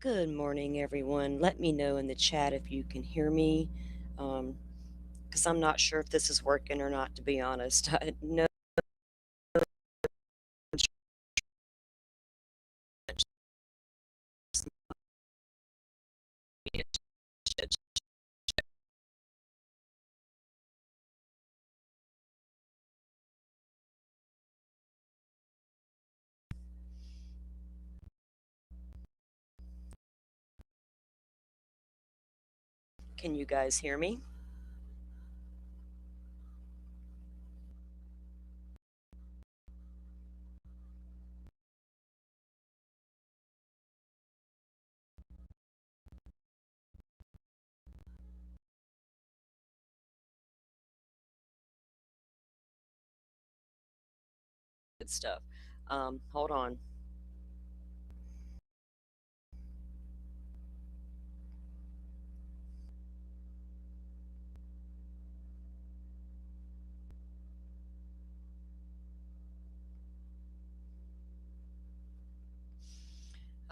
Good morning, everyone. Let me know in the chat if you can hear me, because I'm not sure if this is working or not, to be honest. I know can you guys hear me? Good stuff. Hold on.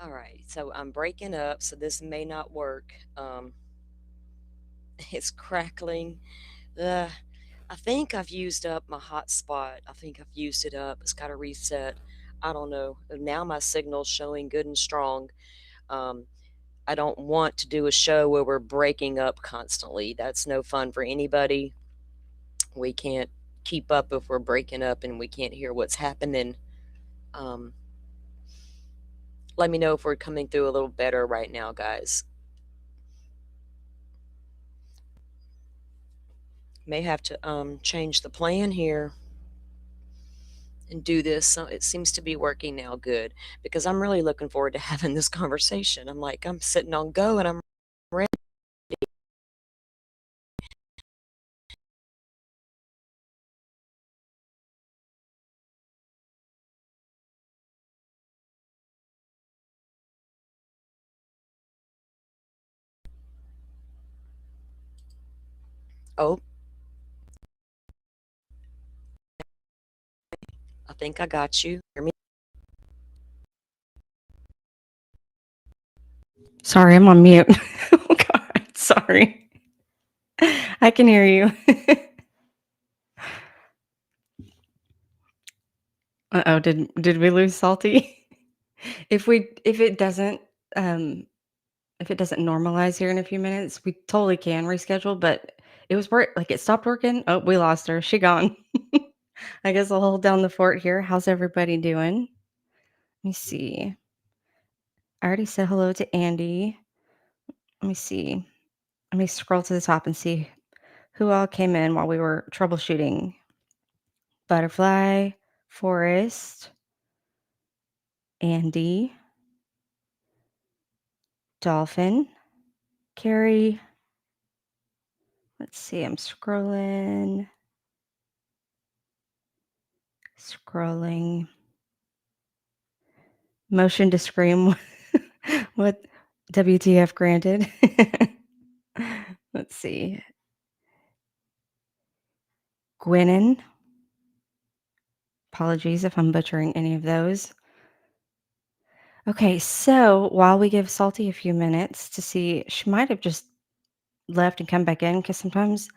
All right, so I'm breaking up, so this may not work. It's crackling. Uh, I think I've used up my hotspot. I think I've used it up. It's got to reset. I don't know. Now my signal's showing good and strong. Um, I don't want to do a show where we're breaking up constantly. That's no fun for anybody. We can't keep up if we're breaking up and we can't hear what's happening. Um, Let me know if we're coming through a little better right now, guys. May have to change the plan here and do this. So it seems to be working now good because I'm really looking forward to having this conversation. I'm sitting on go and I'm ready. Oh, I think I got you. Hear me? Sorry, I'm on mute. Oh God, sorry. I can hear you. Uh-oh, did we lose Salty? If um if it doesn't normalize here in a few minutes, we totally can reschedule, but it stopped working. Oh, we lost her. She gone. I guess I'll hold down the fort here. How's everybody doing? Let me see. I already said hello to Andy. Let me see. Let me scroll to the top and see who all came in while we were troubleshooting. Butterfly, Forest, Andy, Dolphin, Carrie. Let's see, I'm scrolling. Scrolling. Motion to scream. What? WTF granted. Let's see. Gwinnen. Apologies if I'm butchering any of those. Okay, so while we give Salty a few minutes to see, she might have just left and come back in because sometimes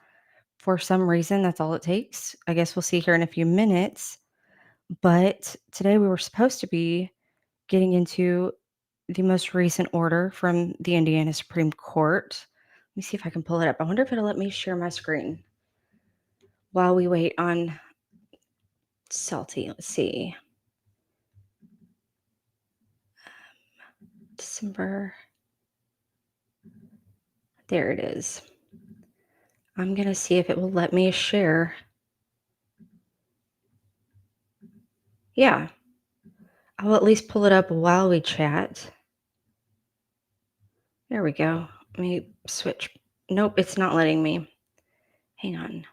for some reason that's all it takes. I guess we'll see here in a few minutes. But today we were supposed to be getting into the most recent order from the Indiana Supreme Court. Let me see if I can pull it up. I wonder if it'll let me share my screen while we wait on Salty. Let's see. December. There it is. I'm going to see if it will let me share. Yeah. I'll at least pull it up while we chat. There we go. Let me switch. Nope, it's not letting me. Hang on.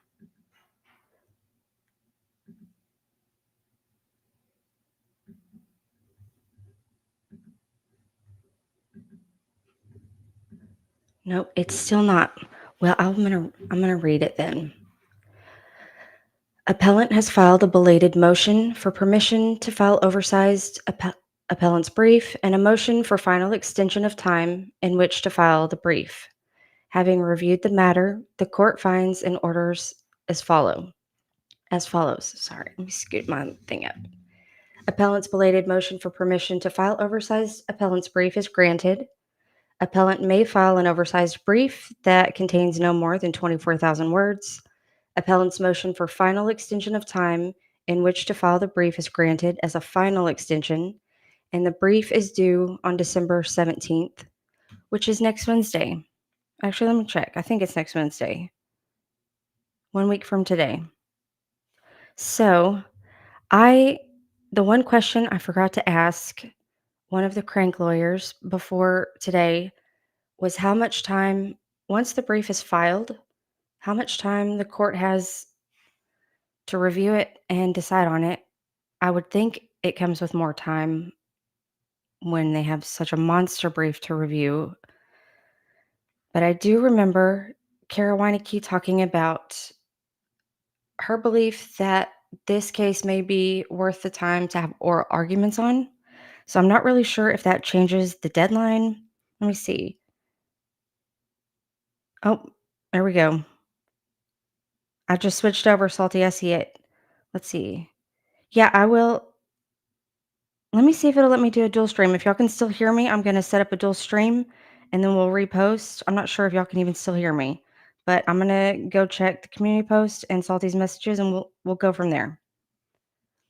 Nope, it's still not. Well, I'm gonna read it then. Appellant has filed a belated motion for permission to file oversized appellant's brief, and a motion for final extension of time in which to file the brief. Having reviewed the matter, the court finds and orders as follows. Sorry, let me scoot my thing up. Appellant's belated motion for permission to file oversized appellant's brief is granted. Appellant may file an oversized brief that contains no more than 24,000 words. Appellant's motion for final extension of time in which to file the brief is granted as a final extension, and the brief is due on December 17th, which is next Wednesday. Actually, let me check. I think it's next Wednesday, 1 week from today. So, I, the one question I forgot to ask one of the crank lawyers before today was how much time, once the brief is filed, how much time the court has to review it and decide on it. I would think it comes with more time when they have such a monster brief to review. But I do remember Kara Weineke talking about her belief that this case may be worth the time to have oral arguments on. So I'm not really sure if that changes the deadline. Let me see. Oh, there we go. I just switched over, Salty. I see it. Let's see. Yeah, I will. Let me see if it'll let me do a dual stream. If y'all can still hear me, I'm going to set up a dual stream and then we'll repost. I'm not sure if y'all can even still hear me, but I'm going to go check the community post and Salty's messages and we'll go from there.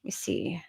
Let me see.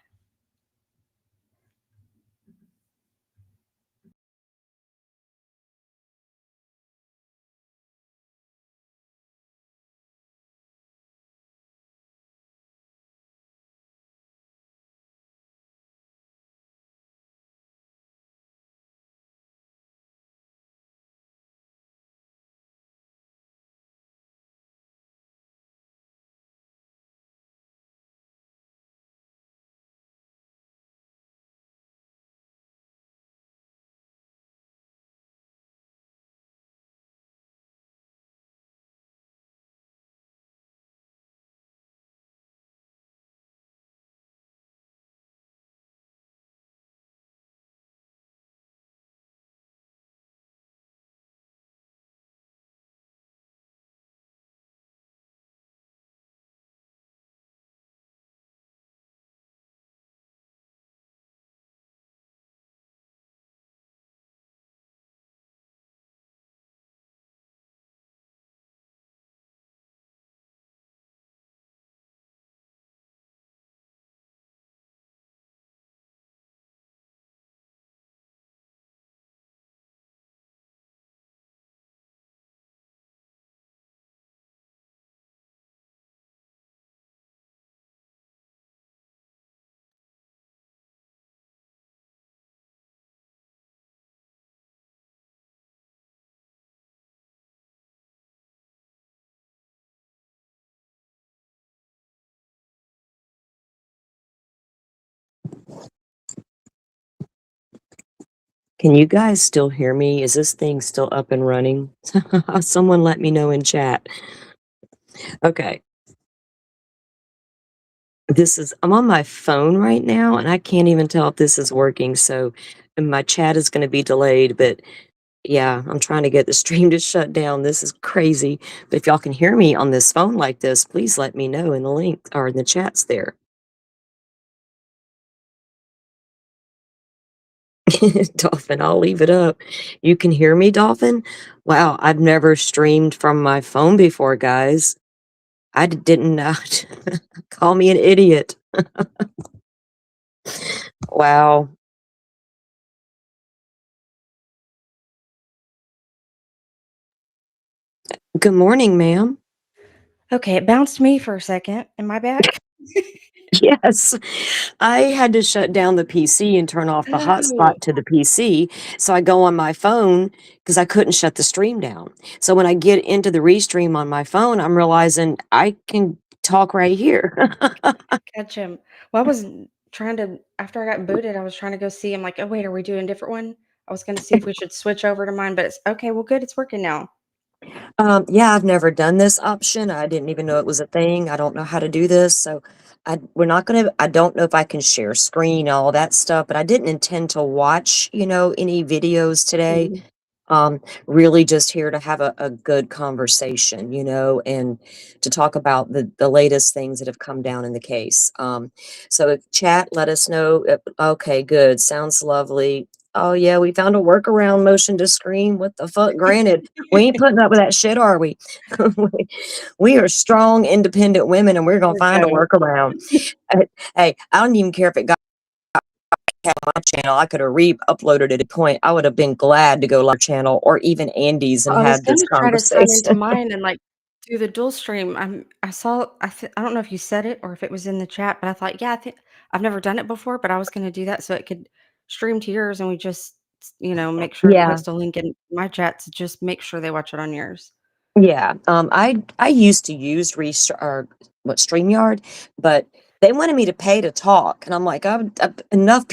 Can you guys still hear me? Is this thing still up and running? Someone let me know in chat. Okay. I'm on my phone right now and I can't even tell if this is working. So and my chat is going to be delayed, but yeah, I'm trying to get the stream to shut down. This is crazy. But if y'all can hear me on this phone like this, please let me know in the link or in the chats there. Dolphin, I'll leave it up. You can hear me, Dolphin? Wow, I've never streamed from my phone before, guys. Didn't know. Call me an idiot. Wow. Good morning, ma'am. Okay, it bounced me for a second. Am I back? Yes. I had to shut down the PC and turn off the Oh, hotspot to the PC, so I go on my phone because I couldn't shut the stream down. So when I get into the restream on my phone, I'm realizing I can talk right here. gotcha. Well, I was trying to, after I got booted, I was trying to go see. I'm like, oh, wait, are we doing a different one? I was going to see if we should switch over to mine, but it's okay. Well, good. It's working now. Yeah, I've never done this option. I didn't even know it was a thing. I don't know how to do this, so we're not gonna. I don't know if I can share screen, all that stuff, but I didn't intend to watch, any videos today. Mhm. Really just here to have a good conversation, and to talk about the latest things that have come down in the case. So if chat, let us know. Okay, good. Sounds lovely. Oh yeah, we found a workaround motion to screen. What the fuck? Granted, we ain't putting up with that shit, are we? we we are strong, independent women, and we're gonna There find a we go. workaround. Hey, I don't even care if it got my channel. I could have re-uploaded it at a point. I would have been glad to go live channel or even Andy's and I was had this gonna try to sign into conversation. mine and, like, do the dual stream. I saw I don't know if you said it or if it was in the chat, but I thought, "Yeah, I think I've never done it before," but I was gonna do that so it could stream to yours and we just, make sure to Yeah, post a link in my chat to just make sure they watch it on yours. yeah. I used to use or what StreamYard, but they wanted me to pay to talk, and I'm like, enough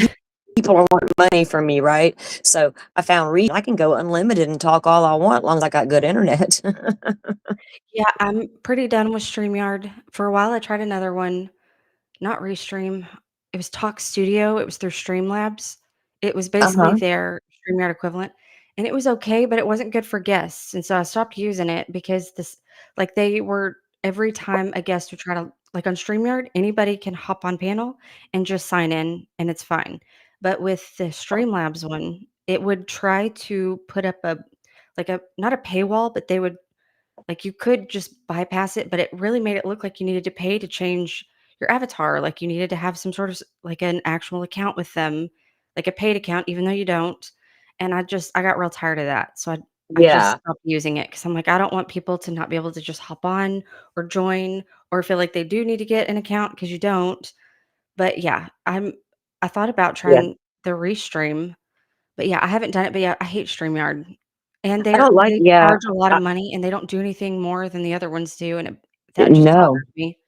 people are wanting money from me, right? So I found I can go unlimited and talk all I want, as long as I got good internet. Yeah, I'm pretty done with StreamYard. For a while, I tried another one. Not Restream. It was Talk Studio, it was through Streamlabs. It was basically Uh-huh. their StreamYard equivalent, and it was okay, but it wasn't good for guests, and so I stopped using it because they were every time a guest would try to like, on StreamYard, anybody can hop on panel and just sign in, and it's fine. But with the Streamlabs one, it would try to put up a not a paywall, but they would like, you could just bypass it, but it really made it look like you needed to pay to change your avatar, like, you needed to have some sort of like, an actual account with them, like a paid account, even though you don't, and I got real tired of that, so I just Yeah, stopped using it because 'cause I'm like, I don't want people to not be able to just hop on or join or feel like they do need to get an account because you don't, but yeah, I thought about yeah. trying the Restream, but yeah, I haven't done it, but yeah, I hate StreamYard. And I don't like they yeah, charge a lot of I money, and they don't do anything more than the other ones do, and that just no. bothers me.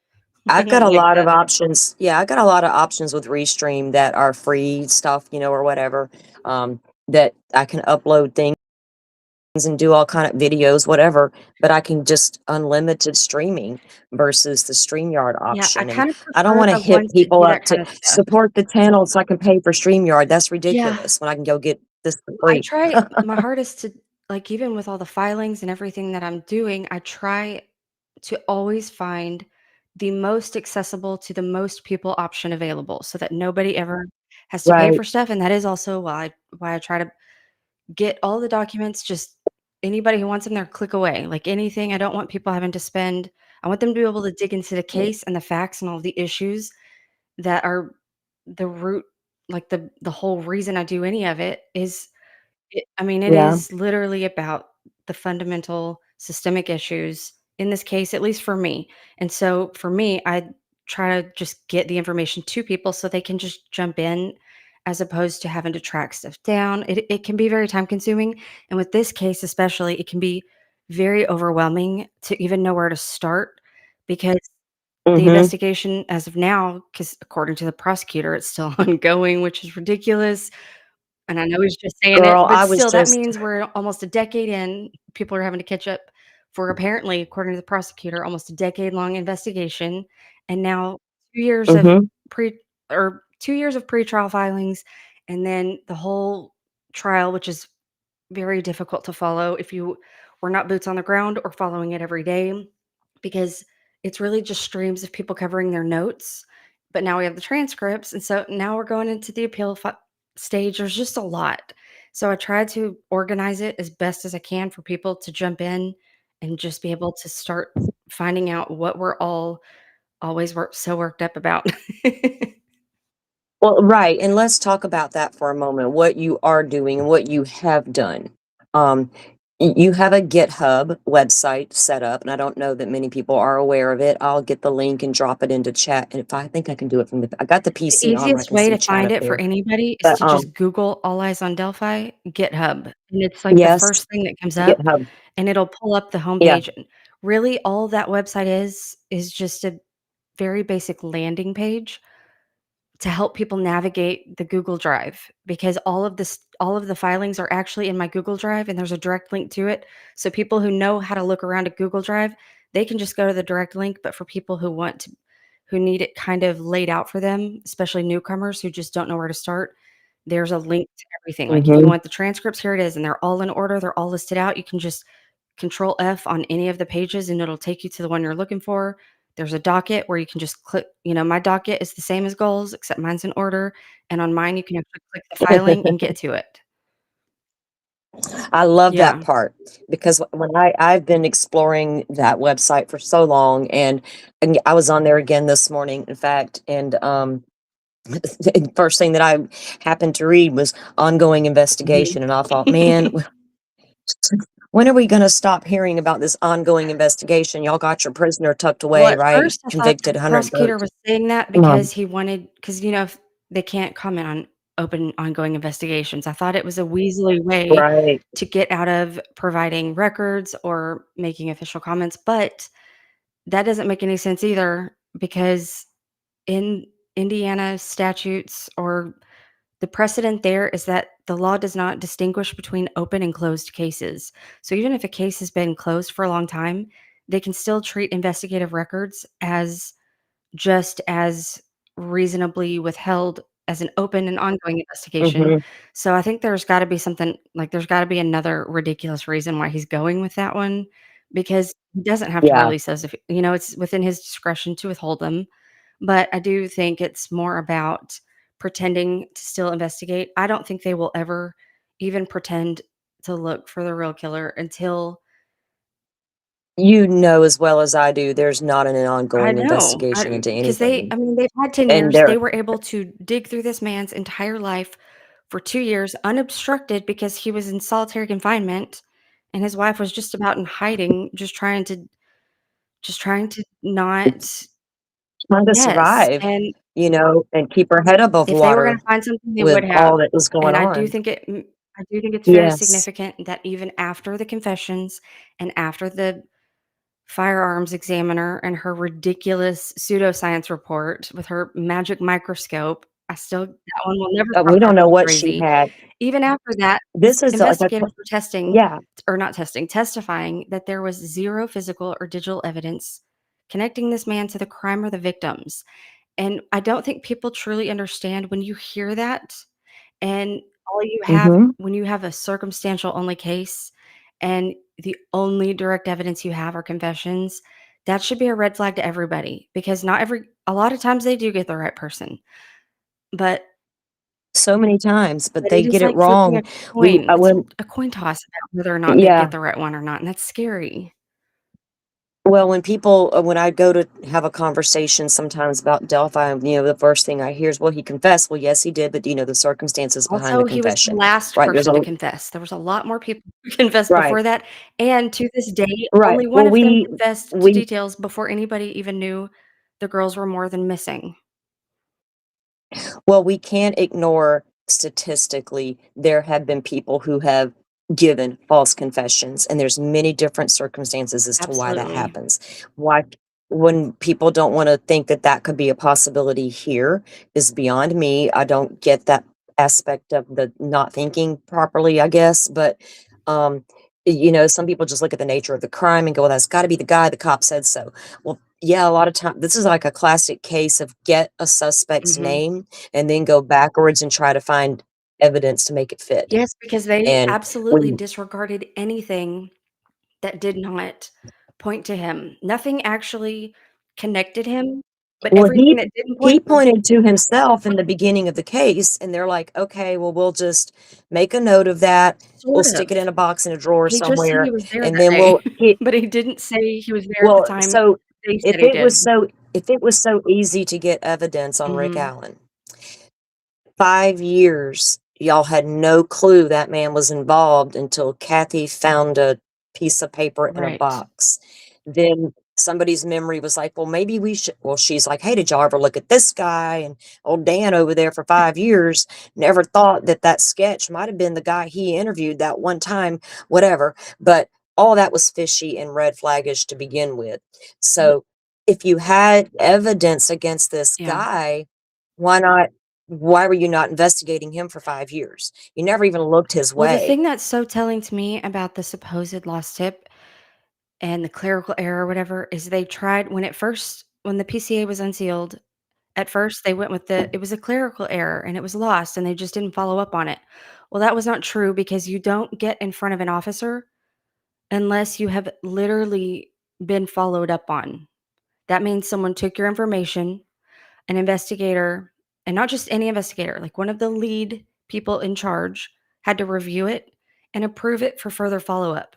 I I've got don't a like lot of that. options. Yeah, I got a lot of options with Restream that are free stuff, or whatever, that I can upload things and do all kind of videos, whatever, but I can just unlimited streaming versus the StreamYard Yeah, I option, and kinda I don't prefer wanna the hit ones that people do up that to kinda stuff. support the channel so I can pay for StreamYard. That's Yeah, ridiculous when I can go get this for I free. try my hardest to like, even with all the filings and everything that I'm doing, I try to always find the most accessible to the most people option available so that nobody ever has to pay Right. for stuff, and that is also why I try to get all the documents, just anybody who wants them there, click away. Like anything, I don't want people having to spend I want them to be able to dig into the case and the facts and all the issues that are the root like the whole reason I do any of it is I mean, it Yeah. is literally about the fundamental systemic issues in this case, at least for me. And so for me, I try to just get the information to people so they can just jump in as opposed to having to track stuff down. It can be very time consuming. And with this case, especially, it can be very overwhelming to even know where to start because the Mhm. investigation as of now, because according to the prosecutor, it's still ongoing, which is ridiculous. And I know he's just saying it, Girl, but I was still, that just means we're almost a decade in. People are having to catch up for apparently, according to the prosecutor, almost a decade-long investigation, and now 2 years of mhm. pre 2 years of pretrial filings, and then the whole trial, which is very difficult to follow if you were not boots on the ground or following it every day because it's really just streams of people covering their notes. But now we have the transcripts. And so now we're going into the stage. There's just a lot. So I try to organize it as best as I can for people to jump in and just be able to start finding out what we're all always so worked up about. Well, right, and let's talk about that for a moment, what you are doing and what you have done. Um, you have a GitHub website set up, and I don't know that many people are aware of it. I'll get the link and drop it into chat, and if I think I can do it from I got the The PC on where I easiest can way see to chat find up it for there. anybody is But, to just Google All Eyes on Delphi GitHub, and it's like the yes, first thing that comes up, GitHub. and it'll pull up the Yeah. homepage, and really all that website is just a very basic landing page to help people navigate the Google Drive because all of the filings are actually in my Google Drive and there's a direct link to it. So people who know how to look around a Google Drive, they can just go to the direct link, but for people who need it kind of laid out for them, especially newcomers who just don't know where to start, there's a link to everything. Like if you Mhm. want the transcripts, here it is, and they're all in order, they're all listed out. You can just control F on any of the pages and it'll take you to the one you're looking for. There's a docket where you can just click, my docket is the same as goals, except mine's in order. And on mine, you can actually click the filing and get to it. I love that Yeah. part because when I've been exploring that website for so long, and I was on there again this morning, in fact, and the first thing that I happened to read was ongoing Mhm. investigation, and I thought, man, when are we going to stop hearing about this ongoing investigation? Y'all got your prisoner tucked Well, away, at right? first, I thought the Convicted prosecutor 130 was saying that because months. he wanted, because if they can't comment on open ongoing investigations. I thought it was a weaselly way Right. to get out of providing records or making official comments, but that doesn't make any sense either because in Indiana statutes or the precedent there is that the law does not distinguish between open and closed cases. So even if a case has been closed for a long time, they can still treat investigative records as just as reasonably withheld as an open and ongoing investigation. Mhm. So I think there's gotta be something like, there's gotta be another ridiculous reason why he's going with that one because he doesn't have to Yeah. release those if it's within his discretion to withhold them. But I do think it's more about pretending to still investigate. I don't think they will ever even pretend to look for the real killer until You know as well as I do, there's not an I ongoing know, investigation into because they anything. I mean, they've had 10 And years. there They were able to dig through this man's entire life for 2 years unobstructed because he was in solitary confinement, and his wife was just about in hiding, just trying to not. trying to Yes, survive, and and keep her head above if they were gonna water find something, they with would have, all that was going and on. I do think it's very Yes. significant that even after the confessions and after the firearms examiner and her ridiculous pseudoscience report with her magic microscope, that one will never stop We don't driving know me what she crazy. had. Even after that, This is like a investigators were testing yeah. or not testing, testifying that there was 0 physical or digital evidence connecting this man to the crime or the victims, and I don't think people truly understand when you hear that and all you have Mhm. when you have a circumstantial only case and the only direct evidence you have are confessions, that should be a red flag to everybody because not every a lot of times they do get the right person, but So many times, but they it is get it like flipping wrong. a coin. I It's went a coin toss about whether or not they yeah. get the right one or not, and that's scary. Well, when I go to have a conversation sometimes about Delphi, the first thing I hear is, "Well, he confessed." Well, yes, he did, but do you know the circumstances behind the Also, he was the confession? last Right, there's person a to confess. There was a lot more people who confessed right, before that, and to this day, right. only one Well, of them we confessed to we details before anybody even knew the girls were more than missing. Well, we can't ignore statistically, there have been people who have given false confessions, and there's many different circumstances as to why that Absolutely. happens. Why when people don't wanna think that that could be a possibility here is beyond me. I don't get that aspect of the not thinking properly, I guess, but, um, some people just look at the nature of the crime and go, "Well, that's gotta be the guy, the cop said so." Well, yeah, a lot of time this is like a classic case of get a suspect's Mhm. name and then go backwards and try to find evidence to make it fit. Yes, because they And absolutely when disregarded anything that did not point to him. Nothing actually connected him, but well, everything that didn't point he to him pointed to himself in the beginning of the case, and they're like, "Okay, well, we'll just make a note of that. We'll sort stick of. it in a box in a drawer He just said he somewhere, was there and that then day, we'll he." but he didn't say he was there at the Well, time so they if said he it was did. so if it was so easy to get evidence on Rick Mhm. Allen, 5 years, y'all had no clue that man was involved until Kathy found a piece of paper in a Right. box. Then somebody's memory was like, "Well, maybe we should." Well, she's like, "Hey, did y'all ever look at this guy?" And old Dan over there for 5 years never thought that that sketch might have been the guy he interviewed that one time, whatever. But all that was fishy and red flaggish to begin with. Well, So, if you had evidence against this yeah. guy, Why not why were you not investigating him for 5 years? You never even looked his Well, the way. thing that's so telling to me about the supposed lost tip and the clerical error or whatever is they tried when the PCA was unsealed, at first they went with it was a clerical error and it was lost and they just didn't follow up on it. Well, that was not true because you don't get in front of an officer unless you have literally been followed up on. That means someone took your information, an investigator, and not just any investigator, like one of the lead people in charge had to review it and approve it for further follow-up.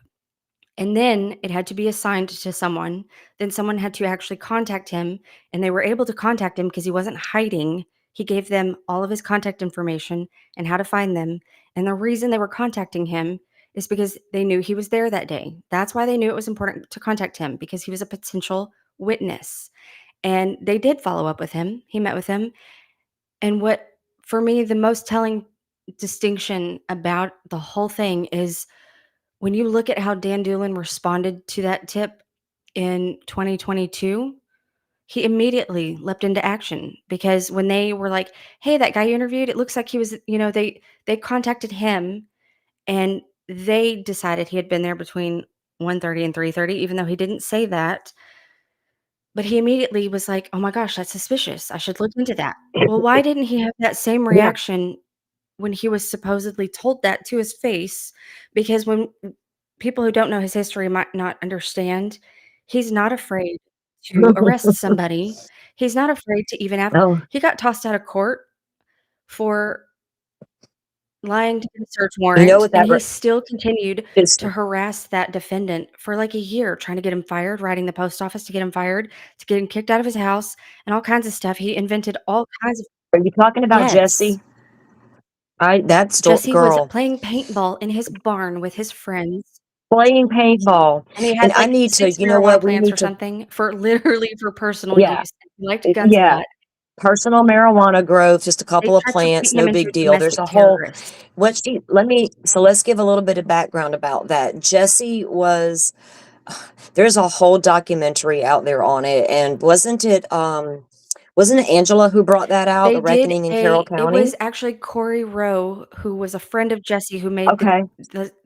And then it had to be assigned to someone. Then someone had to actually contact him, and they were able to contact him because he wasn't hiding. He gave them all of his contact information and how to find them. And the reason they were contacting him is because they knew he was there that day. That's why they knew it was important to contact him because he was a potential witness. And they did follow up with him. He met with him. And what, for me, the most telling distinction about the whole thing is when you look at how Dan Doolin responded to that tip in 2022, he immediately leapt into action because when they were like, "Hey, that guy you interviewed, it looks like he was," they contacted him and they decided he had been there between 1:30 and 3:30, even though he didn't say that. But he immediately was like, "Oh my gosh, that's suspicious. I should look into that." Well, why didn't he have that same Yeah. reaction when he was supposedly told that to his face? Because when people who don't know his history might not understand, he's not afraid to arrest somebody. He's not afraid to even have Oh, he got tossed out of court for lying to get a search you know warrant, what and that he still continued is to harass that defendant for, like, a year, trying to get him fired, writing the post office to get him fired, to get him kicked out of his house, and all kinds of stuff. He invented all kinds of are you talking about Yes. Jesse? I that's the Jesse was girl playing paintball in his barn with his friends, playing paintball, and he and had, I like, need to 6 you know marijuana what? We plants need or to something for literally for personal yeah, use. He liked guns a yeah, lot. personal marijuana growth, just a They couple of tried to plants, beat him no into big a deal. There's domestic a whole terrorist. what she let me so let's give a little bit of background about that. Jesse was there's a whole documentary out there on it, and wasn't it Angela who brought that out, They The did Reckoning in Carroll a it County? was actually Corey Rowe, who was a friend of Jesse, who made Okay.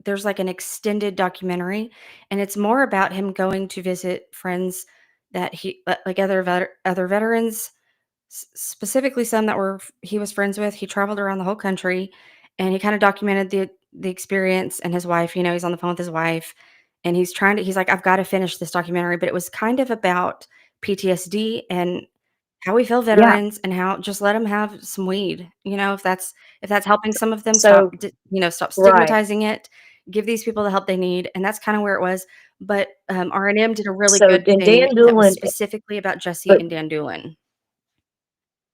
there's, like, an extended documentary, and it's more about him going to visit friends that like, other veterans, specifically some that he was friends with. He traveled around the whole country, and he kinda documented the experience, and his wife, he's on the phone with his wife, and he's like, "I've gotta finish this documentary," but it was kind of about PTSD and how we feel Yeah. veterans and how just let them have some weed, if that's helping some of them So stop right. stigmatizing it, give these people the help they need, and that's kinda where it was, but, R&M did a really So good and thing Dan that was Doolin specifically about Jesse but and Dan Doolin.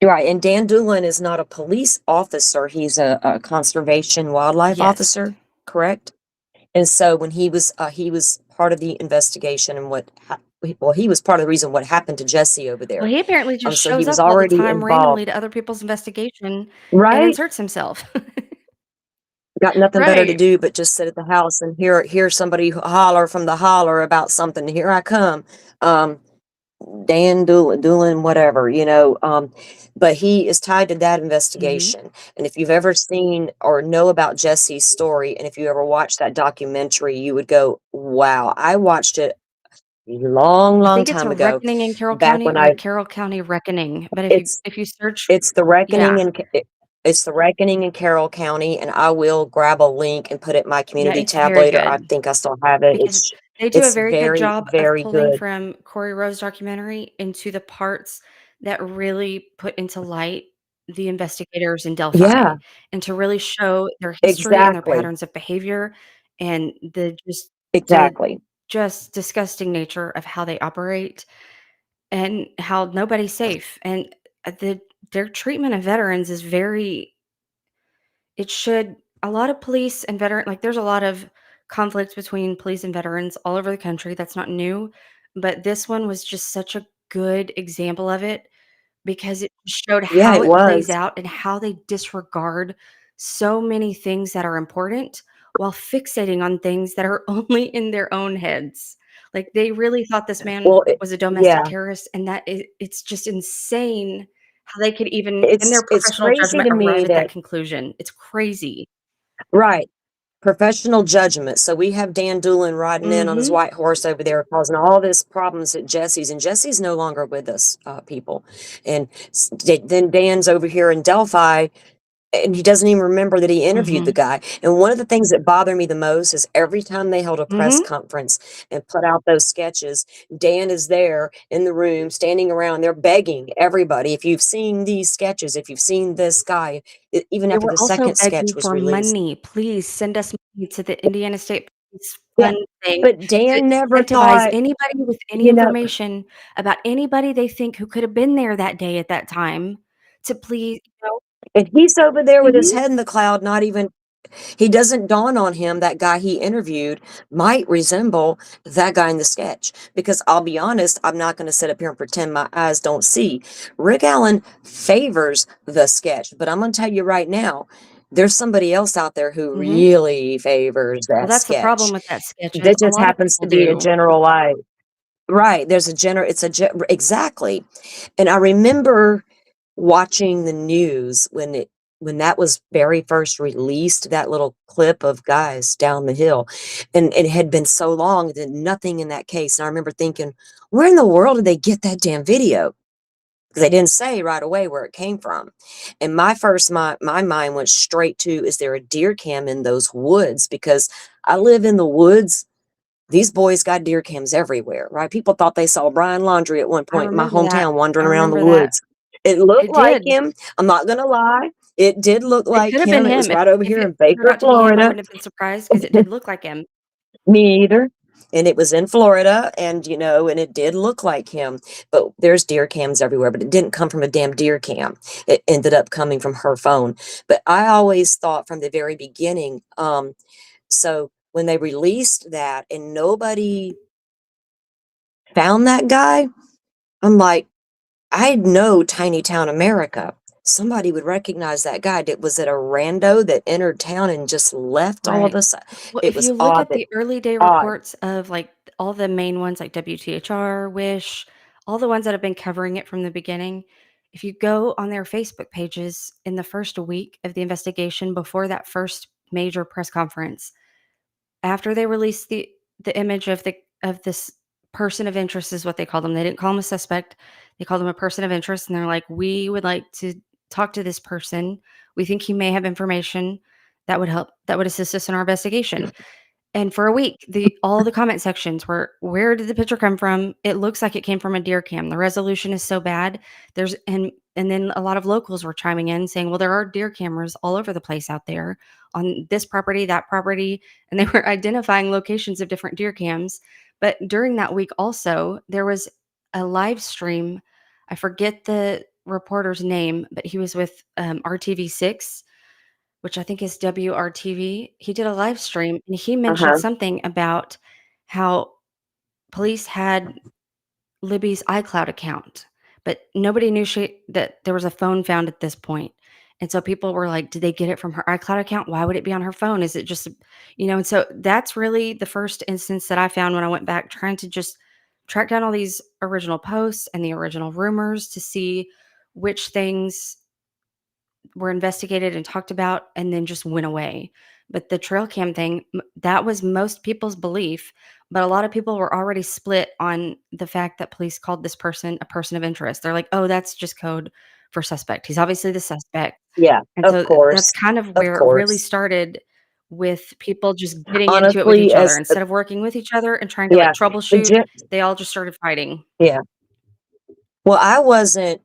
right, and Dan Doolin is not a police officer, he's a conservation wildlife Yes. officer, correct? And so when he was part of the investigation and well, he was part of the reason what happened to Jesse over Well, there. he apparently just So he shows was up all the already time involved. randomly to other people's investigation and Right? inserts himself. Got nothing better to Right. do but just sit at the house and hear somebody holler from the holler about something. Here I come. Um, Dan Doolin, whatever, but he is tied to that Mhm. investigation. And if you've ever seen or know about Jesse's story, and if you ever watched that documentary, you would go, wow. I watched it a long, I long think it's a time ago, reckoning in Carroll back County when or a I, Carroll County reckoning, but it's, if you search it's the yeah. reckoning it's the reckoning in Carroll County, and I will grab a link and put it in my Yeah, community it's tab very later. I good think I still have it. because they do a It's very good very, job of very pulling good. from Corey Rowe's documentary into the parts that really put into light the investigators in Delphi Yeah, and to really show their history and their exactly. patterns of behavior and the Exactly. just disgusting nature of how they operate and how nobody's safe, and, their treatment of veterans is very it should a lot of police and veteran like, there's a lot of conflict between police and veterans all over the country, that's not new, but this one was just such a good example of it because it showed Yeah, how it it plays was. out and how they disregard so many things that are important while fixating on things that are only in their own heads. Like, they really thought this man Well, was a domestic yeah, terrorist, and it's just insane how they could even in their It's professional crazy judgment, to arrive me at that that conclusion. It's crazy. right. Professional judgment. So we have Dan Doolin riding in on his Mhm, white horse over there, causing all this problems at Jesse's, and Jesse's no longer with us, people. And then Dan's over here in Delphi, and he doesn't even remember that he interviewed the mhm, guy. And one of the things that bother me the most is every time they held a press mhm. conference and put out those sketches, Dan is there in the room, standing around. They're begging everybody, if you've seen these sketches, if you've seen this guy, even They after were the also second sketch begging was for released. money. "Please send us money to the Indiana State Police Yeah, Fund thing but to Dan never incentivize thought, anybody with any you know, information about anybody they think who could have been there that day at that time to please" and he's over there with his Mhm, head in the cloud, not even he doesn't dawn on him that guy he interviewed might resemble that guy in the sketch. Because I'll be honest, I'm not going to sit up here and pretend my eyes don't see. Rick Allen favors the sketch, but I'm going to tell you right now, there's somebody else out there who mhm. really favors Well, that that's the problem sketch. with that sketch is That a just lot of happens people to be a do. general light. Right. There's a exactly. And I remember watching the news when that was very first released, that little clip of guys down the hill, and it had been so long that nothing in that case. And I remember thinking, where in the world did they get that damn video? Because they didn't say right away where it came from. And my mind went straight to, is there a deer cam in those woods? Because I live in the woods. These boys got deer cams everywhere, right? People thought they saw Brian Laundrie at one I point in my remember that. hometown I wandering around the remember that. woods. It looked It like did. him. I'm not gonna lie. It did look It like could have been him. It was him. right over If here it in turned Baker, out to be him, I Florida. wouldn't have been surprised because it did look like him. Me either. And it was in Florida, and and it did look like him. But there's deer cams everywhere, but it didn't come from a damn deer cam. It ended up coming from her phone. But I always thought from the very beginning, so when they released that and nobody found that guy, I'm like, I know tiny town America. Somebody would recognize that guy. Was it a rando that entered town and just left all of Right. a sudden? Well, It if was you look odd, at that the early day odd. reports of, like, all the main ones like WTHR, Wish, all the ones that have been covering it from the beginning, if you go on their Facebook pages in the first week of the investigation before that first major press conference, after they released the image of this person of interest is what they called them. They didn't call him a suspect. They called him a person of interest, and they're like, "We would like to talk to this person. We think he may have information that would assist us in our investigation." And for a week, the all the comment sections were, "Where did the picture come from? It looks like it came from a deer cam. The resolution is so bad." There's and then a lot of locals were chiming in saying, "Well, there are deer cameras all over the place out there on this property, that property," and they were identifying locations of different deer cams. But during that week also, there was a live stream. I forget the reporter's name, but he was with RTV6, which I think is WRTV. He did a live stream and he mentioned Uh-huh. something about how police had Libby's iCloud account, but nobody knew that there was a phone found at this point. And so people were like, did they get it from her iCloud account? Why would it be on her phone? Is it just, and so that's really the first instance that I found when I went back trying to just track down all these original posts and the original rumors to see which things were investigated and talked about and then just went away. But the trail cam thing, that was most people's belief, but a lot of people were already split on the fact that police called this person a person of interest. They're like, "Oh, that's just code for suspect. He's obviously the suspect." Yeah, And of so that's course. kind of Of where it really course. started with people just getting into it with Honestly, each other. as Instead of working with each other and trying to like yeah, the troubleshoot, gen they all just started fighting. yeah. Well, I wasn't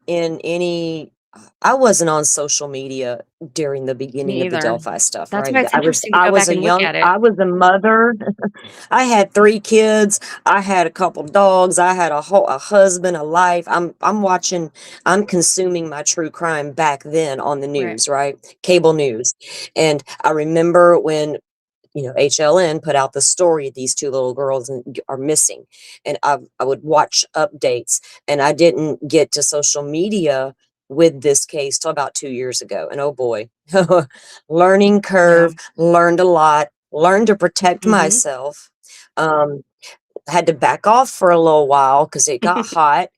on social media during the beginning Me of the either. Delphi stuff, That's right? why it's interesting to go back and look at it. I was a mother. I had 3 kids. I had a couple dogs. I had a husband, a life. I'm consuming my true crime back then on the Right. news, right? Cable news. And I remember when HLN put out the story, these 2 little girls are missing. And I would watch updates, and I didn't get to social media with this case till about 2 years ago. And oh boy, learning Yeah. curve, learned a lot, learned to protect Mhm. myself. Um, had to back off for a little while because it got hot,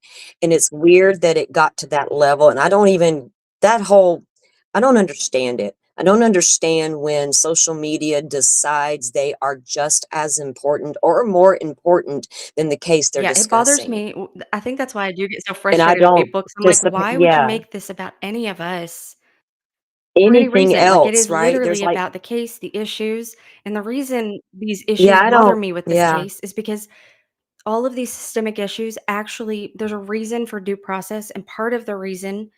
and it's weird that it got to that level, and I don't even that whole I don't understand it. I don't understand when social media decides they are just as important or more important than the case they're Yeah, it bothers discussing, me. I think that's why I do get so and I frustrated with don't people 'cause I'm like, just "Why would you yeah, make this about any of us for any anything reason?" Like, it else, is right? There's literally like about the case, the issues, and the reason these yeah, issues I bother don't me with this yeah, case is because all of these systemic issues actually there's a reason for due process, and part of the reason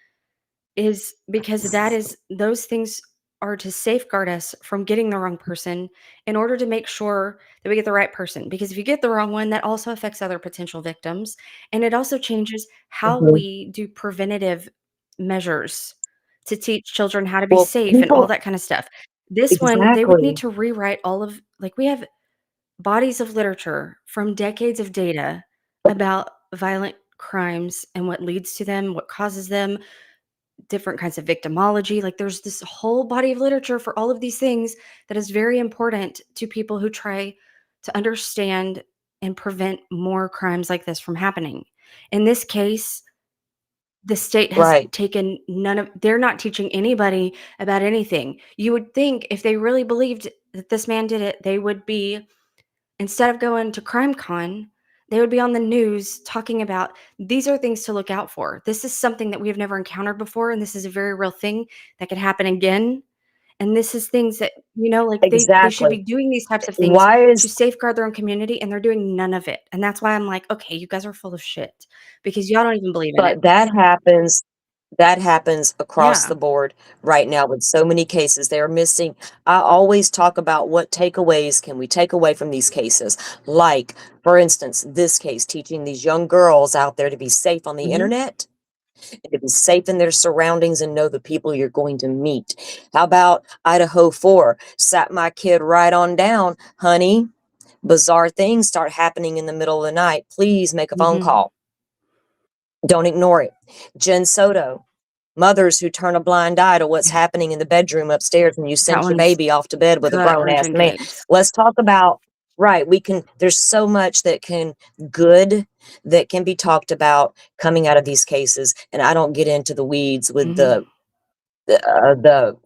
is because that is those things are to safeguard us from getting the wrong person in order to make sure that we get the right person, because if you get the wrong one, that also affects other potential victims, and it also changes how mhm. we do preventative measures to teach children how to be Well, safe and all people that kind of stuff. This one, they would need exactly, to rewrite all of like, we have bodies of literature from decades of data about violent crimes and what leads to them, what causes them, different kinds of victimology. Like there's this whole body of literature for all of these things that is very important to people who try to understand and prevent more crimes like this from happening. In this case, the state has right. taken none of they're not teaching anybody about anything. You would think if they really believed that this man did it, they would be instead of going to CrimeCon, they would be on the news talking about these are things to look out for. This is something that we have never encountered before, and this is a very real thing that could happen again. And this is things that, like they should be Exactly. doing these types of things Why to is safeguard their own community, and they're doing none of it. And that's why I'm like, okay, you guys are full of shit because y'all don't even believe in it. but that happens across Yeah. the board right now with so many cases. They're missing I always talk about what takeaways can we take away from these cases. Like, for instance, this case teaching these young girls out there to be safe on the Mhm. internet and to be safe in their surroundings and know the people you're going to meet. How about Idaho 4? Sat my kid right on down, honey. Bizarre things start happening in the middle of the night. Please make a phone Mhm. call. Don't ignore it. Jen Soto, mothers who turn a blind eye to what's Yeah. happening in the bedroom upstairs and you That sent your one's baby off to bed with a gut grown ass wrenching man. case. Let's talk about right. There's so much that can good that can be talked about coming out of these cases. And I don't get into the weeds with Mhm. the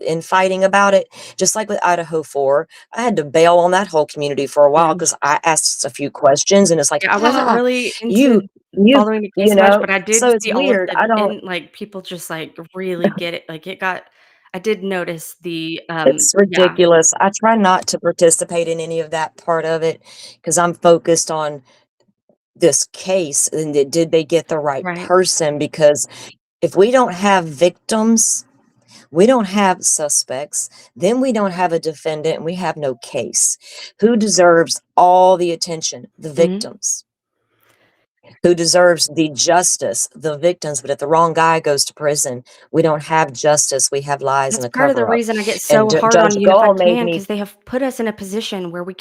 infighting about it. Just like with Idaho 4, I had to bail on that whole community for a Yeah. while because I asked a few questions and it's like, Yeah, I wasn't ah, really you, into you, following the you case much, know, but I did so it's see all of weird. the I don't, and, like, people just, like, really get it, like, it got I did notice the, it's yeah, ridiculous. I try not to participate in any of that part of it because I'm focused on this case and did they get the right right, person? Because if we don't have victims, we don't have suspects, then we don't have a defendant, and we have no case. Who deserves all the attention? The mhm. victims. Who deserves the justice? The victims. But if the wrong guy goes to prison, we don't have justice. We have lies and That's a part of the cover up. reason I get And so hard Judge on Gall Unified made Command me because they have put us in a position where we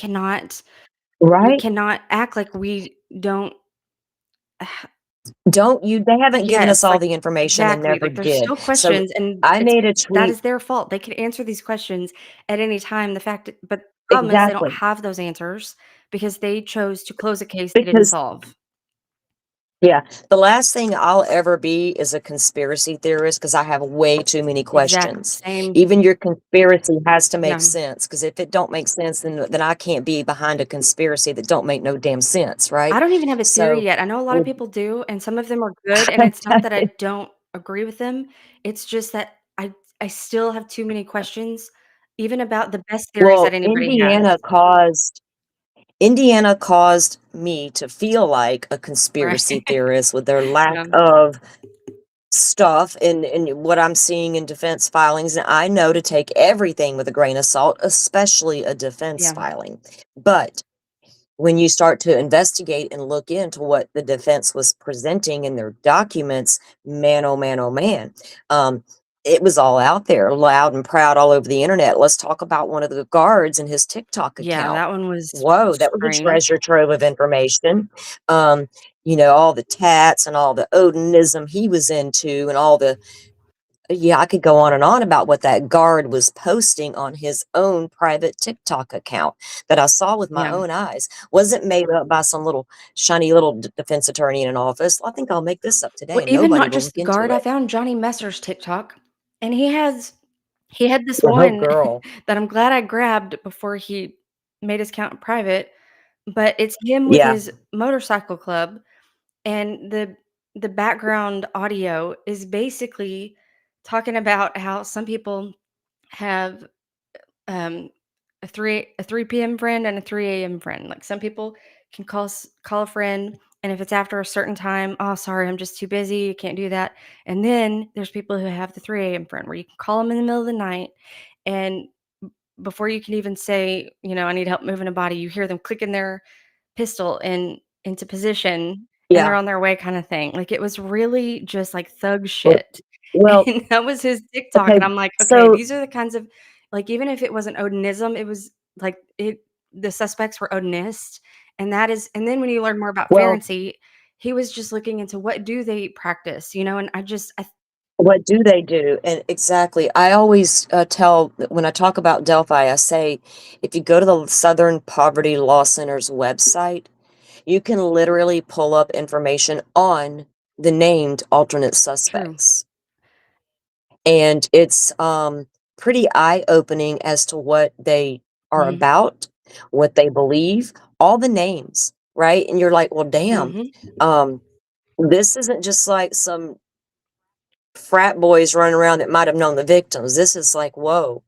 right. cannot act like we don't Don't you? They haven't given us yes, all like the information and exactly, never like, there's did. still So questions, and I it's made a that tweet. is their fault. They could answer these questions at any time. But the problem is they don't Exactly. have those answers because they chose to close a case they didn't Because solve. yeah, the last thing I'll ever be is a conspiracy theorist because I have way too many Exactly, questions. same Even your conspiracy has to make yeah. sense because if it don't make sense, then I can't be behind a conspiracy that don't make no damn sense, I right? don't even have a theory So yet. I know a lot of with people do, and some of them are good, and it's not that I don't agree with them. It's just that I still have too many questions, even about the best theories that well, anybody has. Indiana caused me to feel like a Right. conspiracy theorist with their lack Yeah. of stuff and what I'm seeing in defense filings, and I know to take everything with a grain of salt, especially a defense Yeah. filing. But when you start to investigate and look into what the defense was presenting in their documents, man, oh man, oh man, it was all out there, loud and proud all over the internet. Let's talk about one of the guards and his TikTok Yeah, account. that one was Whoa, that was a strange. treasure trove of information. Um, all the tats and all the Odinism he was into and all the Yeah, I could go on and on about what that guard was posting on his own private TikTok account that I saw with my Yeah. own eyes. Wasn't made up by some little shiny little defense attorney in an office. I think I'll make this up Well, today and even nobody not will just look the guard, into I it. found Johnny Messer's TikTok, and he had this Oh, one girl. that I'm glad I grabbed before he made his account private, but it's him with Yeah. his motorcycle club, and the background audio is basically talking about how some people have um, a 3 p.m. friend and a 3 a.m. friend. Like some people can call a friend, and if it's after a certain time, oh sorry, I'm just too busy, can't do that. And then there's people who have the 3 a.m. friend where you can call them in the middle of the night, and before you can even say, I need help moving a body, you hear them clicking their pistol into position and they're Yeah. on their way kind of thing. Like it was really just like thug Well, shit. well, And that was his TikTok. okay. And I'm like, okay, So, these are the kinds of like even if it wasn't Odinism, it was like the suspects were Odinists. And then when you learn more about well, Ferenczi, he was just looking into what do they practice, and I what do they do? And exactly, I always tell when I talk about Delphi, I say if you go to the Southern Poverty Law Center's website, you can literally pull up information on the named alternate true. suspects. And it's pretty eye-opening as to what they are Mhm. about, what they believe, all the names, right? And you're like, well, damn, Mhm. um, this isn't just like some frat boys running around that might have known the victims. This is like, whoa,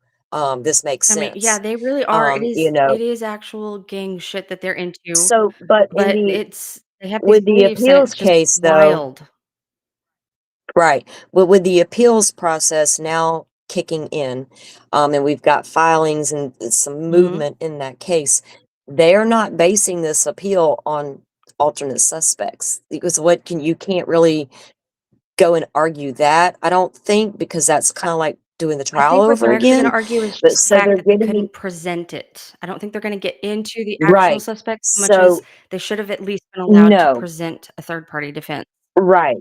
this makes I mean, yeah, sense. they really are. It You is know, it is actual gang shit that they're into, so but in but the it's they have these with the beliefs and appeals it's just case though, wild. right. Well, with the appeals process now kicking in, and we've got filings and some Mhm. movement in that case, they are not basing this appeal on alternate suspects because what can you can't really go and argue that. I don't think because that's kind of like doing the I trial think what over they're actually gonna again. argue is But just the so fact they're that they getting the couldn't present it. I don't think they're gonna get into the actual right. suspect so much as So they should have at least been allowed to no, present a third party defense. right.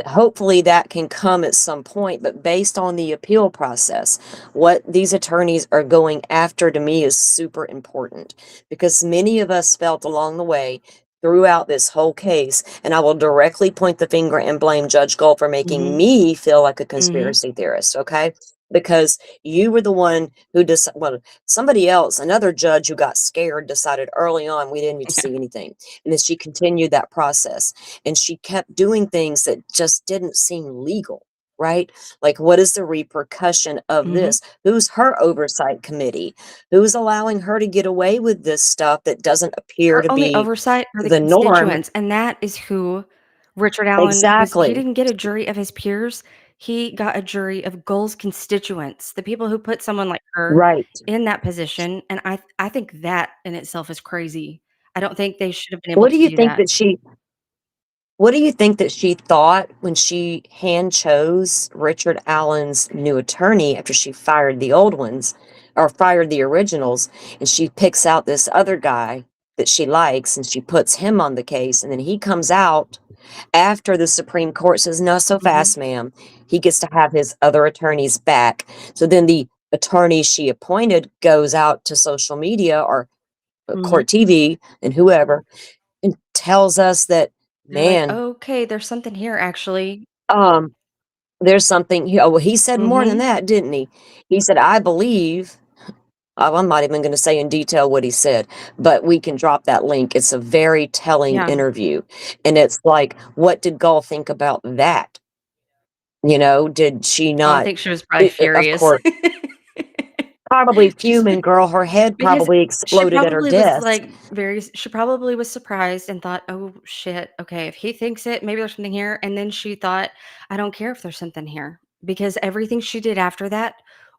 Hopefully that can come at some point, but based on the appeal process, what these attorneys are going after to me is super important because many of us felt along the way throughout this whole case, and I will directly point the finger and blame Judge Gold for making Mhm. me feel like a Mhm. conspiracy theorist, okay? Because you were the one who well, somebody else, another judge who got scared, decided early on we didn't need to Yeah. see anything. And then she continued that process and she kept doing things that just didn't seem legal, right? Like, what is the repercussion of Mhm. this? Who's her oversight committee? Who's allowing her to get away with this stuff that doesn't appear Her to only be oversight are the the norm? constituents, and that is who Richard Allen was. He Exactly. didn't get a jury of his peers, he got a jury of Gull's constituents, the people who put someone like her Right. in that position, and I think that in itself is crazy. I don't think they should have been able What do to you do think that. that she What do you think that she thought when she hand chose Richard Allen's new attorney after she fired the old ones or fired the originals and she picks out this other guy that she likes and she puts him on the case and then he comes out after the Supreme Court says, "No, so Mhm. fast, ma'am." He gets to have his other attorneys back. So then the attorney she appointed goes out to social media or Mhm. court TV and whoever and tells us that, They're like, man, "Okay, there's something here actually." um, there's something he oh, well, he said more than Mhm. that, didn't he? He said, "I believe" I'm not even gonna say in detail what he said, but we can drop that link. It's a very telling Yeah. interview, and it's like, what did Gull think about that? Did she Oh, I not think she was probably of furious. course, probably She's fuming, girl, her head Because probably she exploded at her probably was, desk. like, very she probably was surprised and thought, "Oh, shit, okay, if he thinks it, maybe there's something here," and then she thought, "I don't care if there's something here," because everything she did after that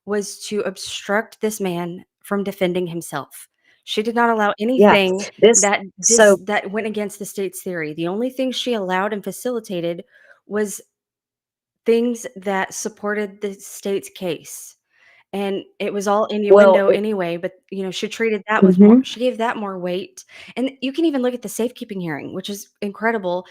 was to obstruct this man from defending himself. She did not allow Yeah, anything this so that went against the state's theory. The only thing she allowed and facilitated was things that supported the state's case. And it was all well, innuendo anyway, but, she treated that with more mhm. she gave that more weight, and you can even look at the safekeeping hearing, which is incredible.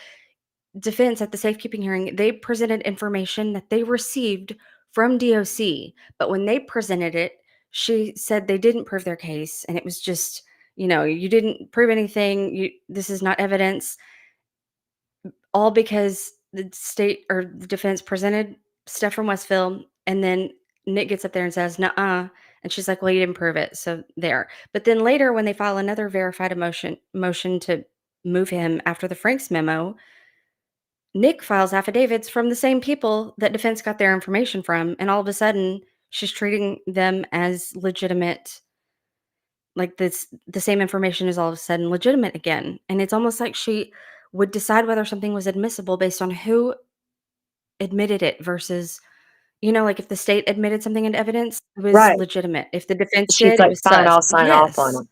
defense at the safekeeping hearing, they presented information that they received from DOC, but when they presented it, she said they didn't prove their case, and it was just, you didn't prove anything. This is not evidence, all because the state or the defense presented stuff from Westville, and then Nick gets up there and says, "Nuh-uh," and she's like, "Well, you didn't prove it, so there." But then later, when they file another verified motion to move him after the Franks memo, Nick files affidavits from the same people that defense got their information from, and all of a sudden, she's treating them as legitimate. Like the same information is all of a sudden legitimate again, and it's almost like she would decide whether something was admissible based on who admitted it versus, like if the state admitted something into evidence, it was Right. legitimate. If the defense She's did, it like, was "Fine, sus. I'll sign off on Yes. them."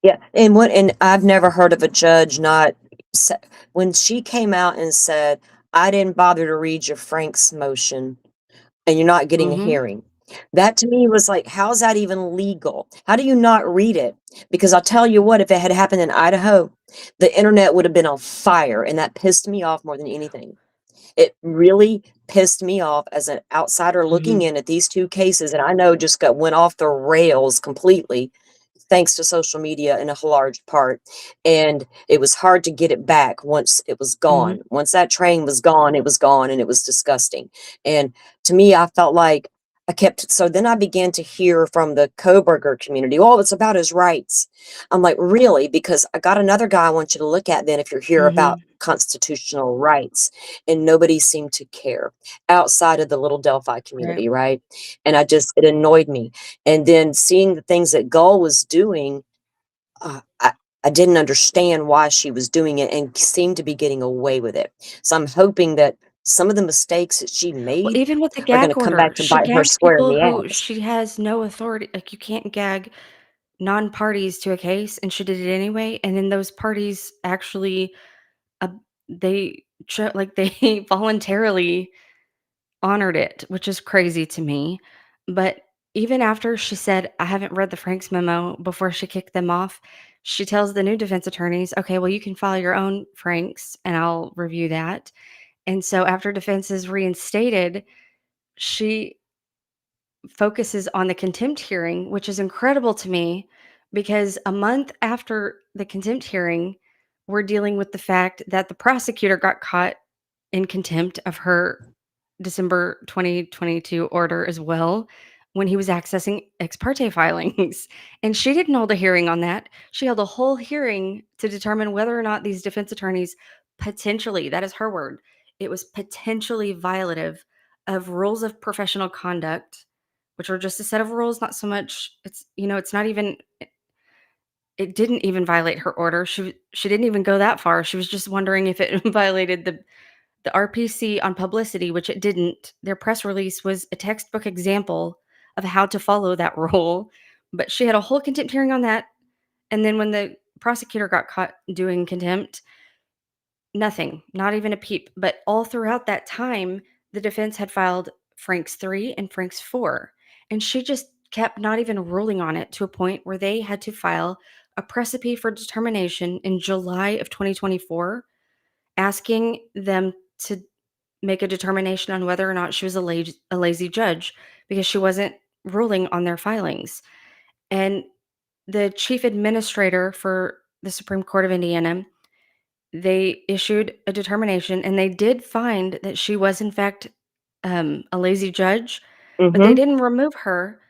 Yeah, and I've never heard of a judge not sa when she came out and said, "I didn't bother to read your Frank's motion, and you're not getting a Mhm. hearing." That to me was like, how's that even legal? How do you not read it? Because I'll tell you what, if it had happened in Idaho, the internet would have been on fire, and that pissed me off more than anything. It really pissed me off as an outsider looking Mhm. in at these 2 cases, and I know just went off the rails completely, thanks to social media in a large part, and it was hard to get it back once it was Mhm. gone. Once that train was gone, it was gone, and it was disgusting, and to me, I felt like I kept so then I began to hear from the Coburger community, "Oh, it's about his rights." I'm like, "Really?" Because I got another guy I want you to look at then if you're here about Mhm. constitutional rights, and nobody seemed to care outside of the little Delphi Right. community, right? And it annoyed me. And then seeing the things that Gull was doing, I didn't understand why she was doing it and seemed to be getting away with it. So I'm hoping that some of the mistakes that she Well, made even with the are gonna gag come order, back to she bite her gags square in people the who ass. she has no authority, like, you can't gag non-parties to a case, and she did it anyway, and then those parties actually, uh, they voluntarily honored it, which is crazy to me. But even after she said, "I haven't read the Franks memo," before she kicked them off, she tells the new defense attorneys, "Okay, well, you can file your own Franks, and I'll review that." And so after defense is reinstated, she focuses on the contempt hearing, which is incredible to me because a month after the contempt hearing, we're dealing with the fact that the prosecutor got caught in contempt of her December 2022 order as well when he was accessing ex parte filings. And she didn't hold a hearing on that. She held a whole hearing to determine whether or not these defense attorneys potentially, that is her word, it was potentially violative of rules of professional conduct, which are just a set of rules, not so much it's not even it didn't even violate her order. She didn't even go that far. She was just wondering if it violated the RPC on publicity, which it didn't. Their press release was a textbook example of how to follow that rule, but she had a whole contempt hearing on that, and then when the prosecutor got caught doing contempt, nothing, not even a peep. But all throughout that time, the defense had filed Frank's 3 and Frank's 4, and she just kept not even ruling on it to a point where they had to file a precipice for determination in July of 2024, asking them to make a determination on whether or not she was a lazy judge because she wasn't ruling on their filings. And the chief administrator for the Supreme Court of Indiana, they issued a determination and they did find that she was, in fact, a lazy judge, but they Mhm. didn't remove her.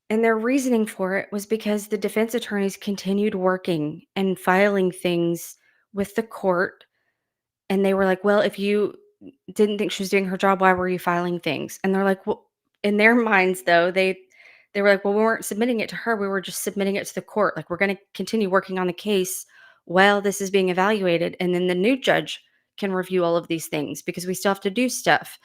And their reasoning for it was because the defense attorneys continued working and filing things with the court. And they were like, "Well, if you didn't think she was doing her job, why were you filing things?" And they're like, "Well," in their minds though, they were like, "Well, we weren't submitting it to her. We were just submitting it to the court. Like, we're going to continue working on the case while this is being evaluated, and then the new judge can review all of these things because we still have to do stuff."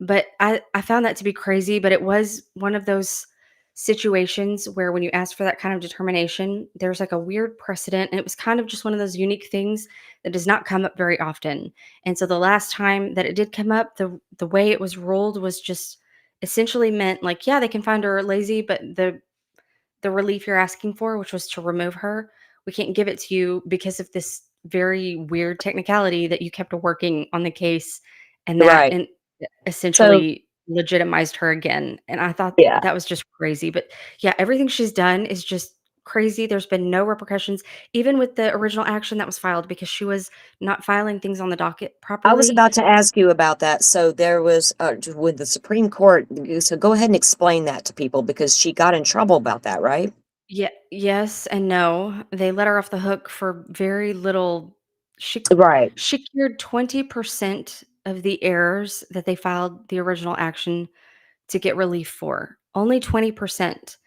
But I found that to be crazy, but it was one of those situations where when you ask for that kind of determination, there's like a weird precedent, and it was kind of just one of those unique things that does not come up very often. And so the last time that it did come up, the way it was ruled was just essentially meant like, yeah, they can find her lazy, but the relief you're asking for, which was to remove her, we can't give it to you because of this very weird technicality that you kept working on the case, and that Right. and So essentially legitimized her again, and I thought yeah. that was just crazy, but, yeah, everything she's done is just crazy. There's been no repercussions, even with the original action that was filed because she was not filing things on the docket I was properly. about to ask you about that. So there was, with the Supreme Court, so go ahead and explain that to people because she got in trouble about that, right? Yeah, yes and no. They let her off the hook for very little. She Right. she cured 20% of the errors that they filed the original action to get relief for. Only 20%.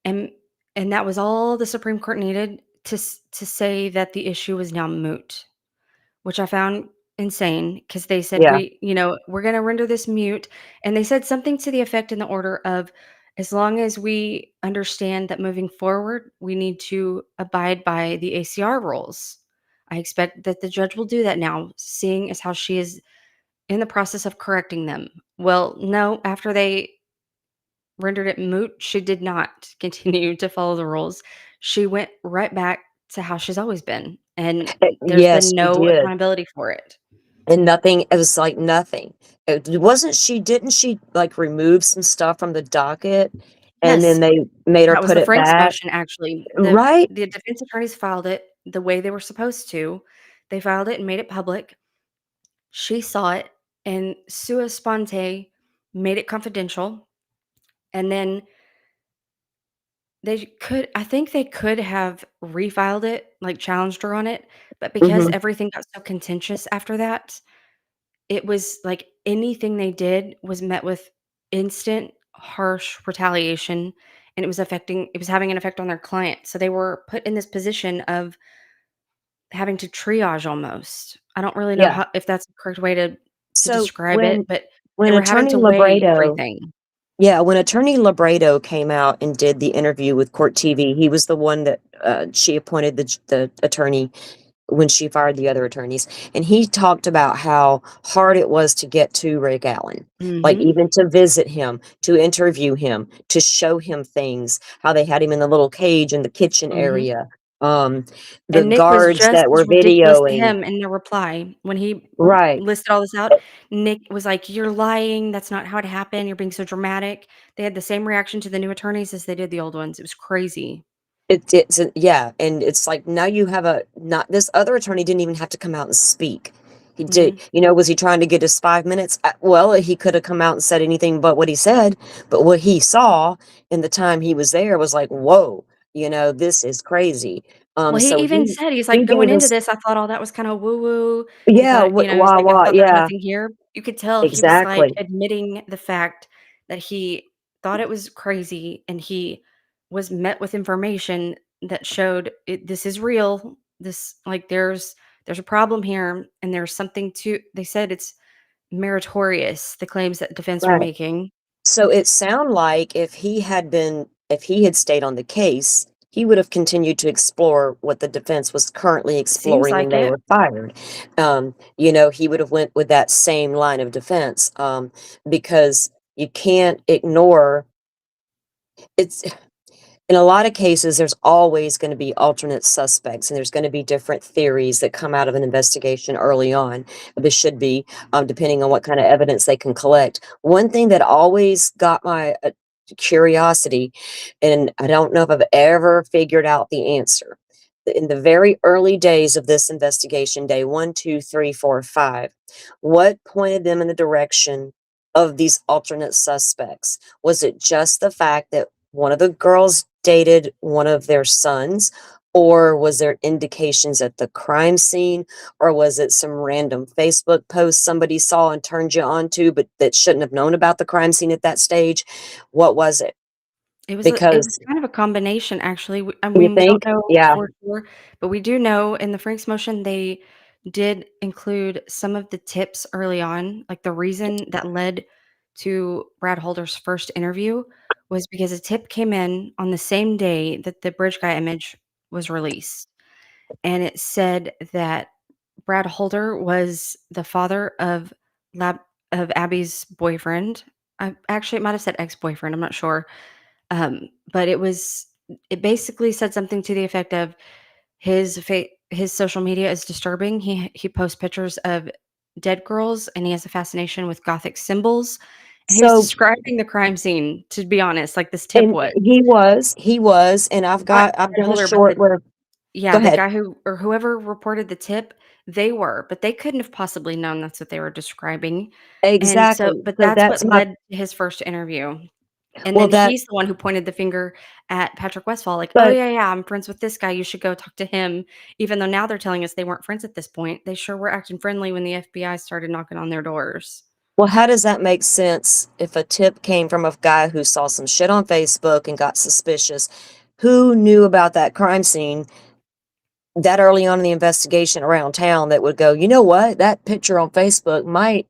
And and that was all the Supreme Court needed to say that the issue was now moot. Which I found insane because they said, Yeah. we're gonna render this mute," and they said something to the effect in the order of, "As long as we understand that moving forward, we need to abide by the ACR rules. I expect that the judge will do that now, seeing as how she is in the process of correcting them." Well, no, after they rendered it moot, she did not continue to follow the rules. She went right back to how she's always been, and there's Yes, been she no did. accountability for it. And nothing, it was like nothing. Wasn't she, didn't she like remove some stuff from the docket and Yes, then they made her that was put the it Franks back? motion, actually. The Right? the defense attorneys filed it the way they were supposed to. They filed it and made it public. She saw it and sua sponte made it confidential, and then I think they could have refiled it, like, challenged her on it, but because Mhm. everything got so contentious after that, it was like anything they did was met with instant, harsh retaliation, and it was having an effect on their client, so they were put in this position of having to triage almost. I don't really know Yeah. how if that's the correct way to So describe it, but they when were having Attorney to weigh Labredo everything. yeah, when Attorney Labredo came out and did the interview with Court TV, he was the one that, she appointed the attorney when she fired the other attorneys, and he talked about how hard it was to get to Rick Allen, like, Mhm, even to visit him, to interview him, to show him things, how they had him in the little cage in the kitchen mhm. area, um, the And Nick was guards just that as were ridiculous to videoing. him in the reply. When he Right. listed all this out, Nick was like, "You're lying, that's not how it happened, you're being so dramatic." They had the same reaction to the new attorneys as they did the old ones, it was crazy. Yeah, and it's like, now you have a not this other attorney didn't even have to come out and speak. He did, Mhm. was he trying to get his 5 minutes? Well, he could have come out and said anything but what he said, but what he saw in the time he was there was like, "Whoa, this is crazy." Well, he So even said, he's he like, "Going gave into us this, I thought all that was kinda woo-woo." He yeah, thought, he was wah, like, "I wah, thought there's yeah, nothing here." You could tell he was, like, exactly. admitting the fact that he thought it was crazy, and he was met with information that showed this is real. This like, there's a problem here, and there's something to they said it's meritorious, the claims that defense were Right. making. So it sound like if he had stayed on the case, he would have continued to explore what the defense was currently Seems exploring when like they it. were fired. He would have went with that same line of defense, because you can't ignore it's in a lot of cases, there's always going to be alternate suspects, and there's going to be different theories that come out of an investigation early on. This should be, depending on what kind of evidence they can collect. One thing that always got my curiosity, and I don't know if I've ever figured out the answer. In the very early days of this investigation, day one, two, three, four, five, what pointed them in the direction of these alternate suspects? Was it just the fact that one of the girls dated one of their sons, or was there indications at the crime scene, or was it some random Facebook post somebody saw and turned you on to, but that shouldn't have known about the crime scene at that stage? What was it? It was Because kind of a combination, actually. I you mean, we don't think, know yeah, for sure, but we do know in the Franks motion, they did include some of the tips early on. Like, the reason that led to Brad Holder's first interview was because a tip came in on the same day that the bridge guy image was released, and it said that Brad Holder was the father Lab Abby's boyfriend. Actually, it might have said ex-boyfriend, I'm not sure. But it basically said something to the effect of his fa his social media is disturbing. He posts pictures of dead girls, and he has a fascination with Gothic symbols, and he was So, describing the crime scene, to be honest, like this tip and was. he was, and Not I've dead done a holder, but short where yeah, go the ahead. guy who or whoever reported the tip, they were, but they couldn't have possibly known that's what they were describing, and so Exactly. but So that's that's what my led to his first interview, and well, then that he's the one who pointed the finger at Patrick Westphal, like, "Oh, but yeah, yeah, I'm friends with this guy, you should go talk to him," even though now they're telling us they weren't friends at this point, they sure were acting friendly when the FBI started knocking on their doors. well, how does that make sense if a tip came from a guy who saw some shit on Facebook and got suspicious? Who knew about that crime scene that early on in the investigation around town that would go, "You know what? That picture on Facebook might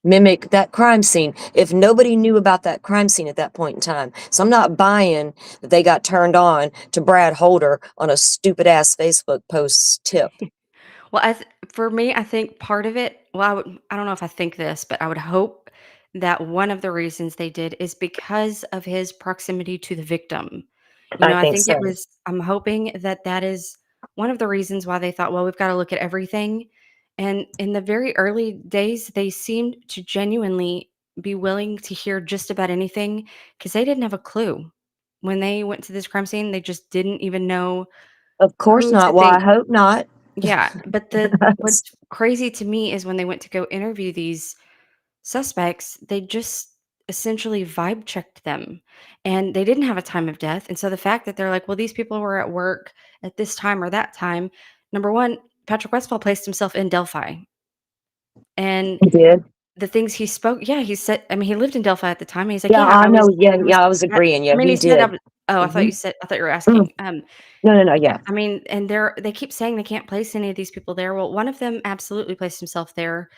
mimic that crime scene," if nobody knew about that crime scene at that point in time. So I'm not buying that they got turned on to Brad Holder on a stupid ass Facebook post tip. Well, for me, I think part of it I don't know if I think this, but I would hope that one of the reasons they did is because of his proximity to the victim. You I know, I think think it so. was I'm hoping that that is one of the reasons why they thought, "Well, we've gotta look at everything." And in the very early days, they seemed to genuinely be willing to hear just about anything because they didn't have a clue. When they went to this crime scene, they just didn't even know Of course who not. to Well, I think. hope not. Yeah, but That's what's crazy to me is when they went to go interview these suspects, they just essentially vibe checked them, and they didn't have a time of death, and so the fact that they're like, "Well, these people were at work at this time or that time," number 1, Patrick Westphal placed himself in Delphi, and he did. the things he spoke yeah, he said I mean, he lived in Delphi at the time, and he's like, Yeah, "Yeah, I know. Yeah, I was yeah, I was at" agreeing. I Yeah, mean, he he said did. oh, Mhm. I thought you were Mm. asking, No, no, no, yeah, yeah. I mean, and they keep saying they can't place any of these people there. Well, one of them absolutely placed himself there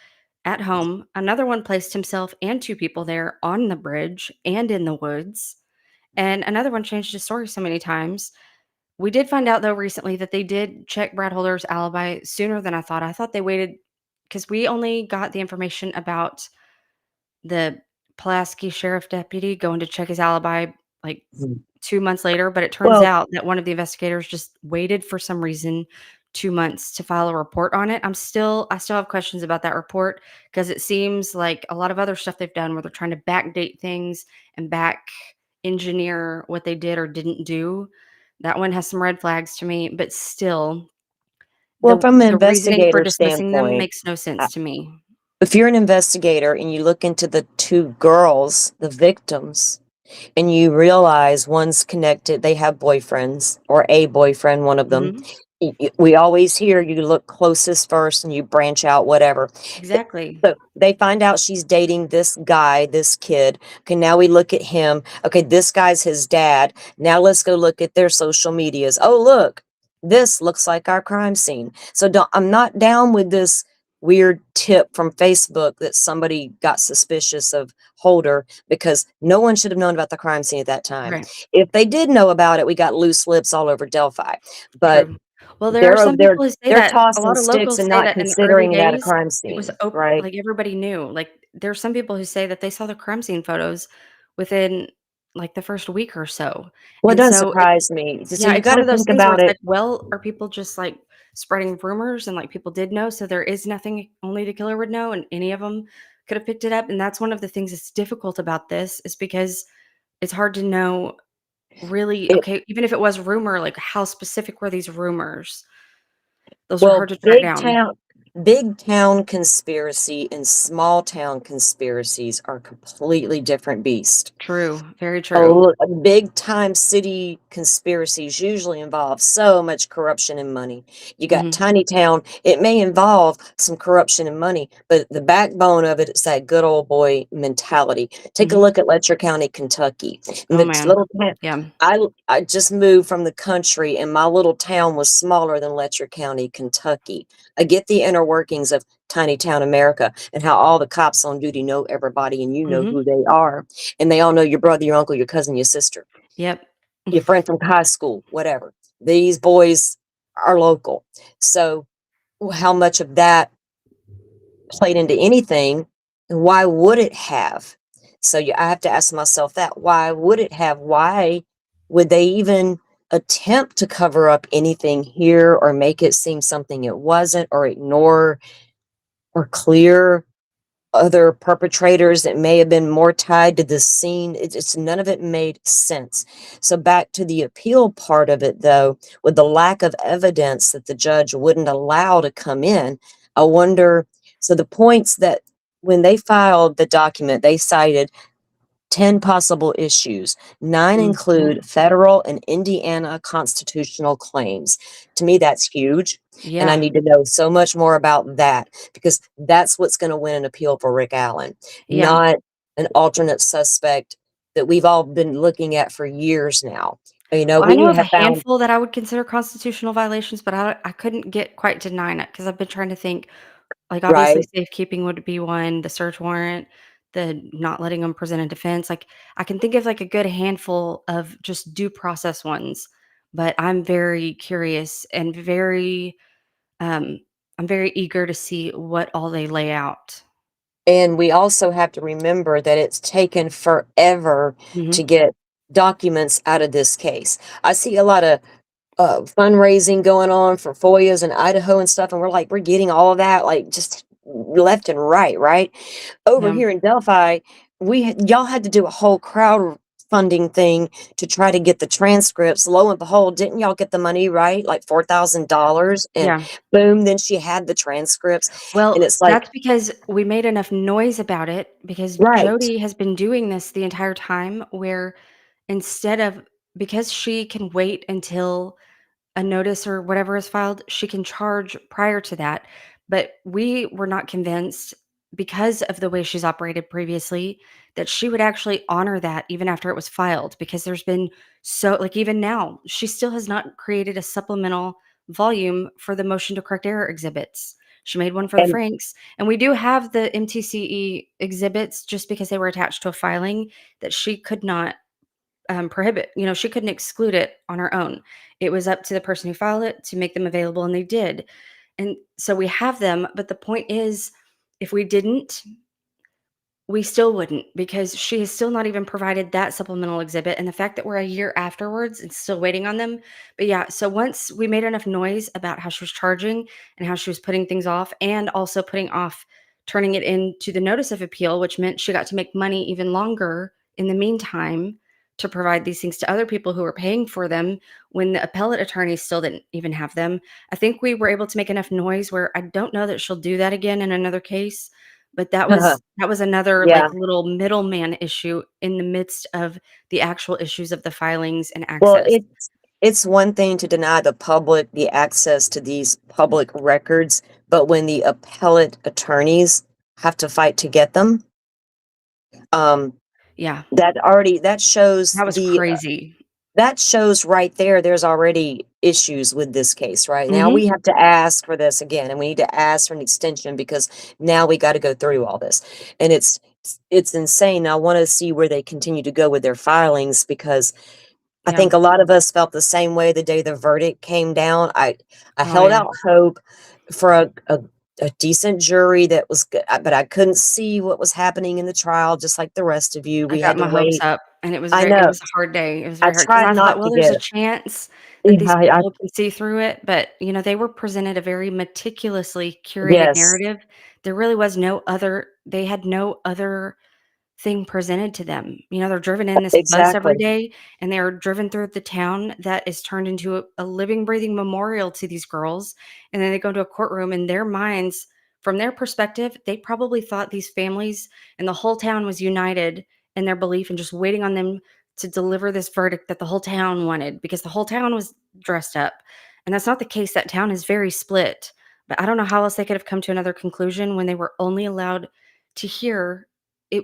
at home. Another one placed himself and 2 people there on the bridge and in the woods. And another one changed his story so many times. We did find out though recently that they did check Brad Holder's alibi sooner than I thought. I thought they waited because we only got the information about the Pulaski sheriff deputy going to check his alibi like Mhm. 2 months later, but it turns Well out that one of the investigators just waited for some reason 2 months to file a report on it. I still have questions about that report because it seems like a lot of other stuff they've done where they're trying to backdate things and back engineer what they did or didn't do. That one has some red flags to me, but still, well, from an the reasoning for investigator dismissing them standpoint, makes no uh, sense to me. if you're an investigator and you look into the 2 girls, the victims, and you realize one's connected, they have boyfriends or a boyfriend, one of them. Mhm. We always hear you look closest first and you branch out, whatever. Exactly. So they find out she's dating this guy, this kid. Okay, now we look at him. Okay, this guy's his dad. Now let's go look at their social medias. Oh, look, this looks like our crime scene. So I'm not down with this weird tip from Facebook that somebody got suspicious of Holder because no one should have known about the crime scene at that time. Right. If they did know about it, we got loose lips all over Delphi. But True. Well, there are they're over some there, people who say they're that a tossing lot of sticks locals and say not that in the early considering that a days, crime it was scene, right? like, everybody knew. Like, there are some people who say that they saw the crime scene photos within, like, the first week or so, Well, it and doesn't so it surprise me. So yeah, you it's got one to of those think things where about it's it. like, well, are people just, like, spreading rumors and, like, people did know, so there is nothing only the killer would know, and any of them could have picked it up, and that's one of the things that's difficult about this is because it's hard to know really It okay, even if it was rumor, like, how specific were these rumors? Those are hard well, to track down. big town conspiracy and small town conspiracies are completely different beasts. True, very true. Oh, big time city conspiracies usually involve so much corruption and money. You got Mhm, tiny town, it may involve some corruption and money, but the backbone of it is that good old boy mentality. Take a mhm. look at Letcher County, Kentucky. In Oh, the man. little town, Yeah, I just moved from the country and my little town was smaller than Letcher County, Kentucky. I get the inner workings of tiny town America and how all the cops on duty know everybody and you know mhm. who they are and they all know your brother, your uncle, your cousin, your sister, Yep. your friend from high school, whatever. These boys are local. So, how much of that played into anything? And why would it have? So, I have to ask myself that. Why would it have? Why would they even? attempt to cover up anything here or make it seem something it wasn't or ignore or clear other perpetrators that may have been more tied to this scene. It's none of it made sense. So back to the appeal part of it, though, with the lack of evidence that the judge wouldn't allow to come in, I wonder. So the points that when they filed the document, they cited 10 possible issues. 9 Mhm. include federal and Indiana constitutional claims. To me, that's huge. And I Yeah. need to know so much more about that because that's what's going to win an appeal for Rick Allen, Yeah. not an alternate suspect that we've all been looking at for years now. You know, Well, I we know of a have found, handful that I would consider constitutional violations, but I couldn't get quite to 9 because 'cause I've been trying to think, like, obviously, right? safekeeping would be one, the search warrant, the not letting them present a defense, like, I can think of, like, a good handful of just due process ones, but um, I'm very eager to see what all they lay out. And we also have to remember that it's taken forever Mhm. to get documents out of this case. I see a lot of fundraising going on for FOIAs in Idaho and stuff, and we're getting all of that, like, just left and right, right? Over Yeah. here in Delphi, y'all had to do a whole crowdfunding thing to try to get the transcripts. Lo and behold, didn't y'all get the money, right? Like $4,000, and Yeah. boom, then she had the transcripts, and Well, it's like, that's because we made enough noise about it because right, Jody has been doing this the entire time where instead of because she can wait until a notice or whatever is filed, she can charge prior to that. But we were not convinced because of the way she's operated previously that she would actually honor that even after it was filed because there's been so like even now she still has not created a supplemental volume for the motion to correct error exhibits. She made one for the and Franks and we do have the MTCE exhibits just because they were attached to a filing that she could not prohibit. You know, she couldn't exclude it on her own. It was up to the person who filed it to make them available, and they did. And so we have them. But the point is, if we didn't, we still wouldn't because she has still not even provided that supplemental exhibit. And the fact that we're a year afterwards and still waiting on them. But yeah, so once we made enough noise about how she was charging and how she was putting things off, and also putting off turning it into the notice of appeal, which meant she got to make money even longer in the meantime to provide these things to other people who were paying for them when the appellate attorneys still didn't even have them. I think we were able to make enough noise where I don't know that she'll do that again in another case, but that was another, yeah. like, little middleman issue in the midst of the actual issues of the filings and Well, access. it's one thing to deny the public the access to these public records, but when the appellate attorneys have to fight to get them, um, Yeah, that shows that was crazy. that shows right there there's already issues with this case, right? Now Mhm. we have to ask for this again, and we need to ask for an extension because now we gotta go through all this, and it's insane. I wanna see where they continue to go with their filings because I Yeah. think a lot of us felt the same way the day the verdict came down. I Oh, held yeah. out hope for a decent jury that was good, but I couldn't see what was happening in the trial just like the rest of you. I We got had to my hopes wait. up, and I it know. was a hard day. It was I very hard because tried I thought, not "Well, to there's get a chance that yeah, these people can see through it," but, you know, they were presented a very meticulously curated yes, narrative. There really was no other they had no other thing presented to them. You know, they're driven in this bus every exactly. day and they are driven through the town that is turned into a living, breathing memorial to these girls. And then they go to a courtroom in their minds, from their perspective, they probably thought these families and the whole town was united in their belief and just waiting on them to deliver this verdict that the whole town wanted because the whole town was dressed up. And that's not the case. That town is very split. But I don't know how else they could have come to another conclusion when they were only allowed to hear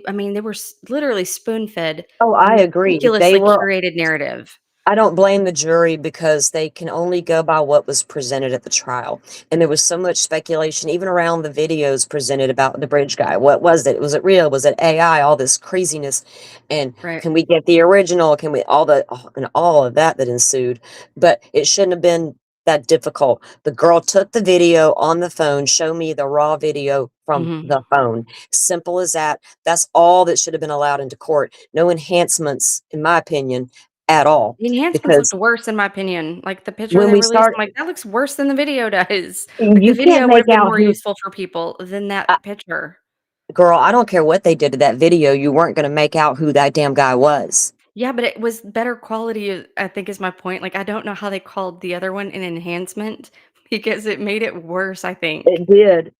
I mean, they were literally spoon-fed Oh, a I agree. meticulously curated narrative. I don't blame the jury because they can only go by what was presented at the trial. And there was so much speculation, even around the videos presented about the bridge guy. What was it? Was it real? Was it AI? All this craziness. And Right. can we get the original? Can we and all of that that ensued? But it shouldn't have been that difficult. The girl took the video on the phone, show me the raw video from Mhm. the phone. Simple as that. That's all that should have been allowed into court. No enhancements, in my opinion, at all, The enhancements looked because worse in my opinion, like, the picture when they we released, start I'm like, "That looks worse than the video does." Like, the you can't video would make have been out more who useful for people than that I picture. girl, I don't care what they did to that video, you weren't gonna make out who that damn guy was. Yeah, but it was better quality, I think is my point, like, I don't know how they called the other one an enhancement because it made it worse, I think. It did.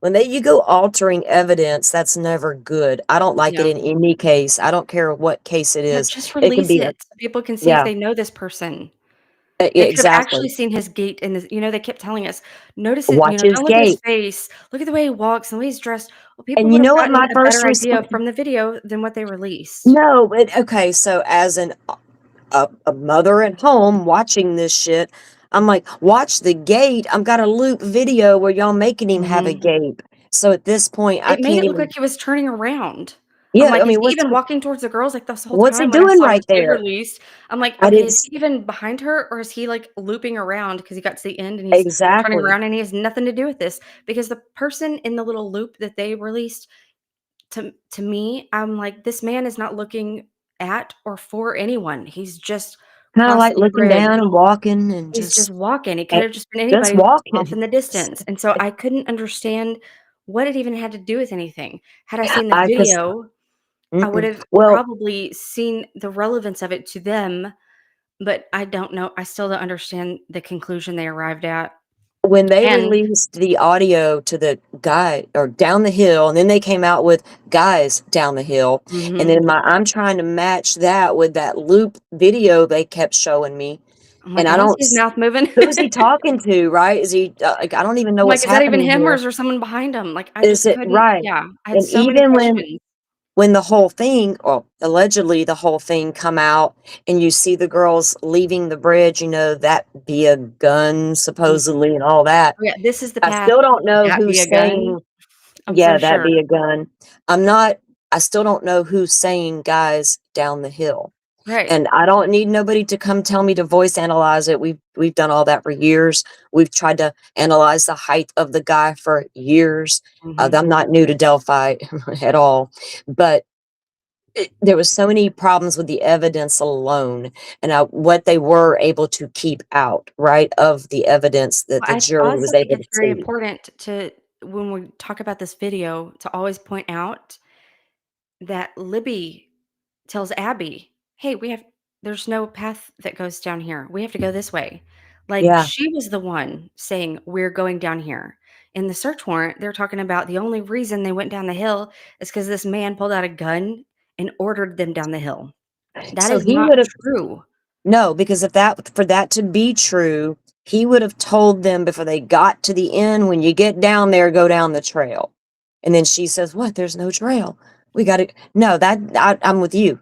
When they you go altering evidence, that's never good. I don't like it Yeah. in any case. I don't care what case it Yeah, is. just It can release be a it so people can see if yeah, they know this person. yeah, They could have actually exactly. seen his gait and his they kept telling us, "Notice it, Watch his don't look at his gait. face, look at the way he walks and the way he's dressed." Well, people And you would have know what gotten my a first better idea response? from the video than what they released. No, but okay, so as a mother at home watching this shit, I'm like, "Watch the gate." I've got a loop video where y'all making him have a Mhm. gape. So at this point, I It made can't it look even like he was turning around. I'm yeah, I like, "Is mean, he even walking towards the girls?" Like, this whole what's he time when I doing saw right his gate there? released, I'm like, I "Okay, didn't is s he even behind her or is he, like, looping around because he got to the end and he's turning exactly. around and he has nothing to do with this?" Because the person in the little loop that they released, to me, I'm like, "This man is not looking at or for anyone. He's just Kinda like crossing the looking bridge. down and walking and He's just just walking." It could eh, have just been just anybody off walking. in the distance, and so I couldn't understand what it even had to do with anything. Had I seen the I 'cause video, I would mm-mm. have Well, probably seen the relevance of it to them, but I don't know. I still don't understand the conclusion they arrived at. when they And released the audio to the guy or down the hill, and then they came out with guys down the hill, and mhm. then I'm trying to match that with that loop video they kept showing me, I'm and like, "I I don't don't see his s mouth moving." who's he talking to, right? Is he, like, I don't even know I'm like, what's "Is that even happening him or here. is there someone behind him?" Like, I Is just it couldn't right? yeah, I had And so many even questions. when the whole thing or allegedly the whole thing come out and you see the girls leaving the bridge, you know, that be a gun Mm. supposedly and all that. Oh, yeah, this is the I path. still don't know That be who's a gun? saying, I'm so "Yeah, that sure. be a gun." I'm not I still don't know who's saying "guys down the hill." Right. And I don't need nobody to come tell me to voice analyze it. We've done all that for years. We've tried to analyze the height of the guy for years. Mhm. I'm not new to Delphi at all, but there was so many problems with the evidence alone and what they were able to keep out, right, of the evidence that Well, the I jury also was think able to it's very see. important to when we talk about this video, to always point out that Libby tells Abby, "Hey, there's no path that goes down here. We have to go this way." Like, Yeah, she was the one saying, "We're going down here." In the search warrant, they're talking about the only reason they went down the hill is because this man pulled out a gun and ordered them down the hill. That so is he not would have true. no, because if that for that to be true, he would have told them before they got to the end, "When you get down there, go down the trail." And then she says, "What? There's no trail. We gotta" no, I'm with you.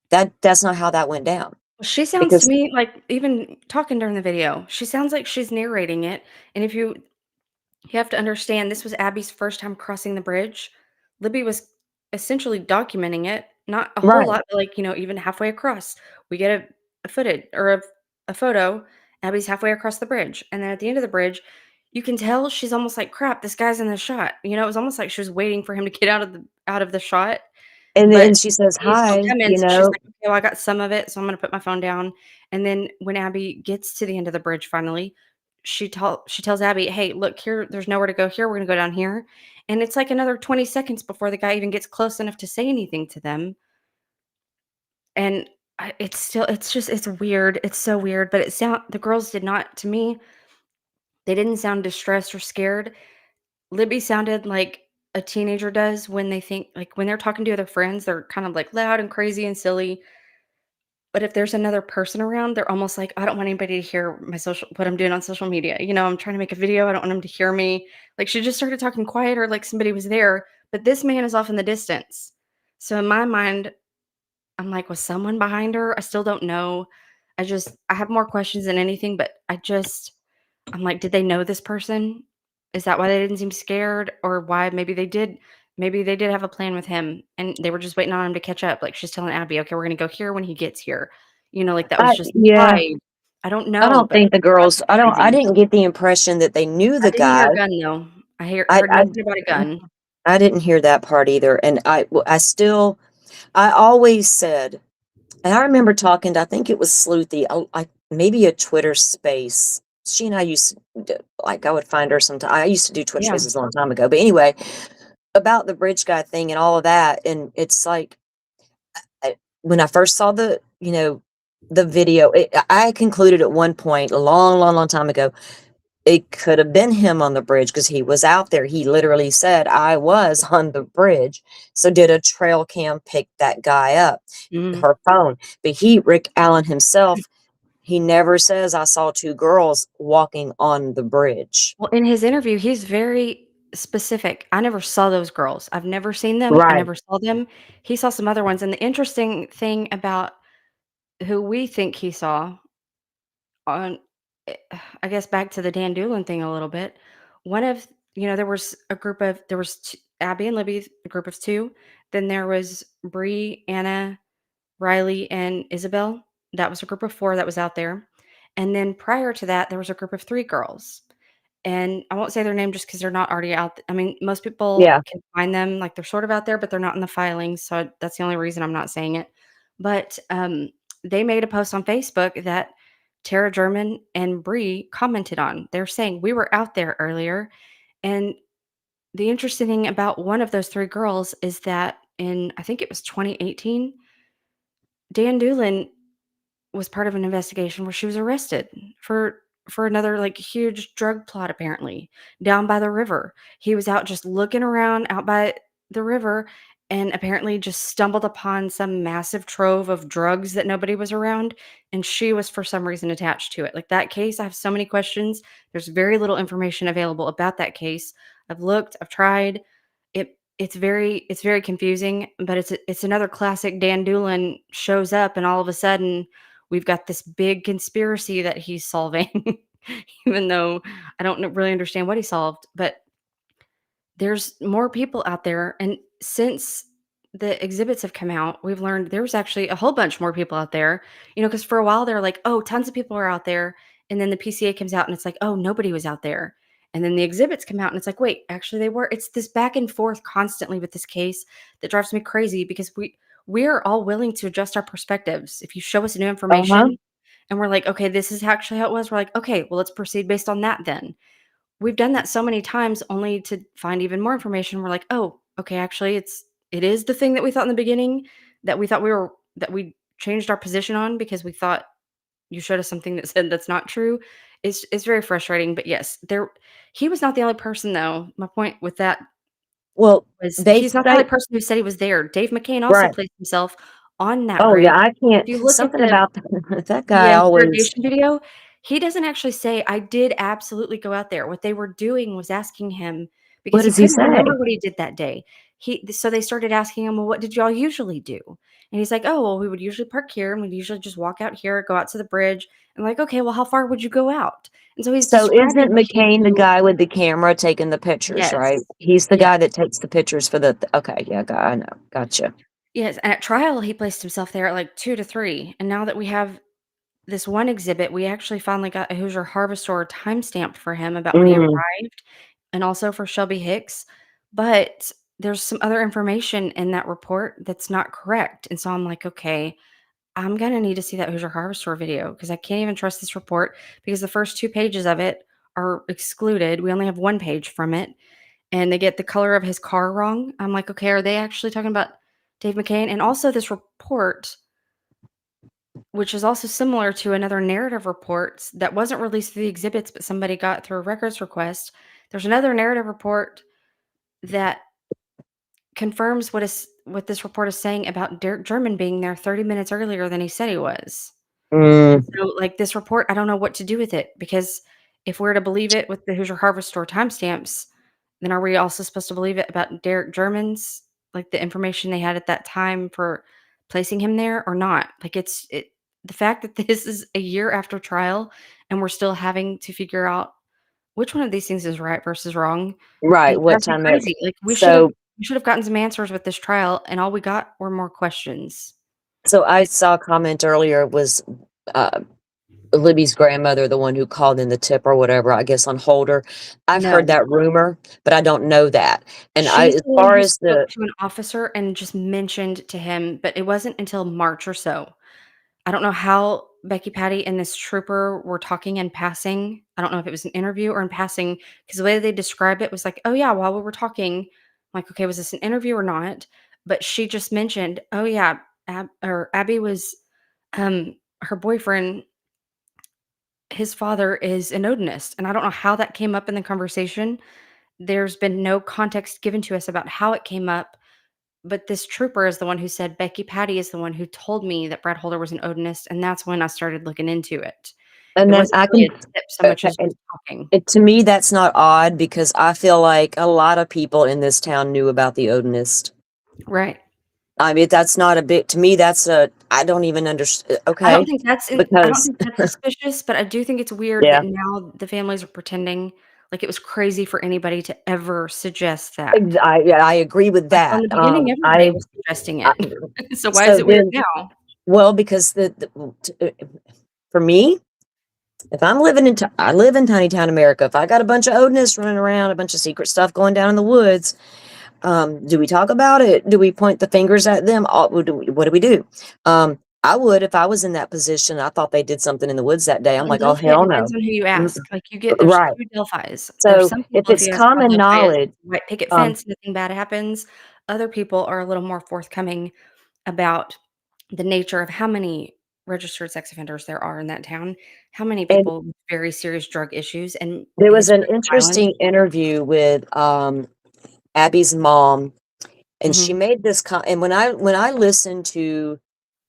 That's not how that went down She sounds to because me like even talking during the video, she sounds like she's narrating it, and if you have to understand this was Abby's first time crossing the bridge. Libby was essentially documenting it, not a whole right. lot, but like, even halfway across, we get a footage or a photo. Abby's halfway across the bridge. And then at the end of the bridge, you can tell she's almost like, crap, this guy's in the shot. It was almost like she was waiting for him to get out of the shot. And But then she says, he's still "Hi," coming, you so she's know? like, "Okay, well, I got some of it, so I'm gonna put my phone down." And then when Abby gets to the end of the bridge finally, she tells Abby, "Hey, look here, there's nowhere to go here, we're gonna go down here." And it's like another 20 seconds before the guy even gets close enough to say anything to them. And it's weird, it's so weird, but the girls did not to me, they didn't sound distressed or scared. Libby sounded like a teenager does when they think like, when they're talking to other friends, they're kind of, like, loud and crazy and silly. But if there's another person around, they're almost like, "I don't want anybody to hear what I'm doing on social media." I'm trying to make a video, I don't want 'em to hear me. Like, she just started talking quieter like somebody was there, but this man is off in the distance. So in my mind, I'm like, "Was someone behind her?" I still don't know. I have more questions than anything, but I'm like, "Did they know this person? Is that why they didn't seem scared? Or why maybe they did have a plan with him, and they were just waiting on him to catch up." Like, she's telling Abby, "Okay, we're gonna go here when he gets here." Like, that was just Yeah, implied. I don't I know, don't but think the that's girls just I crazy. didn't get the impression that they knew I the didn't hear guy. a gun, though. I I heard I nothing about a gun. I didn't hear that part either, and I always said And I remember talking to, I think it was Sleuthy, maybe a Twitter space. She and I used to, like, I would find her sometime. I used to do Twitter Yeah. spaces a long time ago. But anyway, about the bridge guy thing and all of that. And it's like, when I first saw the video, I concluded at one point, a long, long, long time ago, it could have been him on the bridge because he was out there. He literally said, I was on the bridge. So did a trail cam pick that guy up? Mhm. Her phone. But Rick Allen himself, he never says, I saw two girls walking on the bridge. Well, in his interview, he's very specific. "I never saw those girls. I've never seen them. I Right. never saw them." He saw some other ones, and the interesting thing about who we think he saw on eh, I guess back to the Dan Doolin thing a little bit, one of there was a group of there was t Abby and Libby, a group of 2, then there was Bree, Anna, Riley, and Isabel. That was a group of 4 that was out there, and then prior to that, there was a group of 3 girls. And I won't say their name just because 'cause they're not already out I mean, most people Yeah. can find them, like, they're sort of out there, but they're not in the filings, so that's the only reason I'm not saying it. But, they made a post on Facebook that Tara German and Bree commented on. They're saying, "We were out there earlier," and the interesting thing about one of those 3 girls is that in I think it was 2018, Dan Doolin was part of an investigation where she was arrested for another, like, huge drug plot apparently, down by the river. He was out just looking around out by the river and apparently just stumbled upon some massive trove of drugs that nobody was around, and she was for some reason attached to it. Like, that case, I have so many questions. There's very little information available about that case. I've looked, I've tried. It's very confusing, but it's another classic Dan Doolin shows up and all of a sudden we've got this big conspiracy that he's solving, even though I don't really understand what he solved. But there's more people out there, and since the exhibits have come out, we've learned there's actually a whole bunch more people out there, because for a while they're like, "Oh, tons of people are out there," and then the PCA comes out and it's like, "Oh, nobody was out there." And then the exhibits come out and it's like, "Wait, actually they were." It's this back and forth constantly with this case that drives me crazy because we're all willing to adjust our perspectives. If you show us new Uh-huh. information and we're like, "Okay, this is actually how it was." We're like, "Okay, well, let's proceed based on that then." We've done that so many times only to find even more information. We're like, "Oh, okay, actually it is the thing that we thought in the beginning that we thought that we changed our position on because we thought you showed us something that said that's not true." It's very frustrating, but yes, he was not the only person though. My point with that Well, was they he's not the only say, person who said he was there. Dave McCain also right. placed himself on that Oh, bridge. yeah, I If can't, you look at something about that the guy always, interrogation video, he doesn't actually say, "I did absolutely go out there." What they were doing was asking him what because he does he couldn't remember say? what he did that day. So they started asking him, "Well, what did y'all usually do?" And he's like, "Oh, well, we would usually park here, and we'd usually just walk out here, go out to the bridge." And like, "Okay, well, how far would you go out?" And so he's So describing isn't what he McCain the do. guy with the camera taking the pictures, Yes. right? He's the Yes. guy that takes the pictures for okay, yeah, I know. Gotcha. Yes, and at trial, he placed himself there at, like, 2 to 3, and now that we have this one exhibit, we actually finally got a Hoosier Harvestor timestamp for him about when he Mm, arrived and also for Shelby Hicks, but there's some other information in that report that's not correct, and so I'm like, "Okay, I'm gonna need to see that Hoosier Harvestor video because I can't even trust this report because the first 2 pages of it are excluded. We only have 1 page from it, and they get the color of his car wrong." I'm like, "Okay, are they actually talking about Dave McCain?" And also this report, which is also similar to another narrative report that wasn't released through the exhibits, but somebody got through a records request. There's another narrative report that confirms what this report is saying about Derek German being there 30 minutes earlier than he said he was. And mm, so, like, this report, I don't know what to do with it because if we're to believe it with the Hoosier Harvest Store timestamps, then are we also supposed to believe it about Derek German's, like, the information they had at that time for placing him there or not? Like, the fact that this is a year after trial and we're still having to figure out which one of these things is right versus wrong, right, it what drives me time it crazy. Like, so we should have gotten some answers with this trial, and all we got were more questions. so I saw a comment earlier was, uh Libby's grandmother, the one who called in the tip or whatever, I guess on Holder. I've heard No. that rumor, but I don't know that. And I, She's as the one far who as spoke the to an officer and just mentioned to him, but it wasn't until March or so. I don't know how Becky Patty and this trooper were talking in passing. I don't know if it was an interview or in passing, because the way they described it was like, "Oh, yeah, while we were talking," I'm like, "Okay, was this an interview or not?" But she just mentioned, "Oh, yeah, Abby was, her boyfriend, his father is an Odinist," and I don't know how that came up in the conversation. There's been no context given to us about how it came up, but this trooper is the one who said, "Becky Patty is the one who told me that Brad Holder was an Odinist," and that's when I started looking into it. and It then wasn't I really can a tip so much okay, as and just talking. to me, that's not odd because I feel like a lot of people in this town knew about the Odinist. Right. I mean, that's not a big to me, that's a I don't even understand. Okay, I don't because think that's suspicious, but I do think it's weird yeah, that now the families are pretending like it was crazy for anybody to ever suggest ex that. yeah, I agree with Like, from that. the beginning, everybody was suggesting I it. So why is so it weird then now? well, because for me, if I'm living in I live in tiny town America, if I got a bunch of Odinists running around, a bunch of secret stuff going down in the woods, do we talk about it? Do we point the fingers at them? What do we do? I would if I was in that position. I thought they did something in the woods that day. I'm Well, in like, oh Delphi, it hell no. depends on who you Mm, ask. Like, there's right. 2 Delphis. There's So some if people, if it's you ask how common Delphi is, knowledge, white picket um, fence, nothing bad happens. Other people are a little more forthcoming about the nature of how many registered sex offenders there are in that town, how many and people with very serious drug issues and there was an history of violence. interesting interview with Abby's mom, and she Mhm. made this and when I listened to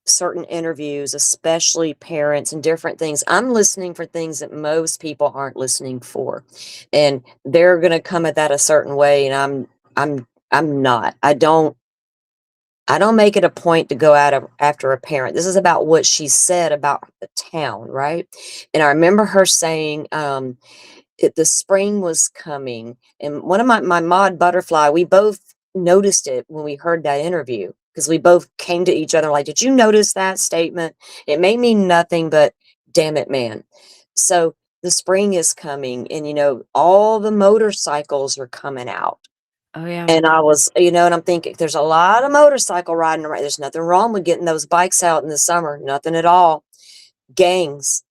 certain interviews, especially parents and different things, I'm listening for things that most people aren't listening for. And they're going to come at that a certain way and I'm not. I don't make it a point to go after a parent. This is about what she said about the town, right? And I remember her saying the spring was coming, and one of my mod butterfly, we both noticed it when we heard that interview because we both came to each other like, did you notice that statement? It may mean nothing, but damn it, man. So the spring is coming, and all the motorcycles are coming out. Oh, yeah. And I was, and I'm thinking there's a lot of motorcycle riding around. There's nothing wrong with getting those bikes out in the summer, nothing at all. Gangs,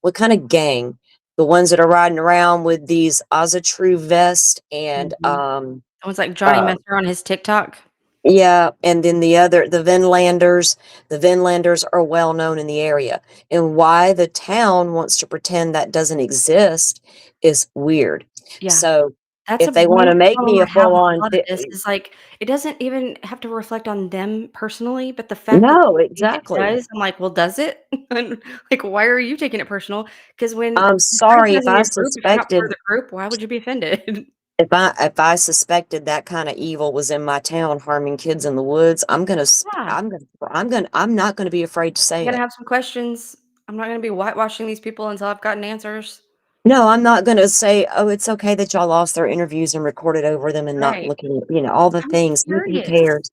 what kind of gang? The ones that are riding around with these True vest and, Mhm. Someone's like Johnny uh Messer on his TikTok. yeah, and then the Vinlanders. The Vinlanders are well known in the area, and why the town wants to pretend that doesn't exist is weird. Yeah. So, That's a if they major wanna make problem me I a have with a full-on lot of this is, like, it doesn't even have to reflect on them personally, but the fact that they No, think it exactly. does, I'm like, "Well, does it?" And, like, why are you taking it personal? Because when I'm you're sorry if criticizing I a group, if you're not part of suspected the group, why would you be offended? if I suspected that kinda evil was in my town harming kids in the woods, Yeah. I'm not gonna be afraid to I'm say gonna it. have some questions. I'm not gonna be whitewashing these people until I've gotten answers. No, I'm not gonna say, "Oh, it's okay that y'all lost their interviews and recorded over them and not Right. looking," all the I'm things. Who curious. cares?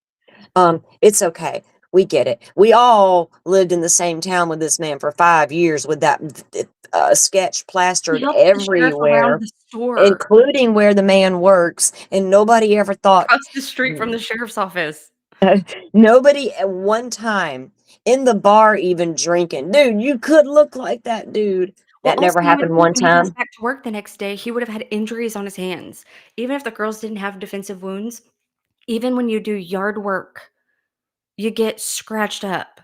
It's okay. We get it. We all lived in the same town with this man for 5 years with that sketch He plastered helped the sheriff around everywhere, the store including where the man works, and nobody ever thought across the street from the sheriff's office. nobody at one time in the bar even drinking. "Dude, you could look like that dude." Well, That also, never you would happened think one when he goes time? back to work the next day, he would have had injuries on his hands. Even if the girls didn't have defensive wounds, even when you do yard work, you get scratched up.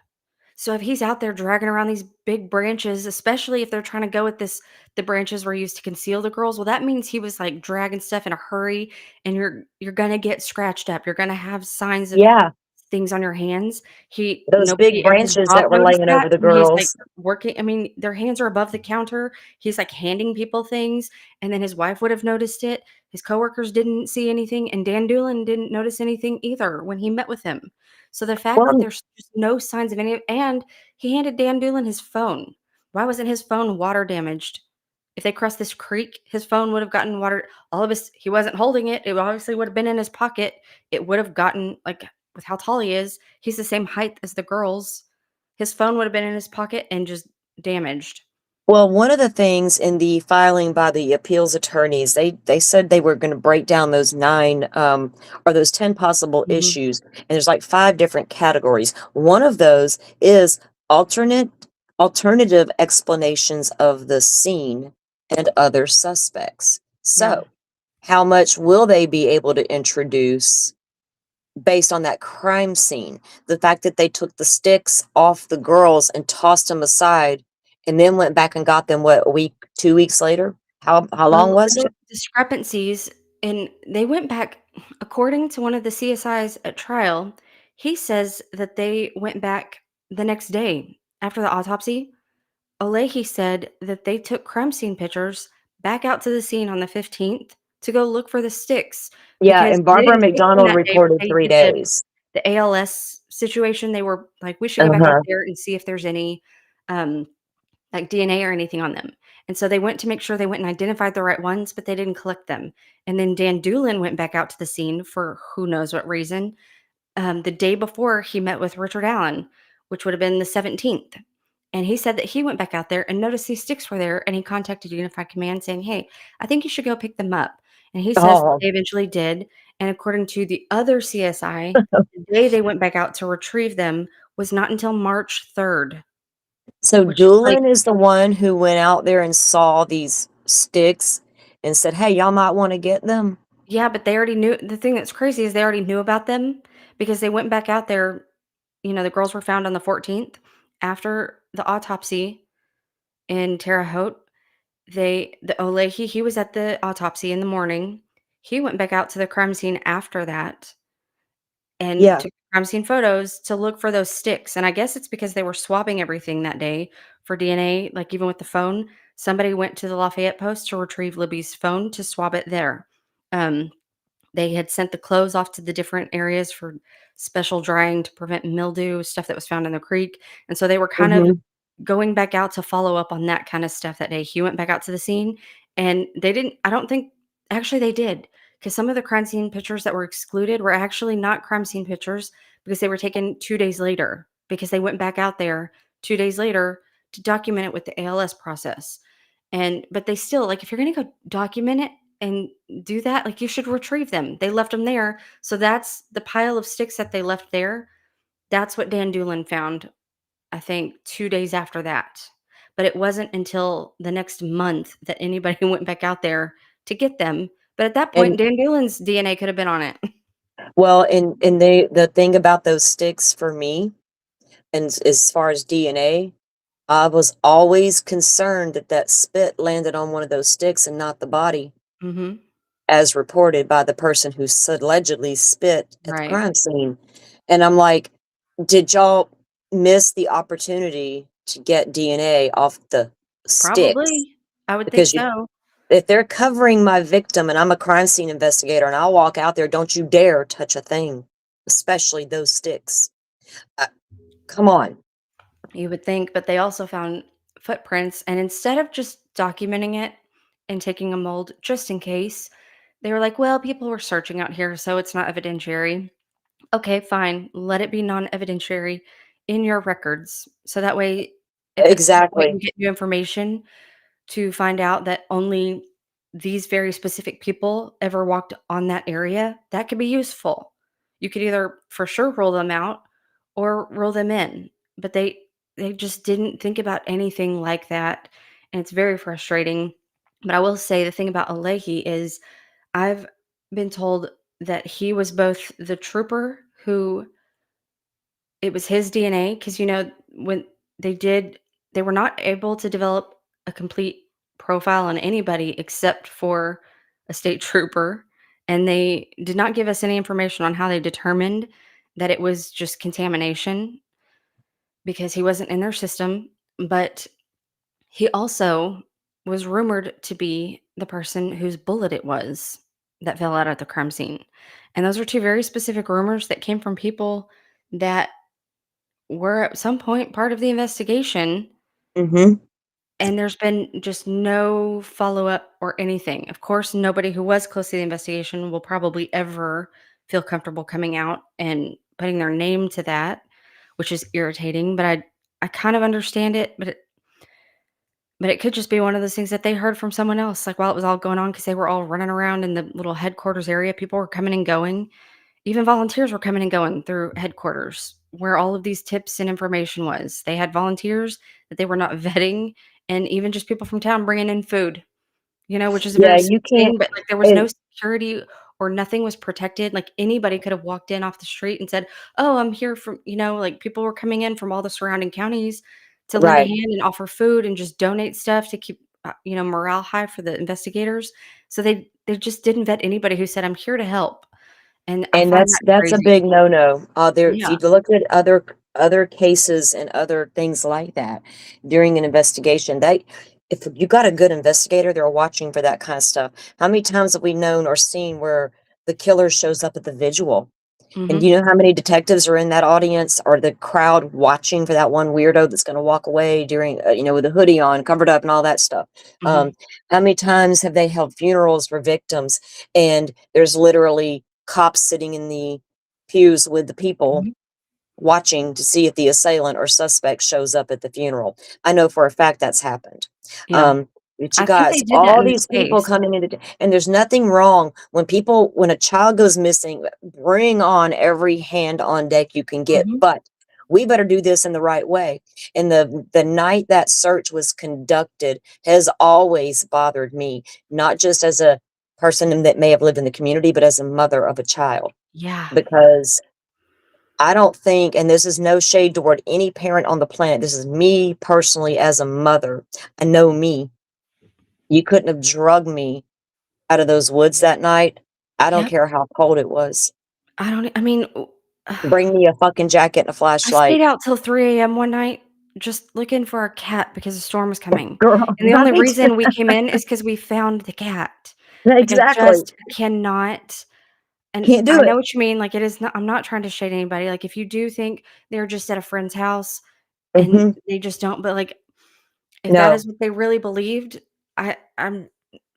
So if he's out there dragging around these big branches, especially if they're trying to go with the branches were used to conceal the girls, well, that means he was, like, dragging stuff in a hurry, and you're gonna get scratched up. You're gonna have signs of Yeah, things on your hands. those big Nobody at his branches job that were noticed laying that, over the and he's, like, girls. working I mean, their hands are above the counter. He's, like, handing people things, and then his wife would have noticed it. His coworkers didn't see anything, and Dan Doolin didn't notice anything either when he met with him. So the fact that Well, there's just no signs of any and he handed Dan Doolin his phone. Why wasn't his phone water damaged? If they crossed this creek, his phone would have gotten water all of his he wasn't holding it. It obviously would have been in his pocket. It would have gotten like, with how tall he is, he's the same height as the girls. His phone would have been in his pocket and just damaged. Well, one of the things in the filing by the appeals attorneys, they said they were gonna break down those 9, or those 10 possible Mhm. issues, and there's, like, 5 different categories. One of those is alternate alternative explanations of the scene and other suspects. Yeah. So, how much will they be able to introduce based on that crime scene? The fact that they took the sticks off the girls and tossed them aside and then went back and got them, what, a week, 2 weeks later? How long Well, was there's it? discrepancies, and they went back according to one of the CSIs at trial, he says that they went back the next day after the autopsy. Olehi said that they took crime scene pictures back out to the scene on the 15th to go look for the sticks Yeah, because and they Barbara didn't take them McDonald that day, but reported they 3 did days. the ALS situation. They were like, "We should go back out Uh-huh. there and see if there's any, um, like, DNA or anything on them." And so they went to make sure they went and identified the right ones, but they didn't collect them. And then Dan Doolin went back out to the scene for who knows what reason, the day before he met with Richard Allen, which would have been the 17th. And he said that he went back out there and noticed these sticks were there, and he contacted Unified Command saying, "Hey, I think you should go pick them up." And he says that Oh, they eventually did. And according to the other CSI, the day they went back out to retrieve them was not until March 3rd, so which is like, Doolin is the one who went out there and saw these sticks and said, "Hey, y'all might wanna get them?" yeah, but they already knew. The thing that's crazy is they already knew about them because they went back out there. The girls were found on the 14th after the autopsy in Terre Haute. The Olehi, he was at the autopsy in the morning. He went back out to the crime scene after that and Yeah. took crime scene photos to look for those sticks, and I guess it's because they were swabbing everything that day for DNA, like, even with the phone. Somebody went to the Lafayette Post to retrieve Libby's phone to swab it there. Um, they had sent the clothes off to the different areas for special drying to prevent mildew, stuff that was found in the creek, and so they were kind of Mhm. going back out to follow up on that kinda stuff that day. He went back out to the scene, and they didn't I don't think actually they did, because some of the crime scene pictures that were excluded were actually not crime scene pictures because they were taken 2 days later, because they went back out there 2 days later to document it with the ALS process. But they still, like, if you're gonna go document it and do that, like, you should retrieve them. They left them there, so that's the pile of sticks that they left there. That's what Dan Doolin found, I think, 2 days after that. But it wasn't until the next month that anybody went back out there to get them. But at that point, And Dan Doolin's DNA could have been on it. well, and they the thing about those sticks for me, and as far as DNA, I was always concerned that that spit landed on one of those sticks and not the body, Mhm. as reported by the person who allegedly spit at the Right. crime scene. And I'm like, did y'all miss the opportunity to get DNA off the sticks? Probably. I would think Because you, so. if they're covering my victim and I'm a crime scene investigator and I'll walk out there, don't you dare touch a thing, especially those sticks. Uh, Come on. You would think, but they also found footprints, and instead of just documenting it and taking a mold just in case, they were like, "Well, people were searching out here, so it's not evidentiary." Okay, fine. Let it be non-evidentiary in your records. So that way, if at some point you Exactly. get new information to find out that only these very specific people ever walked on that area, that could be useful. You could either for sure rule them out or rule them in. But they just didn't think about anything like that. And it's very frustrating. But I will say the thing about Alehi is I've been told that he was both the trooper who it was his DNA, because when they did they were not able to develop a complete profile on anybody except for a state trooper, and they did not give us any information on how they determined that it was just contamination because he wasn't in their system, but he also was rumored to be the person whose bullet it was that fell out at the crime scene. And those are two very specific rumors that came from people that were at some point part of the investigation, Mhm. and there's been just no follow-up or anything. Of course, nobody who was close to the investigation will probably ever feel comfortable coming out and putting their name to that, which is irritating, but I kind of understand it, but But it could just be one of those things that they heard from someone else, like, while it was all going on, because they were all running around in the little headquarters area, people were coming and going. Even volunteers were coming and going through headquarters where all of these tips and information was. They had volunteers that they were not vetting, and even just people from town bringing in food. Which is a Yeah, very you sweet can't thing, but, like, there was no it security or nothing was protected, like, anybody could have walked in off the street and said, "Oh, I'm here from," like, people were coming in from all the surrounding counties to lend a right. hand and offer food and just donate stuff to keep, morale high for the investigators, so they just didn't vet anybody who said, "I'm here to help," and I And find that that's a crazy. big no-no. There if Yeah, you look at other cases and other things like that during an investigation, they if you got a good investigator, they're watching for that kind of stuff. How many times have we known or seen where the killer shows up at the vigil? And do mhm, you know how many detectives are in that audience or the crowd watching for that one weirdo that's gonna walk away during, with a hoodie on, covered up and all that stuff? mhm, How many times have they held funerals for victims and there's literally cops sitting in the pews with the people mhm, watching to see if the assailant or suspect shows up at the funeral? I know for a fact that's happened. yeah. Um, but you I think guys, they did that all in this these people case. coming into and there's nothing wrong when a child goes missing, bring on every hand on deck you can get, Mhm, but we better do this in the right way. And the night that search was conducted has always bothered me, not just as a person that may have lived in the community, but as a mother of a child, yeah, because I don't think, and this is no shade toward any parent on the planet, this is me personally as a mother. I know me. You couldn't have drugged me out of those woods that night. I don't yep. care how cold it was. I mean, Bring me a fucking jacket and a I stayed flashlight. out till 3 a.m. one night just looking for our cat because the storm was coming, Girl, and the only right? reason we came in is because we found the cat. Like, I Exactly. just cannot, and Can't do I know it. what you mean, like, it is not, I'm not trying to shade anybody, like, if you do think they're just at a friend's house and Mhm. they just don't, but, like, if that No. is what they really believed, I'm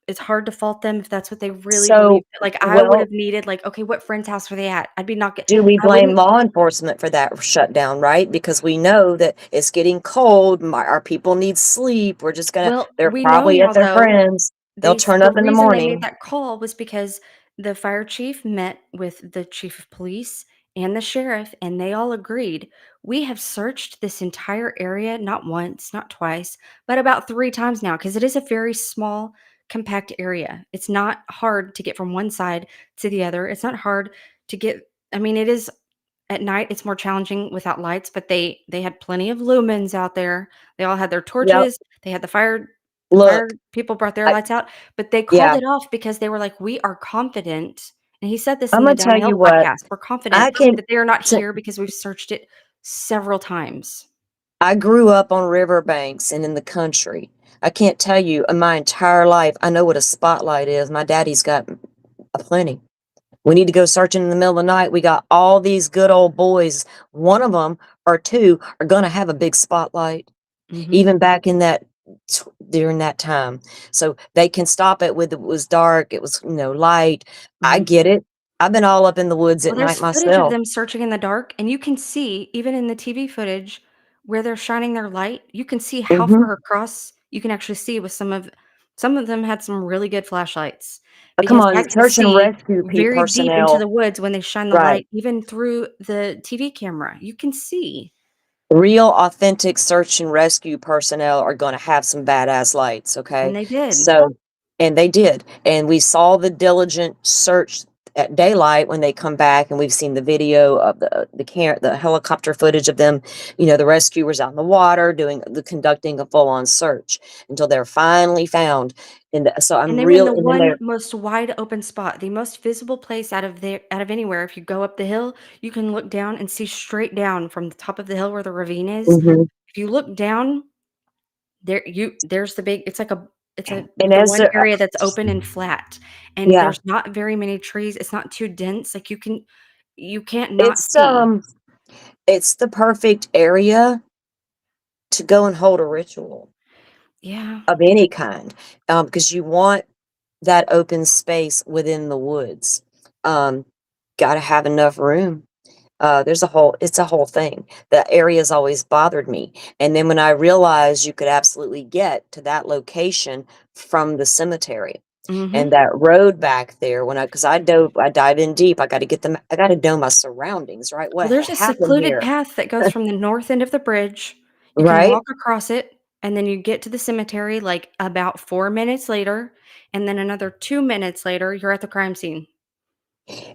it's hard to fault them if that's what they really So, believed. Like, I would well, have needed, like, okay, what friend's house were they at? I'd be knocking. do we I blame wouldn't. law enforcement for that shutdown, right? Because we know that it's getting cold, our people need sleep, Well, they're we know probably at now, their though. friends, they'll turn The up in the reason they made morning. that call was because the fire chief met with the chief of police and the sheriff, and they all agreed, "We have searched this entire area not once, not twice, but about 3 times now, because it is a very small, compact area. It's not hard to get from one side to the other. It's not hard to get. I mean, it is at night, it's more challenging without lights, but they had plenty of lumens out there. They all had their Yep. torches, they had the fire Look, people brought their I lights out, but they called yeah, it off because they were like, "We are confident," and he said this in the Imma Down tell the Hill you what, podcast, "We're confident I can that they are not t here because we've searched it several times." I grew up on riverbanks and in the country. I can't tell you in my entire life, I know what a spotlight is. My daddy's got a plenty. We need to go searching in the middle of the night. We got all these good old boys. One of them or 2 are gonna have a big spotlight, Mhm, even back in that during that time. So they can stop it with it was dark, it was, light. I mhm. get it. I've been all up in the woods at Well, night there's footage of myself. them searching in the dark, and you can see, even in the TV footage where they're shining their light, you can see how Mhm. far across you can actually see with some of them had some really good flashlights Come because I on, can search and see rescue very deep into personnel. the woods when they shine the Right. light, even through the TV camera. You can see, Real authentic search and rescue personnel are gonna have some badass lights, okay? and they did. So and they did, and we saw the diligent search at daylight when they come back, and we've seen the video of the helicopter footage of them, the rescuers out in the water conducting a full-on search until they're finally found, so And I'm they were in real the and then one they're most wide open spot, the most visible place out of anywhere. If you go up the hill, you can look down and see straight down from the top of the hill where the ravine is. Mhm. If you look down, there's the big, it's And the as one they're area that's open and flat, and yeah, there's not very many trees, it's not too dense, like, you can't not it's, see. it's the perfect area to go and hold a ritual Yeah. of any kind, because you want that open space within the woods. Um, Gotta have enough room. There's a whole it's a whole thing. The area's always bothered me, and then when I realized you could absolutely get to that location from the cemetery, and Mhm. that road back there when I dive in deep, I gotta know my surroundings, right? Well, What there's a happened secluded here, path that goes from the north end of the bridge. You can right? walk across it, and then you get to the cemetery, like, about 4 minutes later, and then another 2 minutes later, you're at the crime scene.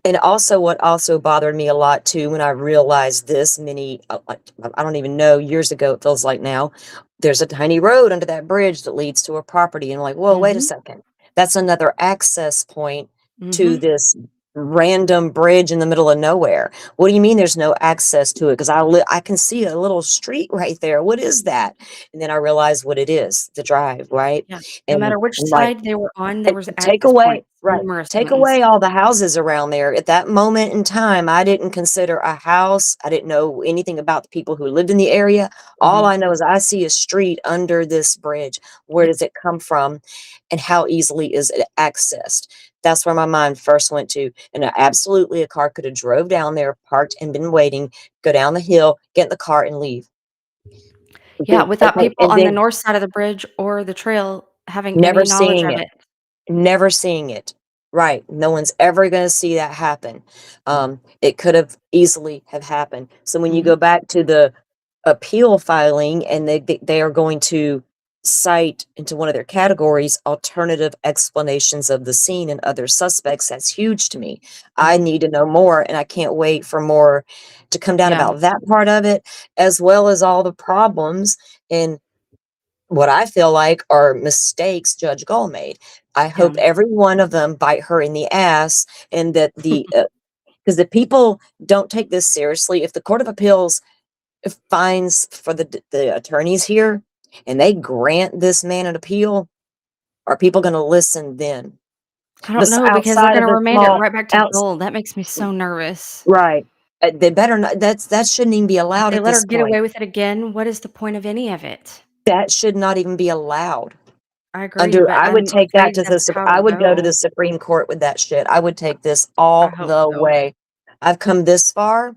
And also what also bothered me a lot too when I realized this many, like, I don't even know, years ago, it feels like now, there's a tiny road under that bridge that leads to a property, and I'm like, "Whoa, wait a Mhm. second. That's another access point to Mhm. this random bridge in the middle of nowhere. What do you mean there's no access to it? Because I can see a little street right there. What is that?" And then I realized what it is, the drive, right? Yeah. No And matter which I'm like, side they were on, there and was take access away points, right, numerous take ones. away all the houses around there. At that moment in time, I didn't consider a house. I didn't know anything about the people who lived in the area. All Mhm. I know is I see a street under this bridge. Where Yep. does it come from, and how easily is it accessed? That's where my mind first went to, and absolutely a car could have drove down there, parked, and been waiting, go down the hill, get in the car, and leave. Yeah, Then without okay, people and on the then north side of the bridge or the trail having never any knowledge seeing of it. it. Never seeing it. Right, no one's ever gonna see that happen. It could have easily have happened. So when you Mhm. go back to the appeal filing and they are going to cite into one of their categories alternative explanations of the scene and other suspects, that's huge to me. I Mhm. need to know more, and I can't wait for more to come down Yeah. about that part of it, as well as all the problems and what I feel like are mistakes Judge Gull made. I Yeah. hope every one of them bite her in the ass, and that because the people don't take this seriously. If the Court of Appeals finds for the attorneys here, and they grant this man an appeal, are people going to listen then? I don't know because they're Outside of gonna the remand it small right back to outs, Dole. That makes me so nervous. right? They better not. That shouldn't even be If allowed they at let her this get point. away with it again, what is the point of any of it? That should not even be allowed. I agree, Under but I would I'm take that afraid to that's how I it'll would go to go. the Supreme Court with that shit. I would take this I all hope the so. way. I've come this far,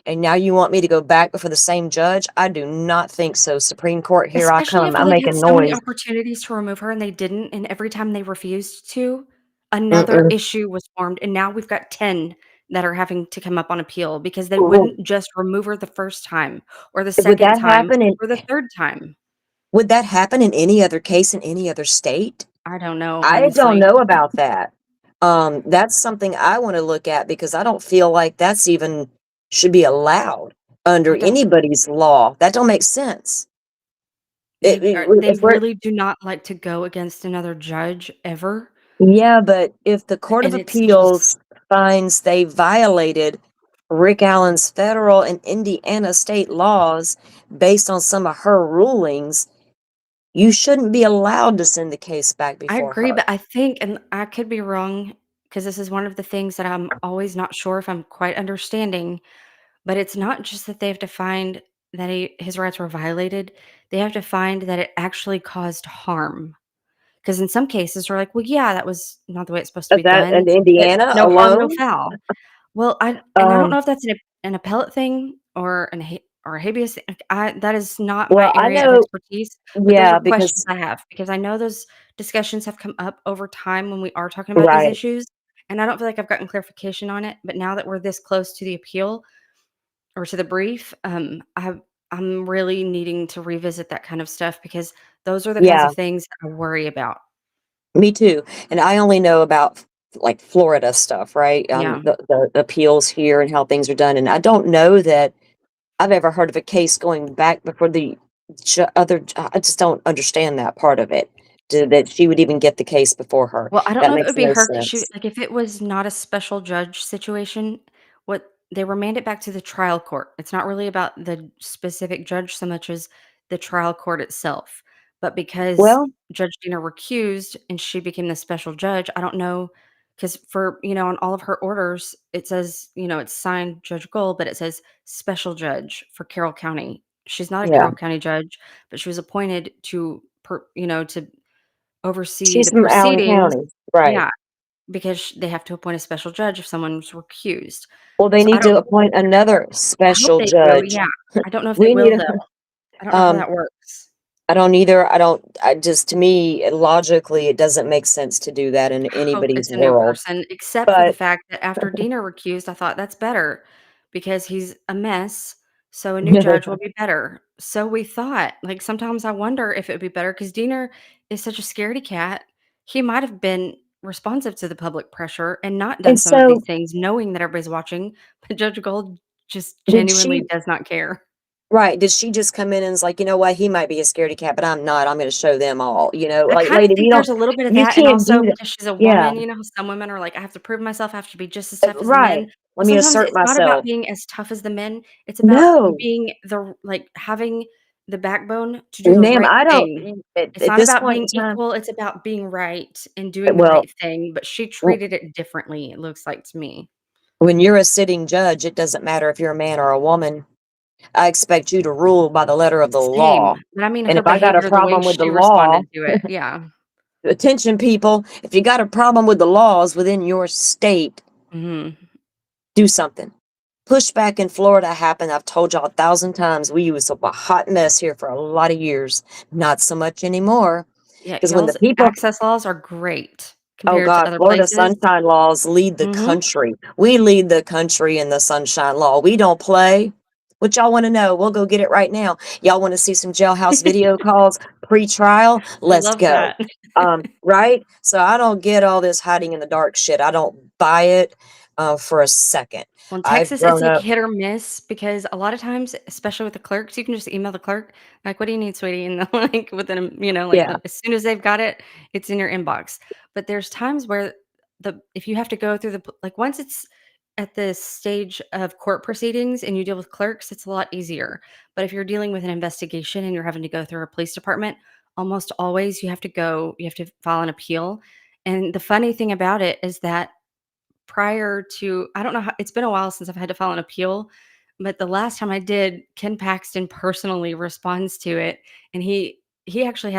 and now you want me to go back before the same judge? I do not think so. Supreme Court, here I Especially if come. I'm they've had making so many noise. opportunities to remove her and they didn't, and every time they refused to, another Mm-mm. issue was formed, and now we've got 10 that are having to come up on appeal because they Well, wouldn't just remove her the first time or the would second that time happen in or the third time. any other case in any other state? I don't know, I don't honestly. know about that. That's something I wanna look at because I don't feel like that's even should be allowed under I don't anybody's law. That don't make sense. they If we're really do not like to go against another judge ever, yeah, but if the Court of and it's just Appeals finds they violated Rick Allen's federal and Indiana state laws based on some of her rulings, you shouldn't be allowed to send the case back I before agree, her. but I think and I could be wrong because this is one of the things that I'm always not sure if I'm quite understanding. But it's not just that they have to find that his rights were violated, they have to find that it actually caused harm. Because in some cases, we're like, "Well, yeah, that was not the way it's supposed to be That done, in but Indiana no harm, no alone? foul." Well, I don't Um, know if that's an appellate thing or or a habeas thing. Like, that is not my well, I area of know expertise, but those are yeah, questions because I have because I know those discussions have come up over time when we are talking about these right. issues, and I don't feel like I've gotten clarification on it, but now that we're this close to the appeal, or to the brief, I'm really needing to revisit that kind of stuff because those are the kinds of Yeah, things that I worry about. me too, and I only know about, like, Florida stuff, right? Yeah. The appeals here and how things are done, and I don't know that I've ever heard of a case going back before the I just don't understand that part of it, to that she would even get the case before her. Well, I don't That know if it makes would be no her that she sense. like, if it was not a special judge situation, what they remand it back to the trial court. It's not really about the specific judge so much as the trial court itself. But because Well, Judge Dina recused and she became the special judge, I don't know because for, on all of her orders, it says, it's signed Judge Gold, but it says special judge for Carroll County. She's not a yeah, Carroll County judge, but she was appointed to to oversee she's the from Allen proceedings. County, right. Yeah, because they have to appoint a special judge if someone's recused. Well, they So need to appoint another I hope special they do, judge. yeah. I don't know if they We need will a, though. I don't know how um, that works. I don't either. I just, to me, logically, it doesn't make sense to do that in I hope anybody's it's a new world. person, except for the But fact that after Dina recused, I thought that's better because he's a mess, so a new judge will be better. So we thought, like, sometimes I wonder if it would be better because Dina is such a scaredy cat. He might have been responsive to the public pressure and not done and some of these so things knowing that everybody's watching, but Judge Gold just did genuinely she does not care. right, did she just come in and is like, "You know what? He might be a scaredy cat, but I'm not. I'm gonna show them all." I Like, kinda "Lady, think there's a little bit of you that, and can't also do that." because she's a Yeah, woman, you know how some women are like, "I have to prove myself, I have to be just as tough as the right. men." "Let Well, me sometimes assert it's not about myself." being as tough as the men, it's about No. being like, having the backbone to do the Ma'am, right I don't thing. at It's not this about point being in time equal, it's about being right and doing the well, right thing, but she w treated it differently, it looks like to me. when you're a sitting judge, it doesn't matter if you're a man or a woman. I expect you to rule by the letter of the Same, law. but I mean And her if I got a behavior, the way problem with the she law, responded to it, yeah. attention people, if you got a problem with the laws within your state, Mhm. do something. Pushback in Florida happened. I've told y'all 1,000 times. We was a hot mess here for a lot of years. Not so much anymore. Yeah, Because when the y'all's people access laws are great oh compared to God, other Florida places. sunshine laws lead the Mhm. country. We lead the country in the sunshine law. We don't play. What y'all want to know? We'll go get it right now. Y'all want to see some jailhouse video calls pre-trial? Let's Love go. that. Right? So I don't get all this hiding in the dark shit. I don't buy it for a second. Well, in I've Texas, it's grown like up. hit or miss because a lot of times, especially with the clerks, you can just email the clerk, like, "What do you need, sweetie?" And they'll, like, within like, Yeah. as soon as they've got it, it's in your inbox. But there's times where if you have to go through like, once it's at the stage of court proceedings and you deal with clerks, it's a lot easier. But if you're dealing with an investigation and you're having to go through a police department, almost always you have to file an appeal. And the funny thing about it is that prior to I don't know how it's been a while since I've had to file an appeal, but the last time I did, Ken Paxton personally responds to it, and he actually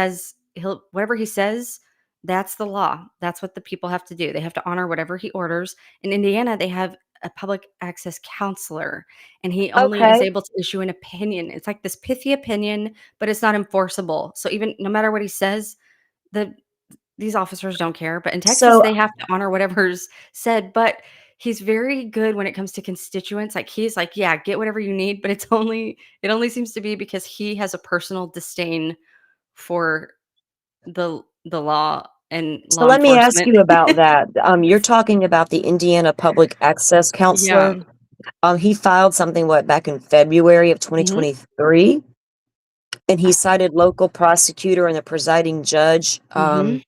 he'll whatever he says, that's the law. That's what the people have to do. They have to honor whatever he orders. In Indiana, they have a public access counselor, and he only is Okay. able to issue an opinion. It's like this pithy opinion, but it's not enforceable. So even no matter what he says, the these officers don't care, but in Texas, So they have to honor whatever's said, but he's very good when it comes to constituents, like, he's like, "Yeah, get whatever you need," but it only seems to be because he has a personal disdain for the law and so law let me ask enforcement. you about that. You're talking about the Indiana Public Access Yeah. Counselor. He filed something, what, back in February of Mhm. 2023, and he cited local prosecutor and the presiding judge, Mhm.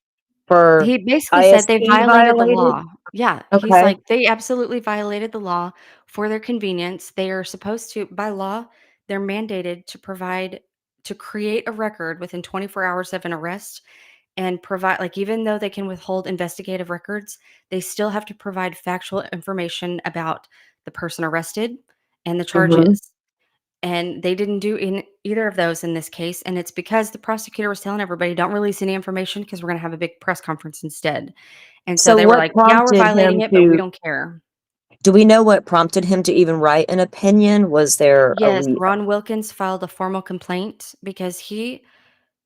for He basically said they ISP violated the violated? law. Yeah, he's Okay. like, "They absolutely violated the law for their convenience. They are supposed to by law, they're mandated to create a record within 24 hours of an arrest and provide like, even though they can withhold investigative records, they still have to provide factual information about the person arrested and the Mhm. charges." And they didn't do in either of those in this case, and it's because the prosecutor was telling everybody, "Don't release any information because we're gonna have a big press conference instead." And so So they were what like, "Yeah, we're prompted violating him it, but we to don't care." do we know what prompted him to even write an opinion? Was there a Yes, Ron Wilkins filed a formal complaint because he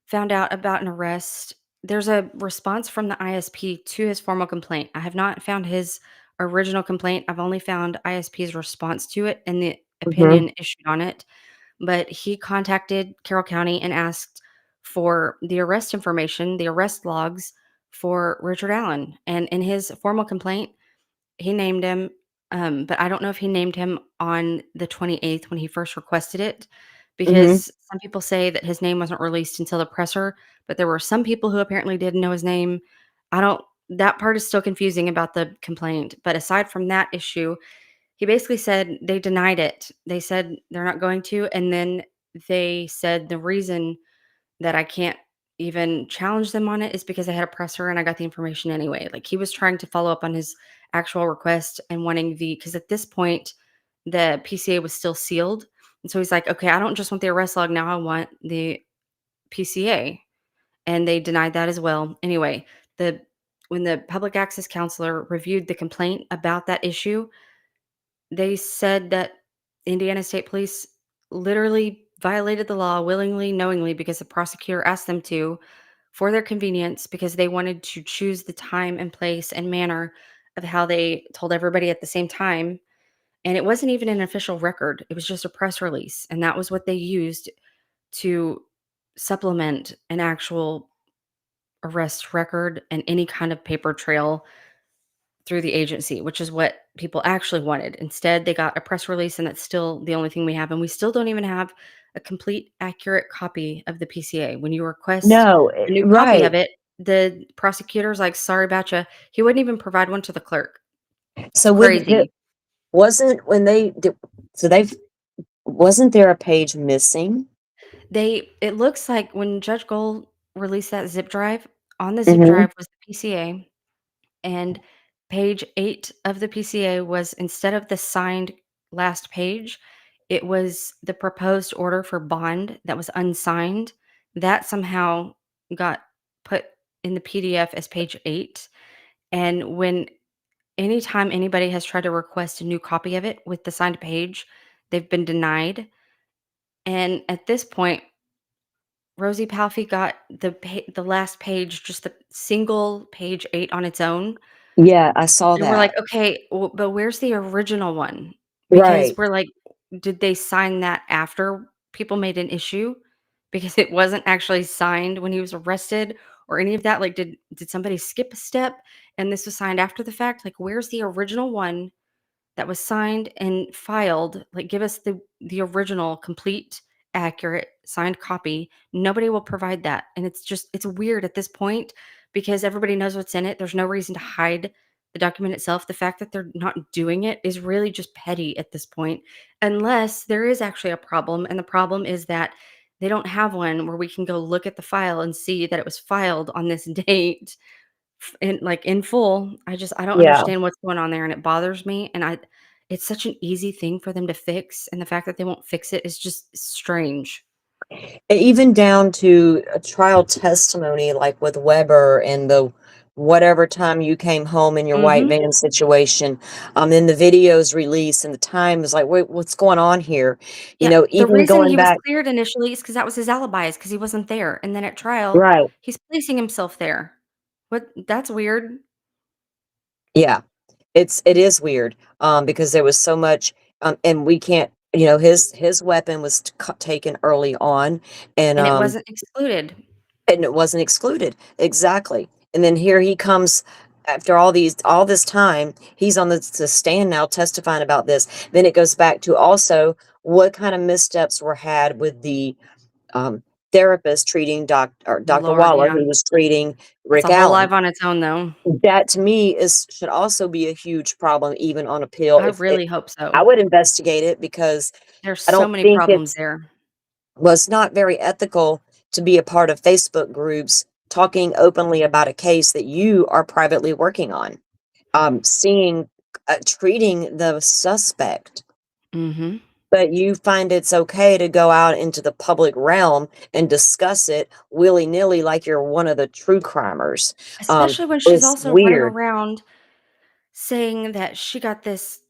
found out about an arrest. There's a response from the ISP to his formal complaint. I have not found his original complaint. I've only found ISP's response to it and the Mhm. opinion issued on it. But he contacted Carroll County and asked for the arrest information, the arrest logs for Richard Allen. And in his formal complaint, he named him, but I don't know if he named him on the 28th when he first requested it, Mhm. because some people say that his name wasn't released until the presser, but there were some people who apparently didn't know his name. I don't that part is still confusing about the complaint, but aside from that issue, he basically said they denied it. They said they're not going to, and then they said the reason that I can't even challenge them on it is because I had a presser and I got the information anyway. Like, he was trying to follow up on his actual request and wanting because at this point, the PCA was still sealed. And so he's like, "Okay, I don't just want the arrest log now, I want the PCA." And they denied that as well. Anyway, the when the public access counselor reviewed the complaint about that issue, they said that Indiana State Police literally violated the law willingly, knowingly, because the prosecutor asked them to for their convenience because they wanted to choose the time and place and manner of how they told everybody at the same time. And it wasn't even an official record, it was just a press release. And that was what they used to supplement an actual arrest record and any kind of paper trail through the agency, which is what people actually wanted. Instead, they got a press release, and that's still the only thing we have. And we still don't even have a complete, accurate copy of the PCA. When you request No, a new copy right. of it, the prosecutor's like, sorry about you. He wouldn't even provide one to the clerk. It's So with crazy. wasn't when they did, so they've wasn't there a page missing? It looks like when Judge Gold released that zip drive, on the zip Mhm. drive was the PCA. And page 8 of the PCA was, instead of the signed last page, it was the proposed order for bond that was unsigned. That somehow got put in the PDF as page 8. And when anytime anybody has tried to request a new copy of it with the signed page, they've been denied. And at this point, Rosie Palfy got the last page, just the single page 8 on its own. Yeah, I saw And we're like, that. "Okay, well, but where's the original one?" Because Right. we're like, "Did they sign that after people made an issue?" Because it wasn't actually signed when he was arrested or any of that. Like, did somebody skip a step and this was signed after the fact? Like, where's the original one that was signed and filed? Like, give us the original, complete, accurate, signed copy. Nobody will provide that, and it's weird at this point because everybody knows what's in it. There's no reason to hide the document itself. The fact that they're not doing it is really just petty at this point, unless there is actually a problem, and the problem is that they don't have one where we can go look at the file and see that it was filed on this date in full. I don't Yeah. understand what's going on there, and it bothers me, and I it's such an easy thing for them to fix, and the fact that they won't fix it is just strange. Even down to a trial testimony like with Weber and the whatever time you came home in your white Mhm. van situation, then the videos release and the time is like, "Wait, what's going on here?" You Yeah, know, the even reason going he was back. cleared initially is because that was his alibi, is because he wasn't there, and then at trial, Right. he's placing himself there. What That's weird. Yeah. It is weird, because there was so much, and we can't, his weapon was taken early on, and And it wasn't excluded. it wasn't excluded. Exactly. And then here he comes after all this time, he's on the stand now testifying about this. Then it goes back to also what kind of missteps were had with the um, therapist treating Dr. Lord, Waller, yeah. who was treating That's Rick a whole Allen. life on its own, though. That to me is should also be a huge problem even on appeal. I If it, really hope I so. would investigate it because There's I so don't many think problems there. it's not very ethical to be a part of Facebook groups talking openly about a case that you are privately working on. Seeing treating the suspect, Mhm. but you find it's okay to go out into the public realm and discuss it willy-nilly like you're one of the true crimers. Especially when she's It's also running weird. around saying that she got this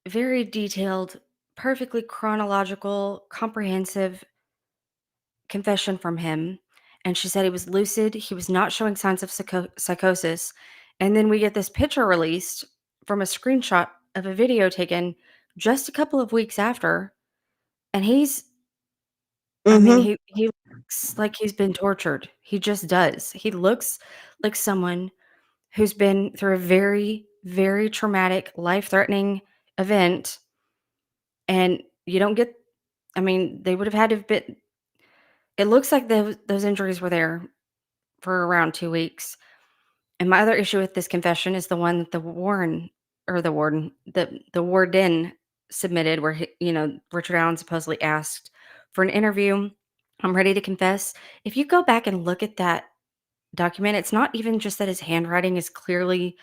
very detailed, perfectly chronological, comprehensive confession from him, and she said he was lucid, he was not showing signs of psychosis, and then we get this picture released from a screenshot of a video taken just a couple of weeks after, and Mhm. he looks like he's been tortured. He just does. He looks like someone who's been through a very, very traumatic, life-threatening event, and you don't get they would have had to have been it looks like those injuries were there for around 2 weeks. And my other issue with this confession is the one that the warden submitted where Richard Allen supposedly asked for an interview. I'm ready to confess. If you go back and look at that document, it's not even just that his handwriting is clearly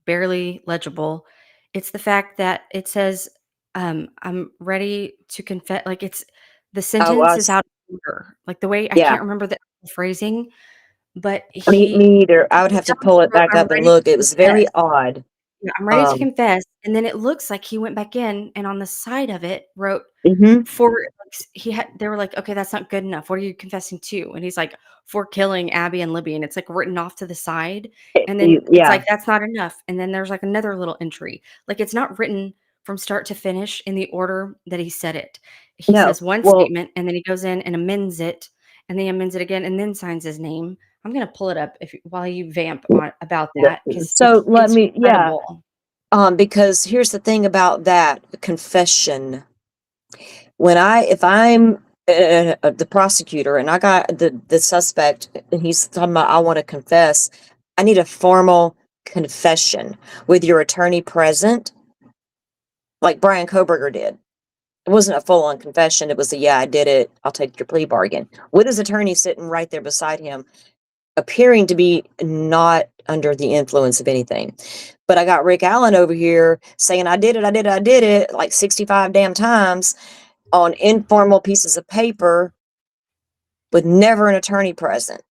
barely legible. It's the fact that it says, I'm ready to confess. Like, it's the I sentence is was out of order. Like, the way I yeah. can't remember the phrasing, but Me either. I would he have to tells pull he it wrote, back "I'm up and ready to look. It was very confess." odd. Yeah, "I'm ready to Um, confess," and then it looks like he went back in, and on the side of it wrote mhm. for like, he had they were like, "Okay, that's not good enough. What are you confessing to?" And he's like, "For killing Abby and Libby," and it's, like, written off to the side, and then it's Yeah. like, "That's not enough," and then there's, like, another little entry. Like, it's not written from start to finish in the order that he said it. He No. says one Well, statement, and then he goes in and amends it, and then he amends it again, and then signs his name. I'm gonna pull it up if while you vamp on about that because so let it's me, yeah. incredible. Because here's the thing about that confession. If I'm the prosecutor and I got the suspect and he's talking about I want to confess, I need a formal confession with your attorney present, like Brian Koberger did. It wasn't a full on confession. It was a yeah, I did it. I'll take your plea bargain with his attorney sitting right there beside him, appearing to be not under the influence of anything. But I got Rick Allen over here saying I did it, I did it, I did it like 65 damn times on informal pieces of paper with never an attorney present.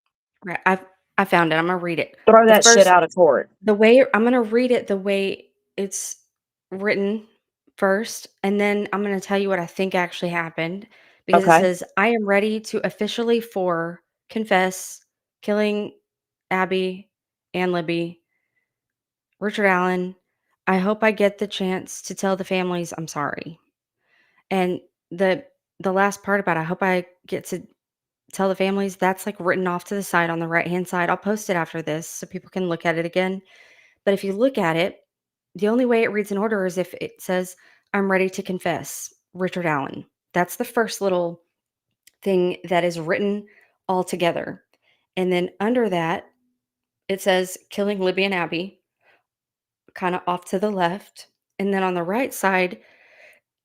Right, I found it, Imma read it. Throw The that shit first out of court. the way I'm gonna read it the way it's written first, and then I'm gonna tell you what I think actually happened, because it Okay. says, "I am ready to officially for confess killing Abby and Libby, Richard Allen. I hope I get the chance to tell the families I'm sorry." And the the last part about I hope I get to tell the families, that's, like, written off to the side on the right-hand side. I'll post it after this so people can look at it again. But if you look at it, the only way it reads in order is if it says, "I'm ready to confess, Richard Allen." That's the first little thing that is written all together. And then under that, it says, "Killing Libby and Abby," kinda off to the left. And then on the right side,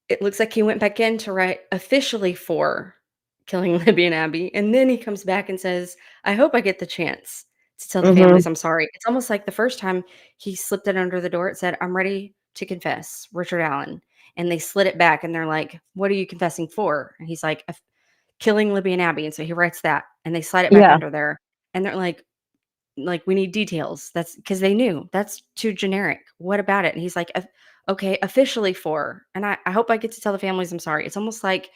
it looks like he went back in to write officially for killing Libby and Abby, and then he comes back and says, "I hope I get the chance to tell the Mm-hmm. families I'm sorry." It's almost like the first time he slipped it under the door, it said, "I'm ready to confess, Richard Allen." And they slid it back and they're like, "What are you confessing for?" And he's like, Killing Libby and Abby." And so he writes that and they slide it back Yeah. under there. And they're like, "We need details." That's because they knew that's too generic. What about it? And he's like, Okay, officially for." And I hope I get to tell the families I'm sorry." It's almost like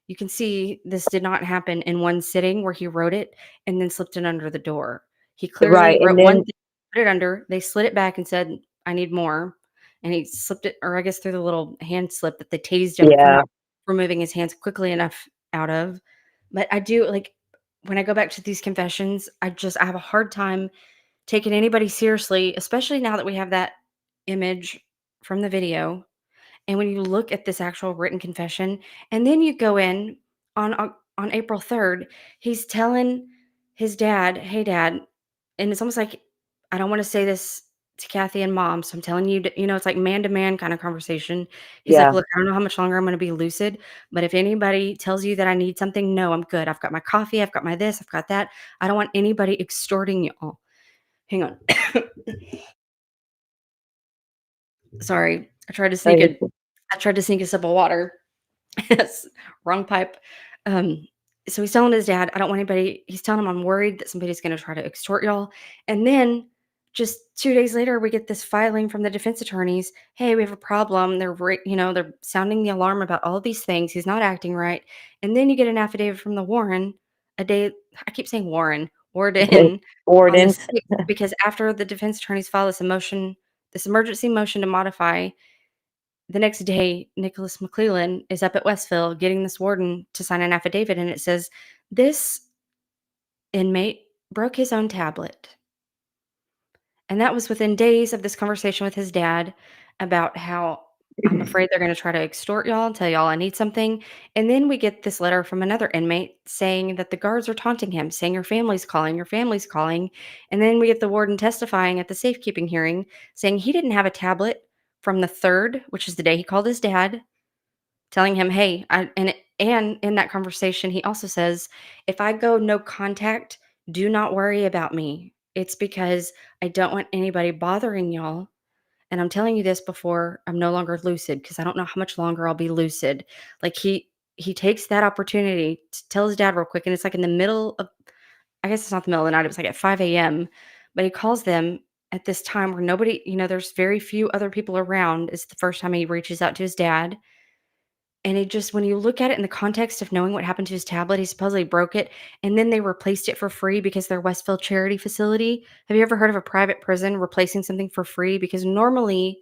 you can see this did not happen in one sitting where he wrote it and then slipped it under the door. He clearly Right. And wrote one then, thing, put it under, they slid it back and said, "I need more." And he slipped it, or I guess through the little hand slip that they tased him for yeah. not removing his hands quickly enough out of. But I do like when I go back to these confessions, I have a hard time taking anybody seriously, especially now that we have that image from the video. And when you look at this actual written confession, and then you go in on April 3rd, he's telling his dad, "Hey, dad," and it's almost like I don't want to say this to Kathy and mom, so I'm telling you, it's like man to man kind of conversation. He's like, Yeah. "Look, I don't know how much longer I'm going to be lucid, but if anybody tells you that I need something, no, I'm good. I've got my coffee, I've got my this, I've got that. I don't want anybody extorting you." Hang on. Sorry. I tried to sneak a sip of water. Yes, wrong pipe. Um, so he's telling his dad, "I don't want anybody," he's telling him, "I'm worried that somebody's gonna try to extort y'all." And then just 2 days later, we get this filing from the defense attorneys. "Hey, we have a problem." They're sounding the alarm about all of these things. He's not acting right. And then you get an affidavit from the Warren a day I keep saying Warden on the Warden. 6th, because after the defense attorneys file this emergency motion to modify, the next day, Nicholas McClellan is up at Westville getting this warden to sign an affidavit, and it says, "This inmate broke his own tablet." And that was within days of this conversation with his dad about how, "I'm afraid they're gonna try to extort y'all and tell y'all I need something." And then we get this letter from another inmate saying that the guards are taunting him, saying, "Your family's calling, your family's calling." And then we get the warden testifying at the safekeeping hearing saying he didn't have a tablet from the 3rd, which is the day he called his dad, telling him, "Hey," and in that conversation, he also says, "If I go no contact, do not worry about me. It's because I don't want anybody bothering y'all, and I'm telling you this before I'm no longer lucid because I don't know how much longer I'll be lucid." Like, he takes that opportunity to tell his dad real quick, and it's, like, in the middle of I guess it's not the middle of the night, it was, like, at 5 a.m., but he calls them at this time where nobody there's very few other people around. It's the first time he reaches out to his dad, and it just when you look at it in the context of knowing what happened to his tablet, he supposedly broke it, and then they replaced it for free because they're Westville charity facility. Have you ever heard of a private prison replacing something for free? Because normally,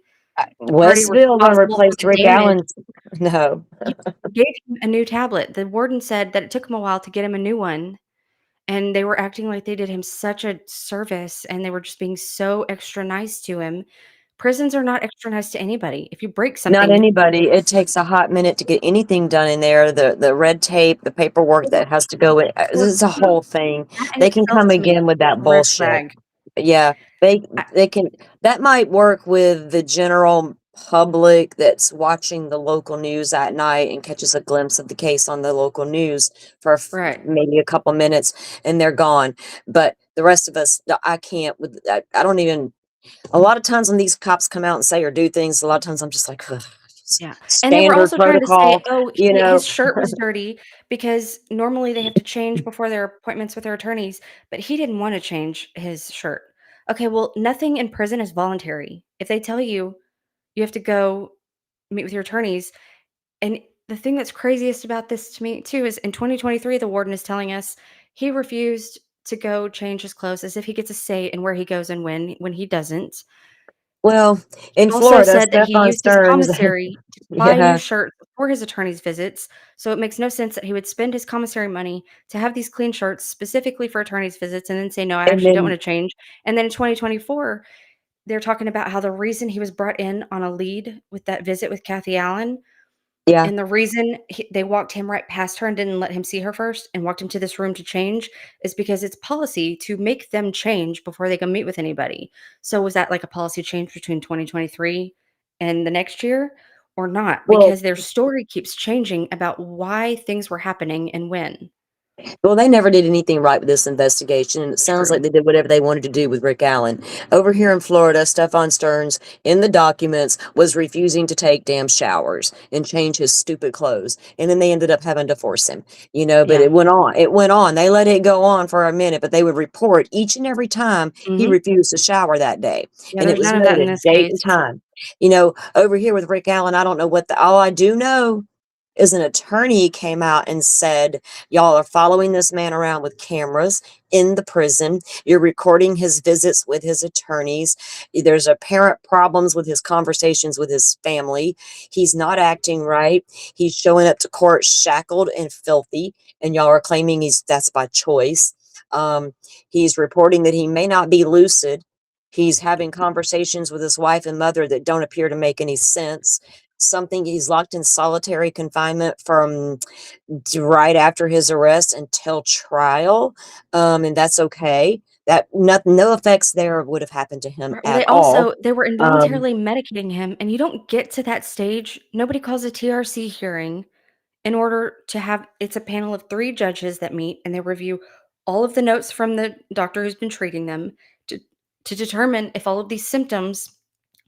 the party Westville gonna responsible replace for the Rick damage Allen's. No. yeah, gave him a new tablet. The warden said that it took him a while to get him a new one, and they were acting like they did him such a service, and they were just being so extra nice to him. Prisons are not extra nice to anybody. If you break Not something, anybody. It takes a hot minute to get anything done in there. The red tape, the paperwork that has to go in. well, This is a whole thing. that in They can itself come to me again with is that a red bullshit. flag. Yeah, they I they can. That might work with the general public that's watching the local news at night and catches a glimpse of the case on the local news for right. maybe a couple minutes and they're gone. But the rest of us, I can't. I don't even. A lot of times when these cops come out and say or do things, a lot of times I'm just like, "Ugh, just Yeah, and they were standard also trying to say, protocol," "Oh, you his know? shirt was dirty," because normally they have to change before their appointments with their attorneys, but he didn't wanna change his shirt. Okay, well, nothing in prison is voluntary. If they tell you, you have to go meet with your attorneys, and the thing that's craziest about this to me too is in 2023, the warden is telling us he refused to go change his clothes as if he gets a say in where he goes and when he doesn't. Well, He in also Florida, said that he Stephon used his Stearns commissary to buy new yeah, shirts for his attorney's visits, so it makes no sense that he would spend his commissary money to have these clean shirts specifically for attorney's visits and then say, "No, I and actually don't then wanna change." And then in 2024, they're talking about how the reason he was brought in on a lead with that visit with Kathy Allen yeah. and the reason they walked him right past her and didn't let him see her first and walked him to this room to change is because it's policy to make them change before they can meet with anybody. So was that like a policy change between 2023 and the next year or not? Well Because their story keeps changing about why things were happening and when. Well, they never did anything right with this investigation, and it sounds like True. they did whatever they wanted to do with Rick Allen. Over here in Florida, Stephon Stearns, in the documents, was refusing to take damn showers and change his stupid clothes. And then they ended up having to force him, but Yeah. it went on. It went on. They let it go on for a minute, but they would report each and every time he Mhm. refused to shower that day. Yeah, And it there's was none of that in noted, this date case. and time. Over here with Rick Allen, I don't know all I do know is an attorney came out and said, "Y'all are following this man around with cameras in the prison. You're recording his visits with his attorneys. There's apparent problems with his conversations with his family. He's not acting right. He's showing up to court shackled and filthy, and y'all are claiming that's by choice. Um, he's reporting that he may not be lucid. He's having conversations with his wife and mother that don't appear to make any sense. Something he's locked in solitary confinement from right after his arrest until trial, and that's okay. That no effects there would have happened to him Right, well, at all. they were Um, involuntarily medicating him, and you don't get to that stage. Nobody calls a TRC hearing in order to have it's a panel of 3 judges that meet, and they review all of the notes from the doctor who's been treating them to determine if all of these symptoms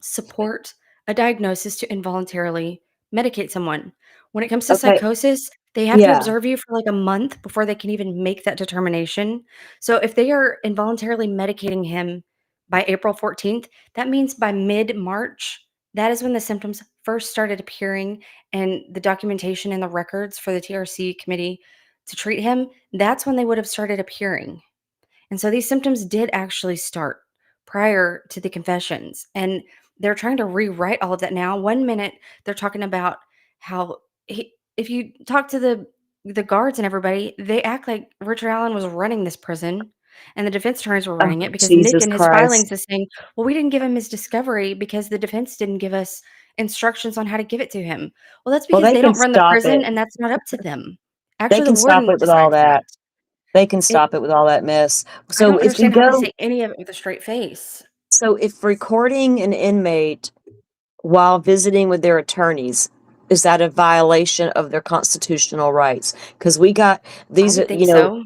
support a diagnosis to involuntarily medicate someone. When it comes to okay, psychosis, they have to yeah, observe you for, like, a month before they can even make that determination. So if they are involuntarily medicating him by April 14th, that means by mid-March, that is when the symptoms first started appearing and the documentation and the records for the TRC committee to treat him, that's when they would have started appearing. And so these symptoms did actually start prior to the confessions. And they're trying to rewrite all of that now. One minute they're talking about how if you talk to the guards and everybody, they act like Richard Allen was running this prison and the defense attorneys were oh, running it because Nick Jesus in his Christ. filings is saying, well, we didn't give him his discovery because the defense didn't give us instructions on how to give it to him. Well, that's Well, because they they can don't run the stop prison it. and that's not up to them. They Actually, the can stop warden it with all decides that. that. They can It stop it with all that mess. I So don't if we understand how they go say any of it with a straight face. so if recording an inmate while visiting with their attorneys, is that a violation of their constitutional rights? Because we got I these, would think so,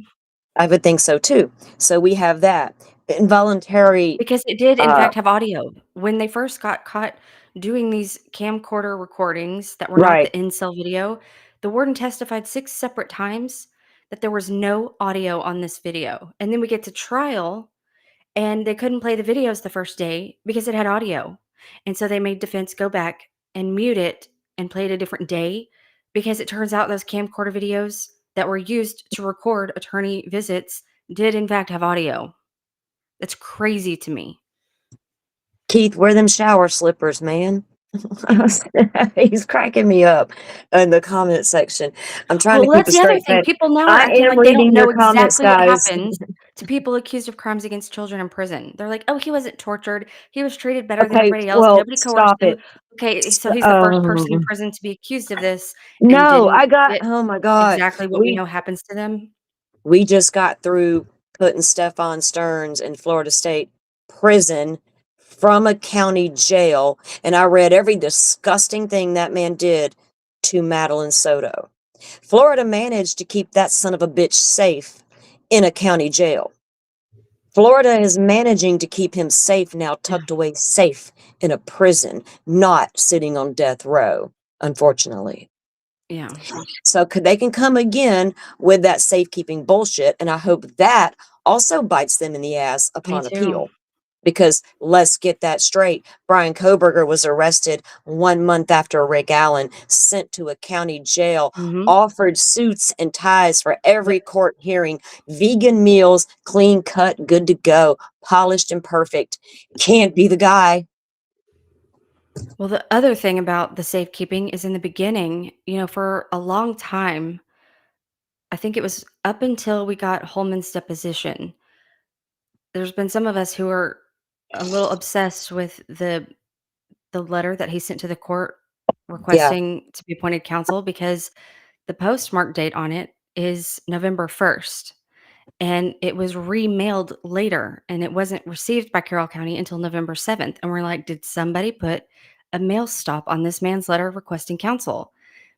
I would think so too. So we have that. Involuntary, because it did, in uh, fact, have audio. When they first got caught doing these camcorder recordings that were not right. the in-cell video, the warden testified 6 separate times that there was no audio on this video. And then we get to trial and they couldn't play the videos the first day because it had audio. And so they made defense go back and mute it and play it a different day because it turns out those camcorder videos that were used to record attorney visits did in fact have audio. That's crazy to me. Keith, wear them shower slippers, man. He's cracking me up in the comment section. I'm trying to Well, keep that's a the other straight thing. face. People now are I acting am like they don't reading your know comments, exactly what guys. happens to people accused of crimes against children in prison. They're like, "Oh, he wasn't tortured. He was treated better than Okay, everybody else. well, Nobody coerced stop him." it. Okay, so St- he's the first person in um, prison to be accused of this and no, didn't I got, get oh my God. exactly what we know happens to them. We just got through putting Stephon Stearns in Florida State prison from a county jail, and I read every disgusting thing that man did to Madeline Soto. Florida managed to keep that son of a bitch safe in a county jail. Florida is managing to keep him safe now, Yeah. tucked away safe in a prison, not sitting on death row, unfortunately. Yeah. So they can come again with that safekeeping bullshit, and I hope that also bites them in the ass Me upon too. appeal. Because let's get that straight. Brian Koberger was arrested 1 month after Rick Allen, sent to a county jail, Mhm. offered suits and ties for every Yep. court hearing, vegan meals, clean cut, good to go, polished and perfect. Can't be the guy. Well, the other thing about the safekeeping is in the beginning, for a long time, I think it was up until we got Holman's deposition, there's been some of us who are a little obsessed with the letter that he sent to the court Yeah, requesting to be appointed counsel because the postmark date on it is November 1st, and it was remailed later, and it wasn't received by Carroll County until November 7th, and we're like, "Did somebody put a mail stop on this man's letter requesting counsel?"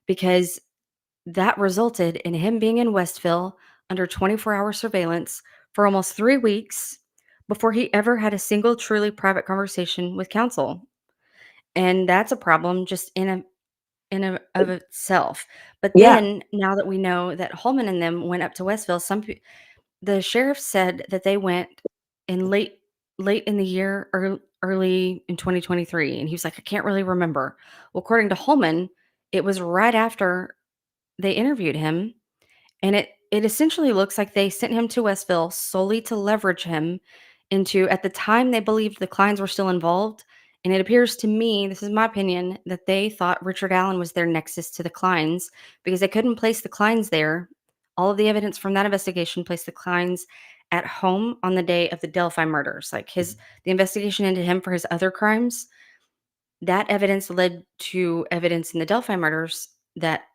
Because that resulted in him being in Westville under 24-hour surveillance for almost 3 weeks before he ever had a single truly private conversation with counsel. And that's a problem just in a of itself. But yeah. then now that we know that Holman and them went up to Westville, the sheriff said that they went in late in the year or early in 2023, and he was like, "I can't really remember." Well, according to Holman, it was right after they interviewed him, and it essentially looks like they sent him to Westville solely to leverage him into at the time, they believed the Kleins were still involved, and it appears to me, this is my opinion, that they thought Richard Allen was their nexus to the Kleins because they couldn't place the Kleins there. All of the evidence from that investigation placed the Kleins at home on the day of the Delphi murders. Like the investigation into him for his other crimes, that evidence led to evidence in the Delphi murders that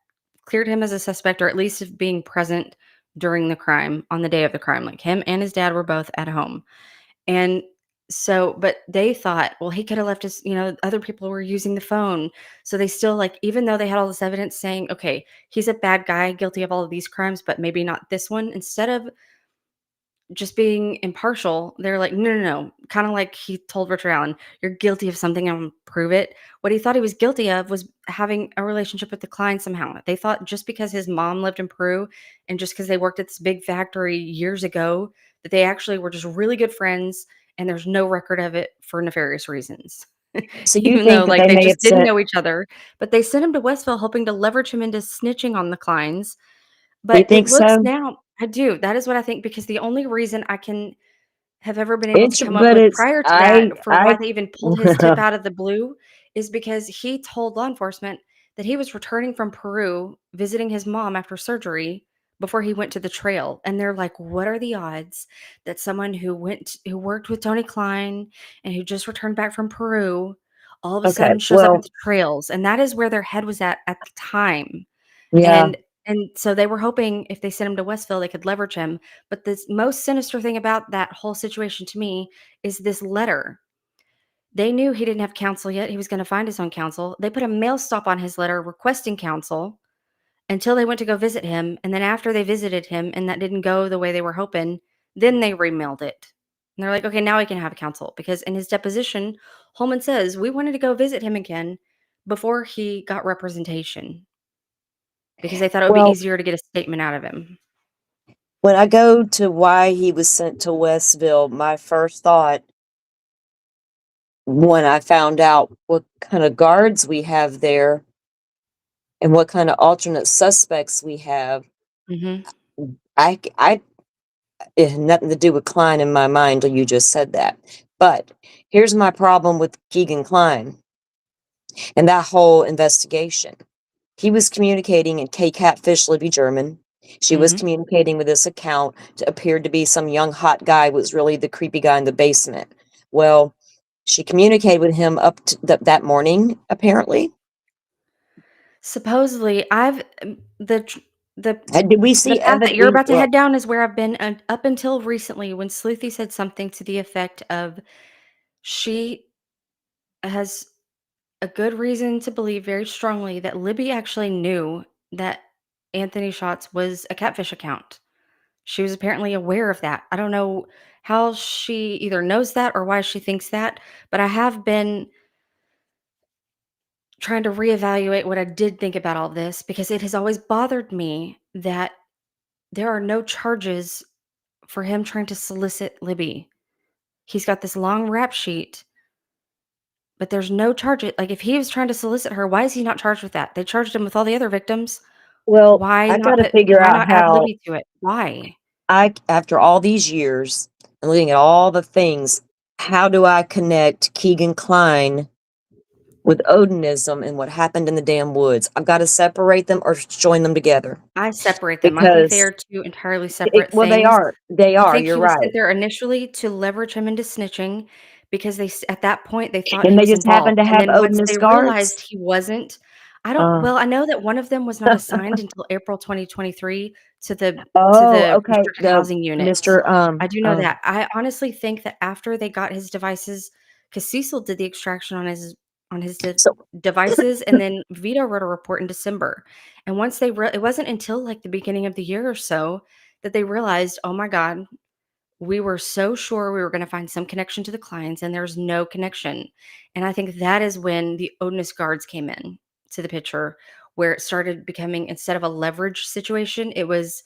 cleared him as a suspect, or at least of being present during the crime on the day of the crime. Like him and his dad were both at home. And so, but they thought, well, he could have left his, other people were using the phone. So they still, like, even though they had all this evidence saying, okay, he's a bad guy, guilty of all of these crimes, but maybe not this one, instead of just being impartial, they're like, "No, no, no." Kinda like he told Richard Allen, "You're guilty of something, I'm gonna prove it." What he thought he was guilty of was having a relationship with the client somehow. They thought just because his mom lived in Peru and just because they worked at this big factory years ago, that they actually were just really good friends, and there's no record of it for nefarious reasons. So you Even though, think that like, they they may have just didn't sent, know each other, but they sent him to Westville hoping to leverage him into snitching on the Kleins, you but it think looks so? now I do. That is what I think because the only reason I can have ever been able to It's, come up but with it's, prior to that for why I, they even pulled his tip out of the blue is because he told law enforcement that he was returning from Peru, visiting his mom after surgery before he went to the trail. And they're like, what are the odds that someone who worked with Tony Klein and who just returned back from Peru all of a okay, sudden shows up at well, the trails? And that is where their head was at the time. yeah. And so they were hoping if they sent him to Westville, they could leverage him. But the most sinister thing about that whole situation to me is this letter. They knew he didn't have counsel yet. He was going to find his own counsel. They put a mail stop on his letter requesting counsel until they went to go visit him. And then after they visited him and that didn't go the way they were hoping, then they remailed it. And they're like, okay, now he can have counsel. Because in his deposition, Holman says, we wanted to go visit him again before he got representation because they thought it would be Well, easier to get a statement out of him. When I go to why he was sent to Westville, my first thought when I found out what kind of guards we have there and what kind of alternate suspects we have, Mhm. I it had nothing to do with Klein in my mind till you just said that. But here's my problem with Keegan Klein and that whole investigation. He was communicating in K Catfish Libby German. She was Mhm. communicating with this account to appeared to be some young hot guy was really the creepy guy in the basement. Well, she communicated with him up to that morning, apparently. Supposedly, I've the tr Did we the see path that evidence? you're We about to well, head down is where I've been up until recently when Sleuthy said something to the effect of she has a good reason to believe very strongly that Libby actually knew that Anthony Shots was a catfish account. She was apparently aware of that. I don't know how she either knows that or why she thinks that, but I have been trying to reevaluate what I did think about all this because it has always bothered me that there are no charges for him trying to solicit Libby. He's got this long rap sheet, but there's no charge. Like, if he was trying to solicit her, why is he not charged with that? They charged him with all the other victims. well, I got to figure Why out not add how Libby to it? Why? after all these years and looking at all the things, how do I connect Keegan Klein with Odinism and what happened in the damn woods? I've got to separate them or join them together I separate them. I think they because are two entirely separate well, things. they I are. think You're he was sent right, there initially to leverage him into snitching because at that point, they thought and he they was just happen involved, to and have then once Odinist they guards. realized he wasn't Uh, I know that one of them was not assigned until April 2023 to oh, the okay. restricted The housing unit. Mr. I do know that. I honestly think that after they got his devices, because Cecil did the extraction on his So devices, and then Vito wrote a report in December. And once it wasn't until like the beginning of the year or so that they realized, oh my God, we were so sure we were going to find some connection to the clients, and there's no connection. And I think that is when the Odinist guards came in to the picture, where it started becoming, instead of a leverage situation, it was,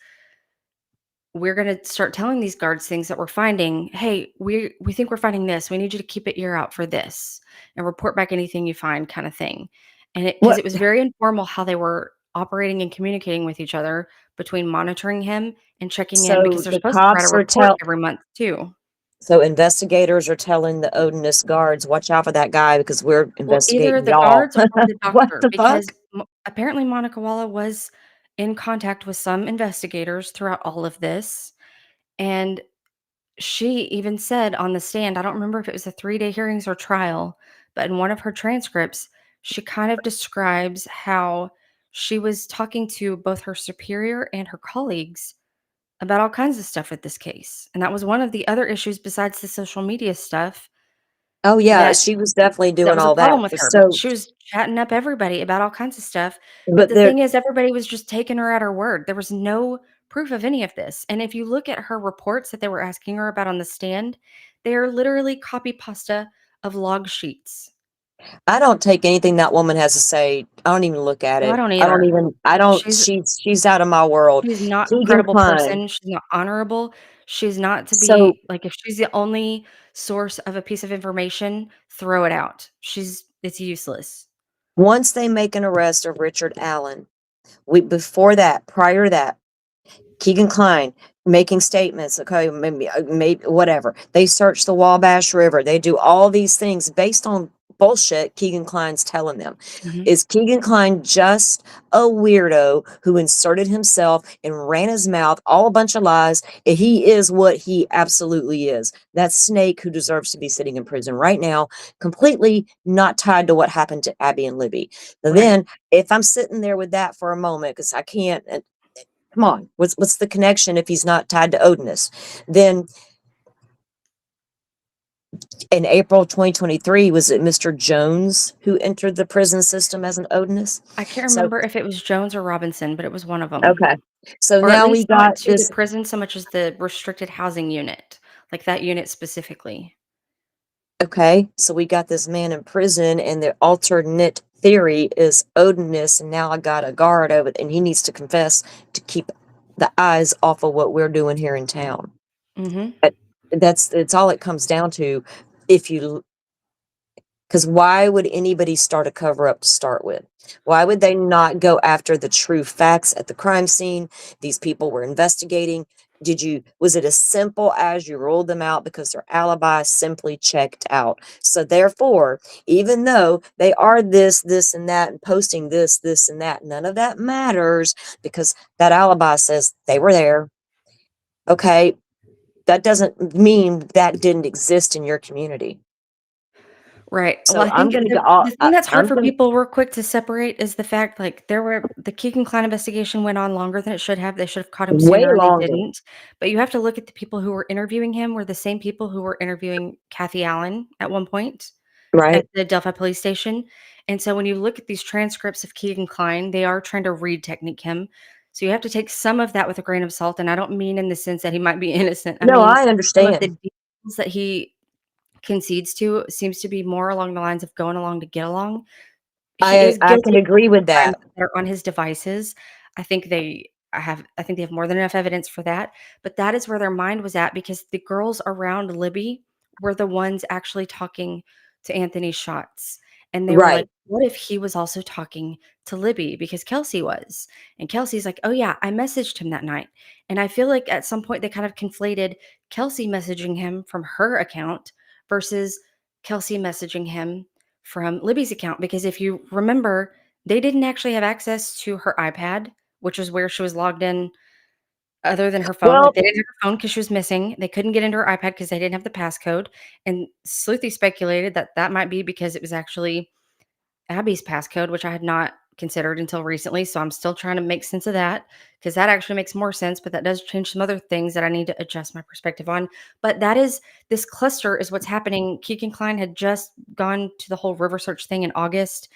we're going to start telling these guards things that we're finding. Hey, we think we're finding this. We need you to keep an ear out for this and report back anything you find, kind of thing. And because what? it was very informal how they were operating and communicating with each other between monitoring him and checking in, because So they're the supposed to write a cops are report tell. every month too. So investigators are telling the Odinist guards, "Watch out for that guy because we're Well, either investigating the y'all." guards or the What doctor, the fuck? because apparently Monica Walla was in contact with some investigators throughout all of this. And she even said on the stand, I don't remember if it was a 3-day hearings or trial, but in one of her transcripts, she kind of describes how she was talking to both her superior and her colleagues about all kinds of stuff with this case. And that was one of the other issues besides the social media stuff Oh yeah, that she was definitely that doing was a all that. problem with her. So, She was chatting up everybody about all kinds of stuff, but but the there, thing is everybody was just taking her at her word. There was no proof of any of this, and if you look at her reports that they were asking her about on the stand, they are literally copy pasta of log sheets. I don't take anything that woman has to say. I don't even look at Well, I it. don't I don't either. even. I don't. She's She's out of my world. she's not a Keegan credible Klein. person, she's not honorable, she's not to So be like, if she's the only source of a piece of information, throw it out. It's useless. once they make an arrest of Richard Allen, we before that, prior to that, Keegan Klein making statements, okay, maybe whatever. They search the Wabash River. They do all these things based on bullshit Keegan Klein's telling them. Mhm. Is Keegan Klein just a weirdo who inserted himself and ran his mouth all a bunch of lies? He is what he absolutely is. That snake who deserves to be sitting in prison right now, completely not tied to what happened to Abby and Libby. Right. Then, if I'm sitting there with that for a moment, because I can't, come on, what's the connection if he's not tied to Odinus? Then in April 2023, was it Mr. Jones who entered the prison system as an Odinus? I can't So remember if it was Jones or Robinson, but it was one of them. okay, so Or at now we least not got to the this. prison so much as the restricted housing unit, like that unit specifically. Okay, so we got this man in prison, and the alternate theory is Odinus, and now I got a guard over, and he needs to confess to keep the eyes off of what we're doing here in town. Mhm. That it's all it comes down to. If you Because why would anybody start a cover up to start with? Why would they not go after the true facts at the crime scene? These people were investigating. Was it as simple as you ruled them out because their alibi simply checked out? So therefore, even though they are this, and that, and posting this, and that, none of that matters because that alibi says they were there. Okay. That doesn't mean that didn't exist in your community. Right. Well, So I I'm think going to go, the thing that's hard I'm for going to, people real quick to separate is the fact, like, the Keegan Kline investigation went on longer than it should have. They should have caught him way sooner, and they longer. didn't. But you have to look at the people who were interviewing him were the same people who were interviewing Kathy Allen at one point at Right. the Delphi police station. And so when you look at these transcripts of Keegan Kline, they are trying to read technique him. So you have to take some of that with a grain of salt. And I don't mean in the sense that he might be innocent. I No, mean I some of the understand. details that he concedes to seems to be more along the lines of going along to get along. He is I can guilty of agree with crimes that. that are on his devices. I think they have more than enough evidence for that, but that is where their mind was at because the girls around Libby were the ones actually talking to Anthony's shots, and they were like, Right. "What if he was also talking to Libby?" Because Kelsey was, and Kelsey's like, "Oh, yeah, I messaged him that night." And I feel like at some point they kind of conflated Kelsey messaging him from her account versus Kelsey messaging him from Libby's account, because if you remember, they didn't actually have access to her iPad, which is where she was logged in other than her phone. Like, Well, they didn't have her phone because she was missing. They couldn't get into her iPad because they didn't have the passcode, and Sleuthy speculated that that might be because it was actually Abby's passcode, which I had not considered until recently, so I'm still trying to make sense of that because that actually makes more sense, but that does change some other things that I need to adjust my perspective on. But that is this cluster is what's happening. Keegan Klein had just gone to the whole river search thing in August,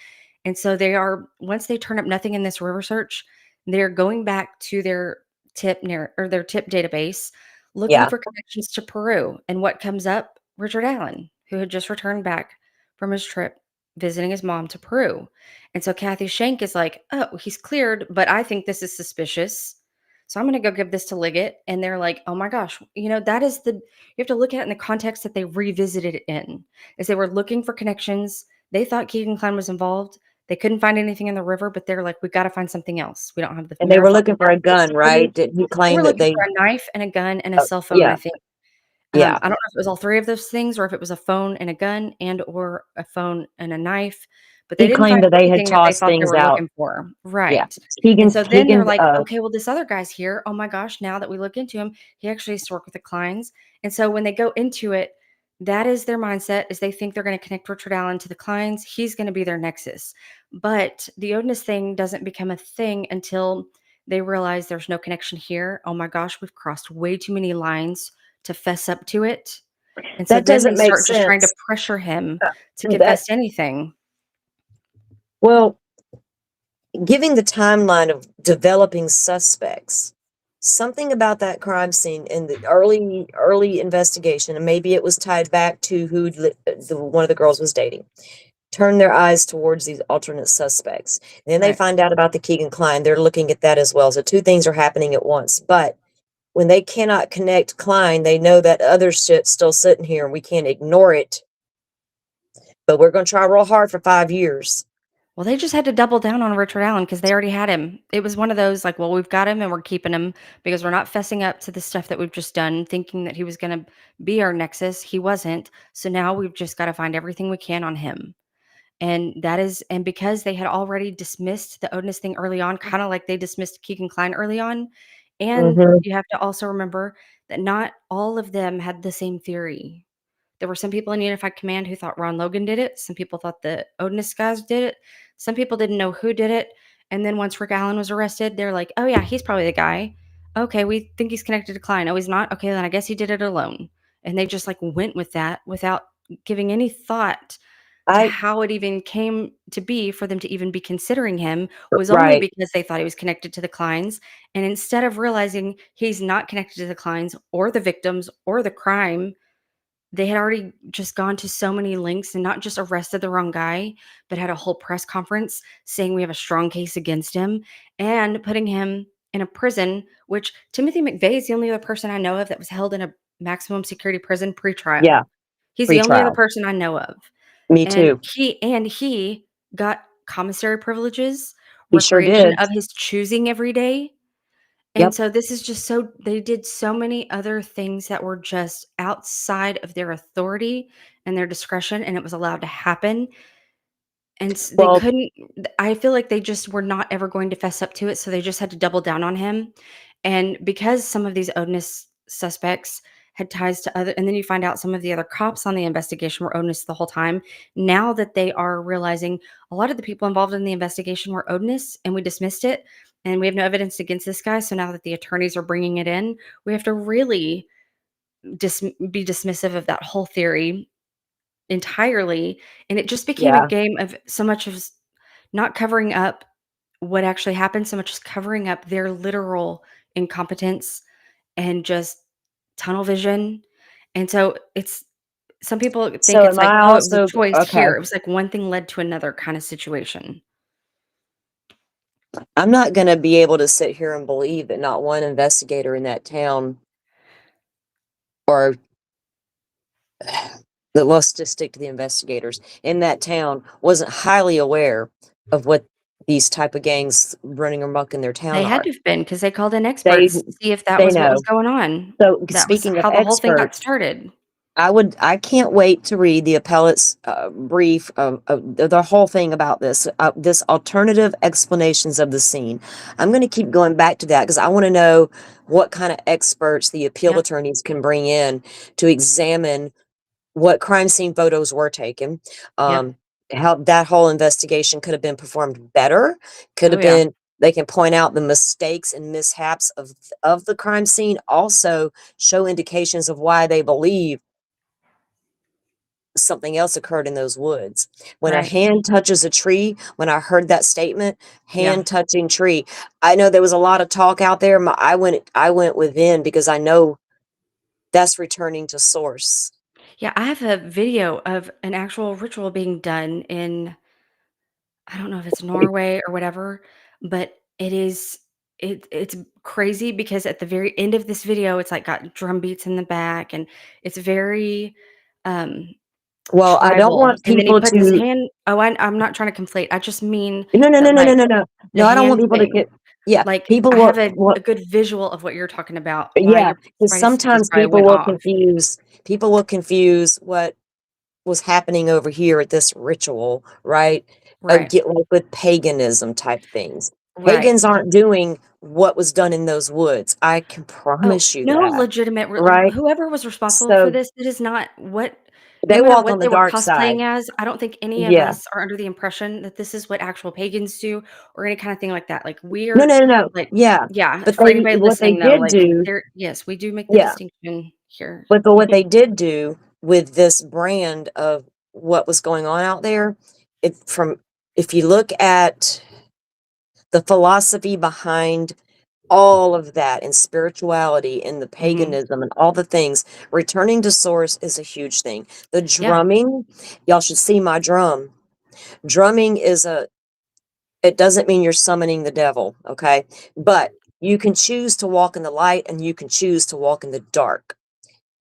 and so they are once they turn up nothing in this river search, they're going back to their tip database looking yeah. for connections to Peru, and what comes up? Richard Allen, who had just returned back from his trip visiting his mom to Peru. And so Kathy Shank is like, "Oh, he's cleared, but I think this is suspicious. So I'm going to go give this to Liggett." And they're like, "Oh my gosh, that is you have to look at it in the context that they revisited it in, is they were looking for connections. They thought Keegan Klein was involved. They couldn't find anything in the river, but they're like, we got to find something else. We don't have the And they were marathon looking for a pathway gun, security." right? Didn't he They were claim that looking they, for a knife and a gun and a cell phone, I yeah, think. yeah. I don't know if it was all 3 of those things or if it was a phone and a gun and or a phone and a knife, but they He didn't claimed find that they had anything that they tossed thought they things were out. looking for. Yeah. Right. And Keegan's, so then they're Keegan's, like, "Okay, well, this other guy's here. Oh my gosh, now that we look into him, he actually used to work with the Kleins." And so when they go into it, that is their mindset, is they think they're gonna connect Richard Allen to the Kleins. He's gonna be their nexus. But the Odinist thing doesn't become a thing until they realize there's no connection here. Oh my gosh, we've crossed way too many lines to fess up to it. And so that then they doesn't make start just trying to sense. pressure him to That, confess to anything. well, giving the timeline of developing suspects, something about that crime scene in the early investigation, and maybe it was tied back to one of the girls was dating, turn their eyes towards these alternate suspects. And then they Right. find out about the Keegan Klein. They're looking at that as well. So two things are happening at once. But when they cannot connect Klein, they know that other shit's still sitting here and we can't ignore it. But we're going to try real hard for 5 years. Well, they just had to double down on Richard Allen because they already had him. It was one of those like, well, we've got him and we're keeping him because we're not fessing up to the stuff that we've just done, thinking that he was going to be our nexus. He wasn't. So now we've just got to find everything we can on him. And because they had already dismissed the Odinist thing early on, kind of like they dismissed Keegan Klein early on. And Mm-hmm. you have to also remember that not all of them had the same theory. There were some people in Unified Command who thought Ron Logan did it. Some people thought the Odinist guys did it. Some people didn't know who did it. And then once Rick Allen was arrested, they're like, "Oh yeah, he's probably the guy. Okay, we think he's connected to Klein. Oh, he's not. Okay, then I guess he did it alone." And they just like went with that without giving any thought to I how it even came to be for them to even be considering him was only Right. because they thought he was connected to the Kleins. And instead of realizing he's not connected to the Kleins or the victims or the crime, they had already just gone to so many lengths and not just arrested the wrong guy, but had a whole press conference saying we have a strong case against him and putting him in a prison, which Timothy McVeigh is the only other person I know of that was held in a maximum security prison pretrial. Yeah, He's the only other pretrial. person I know of. Me And too. he got commissary privileges, He sure recreation did. of his choosing every day. And Yep. so this is just so they did so many other things that were just outside of their authority and their discretion, and it was allowed to happen. And they Well, couldn't I feel like they just were not ever going to fess up to it, so they just had to double down on him. And because some of these onus suspects had ties to other and then you find out some of the other cops on the investigation were onus the whole time. Now that they are realizing a lot of the people involved in the investigation were onus and we dismissed it and we have no evidence against this guy, so now that the attorneys are bringing it in, we have to really be dismissive of that whole theory entirely, and it just became a yeah. game of so much of not covering up what actually happened, so much as covering up their literal incompetence and just tunnel vision, and so it's some people think So it's am like, I "Oh, it was a also choice okay. here." It was like one thing led to another kind of situation. I'm not going to be able to sit here and believe that not one investigator in that town, or let's just stick to the investigators in that town, wasn't highly aware of what these type of gangs running amok in their town They had are. to have been because they called in They experts to see if that they was what was know. going on. So That was speaking of how the whole thing got experts, started. I can't wait to read the appellate's brief of the whole thing about this alternative explanations of the scene. I'm going to keep going back to that because I want to know what kind of experts the appeal Yeah, attorneys can bring in to examine what crime scene photos were taken, yeah. um, how that whole investigation could have been performed better, could Oh, have yeah. been they can point out the mistakes and mishaps of the crime scene, also show indications of why they believe something else occurred in those woods. When a Right. hand touches a tree, when I heard that statement, Yeah. hand touching tree, I know there was a lot of talk out there. I went within because I know that's returning to source. Yeah, I have a video of an actual ritual being done in I don't know if it's Norway or whatever, but it's crazy because at the very end of this video, it's like got drum beats in the back and it's very um Well, I don't tribal. want And then he people puts his to hand I'm not trying to conflate. I just mean no, no, no, that no, no, like no, no. the No, I don't want hand people to thing. get yeah, Like people I have will a good visual of what you're talking about, why yeah, your because spidey senses sometimes probably went off. people will confuse what was happening over here at this ritual, right? Right. Get like with paganism type things. Right. Pagans aren't doing what was done in those woods. I can Oh, promise you no that, legitimate right? whoever was responsible for So this, it is not what no they matter walk what on the they were dark cosplaying side. as, I don't think any of Yeah. us are under the impression that this is what actual pagans do or any kind of thing like that. Like, No, we're no, no, no. like Yeah. yeah, But for anybody what they listening though, did like, do, there yes, we do make the yeah. distinction here. But what they did do with this brand of what was going on out there, if you look at the philosophy behind all of that and spirituality and the Mhm. paganism and all the things, returning to source is a huge thing. The Yeah. drumming, y'all should see my drum. Drumming is a it doesn't mean you're summoning the devil, okay? But you can choose to walk in the light and you can choose to walk in the dark.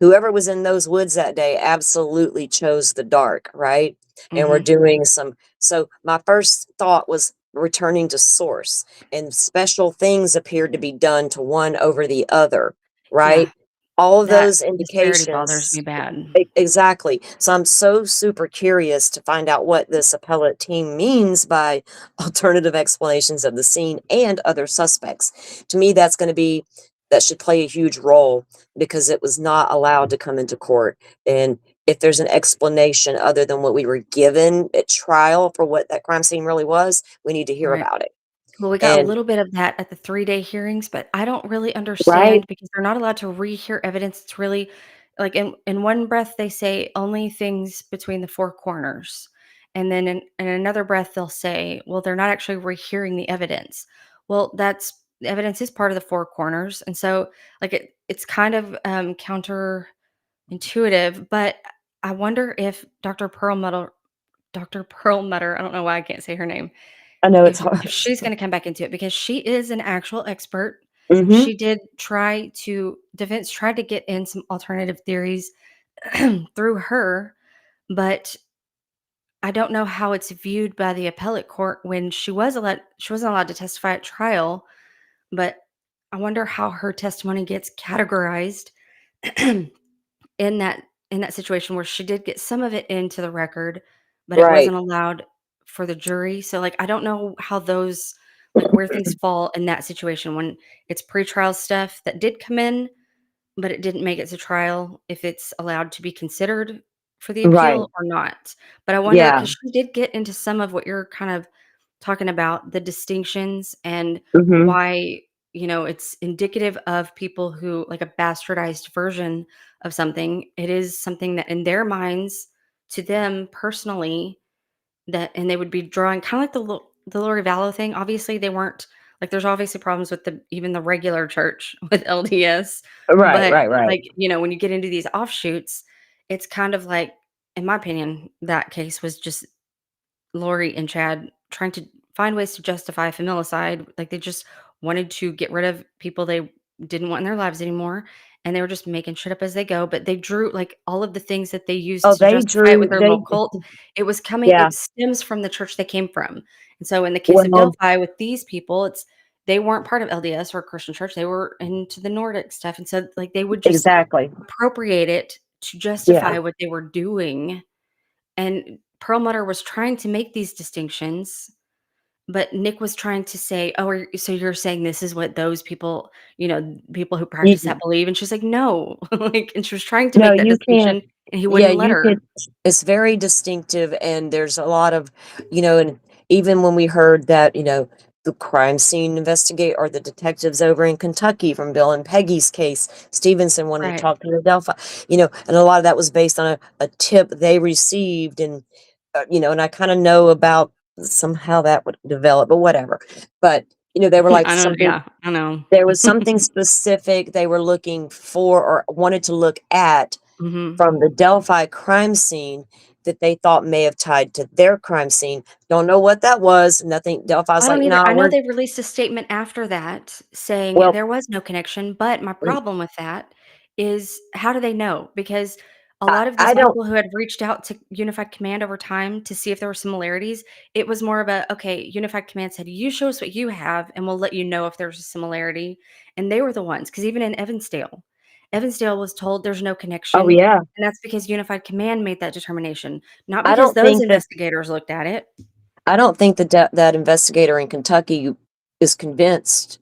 Whoever was in those woods that day absolutely chose the dark, right? And we're Mhm. doing some so my first thought was returning to source, and special things appeared to be done to one over the other, Yeah. right? All of That those disparity bothers me indications bad. exactly. So I'm so super curious to find out what this appellate team means by alternative explanations of the scene and other suspects. To me, that should play a huge role because it was not allowed to come into court. And if there's an explanation other than what we were given at trial for what that crime scene really was, we need to hear Right. about it. Well, we got a And little bit of that at the 3-day hearings, but I don't really right, understand because they're not allowed to rehear evidence. It's really like in one breath they say only things between the four corners. And then in another breath they'll say, well, they're not actually rehearing the evidence. Well, that's the evidence is part of the four corners. And so like it's kind of counterintuitive, but I wonder if Dr. Perlmutter, I don't know why I can't say her name, I know it's if hard. she's gonna come back into it because she is an actual expert. Mhm. She did try to defense tried to get in some alternative theories through her, but I don't know how it's viewed by the appellate court when she wasn't allowed to testify at trial, but I wonder how her testimony gets categorized in that situation where she did get some of it into the record, but it Right. wasn't allowed for the jury. So, like, I don't know how those like, where things fall in that situation when it's pretrial stuff that did come in, but it didn't make it to trial, if it's allowed to be considered for the Right. appeal or not. But I wonder Yeah. because she did get into some of what you're kind of talking about, the distinctions and Mhm. why, it's indicative of people who like a bastardized version of something. It is something that in their minds, to them personally, that and they would be drawing kinda like the Lori Vallow thing. Obviously, they weren't like, there's obviously problems with the even the regular church with LDS, Right, but, right, right. like, when you get into these offshoots, it's kind of like, in my opinion, that case was just Lori and Chad trying to find ways to justify familicide. Like, they just wanted to get rid of people they didn't want in their lives anymore, and they were just making shit up as they go, but they drew like, all of the things that they used Oh, to justify it with their they little cult, yeah. it stems from the church they came from, and so in the case of Well, Delphi with these people, they weren't part of LDS or a Christian church, they were into the Nordic stuff, and so, like, they would just exactly. appropriate it to Yeah. justify what they were doing, and Perlmutter was trying to make these distinctions, but Nick was trying to say, "Oh, so you're saying this is what those people, people who practice You that believe?" And she's like, "No." Like, and she was trying to no, make that you can't. distinction, and he Yeah, wouldn't let you her. could it's very distinctive, and there's a lot of, and even when we heard that, the crime scene investigate or the detectives over in Kentucky from Bill and Peggy's case, Stevenson wanted to Right. talk to the Delphi, and a lot of that was based on a tip they received, and, and I kinda know about somehow that would develop, but whatever. But, they were like I know, something yeah, I know. there was something specific they were looking for or wanted to look at Mhm. from the Delphi crime scene that they thought may have tied to their crime scene. Don't know what that was. Nothing. Delphi's I don't like, either. "Nah, I know we're they released a statement after that saying well, there was no connection, but my mm, problem with that is how do they know? Because a I lot of these I don't people who had reached out to Unified Command over time to see if there were similarities, it was more of a, okay, Unified Command said, you show us what you have and we'll let you know if there's a similarity. And they were the ones, because even in Evansdale was told there's no oh, connection. yeah. And that's because Unified Command made that determination, not I because don't those think that investigators looked at it. I don't think that that investigator in Kentucky is convinced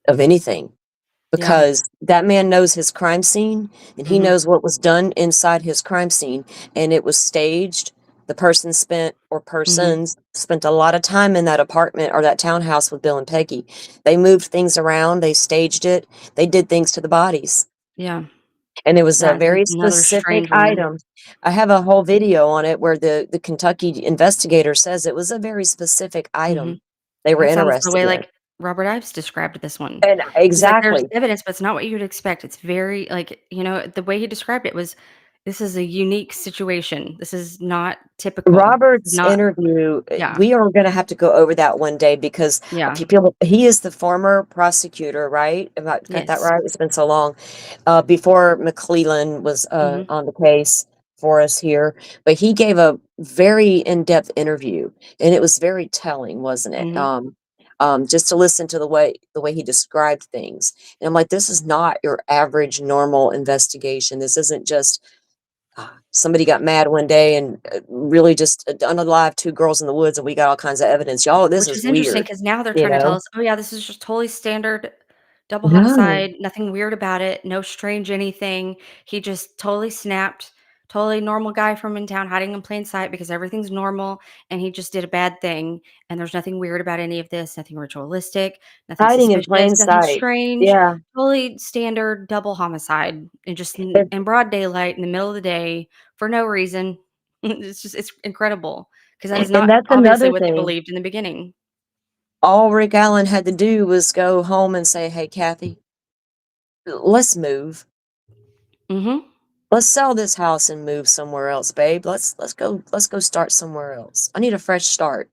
of anything. Yeah. Because that man knows his crime scene, and he Hmm. knows what was done inside his crime scene, and it was staged. The person spent or Hmm. persons spent a lot of time in that apartment or that townhouse with Bill and Peggy. They moved things around, they staged it, they did things to the bodies, Yeah. and it was a That's very another specific strange one. item. I have a whole video on it where the Kentucky investigator says it was a very specific Mhm. item they were That sounds the interested way, in. like, Robert Ives described this one. And He's like, "There's exactly. evidence, but it's not what you'd expect." It's very like, the way he described it was, "This is a unique situation. This is not typical. This is Robert's not." interview, Yeah. we are gonna have to go over that one day because, Yeah. people he is the former prosecutor, right? Have I got that Yes. right? It's been so long, before McClellan was, Mhm. on the case for us here, but he gave a very in-depth interview, and it was very telling, wasn't it? Mhm. Just to listen to the way he described things, and I'm like, "This is not your average normal investigation. This isn't just somebody got mad one day and really just unalived two girls in the woods, and we got all kinds of evidence. Y'all, this Which is is interesting weird, because now they're you trying to tell know? us, "Oh, yeah, this is just totally standard double No, homicide, nothing weird about it, no strange anything. He just totally snapped, totally normal guy from in town hiding in plain sight because everything's normal, and he just did a bad thing, and there's nothing weird about any of this, nothing ritualistic, nothing hiding in suspicious, plain nothing sight. strange, Yeah, totally standard double homicide, and just if in broad daylight in the middle of the day for no reason." It's incredible because that is and not that's obviously another what they thing. believed in the beginning. All Rick Allen had to do was go home and say, "Hey, Kathy, let's move. Mhm. Let's sell this house and move somewhere else, babe. Let's go start somewhere else. I need a fresh start."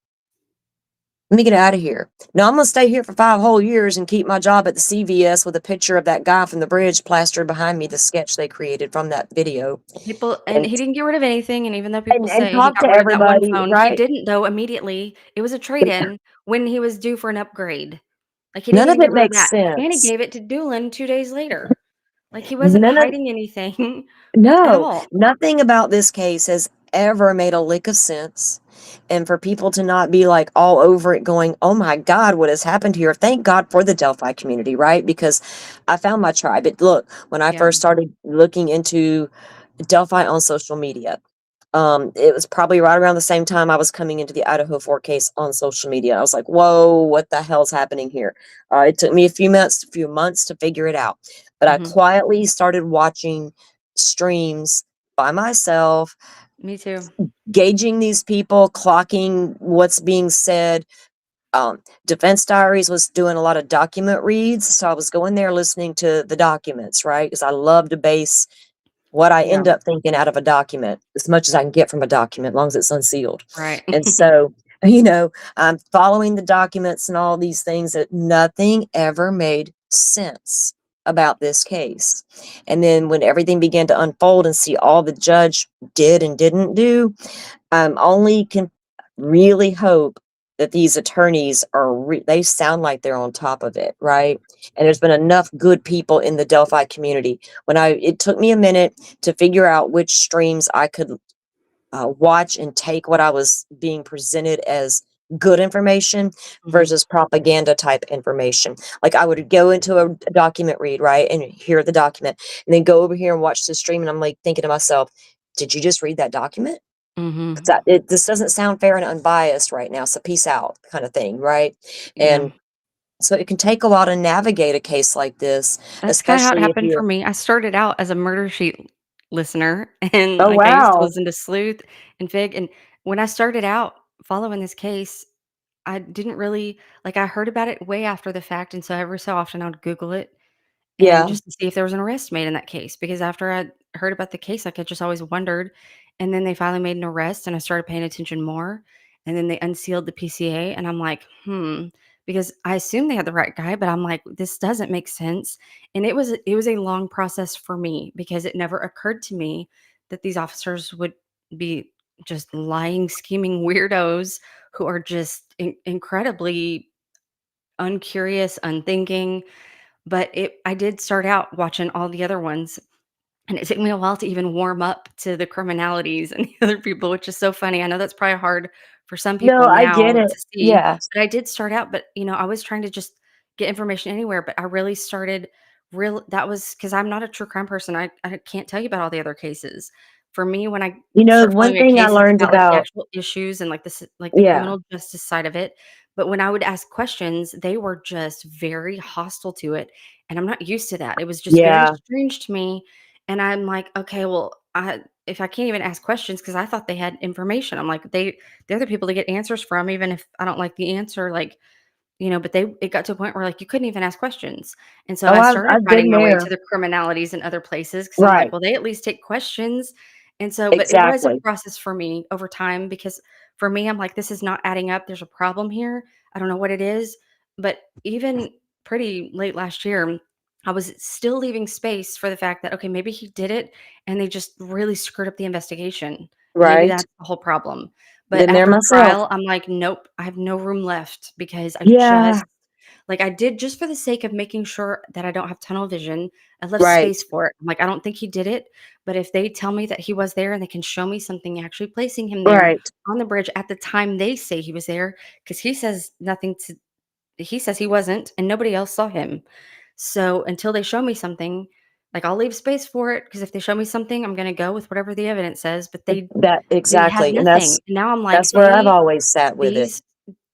Let me get out of here. No, I'm gonna stay here for 5 whole years and keep my job at the CVS with a picture of that guy from the bridge plastered behind me, the sketch they created from that video, People and and he didn't get rid of anything, and even though people and say he talk got to rid of that one everybody, phone, he right? didn't though immediately. It was a trade-in when he was due for an upgrade. Like, he didn't None of even it get rid of makes that, and he sense. gave it to Doolin 2 days later. Like, he wasn't None of hiding anything at No, all. nothing about this case has ever made a lick of sense. And for people to not be like all over it going, oh my God, what has happened here? Thank God for the Delphi community, right? Because I found my tribe. It look, when I Yeah. first started looking into Delphi on social media, it was probably right around the same time I was coming into the Idaho 4 case on social media. I was like, whoa, what the hell's happening here? It took me a few months to figure it out. But I Mhm. quietly started watching streams by myself, Me too. gauging these people, clocking what's being said. Defense Diaries was doing a lot of document reads, so I was going there listening to the documents, right? Because I love to base what I Yeah. end up thinking out of a document as much as I can get from a document, as long as it's unsealed. Right. And so, I'm following the documents and all these things that nothing ever made sense about this case. And then when everything began to unfold and see all the judge did and didn't do, only can really hope that these attorneys they sound like they're on top of it, right? And there's been enough good people in the Delphi community. It took me a minute to figure out which streams I could watch and take what I was being presented as good information Mhm. versus propaganda type information. Like I would go into a document read, right, and hear the document, and then go over here and watch the stream, and I'm like thinking to myself, did you just read that document? Mhm. This doesn't sound fair and unbiased right now, so peace out kind of thing, right? Yeah. And so it can take a while to navigate a case like this, That's kinda how it especially if happened for you're me. I started out as a murder sheet listener, and, oh like, I used to wow. listen to Sleuth and Fig, and when I started out following this case, I didn't really like, I heard about it way after the fact, and so every so often I would Google it and Yeah. just to see if there was an arrest made in that case, because after I heard about the case, like, I just always wondered, and then they finally made an arrest, and I started paying attention more, and then they unsealed the PCA, and I'm like, "Hmm," because I assumed they had the right guy, but I'm like, "This doesn't make sense," and it was a long process for me because it never occurred to me that these officers would be just lying, scheming weirdos who are just incredibly uncurious, unthinking, but I did start out watching all the other ones, and it took me a while to even warm up to the criminalities and the other people, which is so funny. I know that's probably hard for some No, people I get now it. to see, Yes. but I did start out, but, I was trying to just get information anywhere, but I really started real that was because 'cause I'm not a true crime person. I can't tell you about all the other cases. For me, when I start One following a thing I case, it's learned about, like, the about actual issues and, like, the yeah, criminal justice side of it, but when I would ask questions, they were just very hostile to it, and I'm not used to that. It was just very yeah, strange to me, and I'm like, "Okay, well, if I can't even ask questions because I thought they had information." I'm like, they're the people to get answers from, even if I don't like the answer, like, but it got to a point where, like, you couldn't even ask questions, and so oh, I I've started I've been finding my way there. to the criminalities in other places because 'cause I'm like, Right, "Well, they at least take questions," and so but it was a exactly. process for me over time because for me, I'm like, "This is not adding up, there's a problem here, I don't know what it is," but even pretty late last year, I was still leaving space for the fact that, okay, maybe he did it and they just really screwed up the investigation, and maybe Right. that's the whole problem. But Been there after myself. trial, I'm like, "Nope, I have no room left," because I Yeah, just like, I did just for the sake of making sure that I don't have tunnel vision, I left right, space for it. I'm like, "I don't think he did it, but if they tell me that he was there and they can show me something actually placing him there right. on the bridge at the time they say he was there, because he says he wasn't and nobody else saw him. So, until they show me something, like, I'll leave space for it because if they show me something, I'm gonna go with whatever the evidence says, but That they had exactly, and nothing. And now I'm like, that's where I've always sat with it. these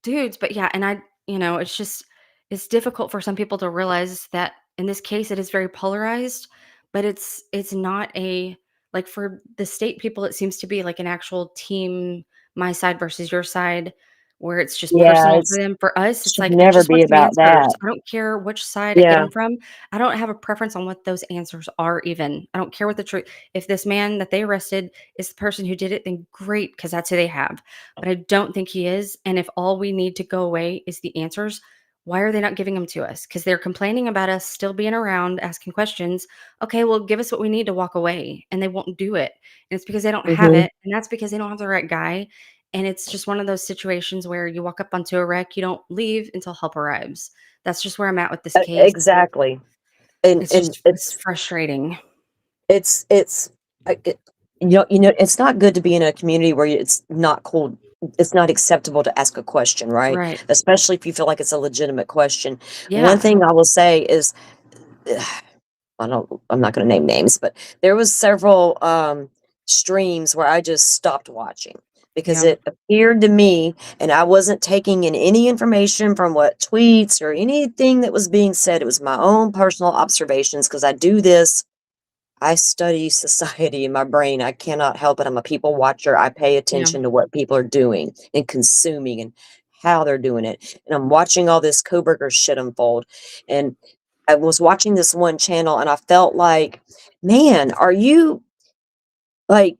dudes, but yeah, and it's just it's difficult for some people to realize that in this case it is very polarized, but it's not a like for the state people it seems to be like an actual team, my side versus your side. where it's just Yeah, personal for it's them. For us, it's should like, I never just be want some about answers. that. I don't care which side I get Yeah. them from. I don't have a preference on what those answers are even. I don't care what the truth. If this man that they arrested is the person who did it, then great, because that's who they have. But I don't think he is. And if all we need to go away is the answers, why are they not giving them to us? Because they're complaining about us still being around, asking questions. Okay, well, give us what we need to walk away. And they won't do it. And it's because they don't have Mhm. it. And that's because they don't have the right guy. And it's just one of those situations where you walk up onto a wreck, you don't leave until help arrives. That's just where I'm at with this case. Exactly. And It's just it's it's frustrating. it's it, it's not good to be in a community where it's not cool. It's not acceptable to ask a question, right? Right. Especially if you feel like it's a legitimate question. One Yeah. thing I will say is I'm not gonna name names, but there was several, streams where I just stopped watching because Yeah. it appeared to me, and I wasn't taking in any information from what tweets or anything that was being said, it was my own personal observations. Because I do this, I study society in my brain, I cannot help it, I'm a people watcher, I pay Yeah. attention to what people are doing and consuming and how they're doing it, and I'm watching all this Koberger shit unfold, and I was watching this one channel and I felt like, "Man, are you" like,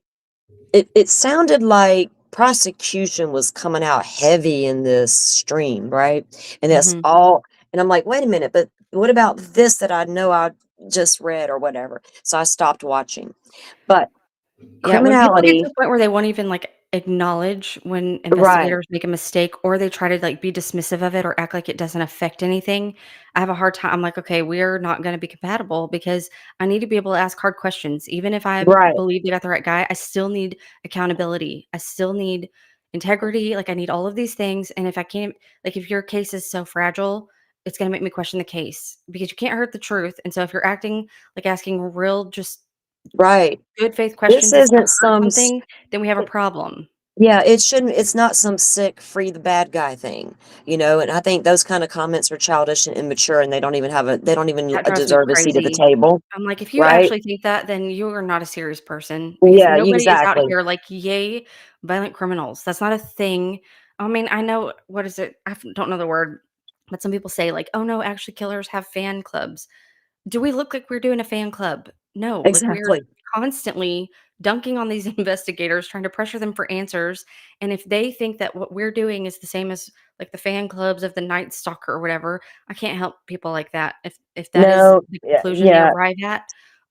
it sounded like prosecution was coming out heavy in this stream, right? And that's Mhm. all and I'm like, "Wait a minute, but what about this that I know I just read," or whatever. So I stopped watching. But Yeah, when people get to criminality. a point where they won't even, like, acknowledge when Right, investigators make a mistake, or they try to, like, be dismissive of it or act like it doesn't affect anything, I have a hard time. I'm like, "Okay, we're not gonna be compatible because I need to be able to ask hard questions." Even if I right, believe they got the right guy, I still need accountability. I still need integrity, like, I need all of these things, and if I can't, like, if your case is so fragile, it's gonna make me question the case because you can't hurt the truth, and so if you're acting like asking real, just right. good faith This questions is gonna isn't hurt some s something, then we have a problem. yeah, it shouldn't it's not some sick free the bad guy thing, and I think those kinda comments are childish and immature, and they don't even That drives me deserve a seat at the crazy. table, I'm like, if you right? actually think that, then you are not a serious person because Yeah, nobody is out exactly. here like, "Yay, violent criminals." That's not a thing. I mean, I know what is it? Don't know the word, but some people say like, "Oh, no, actually killers have fan clubs." Do we look like we're doing a fan club? No, like, we're Exactly. constantly dunking on these investigators, trying to pressure them for answers, and if they think that what we're doing is the same as, like, the fan clubs of the Night Stalker or whatever, I can't help people like that. If that is No, the yeah, conclusion they yeah. arrive at,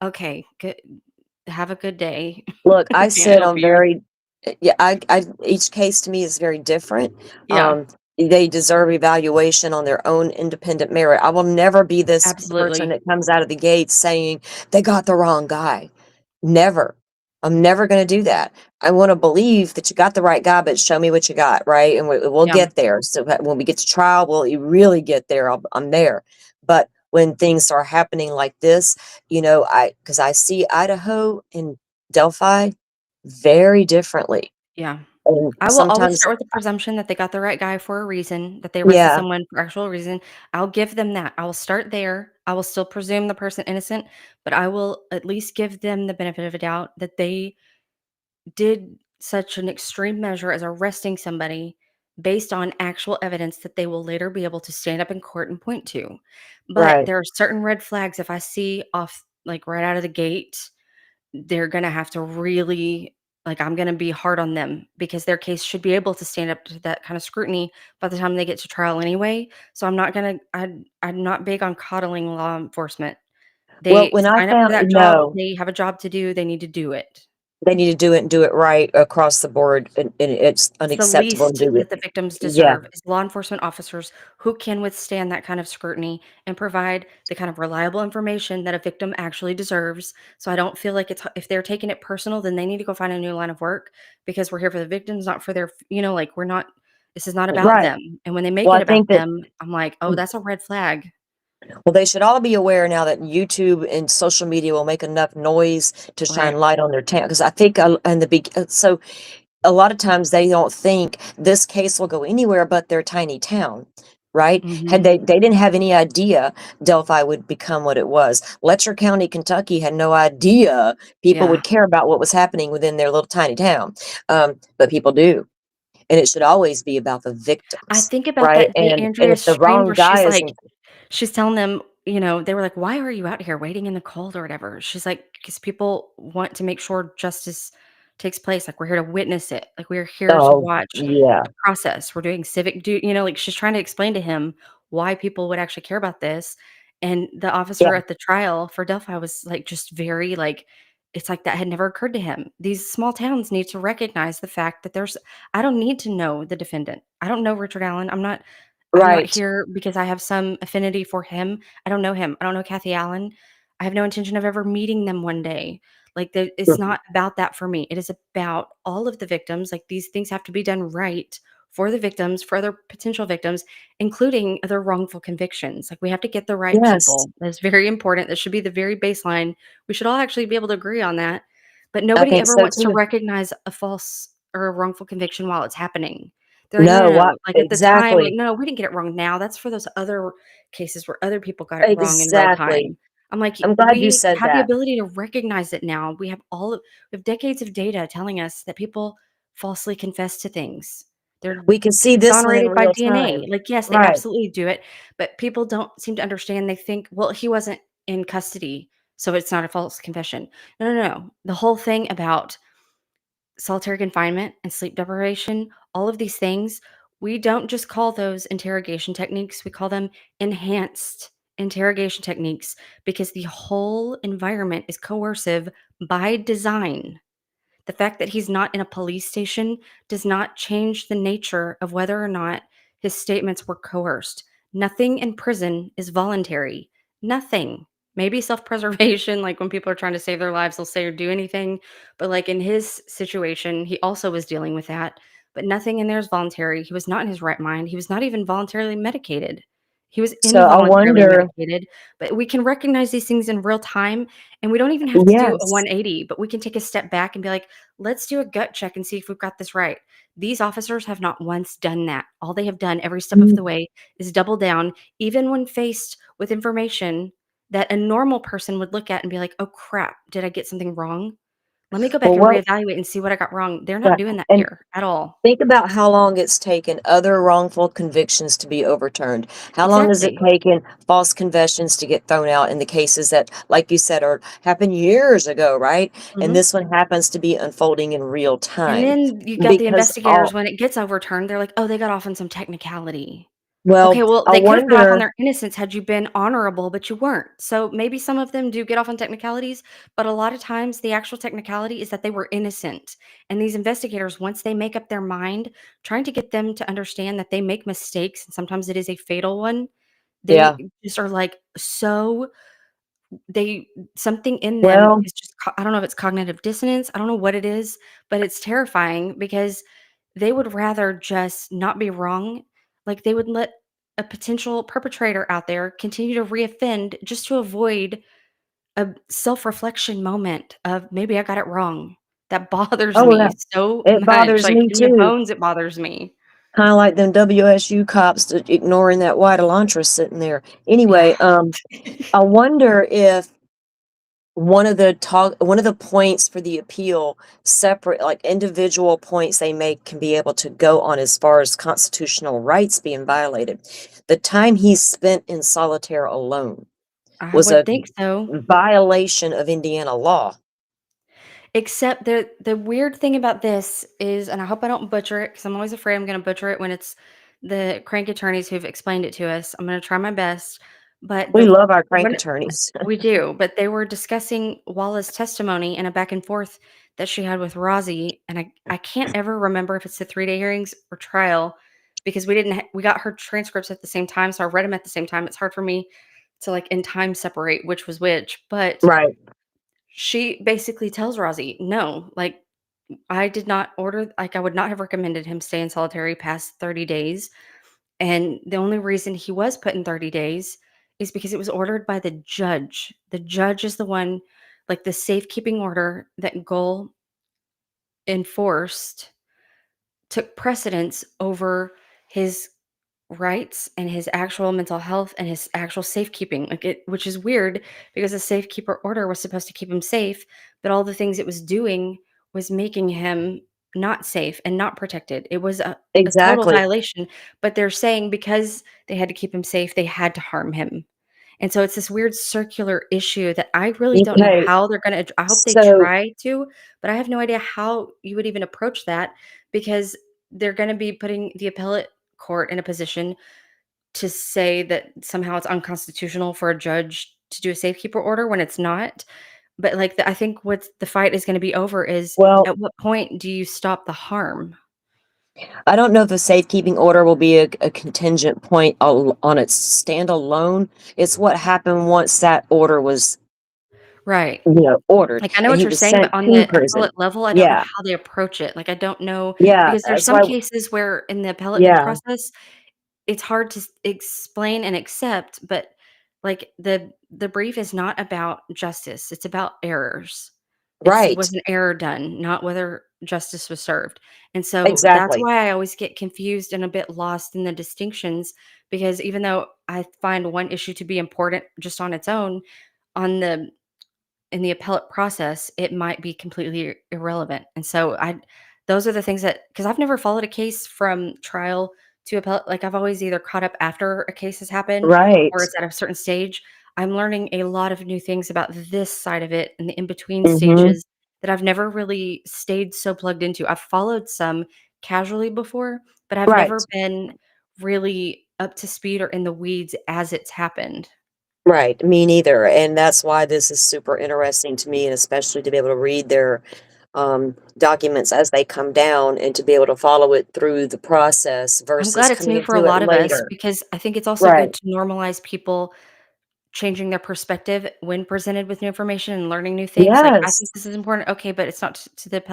okay, good, have a good day. Look, I I can't sit help on you. very yeah, I each case to me is very different. Yeah, They deserve evaluation on their own independent merit. I will never be this person absolutely. that comes out of the gate saying, "They got the wrong guy." Never. I'm never gonna do that. I wanna believe that you got the right guy, but show me what you got, right? And we'll Yeah, get there. So that when we get to trial, we'll really get there. I'm there. But when things are happening like this, because I see Idaho and Delphi very differently. yeah. And I will always sometimes start with the presumption that they got the right guy for a reason, that they arrested yeah, someone for actual reason. I'll give them that. I will start there. I will still presume the person innocent, but I will at least give them the benefit of a doubt that they did such an extreme measure as arresting somebody based on actual evidence that they will later be able to stand up in court and point to. But right, there are certain red flags if I see off, like, right out of the gate, they're gonna have to really, like, I'm gonna be hard on them because their case should be able to stand up to that kind of scrutiny by the time they get to trial anyway. So I'm not gonna I'm not big on coddling law enforcement. well, They when I sign up for found that job, no. they have a job to do, they need to do it. They need to do it and do it right across the board, and it's It's the unacceptable to least do it. that the victims Yeah, deserve is law enforcement officers who can withstand that kind of scrutiny and provide the kind of reliable information that a victim actually deserves. So I don't feel like it's if they're taking it personal, then they need to go find a new line of work because we're here for the victims, not for their, like, we're not, this is not about right. them. And when they make Well, it I about think that them, I'm like, oh, that's a red flag. well, they should all be aware now that YouTube and social media will make enough noise to shine Right. light on their town. Because I think, in the so a lot of times they don't think this case will go anywhere but their tiny town, right? Had Mhm. they didn't have any idea Delphi would become what it was. Letcher County, Kentucky had no idea people Yeah. would care about what was happening within their little tiny town. But people do. and it should always be about the I victims, think about right? that day And Andrea if the screamed wrong where guy she's like isn't. she's telling them, they were like, "Why are you out here waiting in the cold or whatever?" She's like, "'Cause people want to make sure justice takes place, like, we're here to witness it, like, we're here to Oh, watch yeah, the process, we're doing civic like, she's trying to explain to him why people would actually care about this, and the yeah, officer at the trial for Delphi was, like, just very, like it's like that had never occurred to him. These small towns need to recognize the fact that there's I don't need to know the defendant. I don't know Richard Allen. I'm not right. here because I have some affinity for him. I don't know him. I don't know Kathy Allen. I have no intention of ever meeting them one day. Like, it's Mhm. not about that for me. It is about all of the victims. Like, these things have to be done right for the victims, for other potential victims, including other wrongful convictions. Like, we have to get the right Yes, people. That's very important. That should be the very baseline. We should all actually be able to agree on that. But I nobody think ever so wants to too. recognize a false or a wrongful conviction while it's happening. They're like, "No, No, no, what no." Like, at the time, like, exactly, "No, we didn't get it wrong now. That's for those other cases where other people got it wrong in real exactly. time." I'm like, I'm glad you "We said have the that. ability to recognize it now. We have decades of data telling us that people falsely confess to things. They're We can see this one in exonerated by real DNA." time. Like, yes, they Right. absolutely do it, but people don't seem to understand. They think, "Well, he wasn't in custody, so it's not a false confession." No, no, no. The whole thing about solitary confinement and sleep deprivation, all of these things, we don't just call those interrogation techniques, we call them enhanced interrogation techniques because the whole environment is coercive by design. The fact that he's not in a police station does not change the nature of whether or not his statements were coerced. Nothing in prison is voluntary. Nothing. Maybe self preservation, like when people are trying to save their lives, they'll say or do anything. But like in his situation, he also was dealing with that. But nothing in there is voluntary. He was not in his right mind. He was not even voluntarily medicated. He was So I involuntarily wonder, medicated. But we can recognize these things in real time. And we don't even have to do a yes. 180, but we can take a step back and be like, let's do a gut check and see if we've got this right. These officers have not once done that. All they have done every step of the Mm. way is double down, even when faced with information that a normal person would look at and be like, oh crap, did I get something wrong? Let me go back Well, and what, reevaluate and see what I got wrong. They're not right, doing that and here at all. think about how long it's taken other wrongful convictions to be overturned. How long has it Exactly. taken false confessions to get thrown out in the cases that, like you said, are happened years ago, right? And Mhm. this one happens to be unfolding in real And time then you got the because investigators all when it gets overturned, they're like, "Oh, they got off on some technicality." well, Okay, well, I they could have got off on wonder, their innocence had you been honorable, but you weren't. So maybe some of them do get off on technicalities, but a lot of times the actual technicality is that they were innocent. And these investigators, once they make up their mind, trying to get them to understand that they make mistakes and sometimes it is a fatal one, yeah. they just are like so they something in them Well, is just I don't know if it's cognitive dissonance, I don't know what it is, but it's terrifying because they would rather just not be wrong. Like, they would let a potential perpetrator out there continue to reoffend just to avoid a self-reflection moment of, "Maybe I got it wrong." That bothers oh yeah, me so it much, bothers like, me in the too. bones, it bothers me. Kind of like them WSU cops ignoring that white Elantra sitting there. Yeah. Anyway, I wonder if one of the points for the appeal, separate, like individual points they make, can be able to go on as far as constitutional rights being violated. The time he spent in solitaire alone I was would a think so. violation of Indiana law. Except the weird thing about this is, and I hope I don't butcher it because I'm always afraid I'm gonna butcher it when it's the crank attorneys who've explained it to us. I'm gonna try my best, but We the love our crank what attorneys. we do, but they were discussing Walla's testimony in a back and forth that she had with Rozzy, and I can't ever remember if it's the 3-day hearings or trial because we got her transcripts at the same time, so I read them at the same time. It's hard for me to, like, in time separate which was which, but Right. she basically tells Rozzy, "No, like, I did not order like, I would not have recommended him stay in solitary past 30 days, and the only reason he was put in 30 days is because it was ordered by the judge. The judge is the one like, the safekeeping order that Gull enforced took precedence over his rights and his actual mental health and his actual safekeeping, like, it which is weird because the safekeeper order was supposed to keep him safe, but all the things it was doing was making him not safe and not protected. It was a total Exactly. violation, but they're saying because they had to keep him safe, they had to harm him. And so it's this weird circular issue that I really don't know Okay. how they're gonna I hope they So, try to, but I have no idea how you would even approach that because they're gonna be putting the appellate court in a position to say that somehow it's unconstitutional for a judge to do a safekeeper order when it's not. But, like, I think what the fight is gonna be over is well, at what point do you stop the harm? I don't know if the safekeeping order will be a contingent point on its standalone. It's what happened once that order was, Right. ordered Like, I know and what he you're was saying, but sent on to the prison. appellate level, I don't know Yeah. how they approach it. Like, I don't know Yeah. because there's That's some why. cases where in the appellate Yeah. process, it's hard to explain and accept, but, like, the brief is not about justice, it's about errors. It's Right. was an error done, not whether justice was served, and so that's Exactly. why I always get confused and a bit lost in the distinctions because even though I find one issue to be important just on its own, on the in the appellate process, it might be completely irrelevant. And so I those are the things that because I've never followed a case from trial to appellate. Like I've always either caught up after a case has happened or Right. it's at a certain stage. I'm learning a lot of new things about this side of it and the in-between Mhm. stages that I've never really stayed so plugged into. I've followed some casually before, but I've Right. never been really up to speed or in the weeds as it's happened. Right. Me neither. And that's why this is super interesting to me, and especially to be able to read their documents as they come down and to be able to follow it through the process I'm versus glad it's coming new for a into it lot of us later. because I think it's also Right. good to normalize people changing their perspective when presented with new information and learning new things. Like, I Yes. think this is important. Okay, but it's not to the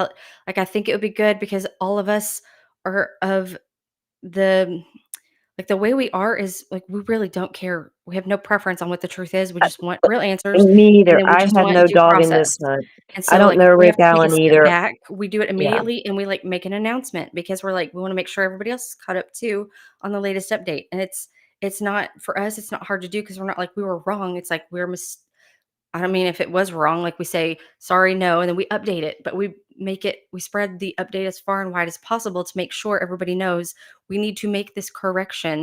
like, I think it would be good because all of us are of the like, the way we are is, like, we really don't care. We have no preference on what the truth is. We just want real answers, Me and either. then we I just have want no due dog in this process. hunt. And I so, don't like, know if we Rick have to take a Allen step either. back, we do it Yeah. immediately, and we, like, make an announcement because we're like, we wanna make sure everybody else is caught up too on the latest update, and it's not for us, it's not hard to do because 'cause we're not like, "We were wrong." It's like, I don't mean if it was wrong, like we say, sorry, no, and then we update it, but we spread the update as far and wide as possible to make sure everybody knows we need to make this correction.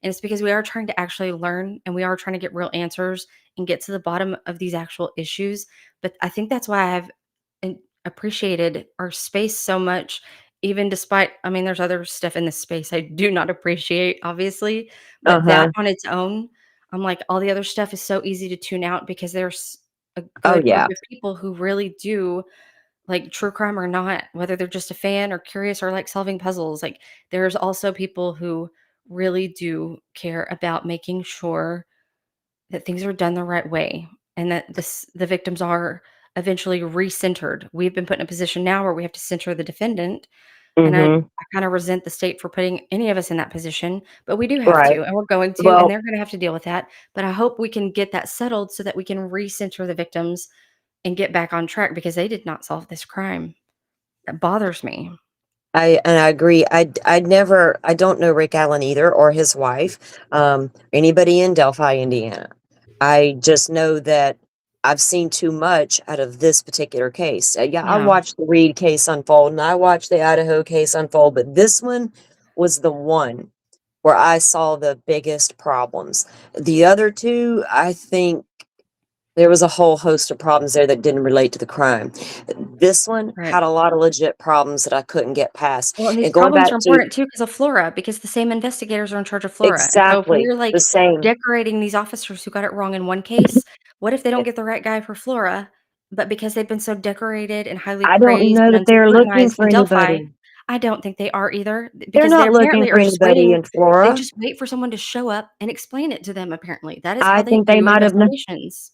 And it's because we are trying to actually learn and we are trying to get real answers and get to the bottom of these actual issues. But I think that's why I've appreciated our space so much, even despite, I mean, there's other stuff in this space I do not appreciate, obviously, but that Uh-huh. on its own I'm like, all the other stuff is so easy to tune out because there's a Oh, good group yeah. of people who really do like true crime or not, whether they're just a fan or curious or like solving puzzles. Like, there's also people who really do care about making sure that things are done the right way and that the victims are eventually recentered. We've been put in a position now where we have to center the defendant and Mhm. I kinda resent the state for putting any of us in that position, but we do have Right. to, and we're going to, and Well, they're gonna have to deal with that, but I hope we can get that settled so that we can recenter the victims and get back on track because they did not solve this crime. That bothers me. I agree. I don't know Rick Allen either or his wife, anybody in Delphi, Indiana. I just know that I've seen too much out of this particular case. Yeah, I Yeah, watched the Reed case unfold and I watched the Idaho case unfold, but this one was the one where I saw the biggest problems. The other two, I think there was a whole host of problems there that didn't relate to the crime. This one right. had a lot of legit problems that I couldn't get past. Well, and these And going problems back are to important too because of Flora, because the same investigators are in charge of Flora, and so if exactly we're, the like, same, decorating these officers who got it wrong in one case, what if they don't get the right guy for Flora, but because they've been so decorated and highly I don't praised know and that they're looking unscrutinized for in Delphi? anybody. I don't think they are either, They're because they not looking apparently for are just anybody waiting in they Flora. just wait for someone to show up and explain it to them, apparently. That is how I they think they do might have investigations.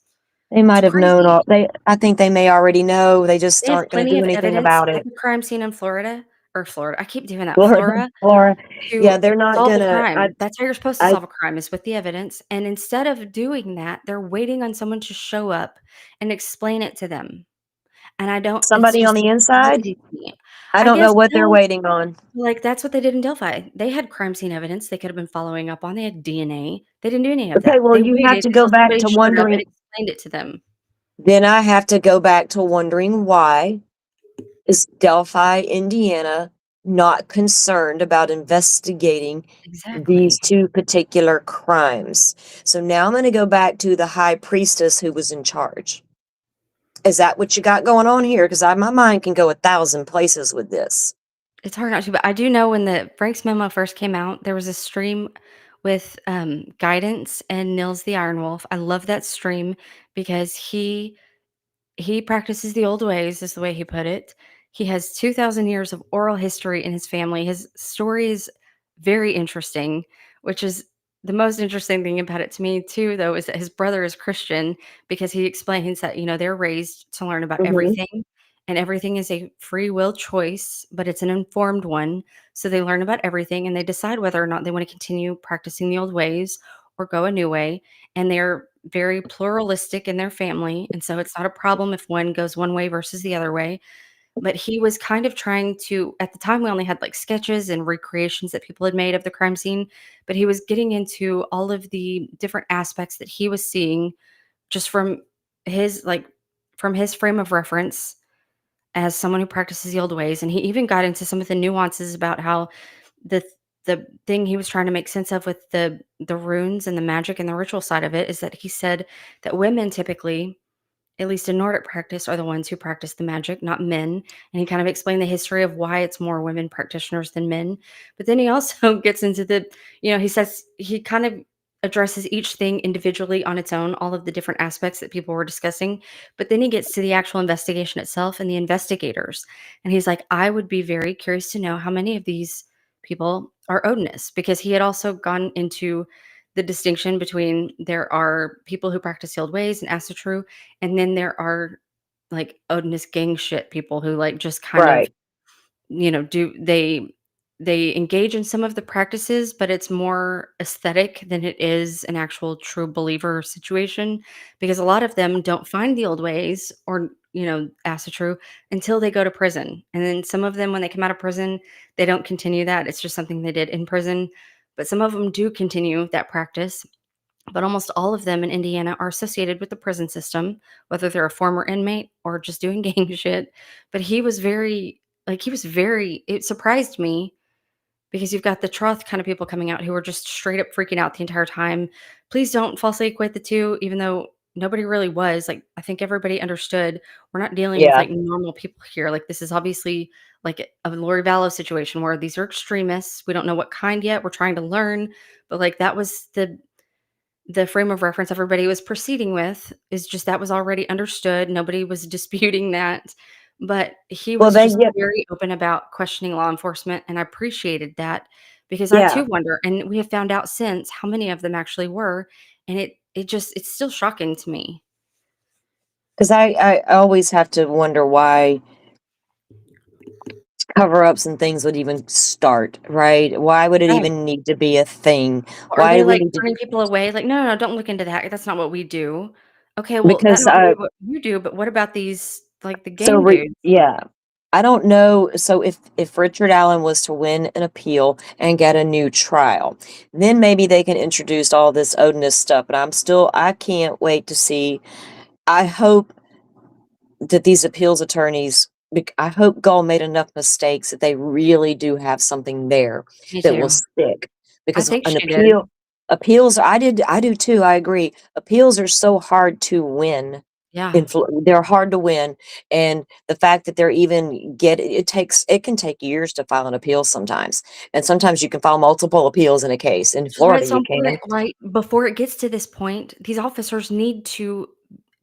they It's might have known crazy. all I think they may already know, they just They have aren't gonna plenty do of anything evidence about at it. the crime scene in Florida, I keep doing that, Florida, Flora, Flora. Yeah, to they're not solve a gonna crime. That's how you're supposed to I solve a crime is with the evidence, and instead of doing that, they're waiting on someone to show up and explain it to them, and I don't it's somebody on just the inside? crazy to me. I I don't know guess what they're so. waiting on. Like, that's what they did in Delphi. They had crime scene evidence they could have been following up on, they had DNA. They didn't do any of Okay, that. well, They you have waited to go until back somebody to showed up and wondering explained it to them. then I have to go back to wondering why Is Delphi, Indiana, not concerned about investigating these Exactly. two particular crimes? So now I'm going to go back to the high priestess who was in charge. Is that what you got going on here? Because my mind can go 1,000 places with this. It's hard not to, but I do know when the Frank's memo first came out, there was a stream with, Guidance and Nils the Iron Wolf. I love that stream because he practices the old ways, is the way he put it. He has 2,000 years of oral history in his family. His story is very interesting, which is the most interesting thing about it to me, too, though, is that his brother is Christian because he explains that, they're raised to learn about Mhm. everything, and everything is a free will choice, but it's an informed one. So they learn about everything and they decide whether or not they want to continue practicing the old ways or go a new way. And they're very pluralistic in their family, and so it's not a problem if one goes one way versus the other way. But he was kind of trying to, at the time, we only had, like, sketches and recreations that people had made of the crime scene, but he was getting into all of the different aspects that he was seeing just his, like from his frame of reference as someone who practices the old ways, and he even got into some of the nuances about how the the thing he was trying to make sense of with the runes and the magic and the ritual side of it is that he said that women typically, at least in Nordic practice, are the ones who practice the magic, not men. And he kind of explained the history of why it's more women practitioners than men. But then he also gets into he says he kind of addresses each thing individually on its own, all of the different aspects that people were discussing. But then he gets to the actual investigation itself and the investigators. And he's like, I would be very curious to know how many of these people are Odinists, because he had also gone into the distinction between there are people who practice the old ways and Asatru, and then there are, like, Odinist gang shit people who, like, just kind of, Right. do they engage in some of the practices, but it's more aesthetic than it is an actual true believer situation, because a lot of them don't find the old ways or, Asatru until they go to prison. And then some of them, when they come out of prison, they don't continue that. It's just something they did in prison. But some of them do continue that practice, but almost all of them in Indiana are associated with the prison system, whether they're a former inmate or just doing gang shit. But it surprised me because you've got the Troth kind of people coming out who are just straight up freaking out the entire time. Please don't falsely equate the two, even though nobody really was. Like, I think everybody understood we're not dealing with Yeah. like normal people here. Like, this is obviously like a Lori Vallow situation where these are extremists. We don't know what kind yet. We're trying to learn. But like, that was the frame of reference everybody was proceeding with, is just that was already understood. Nobody was disputing that. But he Well, was they just get, very open about questioning law enforcement, and I appreciated that because I yeah. too wonder, and we have found out since how many of them actually were, and it's still shocking to me. Because I always have to wonder why cover ups and things would even start, right? Why would it Right. even need to be a thing? Are Why they, do we like, need to? turning people away? Like, "No, no, no, don't look into that. That's not what we do." Okay, well, that Because might be what you do, but what about these, like, the so gang dudes? yeah. I don't know. So if Richard Allen was to win an appeal and get a new trial, then maybe they can introduce all this Odinist stuff. But I can't wait to see. I hope that these appeals attorneys, I hope Gull made enough mistakes that they really do have something there Me that will too. stick. I Because think an she did. appeals, I do too. I agree. Appeals are so hard to win. Yeah. They're hard to win, and the fact that they're even it can take years to file an appeal sometimes, and sometimes you can file multiple appeals in a case. In Which is why Florida, it's so you important, can. right? Before it gets to this point, these officers need to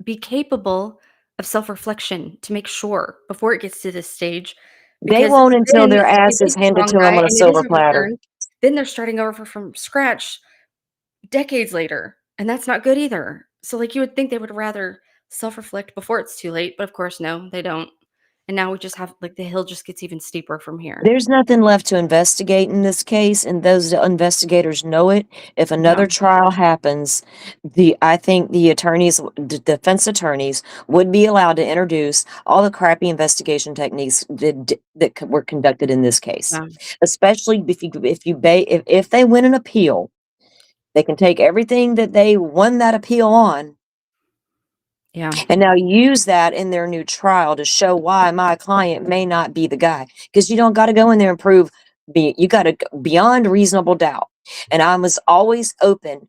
be capable of self-reflection to make sure before it gets to this stage, They because won't until then their if they ass is pick the handed wrong to them guy on a and it is silver platter. overturned, then they're starting over from scratch decades later, and that's not good either. So, like, you would think they would rather self-reflect before it's too late, but of course, no, they don't. And now we just have, like, the hill just gets even steeper from here. There's nothing left to investigate in this case, and those investigators know it. If Yeah, another trial happens, I think the attorneys, the defense attorneys, would be allowed to introduce all the crappy investigation techniques that were conducted in this case. yeah. Especially if they win an appeal, they can take everything that they won that appeal on Yeah. and now use that in their new trial to show why my client may not be the guy. Because you don't got to go in there and prove, you got to beyond reasonable doubt. And I was always open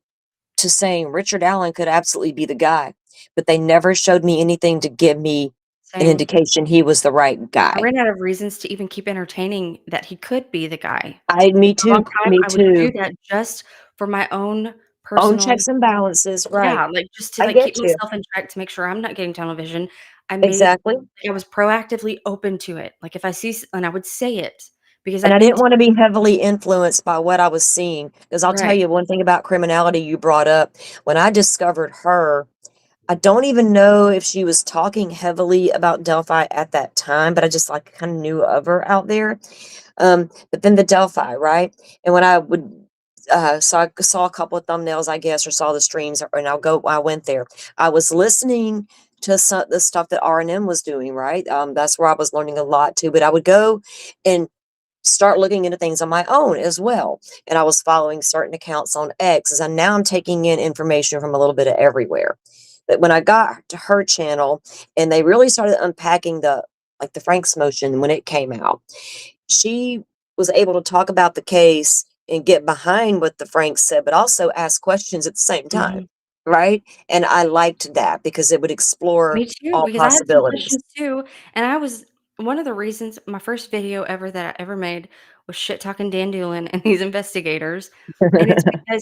to saying Richard Allen could absolutely be the guy, but they never showed me anything to give me an Same. indication he was the right I guy. ran out of reasons to even keep entertaining that he could be the guy. Me For a long too, time, me I would do too. that just for my own Own personal. checks and balances, right. Yeah, like, just to, I like, keep get you. myself in check to make sure I'm not getting tunnel vision. Exactly. I was proactively open to it. Like, if I see s and I would say it because I And I need didn't to. want to be heavily influenced by what I was seeing. Because I'll tell Right. you one thing about criminality you brought up. When I discovered her, I don't even know if she was talking heavily about Delphi at that time, but I just like kind of knew of her out there. But then the Delphi, right? And when I would saw a couple of thumbnails, I guess, or saw the streams, and I went there. I was listening to some the stuff that R&M was doing, right? That's where I was learning a lot too. But I would go and start looking into things on my own as well. And I was following certain accounts on X, as now I'm taking in information from a little bit of everywhere. But when I got to her channel and they really started unpacking the Frank's motion when it came out, she was able to talk about the case and get behind what the Franks said, but also ask questions at the same time. Mhm. Right. And I liked that because it would explore Me too, all because I had some possibilities. questions too, and I was one of the reasons my first video ever that I ever made was shit talking Dan Doolin and these investigators, and it's because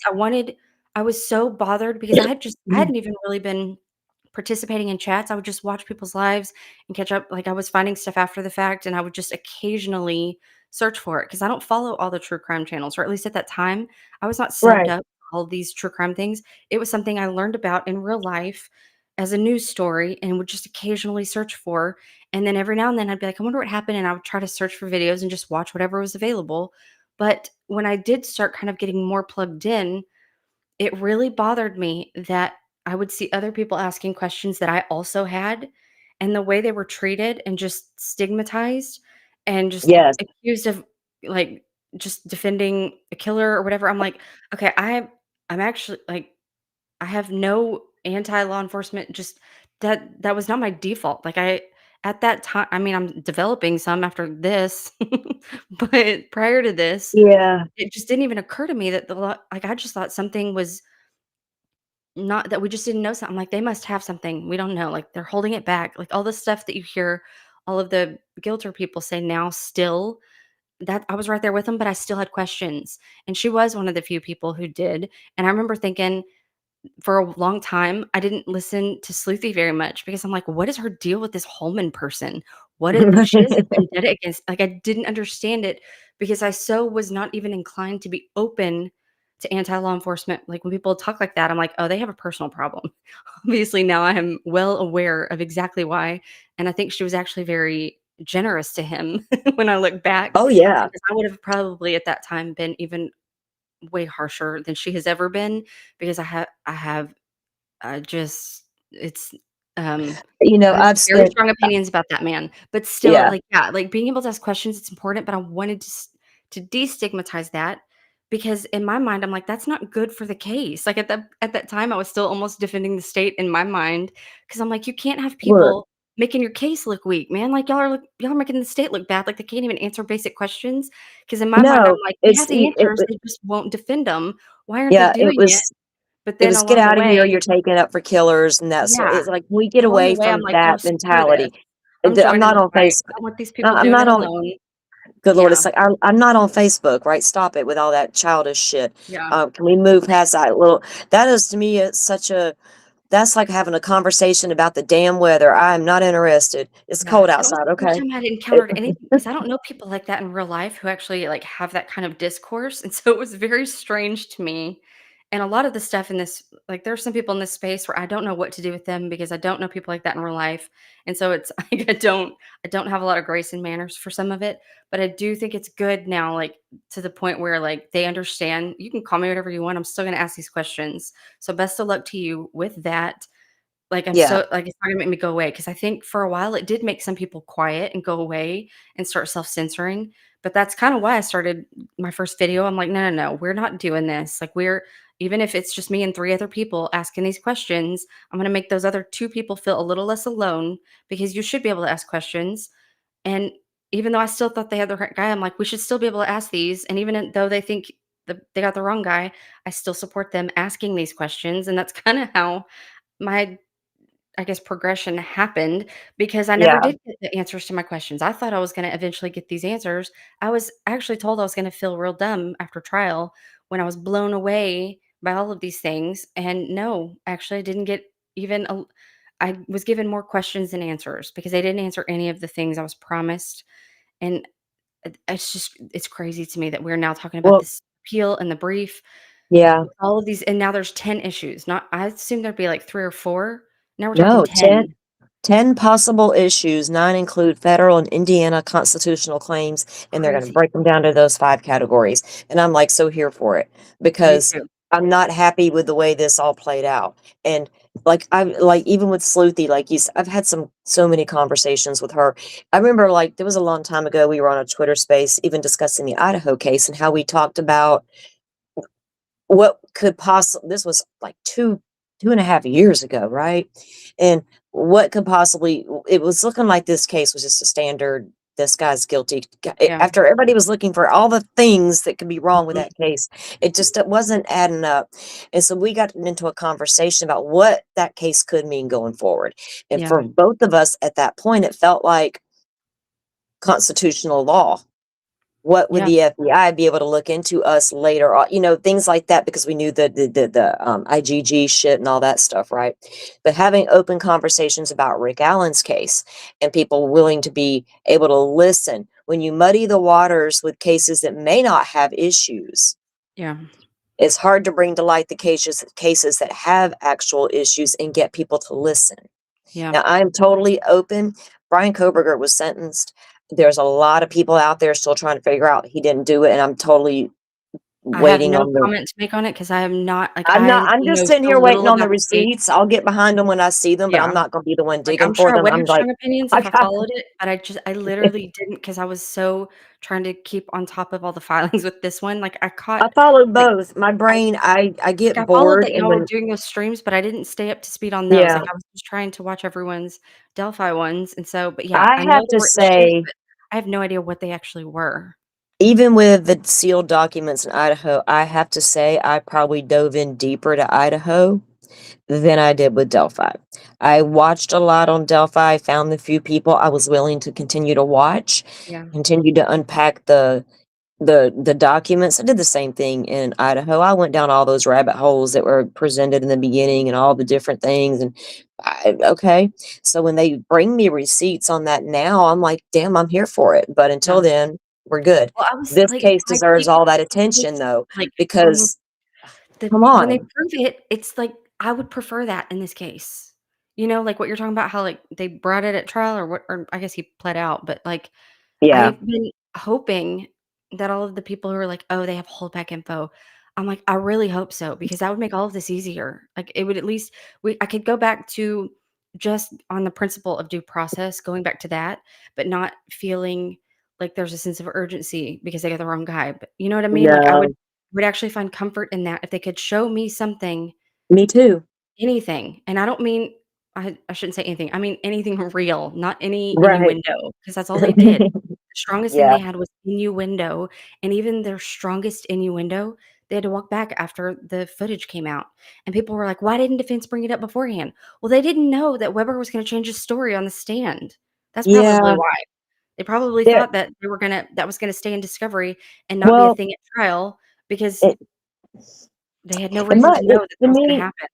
I was so bothered because I hadn't even really been participating in chats. I would just watch people's lives and catch up. Like, I was finding stuff after the fact, and I would just occasionally search for it because I don't follow all the true crime channels, or at least at that time, I was not subbed Right. up to all these true crime things. It was something I learned about in real life as a news story and would just occasionally search for. And then every now and then I'd be like, I wonder what happened. And I would try to search for videos and just watch whatever was available. But when I did start kind of getting more plugged in, it really bothered me that I would see other people asking questions that I also had, and the way they were treated and just stigmatized and just Yes. accused of, like, just defending a killer or whatever. I'm like, "Okay, I'm actually, like, I have no anti-law enforcement, just that was not my default." Like, I at that time, I mean, I'm developing some after this, but prior to this, Yeah. it just didn't even occur to me that the law, like, I just thought something was not, that we just didn't know something. Like, they must have something we don't know, like, they're holding it back, like, all the stuff that you hear all of the guilter people say now still, that I was right there with them, but I still had questions, and she was one of the few people who did, and I remember thinking for a long time, I didn't listen to Sleuthy very much because I'm like, "What is her deal with this Holman person? What is, like, she has a vendetta against," like, I didn't understand it because I so was not even inclined to be open to anti-law enforcement. Like, when people talk like that, I'm like, "Oh, they have a personal problem." Obviously, now I am well aware of exactly why, and I think she was actually very generous to him when I look back, Oh, yeah. because I would have probably at that time been even way harsher than she has ever been because I just it's, I have I've very spent strong opinions about that man, but still, yeah. like, yeah, like, being able to ask questions, it's important, but I wanted to destigmatize that because in my mind, I'm like, "That's not good for the case." Like, at that time, I was still almost defending the state in my mind because 'cause I'm like, "You can't have Look, people making your case look weak, man. Like, y'all are making the state look bad, like, they can't even answer basic questions. Because in my mind, I'm no, like, "They it's have the answers, it they just won't defend them. Why aren't they yeah, doing it?" But it then was get along the out of here, way, you're taking up for killers and that sort. yeah, It's like, we get and along the away way, I'm from like, "Oh, that screw this. mentality. I'm I'm joining not the on fight. Facebook. I want these people I'm doing not it on alone." good Lord, Yeah, it's like, I'm not on Facebook, right? Stop it with all that childish shit. yeah, Can we move past that little that is to me, it's such a that's like having a conversation about the damn weather. I'm not interested. It's yeah, cold and it was outside, the first okay? time I'd It encountered anything because I don't know people like that in real life who actually, like, have that kind of discourse, and so it was very strange to me, and a lot of the stuff in this, like, there are some people in this space where I don't know what to do with them because I don't know people like that in real life, and so it's like I don't have a lot of grace and manners for some of it, but I do think it's good now, like, to the point where, like, they understand, "You can call me whatever you want, I'm still gonna ask these questions, so best of luck to you with that." Like, I'm Yeah. so like, it's not gonna make me go away because I think for a while it did make some people quiet and go away and start self-censoring, but that's kinda why I started my first video. I'm like, "No, no, no, we're not doing this." Like, we're even if it's just me and 3 other people asking these questions, I'm gonna make those other 2 people feel a little less alone because you should be able to ask questions, and even though I still thought they had the right guy, I'm like, "We should still be able to ask these," and even though they think they got the wrong guy, I still support them asking these questions, and that's kinda how my I guess, progression happened because I never Yeah. did get the answers to my questions. I thought I was gonna eventually get these answers. I was actually told I was gonna feel real dumb after trial when I was blown away by all of these things, and no, actually, I didn't get even a I was given more questions than answers because they didn't answer any of the things I was promised, and it's just it's crazy to me that we're now talking about Well, this appeal and the brief yeah. with all of these and now there's 10 issues, not I assumed there'd be, like, 3 or 4. Now we're talking No, 10 10. 10 possible issues. 9 include federal and Indiana constitutional claims, and they're gonna Crazy. break them down to those 5 categories. And I'm, like, so here for it Me because too. I'm not happy with the way this all played out. And, like, even with Sleuthy, like I've had so many conversations with her. I remember, like, there was a long time ago, we were on a Twitter space even discussing the Idaho case and how we talked about what could possibly this was like 2.5 years ago, right? And what could possibly it was looking like this case was just a standard, this guy's guilty. Yeah. After everybody was looking for all the things that could be wrong with Mhm. that case, it wasn't adding up. And so we got into a conversation about what that case could mean going forward. And Yeah. for both of us at that point, it felt like constitutional law. What would Yeah. the FBI be able to look into us later on? Things like that because we knew the IGG shit and all that stuff, right? But having open conversations about Rick Allen's case and people willing to be able to listen when you muddy the waters with cases that may not have issues, Yeah. it's hard to bring to light the cases that have actual issues and get people to listen. Yeah. Now, I'm totally open. Brian Koberger was sentenced. There's a lot of people out there still trying to figure out he didn't do it, and I'm totally I have waiting no on the comment to make on it because I am not like, I'm not I I'm just know sitting so here waiting little on the about the case. receipts. I'll get behind them when I see them, but I'm Yeah. not gonna be the one Like, digging I'm for sure I them. would I'm have like, strong opinions I if I got followed it, but I literally didn't because I was so trying to keep on top of all the filings with this one. Like, I I caught followed like, both. My I brain, I like, get I followed bored that and y'all were when doing those streams, but I didn't stay up to speed on those. Like, yeah, I was just trying to watch everyone's Delphi ones, and so but yeah, I I know have there to were issues, say, but I have no idea what they actually were. even with the sealed documents in Idaho, I have to say I probably dove in deeper to Idaho than I did with Delphi. I watched a lot on Delphi, found the few people I was willing to continue to watch, Yeah. continue to unpack the documents. I did the same thing in Idaho. I went down all those rabbit holes that were presented in the beginning and all the different things. And okay, so when they bring me receipts on that now, I'm like, damn, I'm here for it. But Yeah. until then, we're good. Well, I was This like, case my deserves biggest all that attention, case, though, like, when because come when they on, prove it, it's like, I would prefer that in this case. You know, like what you're talking about, how, like, they brought it at trial or what or I guess he pled out, but, like, yeah, I've been hoping that all of the people who are like, "Oh, they have holdback info." I'm like, "I really hope so," because that would make all of this easier. Like, it would at least I could go back to just on the principle of due process, going back to that, but not feeling like there's a sense of urgency because they got the wrong guy. But you know what I mean? Like, I no, would actually find comfort in that if they could show me something, me too. anything, and I don't mean I shouldn't say anything, I mean anything real, not any Right. innuendo, because that's all they did. The strongest thing Yeah. they had was innuendo, and even their strongest innuendo, they had to walk back after the footage came out, and people were like, "Why didn't defense bring it up beforehand?" Well, they didn't know that Weber was gonna change his story on the stand. That's probably Yeah. why. They probably There, thought that that was gonna stay in discovery and not be a well, thing at trial because it, they had no it reason might, to know it, that to that was gonna me, happen.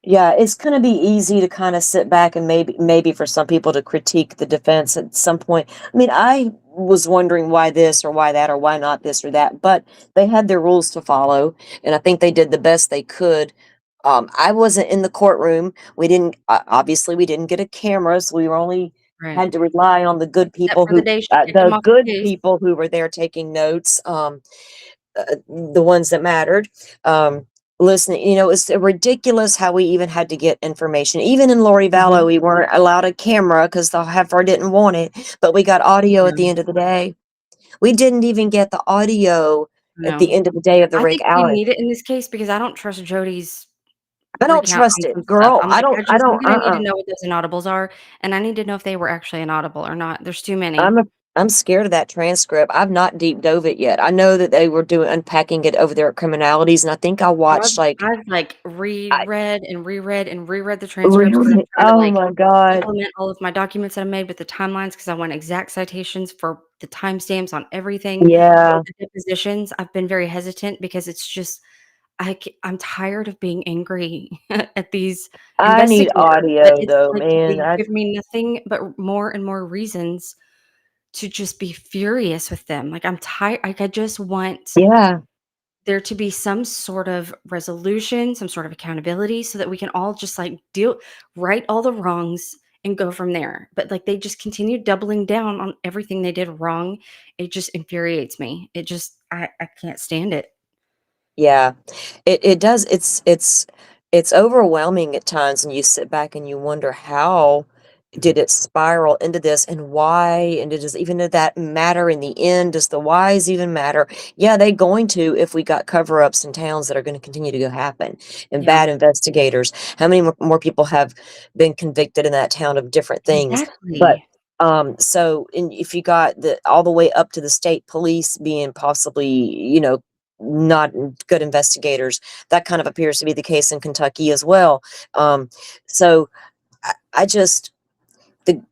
yeah, it's gonna be easy to kinda sit back and maybe for some people to critique the defense at some point. I mean, I was wondering why this or why that or why not this or that, but they had their rules to follow, and I think they did the best they could. I wasn't in the courtroom. We didn't obviously, we didn't get a camera, so we were only Right. had to rely on the good Except people for the who day she kicked him the off the good case. people who were there taking notes, the ones that mattered. Um listening. It's ridiculous how we even had to get information. Even in Lori Vallow, Mhm. we weren't allowed a camera because the heifer didn't want it, but we got audio at the Yeah. end of the day. We didn't even get the audio at the No. end of the day of the I Rick think we Allen. need it in this case because I don't trust Jody's I don't recount trust on some it, stuff. girl. I'm I like, don't. I I'm don't. gonna need to know what those inaudibles are, and I need to know if they were actually inaudible or not. There's too I'm many. a, I'm scared of that transcript. I've not deep dove it yet. I know that they were doing unpacking it over there at Criminalities, and I think I So watched I've, like, I reread and reread and reread the transcripts because 'cause I'm really. trying to, Oh like, my god. supplement all of my documents that I made with the timelines because I want exact citations for the timestamps on everything, Yeah, with the depositions. I've been very hesitant because it's just I'm tired of being angry at these I need investigators that audio it's though, like man. they give me nothing but more and more reasons to just be furious with them. Like, I'm tired. Like, I just want Yeah, there to be some sort of resolution, some sort of accountability so that we can all just, like, right all the wrongs and go from there. But, like, they just continue doubling down on everything they did wrong. It just infuriates me. It just I can't stand it. yeah. It does. It's overwhelming at times, and you sit back and you wonder how did it spiral into this, and why, and does even did that matter in the end? Does the whys even matter? Yeah, they going to if we got cover-ups in towns that are going to continue to go happen, and Yeah. bad investigators. How many more people have been convicted in that town of different things? But Exactly. if you got the all the way up to the state police being possibly, not good investigators, that kind of appears to be the case in Kentucky as well. So I just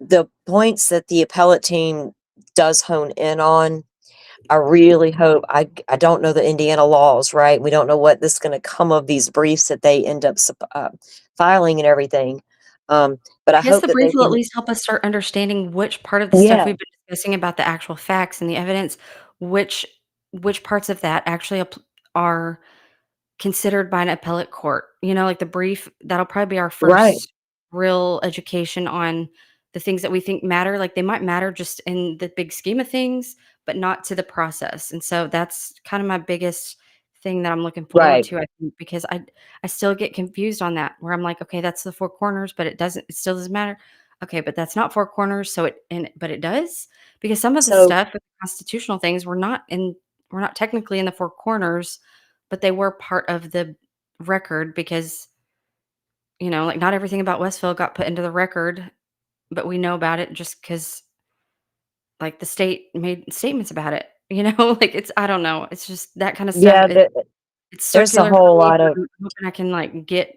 the points that the appellate team does hone in on, I really hope. I don't know the Indiana laws, right? We don't know what this is going to come of these briefs that they end up filing and everything. But I I guess hope the that brief they will at can. least help us start understanding which part of the stuff Yeah, we've been discussing about the actual facts and the evidence, which which parts of that actually are considered by an appellate court. Like the brief, that'll probably be our right, first real education on the things that we think matter. Like they might matter just in the big scheme of things, but not to the process. And so that's kind of my biggest thing that I'm looking forward right, to, I think, because I still get confused on that where I'm like, okay, that's the four corners, but it still doesn't matter. Okay, but that's not four corners, but it does because some of the so stuff with the constitutional things we're not technically in the four corners, but they were part of the record because, like, not everything about Westville got put into the record, but we know about it just because, like, the state made statements about it, Like, it's I don't know, it's just that kinda stuff, yeah, it's there's a circular for whole me, lot but of. I'm hoping I can, like, get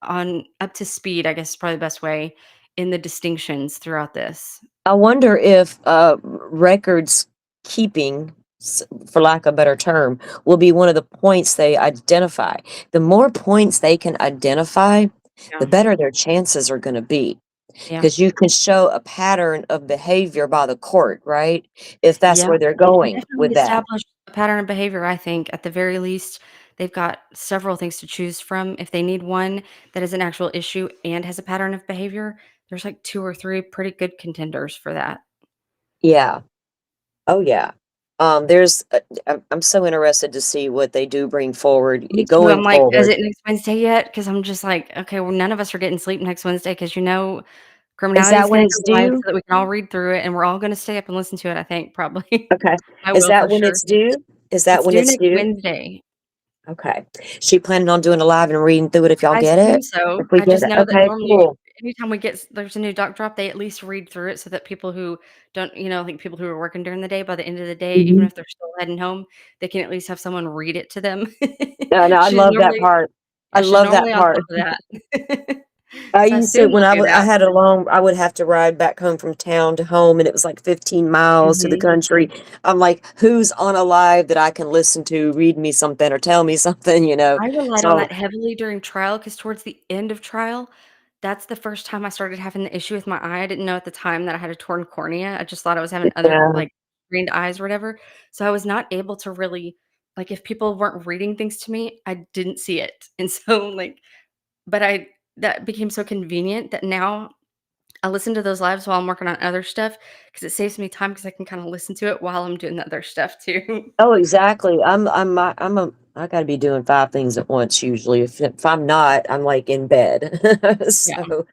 on up to speed, I guess is probably the best way, in the distinctions throughout this. I wonder if records keeping, for lack of a better term, will be one of the points they identify. The more points they can identify, the Yeah. better their chances are going to be. Yeah. Because you can show a pattern of behavior by the court, right? If that's Yeah, where they're they can going definitely with that. establish a pattern of behavior, I think. At the very least, they've got several things to choose from. If they need one that is an actual issue and has a pattern of behavior, there's like 2 or 3 pretty good contenders for that. Yeah. Oh, yeah. I'm so interested to see what they do bring forward Me too, going I'm like, "Is forward. it next Wednesday yet?" Because 'Cause I'm just like, "Okay, well, none of us are getting sleep next Wednesday because Is criminality is that when gonna it's go live due? so that we can all read through it, and we're all gonna stay up and listen to it, I think, probably. Okay. I Is will for that when sure. it's due? Is that It's when due it's next due? Wednesday. Okay. She planning on doing a live and reading through it if y'all I get assume it? If so. we I get just it? know that Okay, normally cool. anytime we get there's a new doc drop, they at least read through it so that people who don't like people who are working during the day, by the end of the day, even Mhm. if they're still heading home, they can at least have someone read it to them. No, no, I She's love that normally part. I yeah, she's love that normally on top part. of that. I So I used to assume when we'll do I that. had a long I would have to ride back home from town to home, and it was like 15 miles to the Mhm. country. I'm like, "Who's on a live that I can listen to, read me something or tell me something," you know? I relied on So that heavily during trial because towards the end of trial, that's the first time I started having the issue with my eye. I didn't know at the time that I had a torn cornea. I just thought I was having other, yeah. like, strained eyes or whatever. So I was not able to really like, if people weren't reading things to me, I didn't see it. And so, like but I that became so convenient that now I listen to those lives while I'm working on other stuff because it saves me time because I can kinda listen to it while I'm doing the other stuff too. Oh, exactly. I'm I gotta be doing 5 things at once usually. If I'm not, I'm, like, in bed. Yeah, So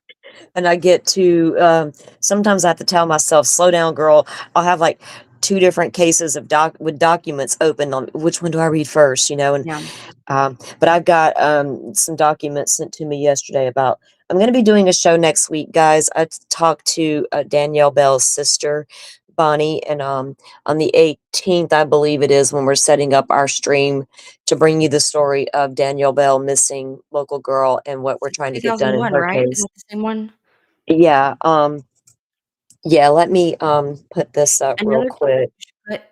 and I get to, sometimes I have to tell myself, "Slow down, girl." I'll have, like, 2 different cases of documents open on which one do I read first, you know, and yeah. but I've got, some documents sent to me yesterday about I'm gonna be doing a show next week, guys. I talked to, Danielle Bell's sister, Bonnie, and, on the 18th, I believe it is, when we're setting up our stream to bring you the story of Danielle Bell, missing local girl, and what we're Since trying to get done in 2001, her right? Is case. that the same one? Yeah, yeah, let me, put this up real Another case quick. you should put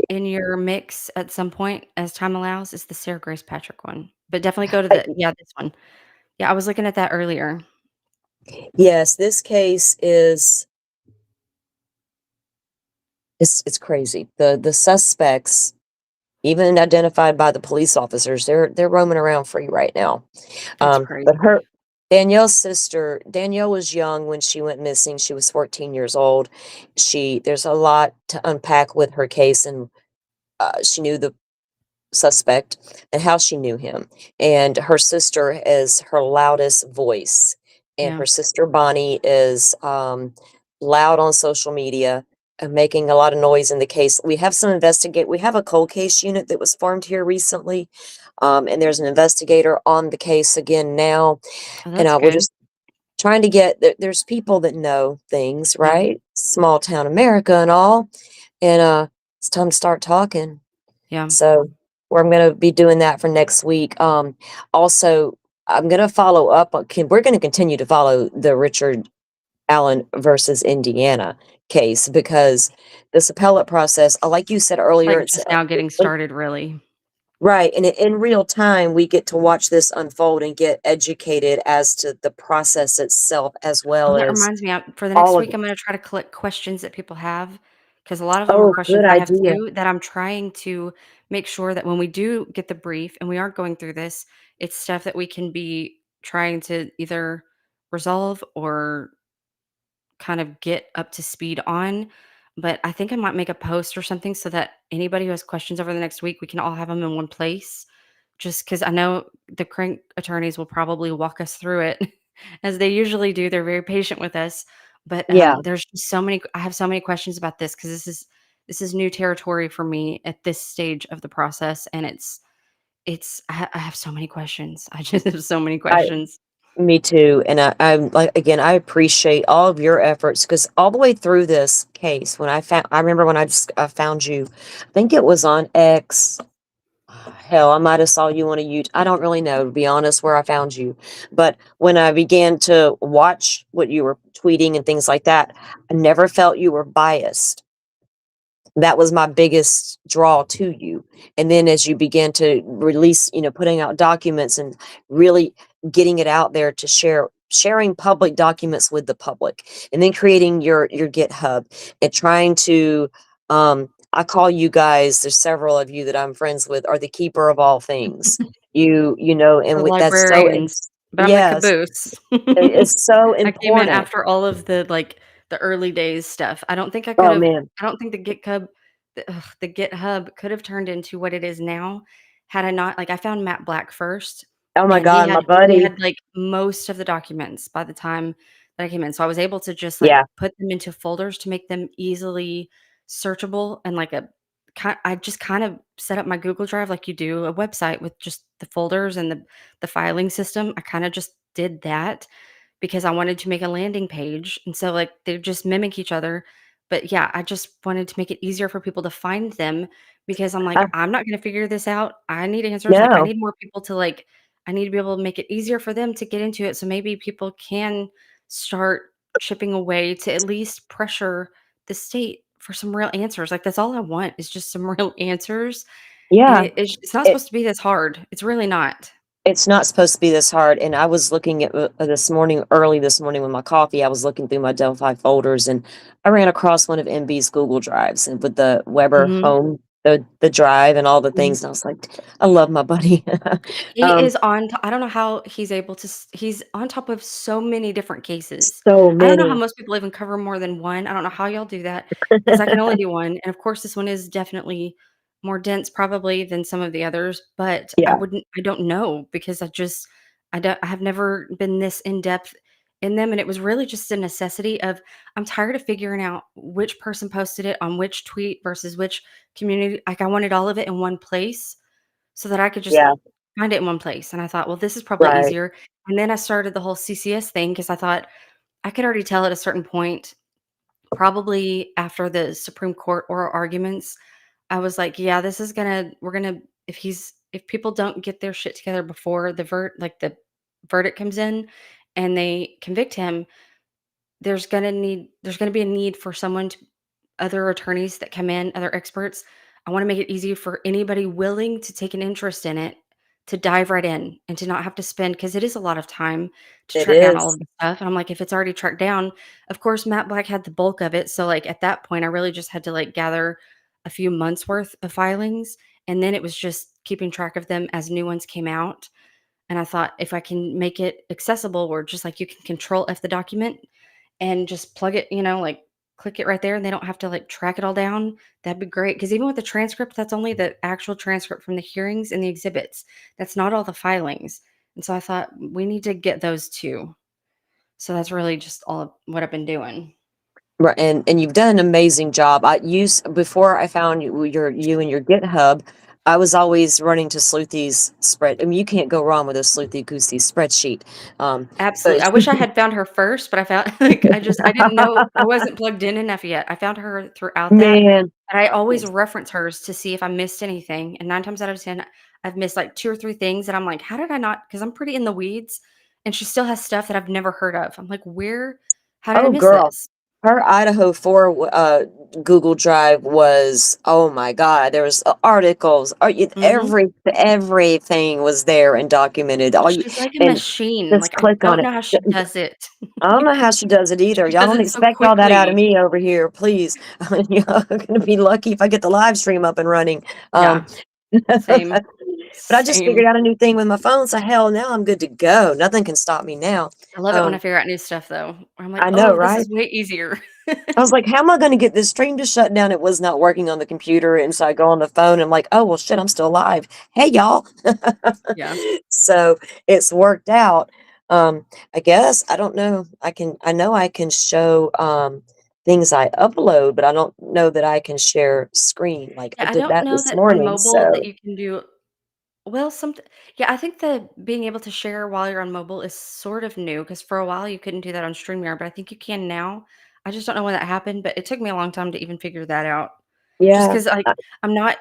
in your mix at some point as time allows is the Sarah Grace Patrick one, but definitely go to I this one. Yeah, I was looking at that earlier. Yes, this case is it's crazy. The suspects, even identified by the police officers, they're roaming around free right now. That's But crazy. her Danielle's sister, Danielle was young when she went missing. She was 14 years old. There's a lot to unpack with her case, and she knew the suspect and how she knew him. And her sister is her loudest voice. And Yeah. her sister Bonnie is loud on social media and making a lot of noise in the case. We have a cold case unit that was formed here recently. And there's an investigator on the case again now. Oh, And that's we're good. just trying to there's people that know things, Yeah, right? Small town America and all. And it's time to start talking. yeah. So, I'm gonna be doing that for next week. Also, I'm gonna follow up on we're gonna continue to follow the Richard Allen versus Indiana case because this appellate process, like you said It's, earlier, like, it's just now getting in started, really. right, and in real time, we get to watch this unfold and get educated as to the process itself as Oh, well that as reminds me, for the next all of week, I'm gonna try to collect questions that people have, because a lot of them are Oh, questions good I have idea. too, that I'm trying to make sure that when we do get the brief and we are going through this, it's stuff that we can be trying to either resolve or kind of get up to speed on. But I think I might make a post or something so that anybody who has questions over the next week, we can all have them in one place. Just because I know the crank attorneys will probably walk us through it as they usually do. They're very patient with us. But Yeah, there's just so many, I have so many questions about this because this is new territory for me at this stage of the process. And I have so many questions. I just have so many I questions. Me too, and I'm like again, I appreciate all of your efforts because all the way through this case, I remember when I found you, I think it was on X. Hell, I might have saw you on a YouTube. I don't really know, to be honest, where I found you. But when I began to watch what you were tweeting and things like that, I never felt you were biased. That was my biggest draw to you. And then as you began to release, putting out documents and really getting it out there to sharing public documents with the public, and then creating your GitHub and trying to I call you guys, there's several of you that I'm friends with, are the keeper of all things. The And that's librarians, but I'm the yes, caboose. it's so I came in important. after all of the early days stuff. Oh man. I don't think the GitHub could have turned into what it is now had I not I found Matt Black first, Oh my and God, my he buddy. had, most of the documents by the time that I came in, so I was able to just, Yeah. put them into folders to make them easily searchable and, I just kind of set up my Google Drive like you do a website with just the folders and the filing system. I kinda just did that because I wanted to make a landing page, and so, they just mimic each other, but yeah, I just wanted to make it easier for people to find them because I'm like, I "I'm not gonna figure this out, I need answers," I No. need more people to, I need to be able to make it easier for them to get into it so maybe people can start chipping away to at least pressure the state for some real answers, that's all I want is just some real answers, and Yeah. it's not It supposed to be this hard, it's really not. it's not supposed to be this hard, and I was looking at, early this morning with my coffee, I was looking through my Delphi folders, and I ran across one of MB's Google Drives and with the Weber Mhm, home, the drive and all the mhm. things, and I was like, "I love my buddy." He Um, is I don't know how he's able to he's on top of so many different cases. so I don't know how many. most people even cover more than one. I don't know how y'all do that because I can only do one, and of course, this one is definitely more dense probably than some of the others, but Yeah. I don't know because I have never been this in depth in them, and it was really just a necessity of I'm tired of figuring out which person posted it on which tweet versus which community. Like I wanted all of it in one place so that I could just Yeah. find it in one place. And I thought, well, this is probably Right. easier. And then I started the whole CCS thing because I thought I could already tell at a certain point, probably after the Supreme Court oral arguments, I was like, yeah, this is gonna we're gonna if people don't get their shit together before the verdict comes in and they convict him, there's gonna be a need for someone to other attorneys that come in, other experts. I wanna make it easy for anybody willing to take an interest in it to dive right in and to not have to spend because it is a lot of time to It track down all is. of the stuff, and I'm like, if it's already tracked down, of course, Matt Black had the bulk of it, so, like, at that point, I really just had to, like, gather a few months worth of filings, and then it was just keeping track of them as new ones came out, and I thought if I can make it accessible where just like you can control F the document and just plug it, like click it right there and they don't have to like track it all down, that'd be great. Because even with the transcript, that's only the actual transcript from the hearings and the exhibits. That's not all the filings. And so I thought we need to get those too. So that's really just all of what I've been doing. Right, and you've done an amazing job. I used before I found you and your GitHub, I was always running to Sleuthy's spread. I mean, you can't go wrong with a Sleuthy Goosey spreadsheet. But Absolutely. I wish I had found her first, but I found like I didn't know I wasn't plugged in enough yet. I found her throughout that, man, and I always reference hers to see if I missed anything. And 9 times out of 10, I've missed like 2 or 3 things that I'm like, "How did I not?" Because I'm pretty in the weeds, and she still has stuff that I've never heard of. I'm like, "Where? How did I oh miss girl, this?" her Idaho 4 Google Drive was, oh my God, there was articles, Mhm. everything was there and documented. All you She's like a and machine. just Like, I click on don't it. know how she does it. I don't know how she does it either. She Y'all does don't it so expect all that out of quickly. me over here, please. Y'all are gonna be lucky if I get the live stream up and running. Yeah, But same, I just figured same. out a new thing with my phone, so hell, now I'm good to go. Nothing can stop me now. I love it when I Um, figure out new stuff, though. I'm like, I know, "Oh, this right? is way easier." I was like, how am I gonna get this stream to shut down? It was not working on the computer, and so I go on the phone and I'm like, oh well shit, I'm still live. Hey y'all. Yeah. So it's worked out. I guess I don't know. I know I can show things I upload, but I don't know that I can share screen. Like I Yeah, I did don't that know this that on morning. mobile that So you can do well, something yeah, I think that being able to share while you're on mobile is sort of new because for a while you couldn't do that on StreamYard, but I think you can now. I just don't know when that happened, but it took me a long time to even figure that out. Just yeah. because I'm not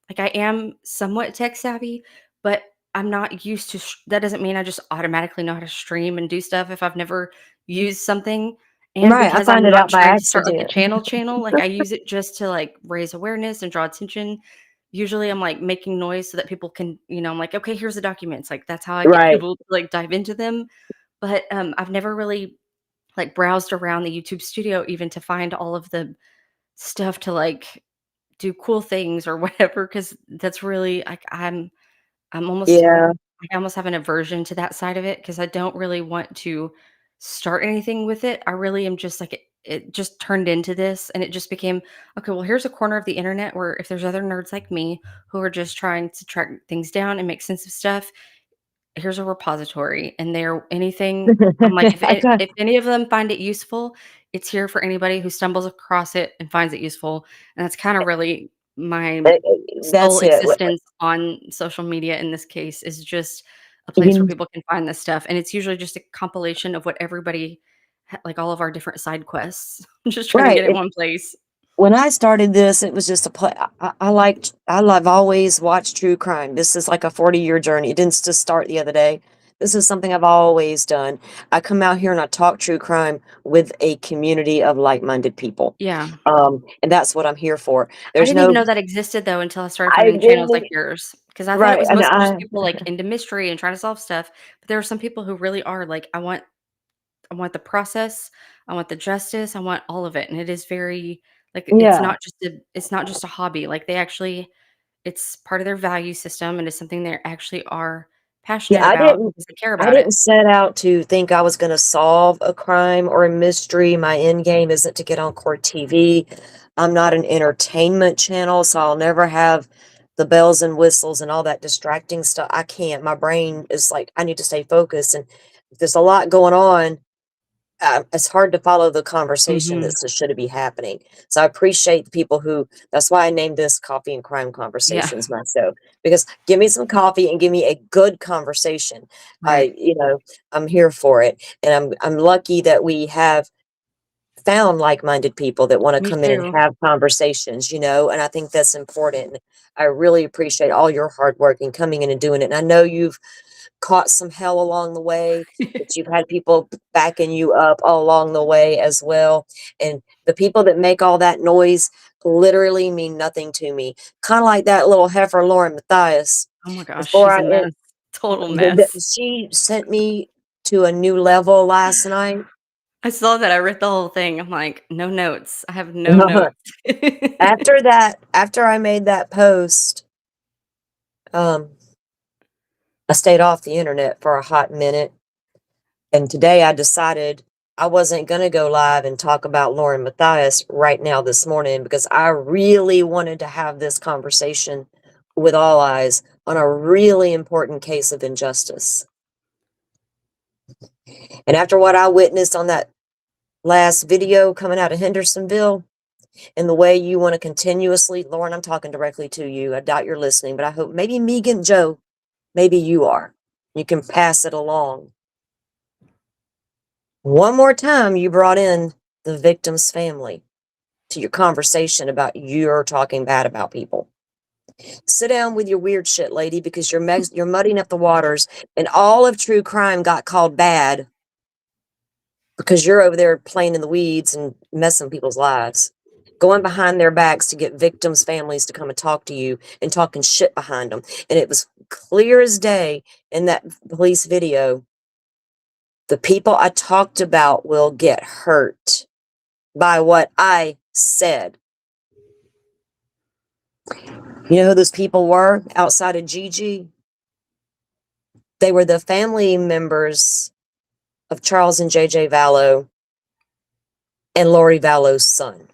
like, I am somewhat tech savvy, but I'm not used to that doesn't mean I just automatically know how to stream and do stuff if I've never used something, and Right. I because I'm find it not out by trying to start, like, a accident. channel, like, I use it just to, like, raise awareness and draw attention. Usually, I'm, like, making noise so that people can I'm like, "Okay, here's the documents," like, that's how I get Right. people to, like, dive into them, but, I've never really, like, browsed around the YouTube studio even to find all of the stuff to, like, do cool things or whatever, because that's really like, I'm almost Yeah. I almost have an aversion to that side of it because I don't really want to start anything with it. I really am just like it just turned into this and it just became, okay, well, here's a corner of the internet where if there's other nerds like me who are just trying to track things down and make sense of stuff, here's a repository and there anything I'm like, I got if any of them find it useful, it's here for anybody who stumbles across it and finds it useful. And that's kind of really my sole that's it. existence on social media in this case is just a place where You people can find this stuff. And it's usually just a compilation of what everybody like all of our different side quests. I'm just trying to right. get it in one place. When I started this, it was just a play. I've always watched true crime. This is like a 40-year journey. It didn't just start the other day. This is something I've always done. I come out here and I talk true crime with a community of like-minded people. Yeah. And that's what I'm here for. I There's didn't even no, know that existed though until I started I finding channels didn't, like yours. Because I thought it right. was And mostly just I, people like into mystery and trying to solve stuff. But there are some people who really are like, I want the process, I want the justice, I want all of it. And it is very like yeah, it's not just a hobby. Like they actually it's part of their value system and it's something they actually are passionate Yeah, about because they care I about it. didn't set out to think I was gonna solve a crime or a mystery. My end game isn't to get on court TV. I'm not an entertainment channel, so I'll never have the bells and whistles and all that distracting stuff. I can't. My brain is like, I need to stay focused, and if there's a lot going on, it's hard to follow the conversation Mhm. that's that should be happening. So I appreciate the people who. That's why I named this "Coffee and Crime Yeah, Conversations" my show, because give me some coffee and give me a good conversation. right. I'm here for it, and I'm lucky that we have found like-minded people that want to Me come in and too. have conversations. And I think that's important. I really appreciate all your hard work in coming in and doing it. And I know you've caught some hell along the way, but you've had people backing you up all along the way as well. And the people that make all that noise literally mean nothing to me. Kind of like that little heifer, Lauren Matthias. Oh my gosh, Before she's a mess. Total mess. she sent me to a new level last night. I saw that, I read the whole thing, I'm like, "No notes, I have no notes." After I made that post, um, I stayed off the internet for a hot minute. And today I decided I wasn't going to go live and talk about Lauren Matthias right now this morning because I really wanted to have this conversation with All Eyes on a really important case of injustice. And after what I witnessed on that last video coming out of Hendersonville and the way you want to continuously, Lauren, I'm talking directly to you. I doubt you're listening, but I hope maybe Megan, Joe, maybe you are. You can pass it along. One more time, you brought in the victim's family to your conversation about you're talking bad about people. Sit down with your weird shit, lady, because you're muddying up the waters, and all of true crime got called bad because you're over there playing in the weeds and messing people's lives, going behind their backs to get victims' families to come and talk to you and talking shit behind them. And it was clear as day in that police video. The people I talked about will get hurt by what I said. You know who those people were outside of Gigi? They were the family members of Charles and JJ Vallow and Lori Vallow's son.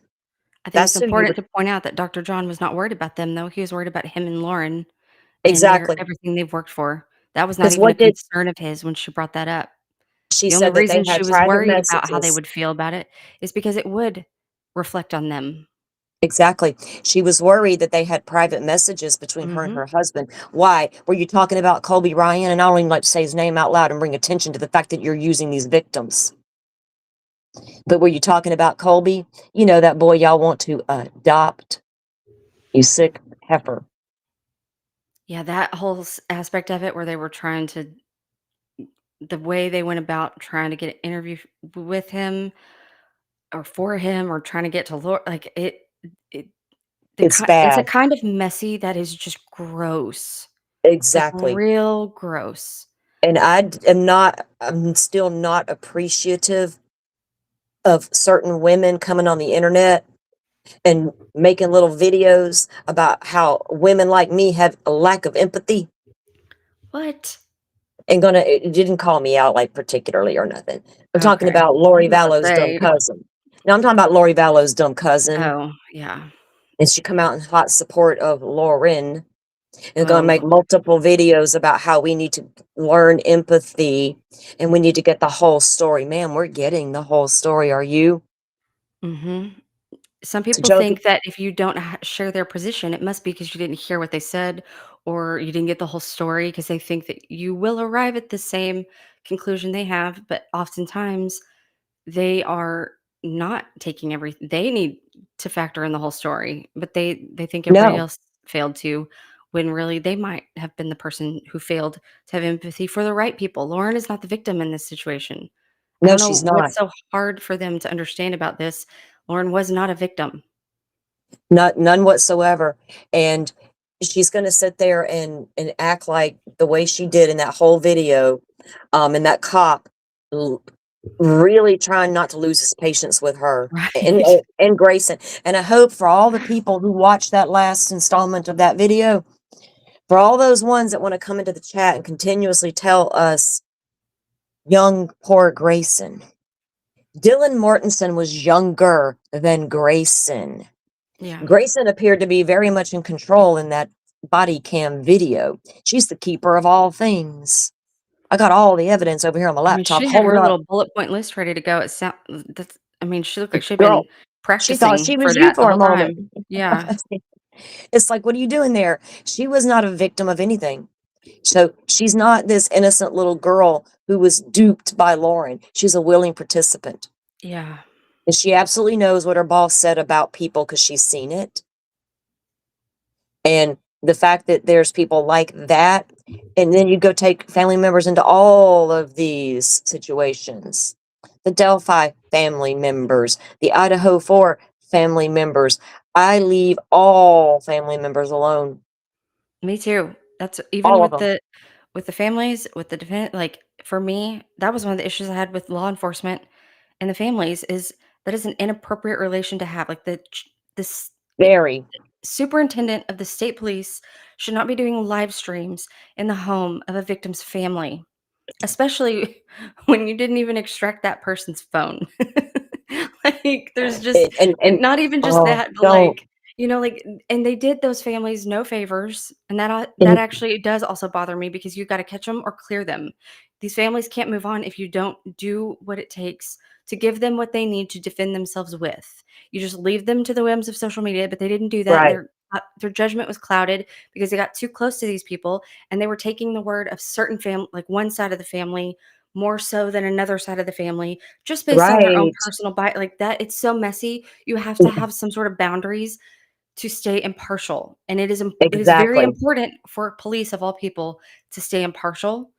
I think it's That's who you important were. to point out that Dr. John was not worried about them, though, he was worried about him and Lauren and their Exactly. everything they've worked for. That was not Because even a what did concern of his when she brought that up. she The only said that they reason she had was private worried about how they messages. would feel about it is because it would reflect on them. Exactly. She was worried that they had private messages between her and Mhm. her husband. Why? Were you talking about Colby Ryan? And I don't even like to say his name out loud and bring attention to the fact that you're using these victims. But were you talking about Colby? You know, that boy y'all want to adopt. You sick heifer. Yeah, that whole aspect of it where they were trying to the way they went about trying to get an interview with him or for him or trying to get to like, it It's it's a bad. kind of messy that is just gross, like, Exactly. real gross. And I'm still not appreciative of certain women coming on the internet and making little videos about how women like me have a lack of empathy What? and gonna it didn't call me out like particularly or nothing. I'm talking Okay. about I Lori was about to Vallow's dumb say. cousin. No, I'm talking about Lori Vallow's dumb cousin. Oh, yeah. And she come out in hot support of Lauren and gonna Oh, make multiple videos about how we need to learn empathy and we need to get the whole story. Man, we're getting the whole story. Are you? mhm. Some So people Joe, think that if you don't share their position, it must be because you didn't hear what they said or you didn't get the whole story because they think that you will arrive at the same conclusion they have, but oftentimes they are not taking everything. They need to factor in the whole story, but they think everybody no, else failed to when really they might have been the person who failed to have empathy for the right people. Lauren is not the victim in this situation. I no, don't know she's not. what's so hard for them to understand about this. Lauren was not a victim. Not none whatsoever. And she's gonna sit there and act like the way she did in that whole video, and that cop l really trying not to lose his patience with her and Right. and Grayson. And I hope for all the people who watched that last installment of that video, For all those ones that want to come into the chat and continuously tell us young poor Grayson. Dylan Mortensen was younger than Grayson. Yeah. Grayson appeared to be very much in control in that body cam video. She's the keeper of all things. I got all the evidence over here on the I mean, laptop. she had Hold her up. little bullet point list ready to go. It sound that's I mean, she looked like she'd been Girl, she thought practicing she for was you that the for a whole moment. time. Yeah. It's like, what are you doing there? She was not a victim of anything. So she's not this innocent little girl who was duped by Lauren. She's a willing participant. Yeah. And she absolutely knows what her boss said about people because she's seen it. And the fact that there's people like that, and then you go take family members into all of these situations. The Delphi family members, the Idaho 4 family members. I leave all family members alone. Me too. That's even All of them. with the families, with the defendant, like, for me, that was one of the issues I had with law enforcement and the families is that is an inappropriate relation to have. Like, this Very. superintendent of the state police should not be doing live streams in the home of a victim's family, especially when you didn't even extract that person's phone. Like, there's just like, And not even just oh, that, but, don't. like, like and they did those families no favors, and that And actually does also bother me because you gotta catch them or clear them. These families can't move on if you don't do what it takes to give them what they need to defend themselves with. You just leave them to the whims of social media, but they didn't do that. right, Their judgment was clouded because they got too close to these people, and they were taking the word of certain like one side of the family more so than another side of the family just based on their own right. personal bias. Like that, it's so messy. You have to have some sort of boundaries to stay impartial, and it is very Exactly. important for police of all people to stay impartial.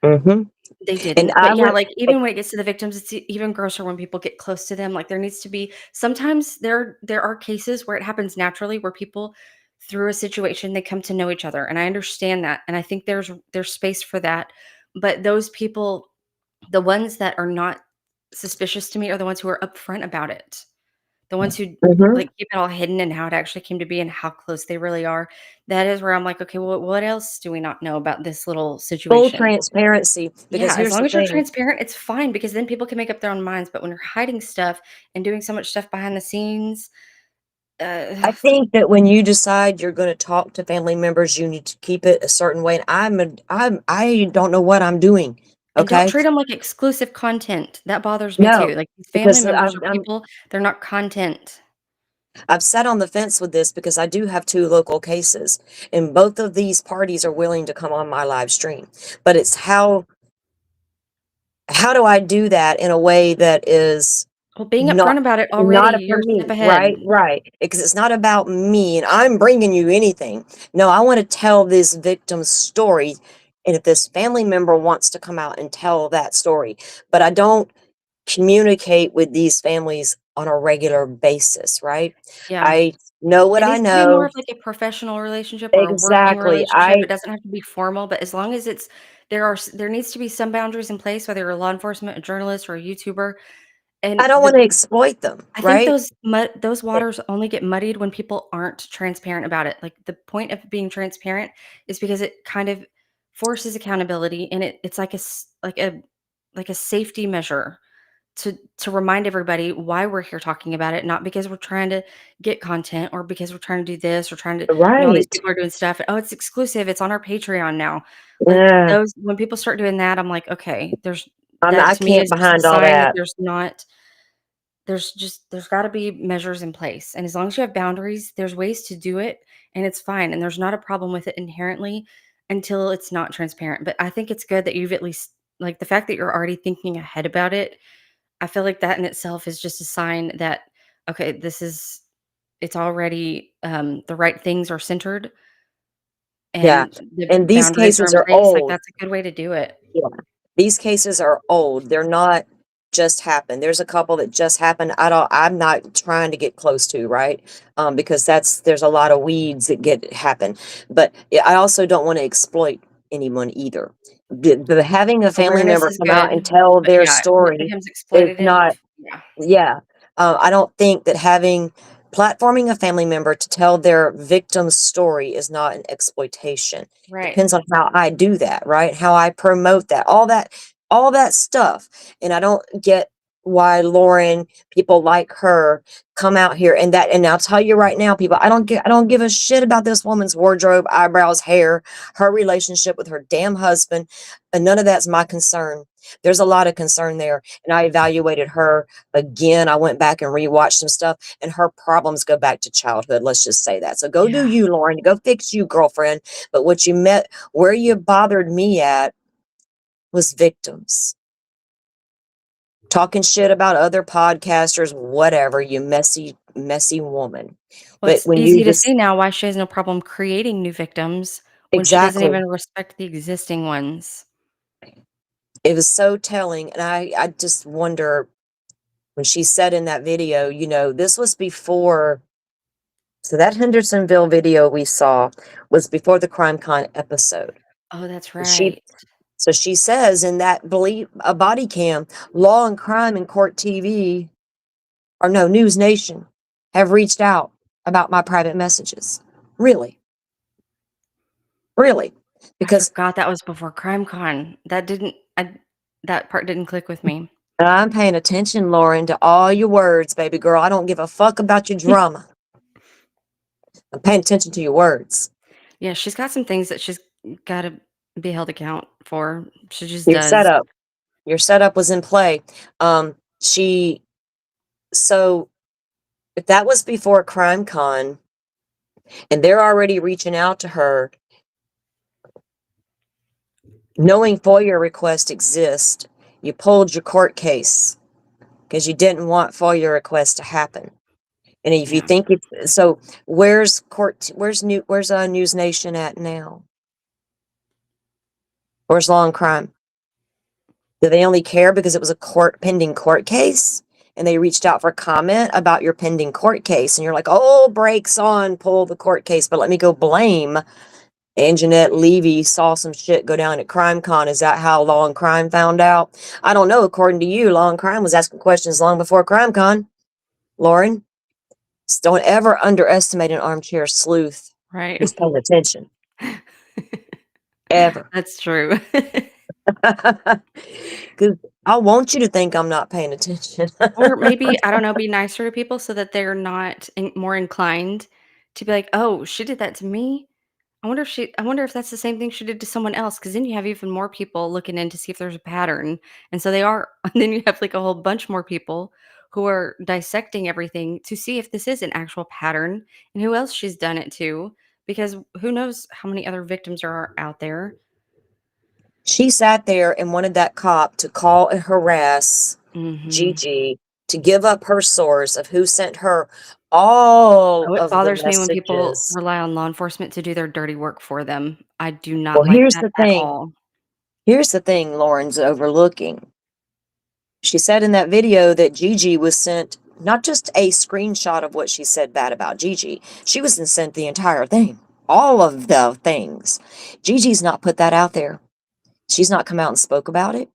Hmm. They And didn't. I But yeah, would, like, even when it gets to the victims, it's even grosser when people get close to them. Like, there needs to be sometimes there are cases where it happens naturally, where people, through a situation, they come to know each other, and I understand that, and I think there's space for that. But those people, the ones that are not suspicious to me are the ones who are upfront about it. The ones who, mhm. like, keep it all hidden and how it actually came to be and how close they really are. That is where I'm like, "Okay, well, what else do we not know about this little Full situation?" transparency, because Yeah, as here's long the as you're thing. transparent, it's fine because then people can make up their own minds, but when you're hiding stuff and doing so much stuff behind the scenes, uh, I think that when you decide you're gonna talk to family members, you need to keep it a certain way, and I don't know what I'm doing, and don't okay? treat them like exclusive content. That bothers me No, too. Like, these family because members are people, they're not content. I've sat on the fence with this because I do have 2 local cases, and both of these parties are willing to come on my live stream, but it's how do I do that in a way that is Well, being not upfront about it already, not for you're a step me, right, ahead. right, because it's not about me and I'm bringing you anything. No, I wanna tell this victim's story, and if this family member wants to come out and tell that story, but I don't communicate with these families on a regular basis, right? Yeah. I know what It I needs to be more know. of like a professional relationship or a working Exactly. relationship. It doesn't have to be formal, but as long as there needs to be some boundaries in place, whether you're a law enforcement, a journalist, or a YouTuber. I And don't wanna exploit them, I think right? those Eh, waters only get muddied when people aren't transparent about it. Like, the point of being transparent is because it kind of forces accountability, and it's like like a safety measure to remind everybody why we're here talking about it, not because we're trying to get content or because we're trying to do this or trying to, all these right. people are doing stuff. Oh, it's exclusive. It's on our Patreon now. Like, Yeah, those when people start doing that, I'm like, okay, I that to me can't is just a behind all sign that that. there's got to be measures in place. And as long as you have boundaries, there's ways to do it, and it's fine. And there's not a problem with it inherently until it's not transparent. But I think it's good that you've at least, like, the fact that you're already thinking ahead about it. I feel like that in itself is just a sign that, okay, it's already, the right things are centered Yeah, and the and these boundaries are cases in are place. Like, old. that's a good way to do it. Yeah. These cases are old. They're not just happened. There's a couple that just happened. I'm not trying to get close to, right? Because there's a lot of weeds that get happen. But yeah, I also don't want to exploit anyone either. The having a family Awareness member is come out and good, tell but their yeah, when it story becomes is exploitative, not, yeah. yeah. I don't think that having Platforming a family member to tell their victim's story is not an exploitation. Right. Depends on how I do that, right? How I promote that, all that stuff. And I don't get why Lauren, people like her, come out here and I'll tell you right now, people, I don't give a shit about this woman's wardrobe, eyebrows, hair, her relationship with her damn husband, and none of that's my concern. There's a lot of concern there, and I evaluated her again. I went back and rewatched some stuff, and her problems go back to childhood. Let's just say that. So go do Yeah. you, Lauren. Go fix you, girlfriend. But where you bothered me at was victims. Talking shit about other podcasters, whatever, you messy, messy woman. Well, But it's when you easy to just see now why she has no problem creating new victims when she doesn't exactly, even respect the existing ones. it was so telling. And I just wonder when she said in that video, this was before. So that Hendersonville video we saw was before the CrimeCon episode. Oh, that's She right. so she says in that believe a body cam, Law and Crime and Court TV, or no, News Nation, have reached out about my private messages. Really? Really? I Because forgot that was before CrimeCon. That part didn't click with me. I'm paying attention, Lauren, to all your words, baby girl. I don't give a fuck about your drama. I'm paying attention to your words. Yeah, she's got some things that she's gotta be held account for. She just Your does. setup. Your setup was in play. She so if that was before CrimeCon and they're already reaching out to her, knowing FOIA requests exist, you pulled your court case because you didn't want FOIA requests to happen. And if you Yeah. think where's News Nation at now? Where's Law and Crime? Do they only care because it was a pending court case? And they reached out for comment about your pending court case. And you're like, oh, brakes on, pull the court case. But let me go blame Anjanette Levy saw some shit go down at CrimeCon. Is that how Law and Crime found out? I don't know. According to you, Law and Crime was asking questions long before CrimeCon. Lauren, just don't ever underestimate an armchair sleuth Right. who's paying attention. Ever. That's true. Because I want you to think I'm not paying attention. Or maybe, I don't know, be nicer to people so that they're not more inclined to be like, "Oh, she did that to me. I wonder if that's the same thing she did to someone else." Because then you have even more people looking in to see if there's a pattern, and so they are and then you have, like, a whole bunch more people who are dissecting everything to see if this is an actual pattern and who else she's done it to, because who knows how many other victims are out there. She sat there and wanted that cop to call and harass Mhm. Gigi to give up her source of who sent her all Oh, it of the bothers me when people messages. rely on law enforcement to do their dirty work for them. I do Well, not like that at all. Here's the thing Lauren's overlooking. She said in that video that Gigi was sent not just a screenshot of what she said bad about Gigi, she was sent the entire thing, all of the things. Gigi's not put that out there. She's not come out and spoke about it.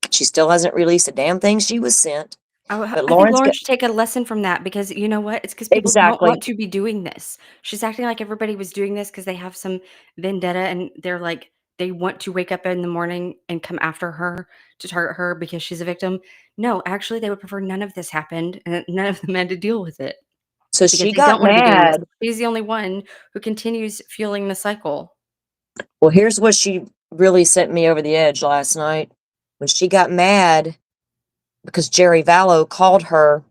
She still hasn't released a damn thing she was sent. But I think Lauren's Lauren got should take a lesson from that because you know what? It's because people don't exactly. want to be doing this. She's acting like everybody was doing this because they have some vendetta and they're like, they want to wake up in the morning and come after her to target her because she's a victim. No, actually, they would prefer none of this happened and that none of them had to deal with it So because she they don't got want to be doing this. mad. She's the only one who continues fueling the cycle. Well, here's what she really sent me over the edge last night. When she got mad because Jerry Vallow called her,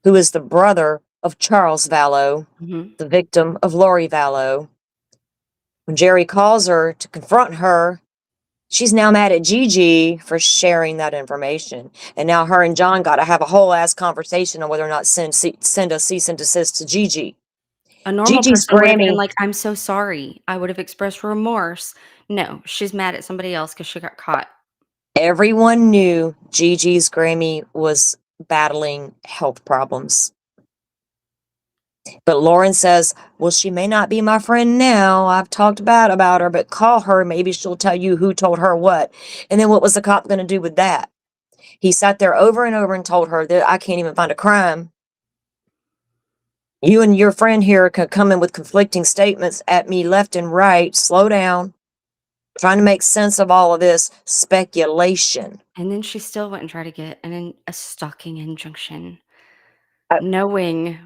who is the brother of Charles Vallow, Mhm. the victim of Lori Vallow. When Jerry calls her to confront her, she's now mad at Gigi for sharing that information. And now her and John got to have a whole ass conversation on whether or not send a cease and desist to Gigi. A normal Gigi's person would have been Grammy, like, "I'm so sorry." I would have expressed remorse. No, she's mad at somebody else because she got caught. everyone knew Gigi's Grammy was battling health problems. But Lauren says, well, she may not be my friend now. I've talked bad about her, but call her. Maybe she'll tell you who told her what. And then what was the cop going to do with that? He sat there over and over and told her that I can't even find a crime. You and your friend here could come in with conflicting statements at me left and right. Slow down. Trying to make sense of all of this speculation. And then she still went and tried to get a stalking injunction, Uh, knowing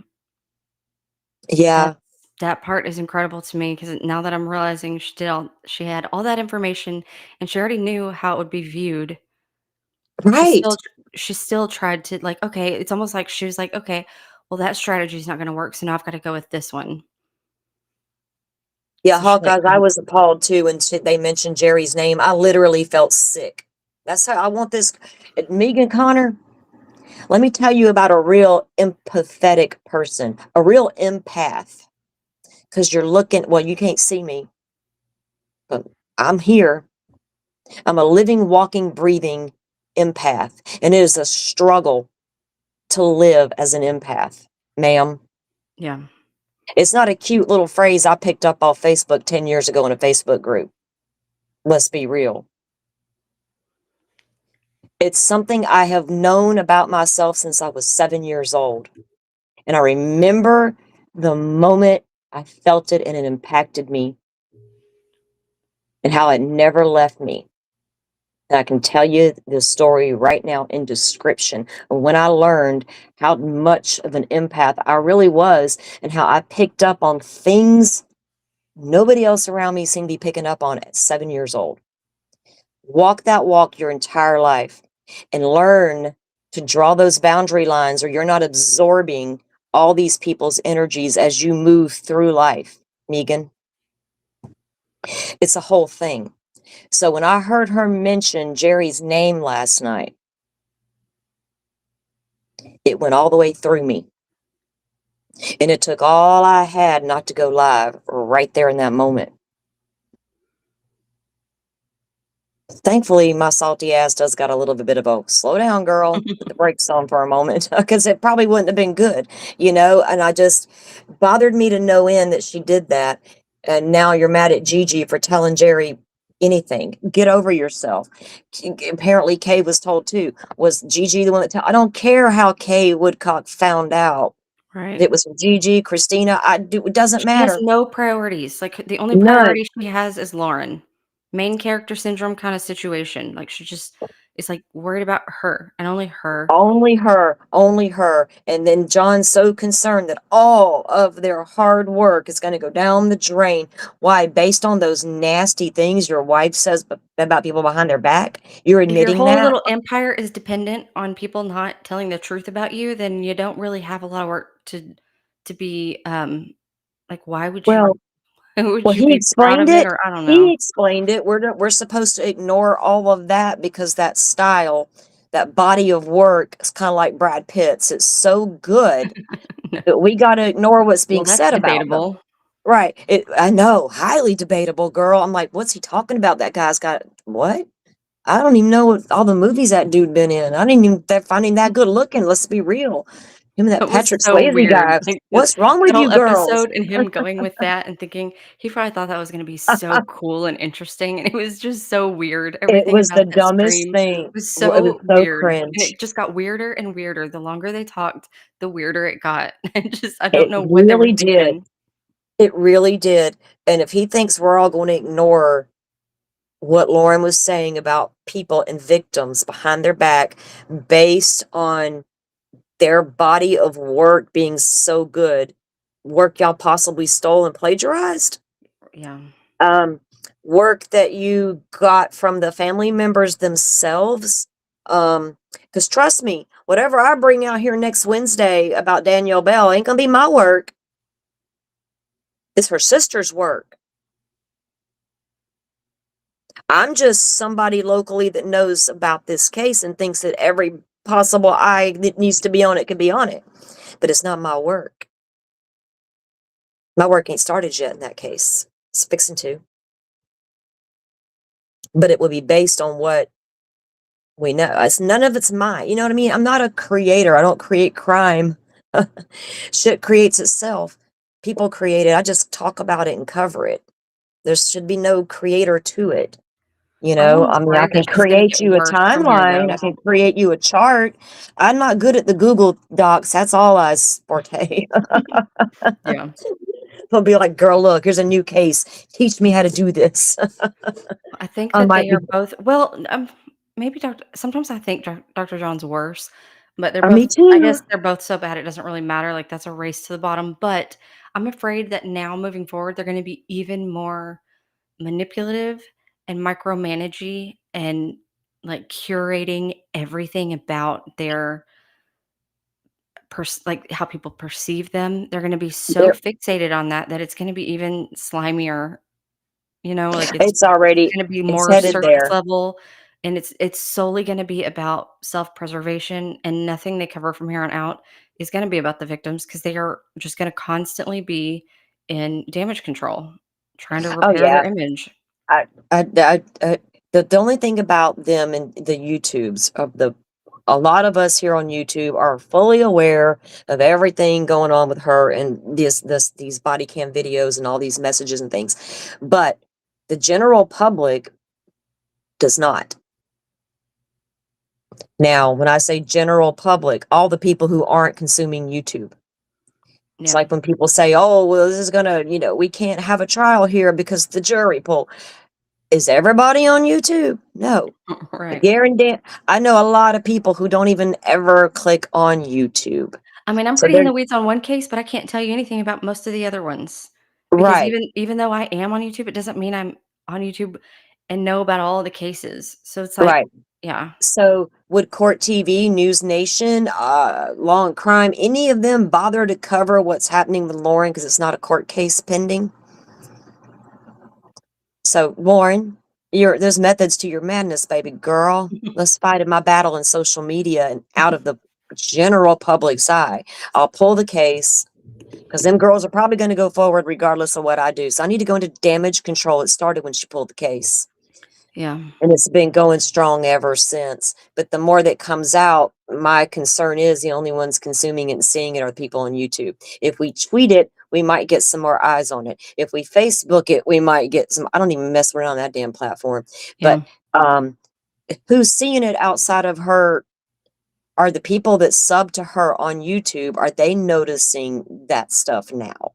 that yeah, that part is incredible to me because now that I'm realizing she had all that information and she already knew how it would be viewed. She right. still she still tried to, like, okay, it's almost like she was like, "Okay, well, that strategy is not gonna work, so now I've gotta go with this one." Yeah, So she, like, Hawkeyes, I was appalled too when they mentioned Jerry's name. I literally felt sick. That's how I want this. Megan Connor, let me tell you about a real empathetic person, a real empath. Because you're looking, well, you can't see me, but I'm here. I'm a living, walking, breathing empath. And it is a struggle to live as an empath, ma'am. yeah. It's not a cute little phrase I picked up off Facebook 10 years ago in a Facebook group. Let's be real. It's something I have known about myself since I was 7 years old. And I remember the moment I felt it and it impacted me and how it never left me. And I can tell you the story right now in description of when I learned how much of an empath I really was and how I picked up on things nobody else around me seemed to be picking up on at 7 years old. Walk that walk your entire life and learn to draw those boundary lines, or you're not absorbing all these people's energies as you move through life, Megan. It's a whole thing. So when I heard her mention Jerry's name last night, it went all the way through me. And it took all I had not to go live right there in that moment. Thankfully, my salty ass does got a little bit of a slow down, girl, put the brakes on for a moment, because it probably wouldn't have been good, and I just bothered me to no end that she did that. And now you're mad at Gigi for telling Jerry anything. Get over yourself. Apparently, Kay was told too. Was Gigi the one that I don't care how Kay Woodcock found out. If Right. it was Gigi, Christina, it doesn't She has matter. no priorities, like, the only None. priority she has is Lauren. Main character syndrome kinda situation, like, she just is, like, worried about her and only her. Only her. And then John's so concerned that all of their hard work is going to go down the drain. Why? Based on those nasty things your wife says about people behind their back? You're If your admitting whole that? little empire is dependent on people not telling the truth about you, then you don't really have a lot of work to be, like, why would you Well, would well, you he be proud explained of it? it. Or I don't He know. explained it. We're supposed to ignore all of that because that style, that body of work is kind of like Brad Pitt's. It's so good No. that we got to ignore what's Well, being that's said about them. debatable. Right. I know, highly debatable, girl. I'm like, what's he talking about? That guy's got what? I don't even know what all the movies that dude been in. I didn't even find him that good looking. Let's be real. Him and that It was Patrick so Swayze weird, guy. like, What's wrong with that you whole girls? episode and him going with that and thinking he probably thought that was gonna be so cool and interesting, and it was just so weird. It Everything was about the that dumbest scream thing. was It was so so weird, and cringe. it just got weirder and weirder. The longer they talked, the weirder it got. I don't It know what they were really did. thinking. It really did. And if he thinks we're all going to ignore what Lauren was saying about people and victims behind their back based on their body of work being so good, work y'all possibly stole and plagiarized, Yeah. um, work that you got from the family members themselves. Because trust me, whatever I bring out here next Wednesday about Danielle Bell ain't gonna be my work. It's her sister's work. I'm just somebody locally that knows about this case and thinks that every possible eye that needs to be on it can be on it. But it's not my work. My work ain't started yet in that case. It's fixing to. But it will be based on what we know. It's none of it's mine. You know what I mean? I'm not a creator. I don't create crime. Shit creates itself. People create it. I just talk about it and cover it. There should be no creator to it. I'm I almost mean, I worried that can she's gonna create get you a worse from here, timeline. I though. can create you a chart. I'm not good at the Google Docs. That's all I forte. Yeah. They'll be like, "Girl, look, here's a new case. Teach me how to do this." I think I that might they be. are both well, maybe Doctor sometimes I think Doctor John's worse, but they're Me both I too. guess they're both so bad it doesn't really matter, like, that's a race to the bottom, but I'm afraid that now moving forward, they're gonna be even more manipulative and micromanagey and, like, curating everything about their like, how people perceive them. They're gonna be so There, fixated on that, that it's gonna be even slimier. Like, it's it's already. gonna be It's more headed surface there. level, and it's solely gonna be about self-preservation, and nothing they cover from here on out is gonna be about the victims because they are just gonna constantly be in damage control, trying to Oh repair yeah. their image. I the only thing about them and the YouTubes of the a lot of us here on YouTube are fully aware of everything going on with her and these body cam videos and all these messages and things. But the general public does not. Now, when I say general public, all the people who aren't consuming YouTube. It's Yeah, like when people say, "Oh, well, this is gonna, we can't have a trial here because the jury pool." Is everybody on YouTube? No. I right. guarantee I know a lot of people who don't even ever click on YouTube. I mean, I'm So pretty in they're the weeds on one case, but I can't tell you anything about most of the other ones. Because right, even though I am on YouTube, it doesn't mean I'm on YouTube and know about all the cases. So it's like right. yeah. So would Court TV, News Nation, Law and Crime, any of them bother to cover what's happening with Lauren because it's not a court case pending? So Lauren, there's methods to your madness, baby girl. Let's fight in my battle in social media and out of the general public's eye. I'll pull the case. Because them girls are probably going to go forward regardless of what I do. So I need to go into damage control. It started when she pulled the case. Yeah, And it's been going strong ever since. But the more that comes out, my concern is the only ones consuming it and seeing it are the people on YouTube. If we tweet it, we might get some more eyes on it. If we Facebook it, we might get some. I don't even mess around that damn platform. But yeah, um, who's seeing it outside of her? Are the people that sub to her on YouTube, are they noticing that stuff now?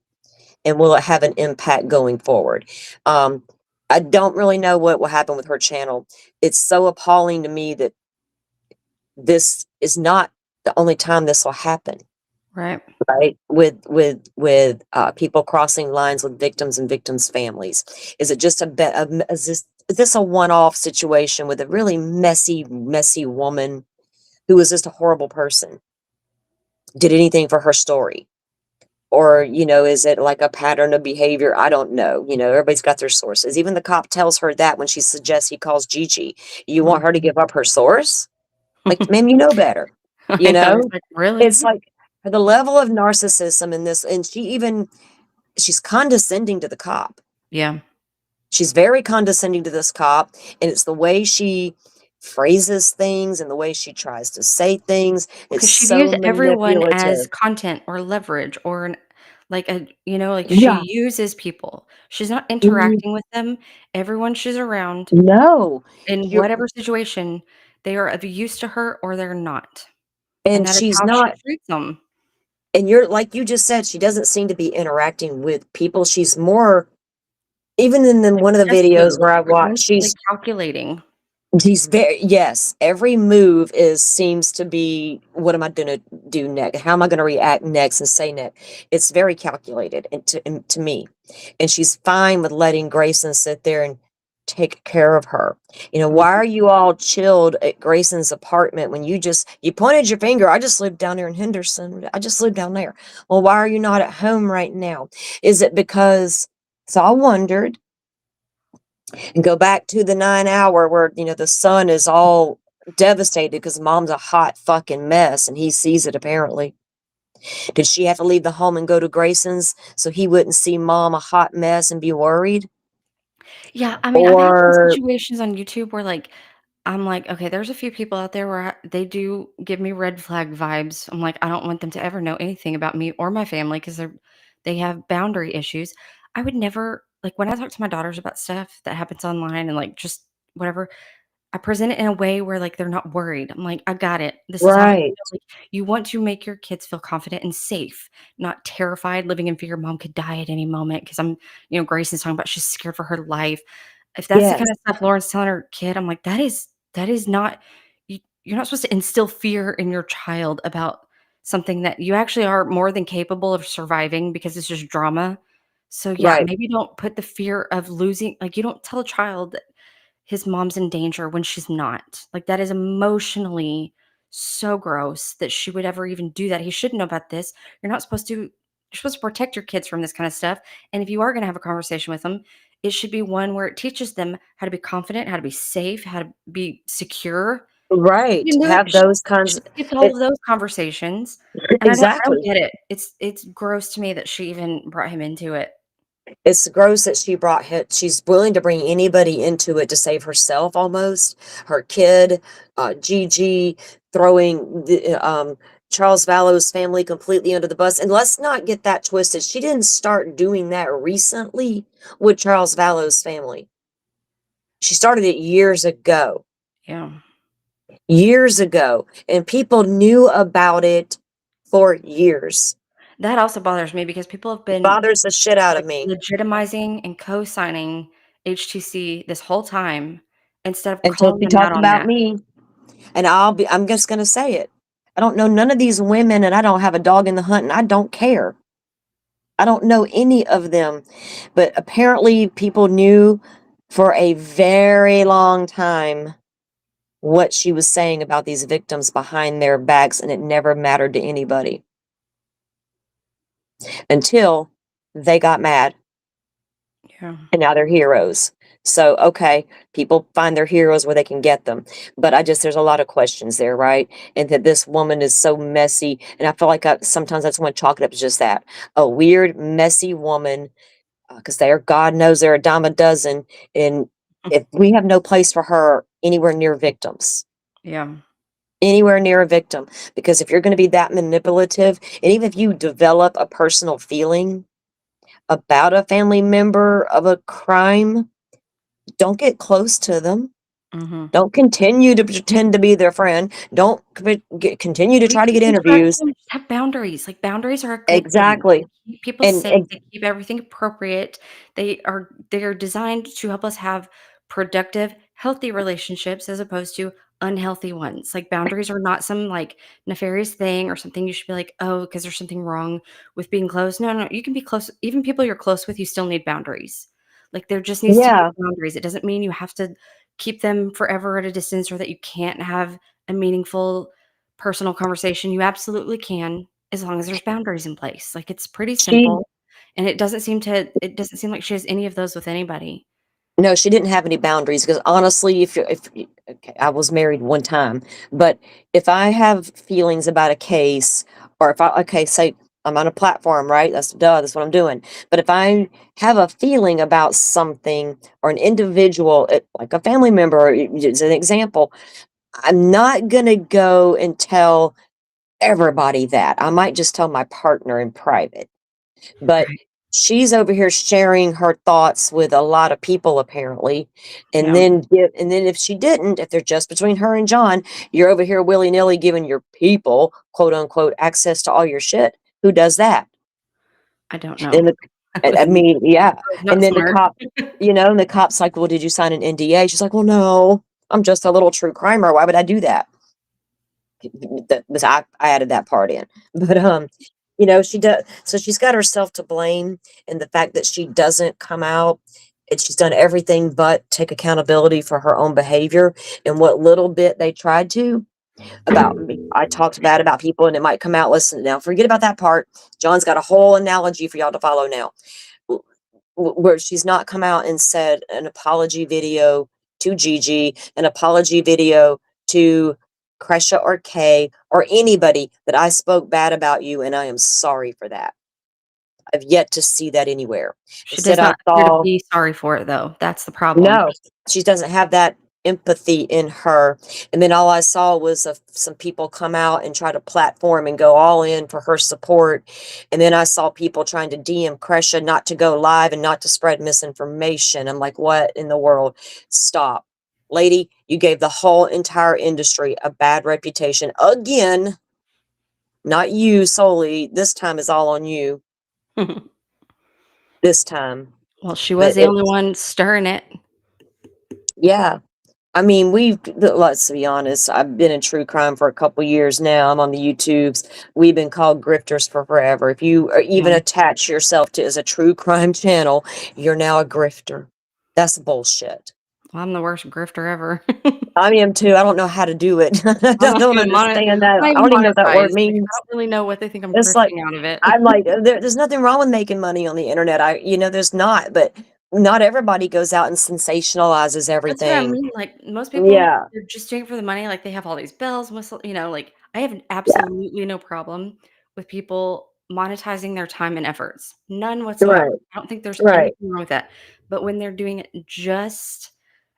And will it have an impact going forward? Um, I don't really know what will happen with her channel. It's so appalling to me that this is not the only time this will happen, right. right? With people crossing lines with victims and victims' families. Is it just is this a one-off situation with a really messy woman who is just a horrible person? Did anything for her story? Or, is it like a pattern of behavior? I don't know. Everybody's got their sources. Even the cop tells her that when she suggests he calls Gigi. You want Mhm. her to give up her source? Like, ma'am, you know better. You I know, it's know? like, "Really?" It's like the level of narcissism in this, and she's condescending to the cop. Yeah, She's very condescending to this cop, and it's the way she phrases things and the way she tries to say things. It's because she so views everyone as manipulative. content or leverage or an like like, she Yeah. uses people. She's not Mm, interacting with them. Everyone she's around, no. in You're whatever situation, they are of use to her or they're not, and and that is she's how she not. treats them. And you're like you just said, she doesn't seem to be interacting with people. She's more even in the Like, one of the chess videos moves, where I they're watched, constantly calculating. she's very yes, every move is seems to be what am I gonna do next? How am I gonna react next and say next? It's very calculated and to me. And she's fine with letting Grayson sit there and take care of her. Why Mhm. are you all chilled at Grayson's apartment when you pointed your finger? I just lived down there in Henderson. I just lived down there. Well, why are you not at home right now? Is it because so I wondered and go back to the 9 hour where, the son is all devastated because mom's a hot fucking mess and he sees it apparently. Did she have to leave the home and go to Grayson's so he wouldn't see mom a hot mess and be worried? Yeah, I mean, I've had some Or situations on YouTube where, like, I'm like, "Okay, there's a few people out there where they do give me red flag vibes." I'm like, "I don't want them to ever know anything about me or my family because they have boundary issues." I would never like, when I talk to my daughters about stuff that happens online and, like, just whatever, I present it in a way where, like, they're not worried. I'm like, "I got it. This is how I feel." Right. Like, you want to make your kids feel confident and safe, not terrified, living in fear, "Mom could die at any moment because Grayson's talking about she's scared for her life. If that's the Yes. kind of stuff Lauren's telling her kid, I'm like, that is not you're not supposed to instill fear in your child about something that you actually are more than capable of surviving because it's just drama. So, yeah, Right. maybe don't put the fear of losing you don't tell a child his mom's in danger when she's not. Like, that is emotionally so gross that she would ever even do that. He should know about this. You're supposed to protect your kids from this kind of stuff. And if you are going to have a conversation with them, it should be one where it teaches them how to be confident, how to be safe, how to be secure. Right. You know, Have those kinds she of skipped all it, of those conversations, and I don't exactly. get it. It's gross to me that she even brought him into it. It's gross that she's willing to bring anybody into it to save herself almost, her kid, Gigi, throwing Charles Vallow's family completely under the bus. And let's not get that twisted. She didn't start doing that recently with Charles Vallow's family. She started it years ago. Yeah. Years ago. And people knew about it for years. That also bothers me because people have It been, bothers the shit out of like, me. legitimizing and co-signing HTC this whole time instead of Until calling she them out talked on about that. me. And I'm just gonna say it. I don't know none of these women, and I don't have a dog in the hunt, and I don't care. I don't know any of them. But apparently people knew for a very long time what she was saying about these victims behind their backs, and it never mattered to anybody until they got mad. Yeah. And now they're heroes. So, okay, people find their heroes where they can get them. But there's a lot of questions there, right? And that this woman is so messy. And I feel like sometimes I just want to chalk it up as just that, a weird, messy woman, because God knows they're a dime a dozen. And if we have no place for her anywhere near victims, Yeah. anywhere near a victim, because if you're going to be that manipulative, and even if you develop a personal feeling about a family member of a crime, don't get close to them. Mhm. Don't continue to pretend to be their friend. Don't continue to Or try to even get interact with interviews. them, just have boundaries. Like, boundaries are a good thing. Exactly. They keep people And safe, and they keep everything appropriate. They are designed to help us have productive, healthy relationships as opposed to unhealthy ones. Like, boundaries are not some, like, nefarious thing or something you should be like, "Oh, because there's something wrong with being close." No, no, you can be close even people you're close with, you still need boundaries. Like, there just needs to be yeah, boundaries. It doesn't mean you have to keep them forever at a distance or that you can't have a meaningful personal conversation. You absolutely can, as long as there's boundaries in place. Like, it's pretty she simple, and it doesn't seem like she has any of those with anybody. no, she didn't have any boundaries because honestly, okay, I was married one time, but if I have feelings about a case, or if I okay, say I'm on a platform, right? That's what I'm doing. But if I have a feeling about something or an individual, like a family member, as an example, I'm not gonna go and tell everybody that. I might just tell my partner in private. But Right. she's over here sharing her thoughts with a lot of people apparently. And Yeah, then if she didn't, if they're just between her and John, you're over here willy-nilly giving your people, quote unquote, access to all your shit. Who does that? I don't know. And the I I wasn't mean, yeah. I was And not then smart. and the cop's like, "Well, did you sign an NDA?" She's like, "Well, no. I'm just a little true crimer. Why would I do that?" I added that part in. But she does, so she's got herself to blame in the fact that she doesn't come out, and she's done everything but take accountability for her own behavior. And what little bit they tried to about me, I talked bad about people, and it might come out. Listen, now forget about that part. John's got a whole analogy for y'all to follow now, where she's not come out and said an apology video to Gigi, an apology video to Kresha or Kay or anybody that I spoke bad about you, and I am sorry for that. I've yet to see that anywhere. She Instead, does I not appear to saw be sorry for it, though. That's the problem. no, she doesn't have that empathy in her. And then all I saw was some people come out and try to platform and go all in for her support. And then I saw people trying to DM Kresha not to go live and not to spread misinformation. I'm like, what in the world? Stop. Lady, you gave the whole entire industry a bad reputation again. Not you solely. This time is all on you. This time. Well, she was But the only it's, one stirring it. yeah. I mean, let's be honest, I've been in true crime for a couple years now. I'm on the YouTubes. We've been called grifters for forever. If you even Yeah. attach yourself to as a true crime channel, you're now a grifter. That's bullshit. Well, I'm the worst grifter ever. I am too. I don't know how to do it. I I'm not don't even understand that. not I even don't even know what that word monetized. Like, I means. don't really know what they think I'm It's like grifting out of it. I'm like, there's nothing wrong with making money on the internet. There's not, but not everybody goes out and sensationalizes That's what I everything. mean, like, most people, Yeah, they're just doing it for the money, like, they have all these bells, whistle like, I have absolutely no problem with people monetizing their time and efforts. None whatsoever. right, I don't think there's right. anything wrong with that. But when they're doing it just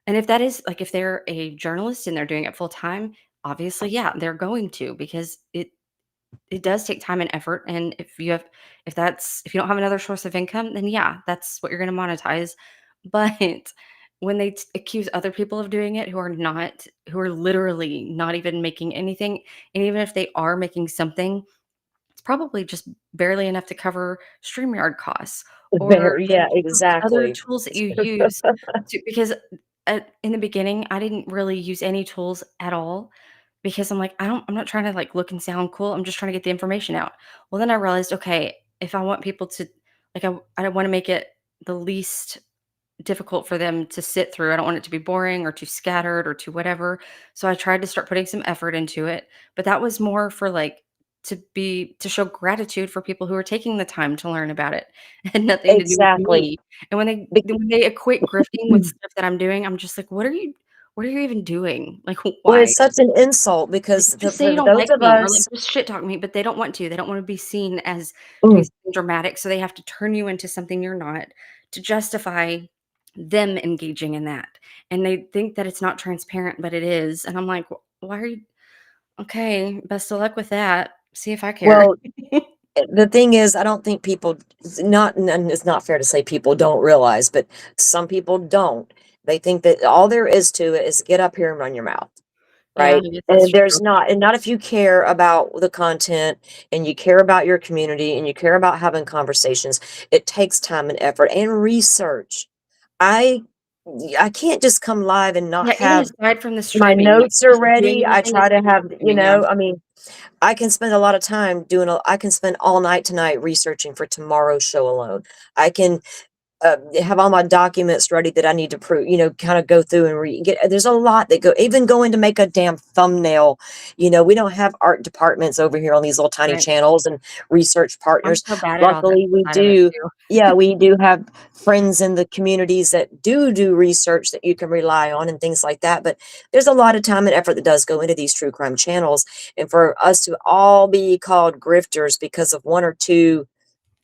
and if that is like, if they're a journalist and they're doing it full time, obviously, yeah, they're going to because it does take time and effort, and if you don't have another source of income, then yeah, that's what you're gonna monetize. But when they accuse other people of doing it who are literally not even making anything, and even if they are making something, it's probably just barely enough to cover StreamYard costs or There, yeah, other exactly. tools that you use because in the beginning, I didn't really use any tools at all because I'm like, I'm not trying to like look and sound cool. I'm just trying to get the information out. Well, then I realized, okay, if I want people to like, I want to make it the least difficult for them to sit through. I don't want it to be boring or too scattered or too whatever. So I tried to start putting some effort into it, but that was more for like to show gratitude for people who are taking the time to learn about it. It had nothing to do with Exactly. me. And Bec when they equate grifting with stuff that I'm doing, I'm just like, what are you even doing? Like well, why? it's such an insult Like, because just say for you don't those like of me or, like, us just shit talk me, but they don't want to. They don't wanna be seen as doing mm, something dramatic, so they have to turn you into something you're not to justify them engaging in that, and they think that it's not transparent, but it is, and I'm like, Why are you okay, best of luck with that. See if I care." well, the thing is, I don't think people and it's not fair to say people don't realize, but some people don't. They think that all there is to it is get up here and run your mouth. Yeah, Right? I guess that's And true. there's not and not if you care about the content and you care about your community and you care about having conversations. It takes time and effort and research. I I can't just come live and not Yeah, even have aside from the my streaming, like, notes are just doing ready. I anything try to aside from have, streaming, yeah. I mean, I can spend a lot of time I can spend all night tonight researching for tomorrow's show alone. I can have all my documents ready that I need to prove, kind of go through and get. There's a lot that even going to make a damn thumbnail. We don't have art departments over here on these little tiny Right. channels and research I'm partners. so bad at all that Luckily, we side of it do. too. Yeah, we do have friends in the communities that do research that you can rely on and things like that. But there's a lot of time and effort that does go into these true crime channels. And for us to all be called grifters because of one or two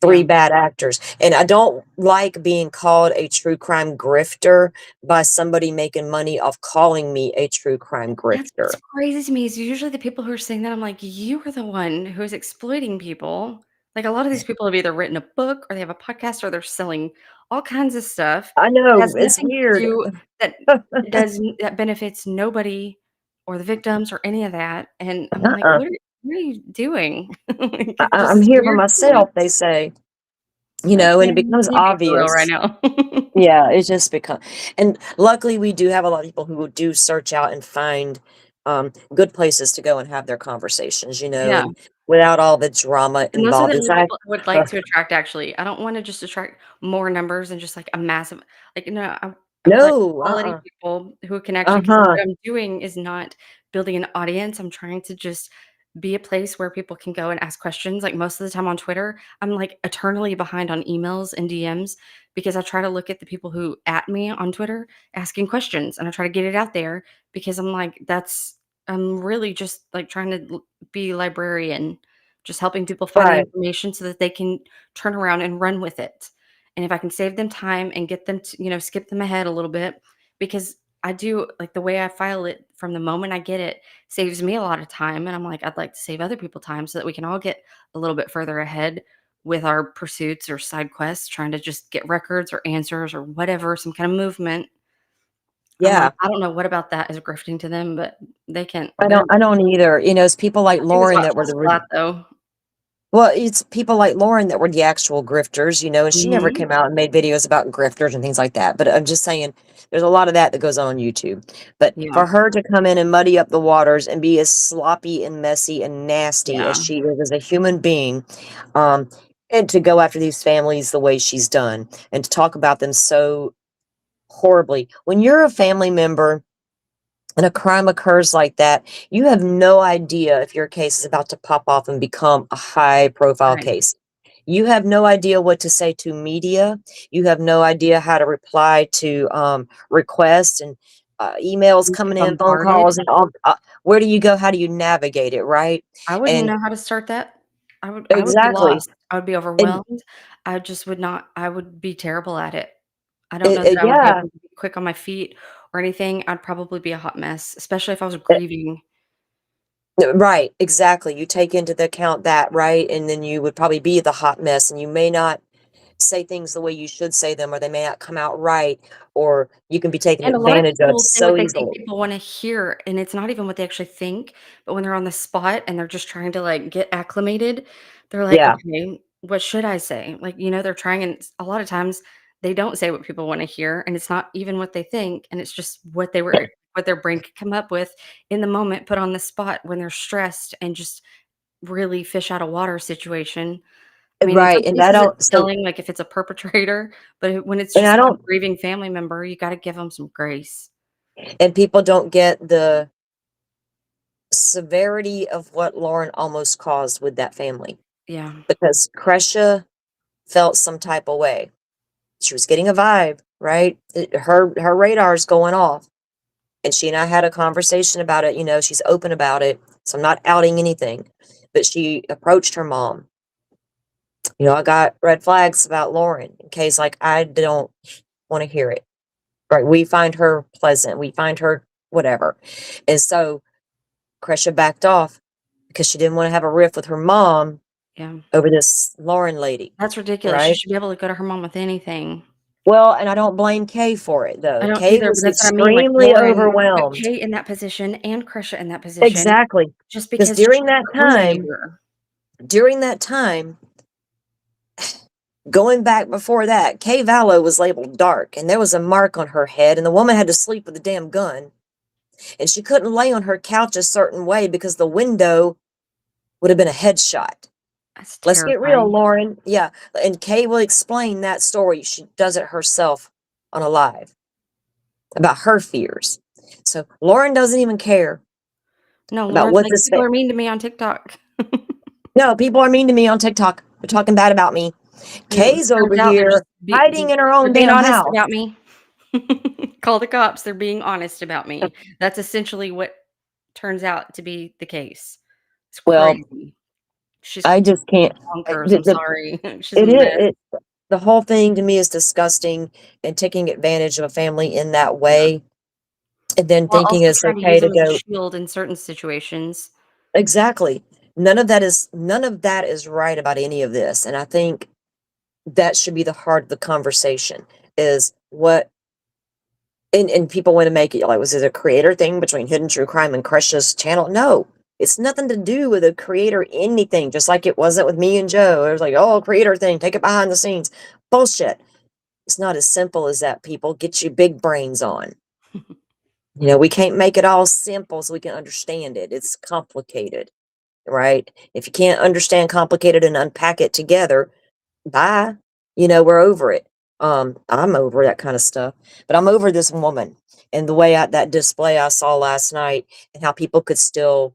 3 Yeah. bad actors, and I don't like being called a true crime grifter by somebody making money off calling me a true crime That's what's grifter. crazy to me is usually the people who are saying that, I'm like, "You are the one who is exploiting people." Like, a lot of these people have either written a book or they have a podcast or they're selling all kinds of stuff I that know, has it's nothing to weird. do that benefits nobody or the victims or any of that, and I'm like, Uh-uh. What are you doing?" Like, I it just I'm is here for weird to me. myself, they say, and Okay, it becomes you be for real right obvious. now. Yeah, it just become and luckily, we do have a lot of people who do search out and find, good places to go and have their conversations, Yeah. and without all the drama And those are involved. the It's only I people I would like ugh, to attract, actually. I don't wanna just attract more numbers and just, like, a massive like, no, I would like no, quality people who can actually because uh-huh, what I'm doing is not building an audience, I'm trying to just be a place where people can go and ask questions, like, most of the time on Twitter, I'm, like, eternally behind on emails and DMs because I try to look at the people who at me on Twitter asking questions, and I try to get it out there because I'm like, I'm really just, like, trying to be librarian just helping people find the right, information so that they can turn around and run with it. And if I can save them time and get them to, skip them ahead a little bit, because I do like the way I file it from the moment I get it saves me a lot of time. And I'm like, I'd like to save other people time so that we can all get a little bit further ahead with our pursuits or side quests, trying to just get records or answers or whatever, some kind of movement. I'm like, Yeah. I don't know what about that is grifting to them, but they can I they're don't I don't either. You know, it's people like I think it's Lauren about that were Splat, though. well, it's people like Lauren that were the actual grifters, you know, and she never Mhm. came out and made videos about grifters and things like that. But I'm just saying, there's a lot of that that goes on YouTube. But Yeah. for her to come in and muddy up the waters and be as sloppy and messy and nasty as Yeah. she is as a human being, um, and to go after these families the way she's done and to talk about them so horribly. When you're a family member and a crime occurs like that, you have no idea if your case is about to pop off and become a high profile Right. case. You have no idea what to say to media. You have no idea how to reply to requests and emails You get coming in, phone bombarded. calls, and all. Where do you go? How do you navigate it? Right? I wouldn't And know how to start that. I would be exactly, lost. I would be and overwhelmed. I just would not I would be terrible at it. I don't know that I would be yeah, able to be quick on my feet or anything. I'd probably be a hot mess, especially if I was grieving. right, exactly. You take into the account that, right, and then you would probably be the hot mess, and you may not say things the way you should say them, or they may not come out right, or you can be taken And a lot of advantage people of will say what so they think easily. people wanna hear, and it's not even what they actually think, but when they're on the spot and they're just trying to, like, get acclimated, they're like, Yeah, "Okay, what should I say?" Like, they're trying and a lot of times they don't say what people wanna hear, and it's not even what they think, and it's just what their brain could come up with in the moment, put on the spot when they're stressed and just really fish out of water situation. I mean, in right, some and I cases, don't it's so telling, like, if it's a perpetrator, but when it's and just I like a don't grieving family member, you gotta give them some grace. and people don't get the severity of what Lauren almost caused with that family, Yeah. because Crescia felt some type of way. She was getting a vibe, right? Her radar's going off, and she and I had a conversation about it, you know, she's open about it, so I'm not outing anything, but she approached her mom. You know, I got red flags about Lauren in case like I don't want to hear it. Right. We find her pleasant. We find her whatever. And so Crescia backed off because she didn't want to have a riff with her mom Yeah. over this Lauren lady. That's ridiculous. She Right. should be able to go to her mom with anything. Well, and I don't blame Kay for it I though. don't Kay either, but was that's what I mean, like, extremely Lauren put overwhelmed. Kate in that position and Krisha in that position Exactly. just Because because she's the terminator. during that time, going back before that, Kay Vallow was labeled dark and there was a mark on her head and the woman had to sleep with a damn gun. And she couldn't lay on her couch a certain way because the window would have been a headshot. That's Let's get real, terrifying. Lauren. Yeah, and Kay will explain that story. She does it herself on a live about her fears. So Lauren doesn't even care No, about Lauren's what like, this. "People are mean to me on TikTok." No, people are mean to me on TikTok. They're talking bad about me. Well, Kay's over turns out they're just here hiding in her they're own being damn honest house. about me. Call the cops, they're being honest about me. That's essentially what turns out to be the case. It's Well, crazy. She's I just can't. bonkers, I'm The sorry. She's a it mess. is the whole thing to me is disgusting, and taking advantage of a family in that Yeah. way, and then While thinking also it's trying to okay use to them as a go. shield in certain situations. Exactly. None of that is right about any of this, and I think that should be the heart of the conversation is what and people want to make it like, was it a creator thing between Hidden True Crime and Crush's channel? No. It's nothing to do with a creator anything, just like it wasn't with me and Joe. It was like, oh, creator thing, take it behind the scenes. Bullshit. It's not as simple as that, people. Get your big brains on. You know, we can't make it all simple so we can understand it. It's complicated, right? If you can't understand complicated and unpack it together, bye. You know, we're over it. I'm over that kind of stuff. But I'm over this woman and the way that display I saw last night and how people could still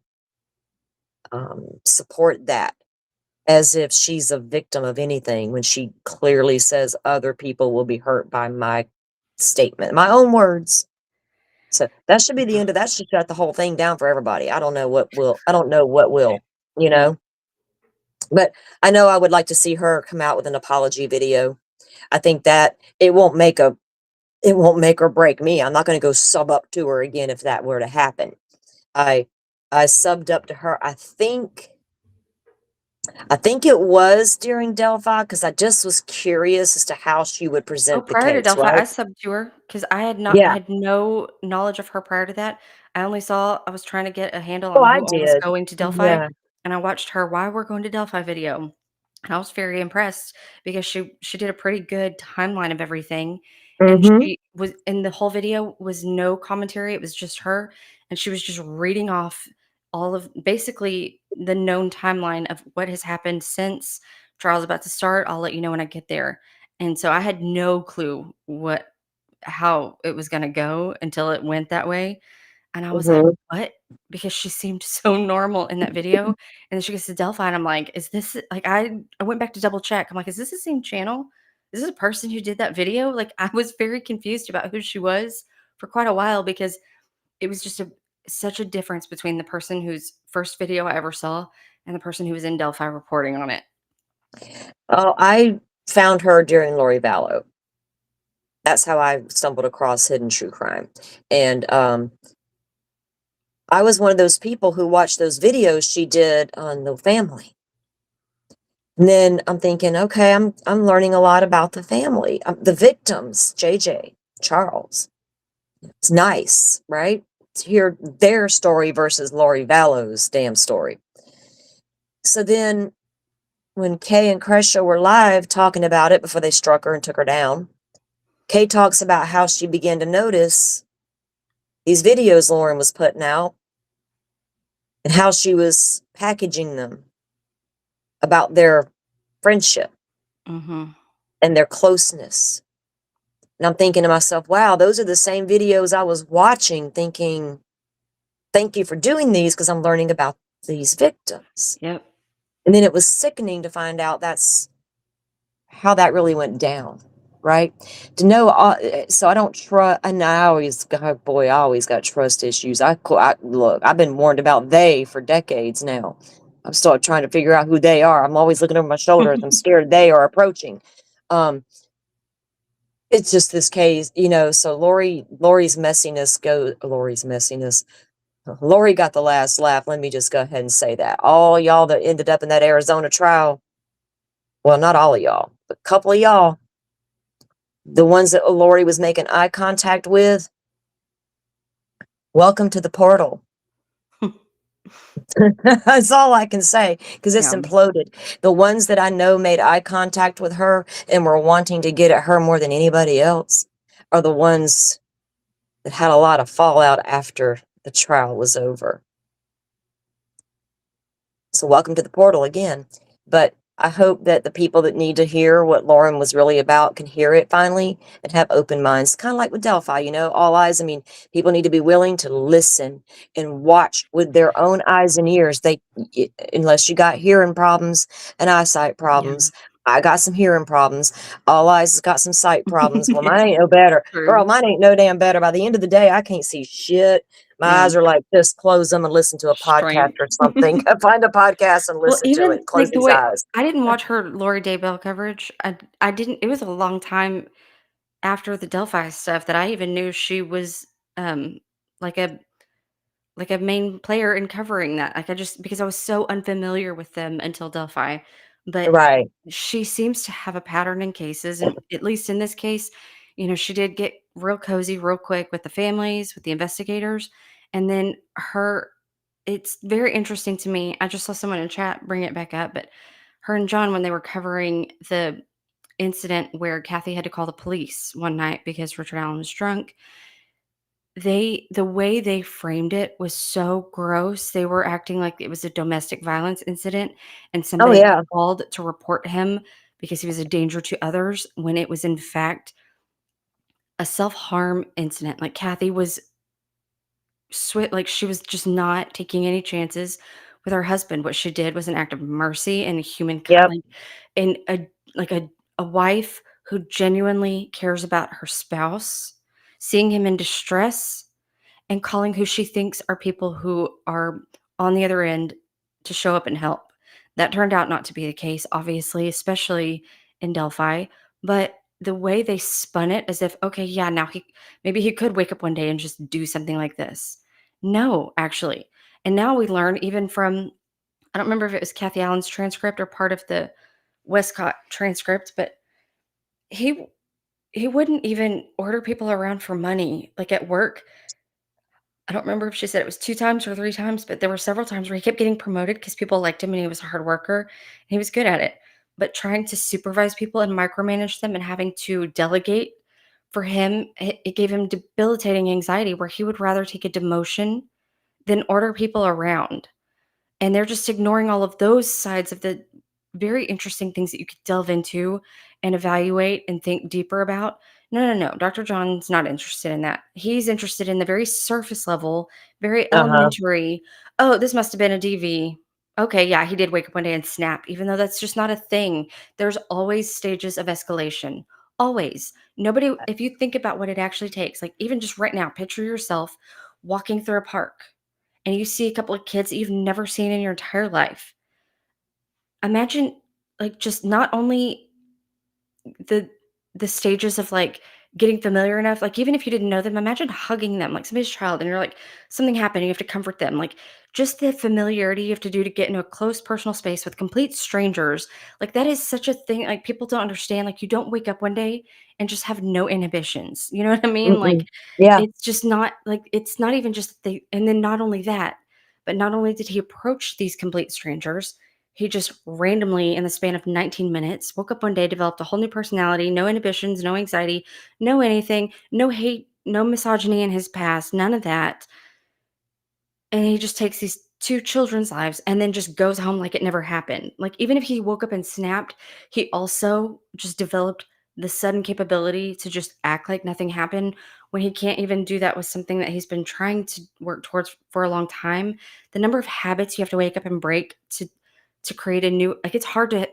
support that as if she's a victim of anything when she clearly says other people will be hurt by my statement, my own words. So that should be the end of that. Should shut the whole thing down for everybody. I don't know what will, you Yeah. know, but I know I would like to see her come out with an apology video. I think that it won't make or break me. I'm not going to go sub up to her again if that were to happen. I I subbed up to her. I think I think it was during Delphi because I just was curious as to how she would Oh, present the prior to case, Delphi, I right? subbed to her because I Yeah. had no knowledge of her prior to that. I was trying to get a handle Oh, on I who all was did. going to Delphi, Yeah. and I watched her "Why We're Going to Delphi" video, and I was very impressed because she did a pretty good timeline of everything, and Mhm. she was and the whole video was no commentary, it was just her, and she was just reading off all of basically the known timeline of what has happened since trial's about to start. I'll let you know when I get there. And so I had no clue how it was gonna go until it went that way, and I was like, Mhm. "What?" Because she seemed so normal in that video, and then she gets to Delphi, and I'm like, "Is this" like, I went back to double check. I'm like, "Is this the same channel? Is this a person who did that video?" Like, I was very confused about who she was for quite a while because it was just such a difference between the person whose first video I ever saw and the person who was in Delphi reporting on it. Oh, I found her during Lori Vallow. That's how I stumbled across Hidden True Crime, and, I was one of those people who watched those videos she did on the family. And then I'm thinking, "Okay, I'm learning a lot about the family, the victims, JJ, Charles." It's nice, right? To hear their story versus Lori Vallow's damn story. So then when Kay and Crescia were live talking about it before they struck her and took her down, Kay talks about how she began to notice these videos Lauren was putting out and how she was packaging them about their friendship Mhm. and their closeness. And I'm thinking to myself, wow, those are the same videos I was watching, thinking, thank you for doing these because I'm learning about these victims. Yep. And then it was sickening to find out that's how that really went down, right? To know, so I don't trust, and I always, God, boy, I always got trust issues. Look, I've been warned about they for decades now. I'm still trying to figure out who they are. I'm always looking over my shoulder as I'm scared they are approaching. Um, it's just this case, so Lori's messiness go Lori's messiness. Lori got the last laugh. Let me just go ahead and say that. All y'all that ended up in that Arizona trial, well, not all of y'all, but a couple of y'all, the ones that Lori was making eye contact with, welcome to the portal. That's all I can say because it's Yeah. imploded. The ones that I know made eye contact with her and were wanting to get at her more than anybody else are the ones that had a lot of fallout after the trial was over. So welcome to the portal again. But I hope that the people that need to hear what Lauren was really about can hear it finally and have open minds. Kind of like with Delphi, all eyes. I mean, people need to be willing to listen and watch with their own eyes and ears. Unless you got hearing problems and eyesight Yeah. problems. I got some hearing problems. All eyes has got some sight problems. Well, Yeah. mine ain't no better. Girl, True. mine ain't no damn better. By the end of the day, I can't see shit. My Yeah. eyes are like, just close them and listen to a podcast Strength. or something. Find a podcast and Well, listen to it. even, Close like, the these way eyes. I didn't watch her Lori Daybell coverage. I didn't it was a long time after the Delphi stuff that I even knew she was, like a main player in covering that. Like, I just because I was so unfamiliar with them until Delphi. But Right. she seems to have a pattern in cases, and at least in this case, she did get real cozy real quick with the families, with the investigators, and then her it's very interesting to me. I just saw someone in chat bring it back up, but her and John, when they were covering the incident where Kathy had to call the police one night because Richard Allen was drunk, the way they framed it was so gross. They were acting like it was a domestic violence incident and Oh, somebody had yeah. called to report him because he was a danger to others when it was in fact a self-harm incident. Like Kathy was like she was just not taking any chances with her husband. What she did was an act of mercy and human Yep. like and like a wife who genuinely cares about her spouse, seeing him in distress and calling who she thinks are people who are on the other end to show up and help. That turned out not to be the case, obviously, especially in Delphi. But the way they spun it as if, okay, yeah, now maybe he could wake up one day and just do something like this. No, actually. And now we learn even from I don't remember if it was Kathy Allen's transcript or part of the Westcott transcript, but he he wouldn't even order people around for money, like, at work. I don't remember if she said it was 2 times or 3 times, but there were several times where he kept getting promoted because people liked him and he was a hard worker, and he was good at it. But trying to supervise people and micromanage them and having to delegate, for him, it gave him debilitating anxiety where he would rather take a demotion than order people around. And they're just ignoring all of those sides of the very interesting things that you could delve into and evaluate and think deeper about. No, no, no. Dr. John's not interested in that. He's interested in the very surface level, very Uh-huh. elementary. Oh, this must have been a DV. Okay, yeah, he did wake up one day and snap, even though that's just not a thing. There's always stages of escalation. Always. Nobody, if you think about what it actually takes, like even just right now, picture yourself walking through a park and you see a couple of kids that you've never seen in your entire life. Imagine, like, just not only the the stages of, like, getting familiar enough, like, even if you didn't know them, imagine hugging them like somebody's child and you're like, something happened, and you have to comfort them, like, just the familiarity you have to do to get into a close personal space with complete strangers, like, that is such a thing, like, people don't understand, like, you don't wake up one day and just have no inhibitions, you know what I mean? Like, Mm-mm. Yeah. it's just not like, it's not even just they and then not only that, but not only did he approach these complete strangers, he just randomly, in the span of 19 minutes, woke up one day, developed a whole new personality, no inhibitions, no anxiety, no anything, no hate, no misogyny in his past, none of that. And he just takes these two children's lives and then just goes home like it never happened. Like, even if he woke up and snapped, he also just developed the sudden capability to just act like nothing happened when he can't even do that with something that he's been trying to work towards for a long time. The number of habits you have to wake up and break to create a new, like, it's hard to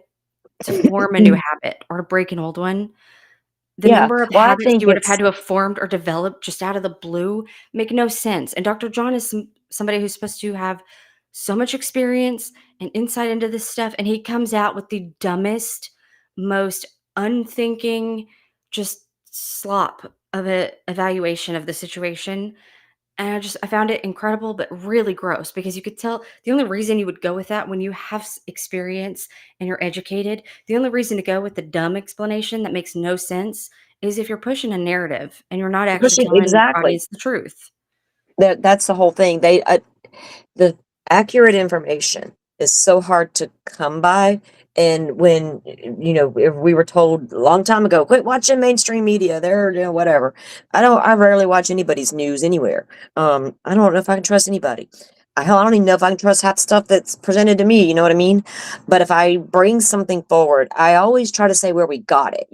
form a new habit or to break an old one. The Yeah. number of Well, I habits think you would have had it's to have formed or developed just out of the blue make no sense, and Dr. John is somebody who's supposed to have so much experience and insight into this stuff, and he comes out with the dumbest, most unthinking, just slop of a evaluation of the situation, and I found it incredible, but really gross because you could tell the only reason you would go with that when you have experience and you're educated, the only reason to go with the dumb explanation that makes no sense is if you're pushing a narrative and you're not actually pushing telling your exactly. audience the truth. That's the whole thing. The accurate information is so hard to come by. And when, if we were told a long time ago, quit watching mainstream media, they're, whatever. I rarely watch anybody's news anywhere. I don't know if I can trust anybody. Hell, I don't even know if I can trust half the stuff that's presented to me, you know what I mean? But if I bring something forward, I always try to say where we got it.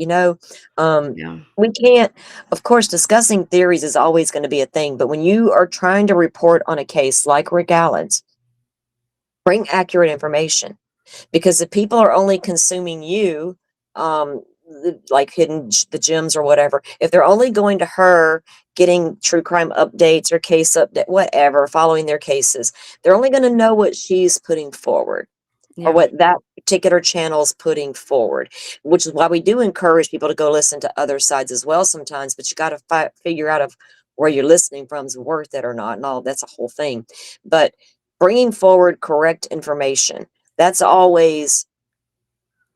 Um, Yeah. we can't, of course, discussing theories is always going to be a thing, but when you are trying to report on a case like Rick Allen's, bring accurate information, because if people are only consuming you, like the gems or whatever, if they're only going to her, getting true crime updates or case update, whatever, following their cases, they're only going to know what she's putting forward or Yeah. what that particular channel's putting forward, which is why we do encourage people to go listen to other sides as well sometimes, but you got to figure out if where you're listening from is worth it or not, and all that's a whole thing. But bringing forward correct information, that's always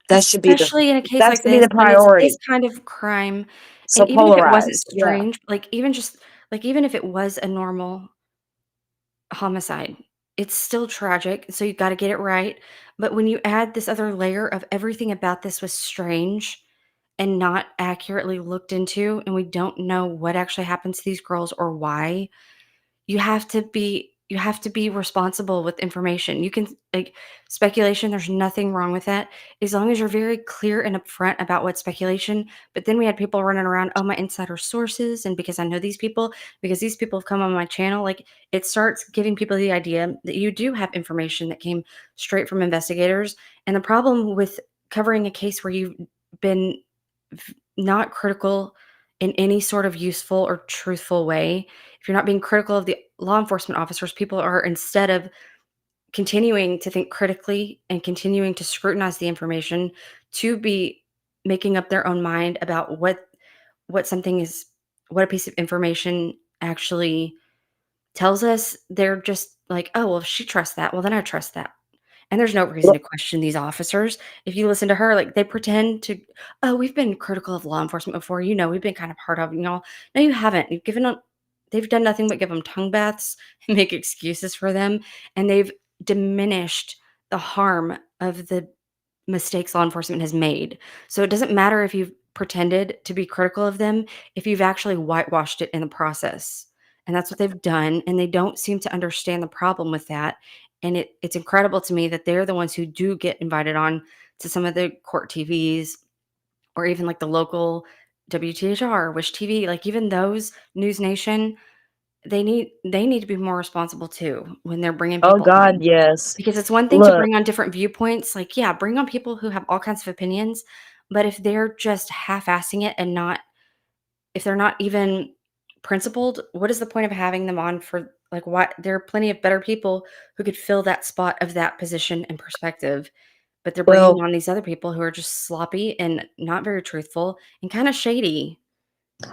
that should be the Especially in a case that like should be this the when it's this priority. kind of crime, So and even if it wasn't polarized, yeah. strange, like, even just like, even if it was a normal homicide, it's still tragic, so you gotta get it right, but when you add this other layer of everything about this was strange and not accurately looked into, and we don't know what actually happened to these girls or why, you have to be responsible with information. You can, like, speculation, there's nothing wrong with that, as long as you're very clear and upfront about what speculation. But then we had people running around, "Oh, my insider sources, and because I know these people, because these people have come on my channel," like, it starts giving people the idea that you do have information that came straight from investigators, and the problem with covering a case where you've been not critical in any sort of useful or truthful way, if you're not being critical of the law enforcement officers, people are, instead of continuing to think critically and continuing to scrutinize the information, to be making up their own mind about what something is, what a piece of information actually tells us. They're just like, "Oh, well, if she trusts that, well, then I trust that." And there's no reason to question these officers. If you listen to her, like, they pretend to, "Oh, we've been critical of law enforcement before, we've been kind of hard on y'all." No, you haven't. You've given them they've done nothing but give them tongue baths and make excuses for them, and they've diminished the harm of the mistakes law enforcement has made. So it doesn't matter if you've pretended to be critical of them, if you've actually whitewashed it in the process. And that's what they've done. And they don't seem to understand the problem with that. And it's incredible to me that they're the ones who do get invited on to some of the court TVs or even like the local WTHR, Wish TV, like even those News Nation, they need to be more responsible too when they're bringing Oh people God, on. yes. Because it's one thing to Look, bring on different viewpoints, like, yeah, bring on people who have all kinds of opinions, but if they're just half-assing it and not if they're not even principled, what is the point of having them on for like, what there are plenty of better people who could fill that spot of that position and perspective, but they're bringing well, on these other people who are just sloppy and not very truthful and kinda shady.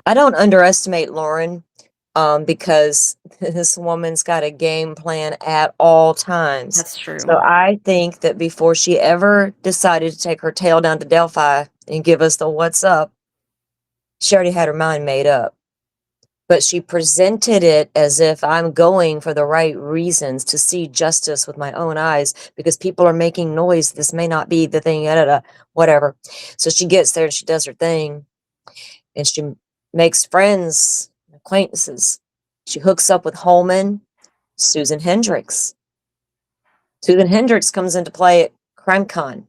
I don't underestimate Lauren, because this woman's got a game plan at all times. That's So true. I think that before she ever decided to take her tail down to Delphi and give us the what's up, she already had her mind made up. But she presented it as if I'm going for the right reasons to see justice with my own eyes because people are making noise. This may not be the thing, da, da, da, whatever. So she gets there and she does her thing and she makes friends, acquaintances. She hooks up with Holman, Susan Hendricks. Susan Hendricks comes into play at CrimeCon.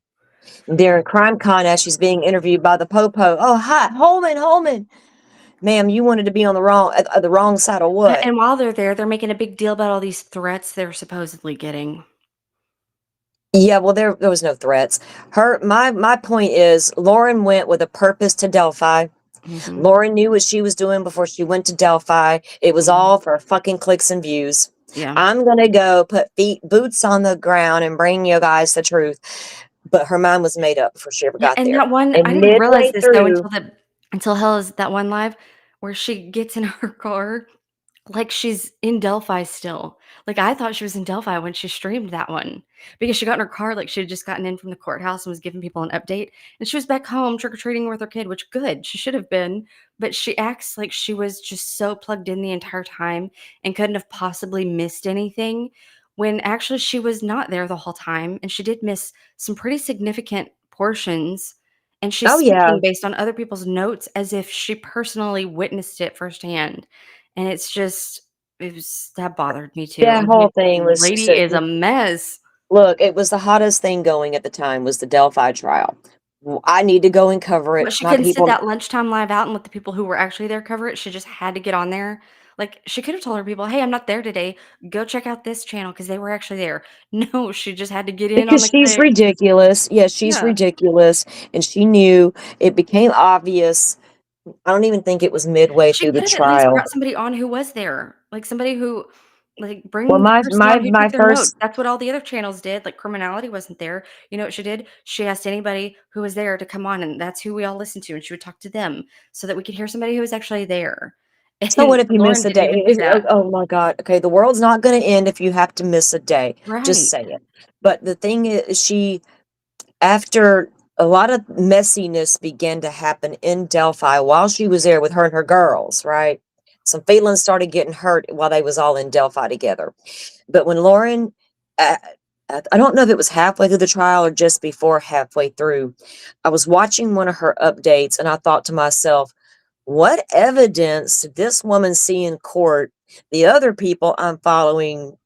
During CrimeCon, as she's being interviewed by the Popo, oh hi, Holman, Holman, ma'am, you wanted to be on the wrong side of A what? and while they're there, they're making a big deal about all these threats they're supposedly getting. Yeah, well, there was no threats. My point is, Lauren went with a purpose to Delphi. Mhm, Lauren knew what she was doing before she went to Delphi. It was mhm. all for fucking clicks and views. Yeah. I'm gonna go put boots on the ground and bring you guys the truth. But her mind was made up before she ever Yeah, got and there. that one I And didn't realize midway this though through, until Hell that one live where she gets in her car like she's in Delphi still. Like, I thought she was in Delphi when she streamed that one because she got in her car like she had just gotten in from the courthouse and was giving people an update, and she was back home trick or treating with her kid, which good, she should have been, but she acts like she was just so plugged in the entire time and couldn't have possibly missed anything when actually she was not there the whole time, and she did miss some pretty significant portions, and she's oh yeah, speaking based on other people's notes as if she personally witnessed it firsthand. And it was that bothered me too. that I'm whole like, thing "The was lady so, is a mess." look, it was the hottest thing going at the time was the Delphi trial. I need to go and cover But it. she My couldn't sit people, that lunchtime live out and let the people who were actually there cover it. She just had to get on there. Like, she could have told her people, "Hey, I'm not there today. Go check out this channel because they were actually there." No, she just had to get in on because the she's click. ridiculous. Yeah, she's Yeah. ridiculous. And she knew it became obvious. I don't even think it was midway She through the could have at least trial. brought somebody on who was there, like, somebody who like, Well, bring the person on who my took their notes. first That's what all the other channels did, like, Criminality wasn't there. You know what she did? She asked anybody who was there to come on, and that's who we all listened to, and she would talk to them so that we could hear somebody who was actually there, so what and if you Lauren miss a didn't even day? do that. Oh my God. Okay, the world's not going to end if you have to miss a day. Just Right. say it. But the thing is, after a lot of messiness began to happen in Delphi while she was there with her and her girls, right? Some feelings started getting hurt while they was all in Delphi together. But when Lauren, uh, I don't know if it was halfway through the trial or just before halfway through, I was watching one of her updates and I thought to myself, what evidence did this woman see in court the other people I'm following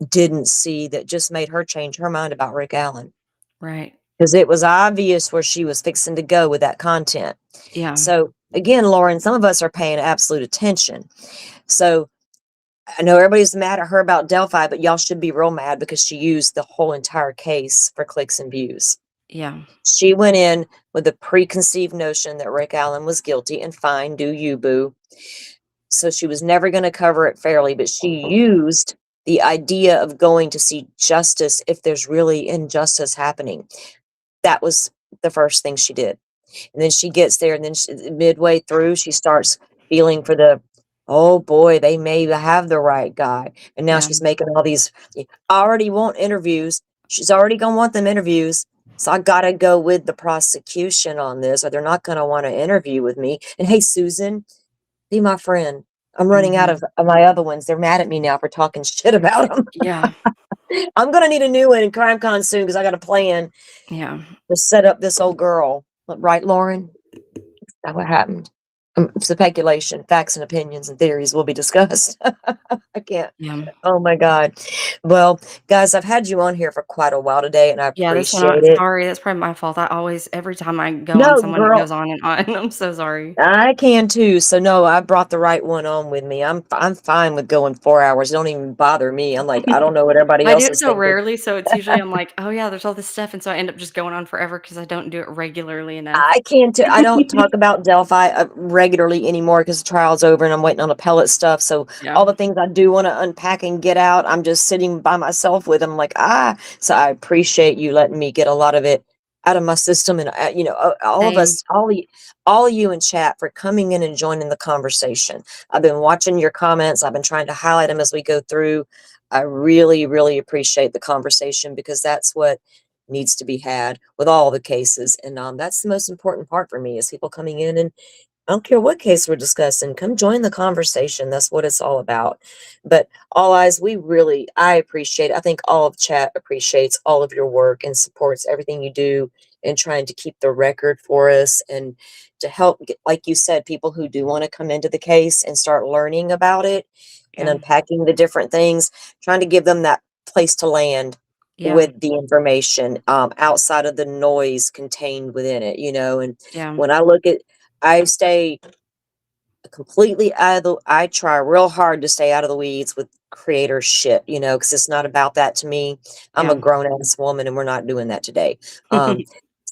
didn't see that just made her change her mind about Rick Allen? Right. Because it was obvious where she was fixing to go with that content. Yeah. So again, Lauren, some of us are paying absolute attention. So I know everybody's mad at her about Delphi, but y'all should be real mad because she used the whole entire case for clicks and views. Yeah. She went in with a preconceived notion that Rick Allen was guilty and fine, do you, boo. So she was never going to cover it fairly, but she used the idea of going to see justice if there's really injustice happening. That was the first thing she did. And then she gets there, and then midway through, she starts feeling for oh boy, they may have the right guy. And now Yeah. she's making all these, I already want interviews. She's already gonna want them interviews. So I gotta go with the prosecution on this, or they're not gonna want to interview with me. And hey, Susan, be my friend. I'm running out Mhm. of my other ones. They're mad at me now for talking shit about them. Yeah. I'm gonna need a new one in CrimeCon soon because I got a plan Yeah. to set up this old girl. Right, Lauren? That what happened. Speculation, facts, and opinions and theories will be discussed. I can't. Yeah. Oh my God. Well, guys, I've had you on here for quite a while today, and I Yeah, that's appreciate not it. sorry, that's probably my fault. I always every time I go on No, someone, it girl, goes on and on. I'm so sorry. I can too. So no, I brought the right one on with me. I'm fine with going 4 hours. Don't even bother me. I'm like, I don't know what everybody I do else it is so thinking. rarely, so it's usually I'm like, "Oh, yeah, there's all this stuff," and so I end up just going on forever because I don't do it regularly enough. I can't. I don't talk about Delphi regularly anymore because the trial's over and I'm waiting on appellate stuff. So Yeah. all the things I do want to unpack and get out, I'm just sitting by myself with them. Like so I appreciate you letting me get a lot of it out of my system, and all of Same. us, all of you in chat for coming in and joining the conversation. I've been watching your comments. I've been trying to highlight them as we go through. I really, really appreciate the conversation because that's what needs to be had with all the cases. And that's the most important part for me is people coming in, and I don't care what case we're discussing, come join the conversation. That's what it's all about. But All Eyes, I appreciate it. I think all of chat appreciates all of your work and supports everything you do in trying to keep the record for us and to help, like you said, people who do want to come into the case and start learning about it and Yeah. unpacking the different things, trying to give them that place to land Yeah. with the information outside of the noise contained within it, and Yeah. when I look at I stay completely out of the I try real hard to stay out of the weeds with creator shit, because it's not about that to me. I'm a Yeah. grown ass woman and we're not doing that today. Um,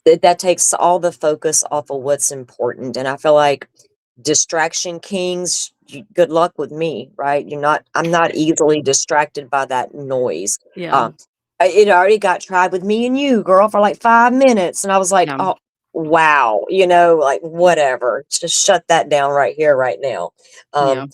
that takes all the focus off of what's important. And I feel like distraction kings, good luck with me, right? I'm not easily distracted by that noise. Yeah. Um, it already got tried with me and you, girl, for like 5 minutes. And I was like, Yeah. oh, wow, like whatever, just shut that down right here, right now. Yeah. Um,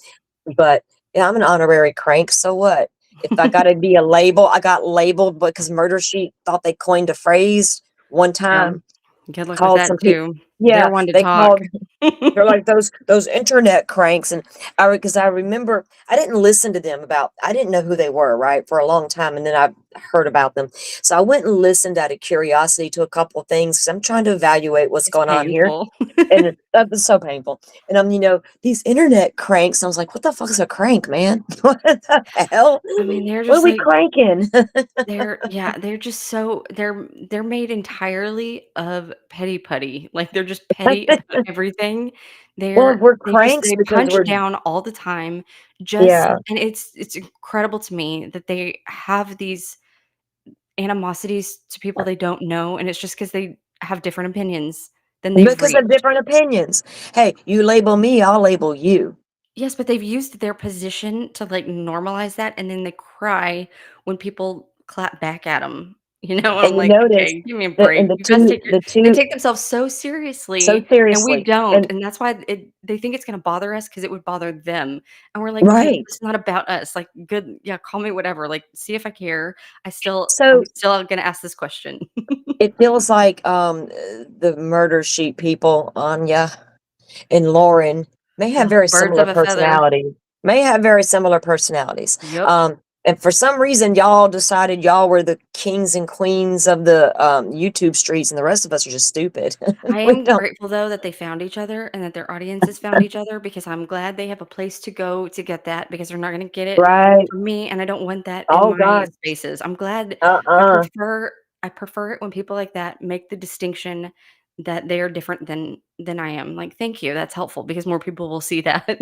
but yeah, I'm an honorary crank. So what? If I got to be a label, I got labeled because Murder Sheet thought they coined a phrase one Yeah. time, Good luck with called that some people. too. They're Yeah, one to they talk. called they're like those internet cranks, and because I remember I didn't listen to them I didn't know who they were, right, for a long time, and then I heard about them. So I went and listened out of curiosity to a couple of things 'cause I'm trying to evaluate what's It's going on here. painful. And that was so painful. And these internet cranks, I was like, what the fuck is a crank, man? What the hell? I mean, they're What are just we like cranking? they're just so they're made entirely of petty putty. Like, they're just petty about everything. Well, we're cranks They because punch we're down all the time, just yeah. and it's incredible to me that they have these animosities to people they don't know, and it's just because they have different opinions than they've Because of reached. different opinions. Hey, you label me, I'll label you. Yes, but they've used their position to, like, normalize that, and then they cry when people clap back at them. You know, and I'm And you like, notice "Okay, give me a that and break. You guys take your" the they two take themselves so so seriously, and we seriously. don't, And and that's why they think it's gonna bother us because it would bother them, and we're like, "Dude, right. it's not about us, like, good yeah, call me whatever, like, see if I care. I'm So still gonna ask this question." it feels like the murder sheet people, Anya and Lauren, may have Ugh, very birds similar of a feather. personality. May have very similar personalities. Yep. And for some reason, y'all decided y'all were the kings and queens of the YouTube streets, and the rest of us are just stupid. I We am don't. grateful though that they found each other and that their audiences found each other because I'm glad they have a place to go to get that because they're not gonna get it Right. from me, and I don't want that in Oh my God. spaces. I'm glad Uh-uh. I prefer it when people like that make the distinction that they are different than I am. Like, "Thank you, that's helpful," because more people will see that.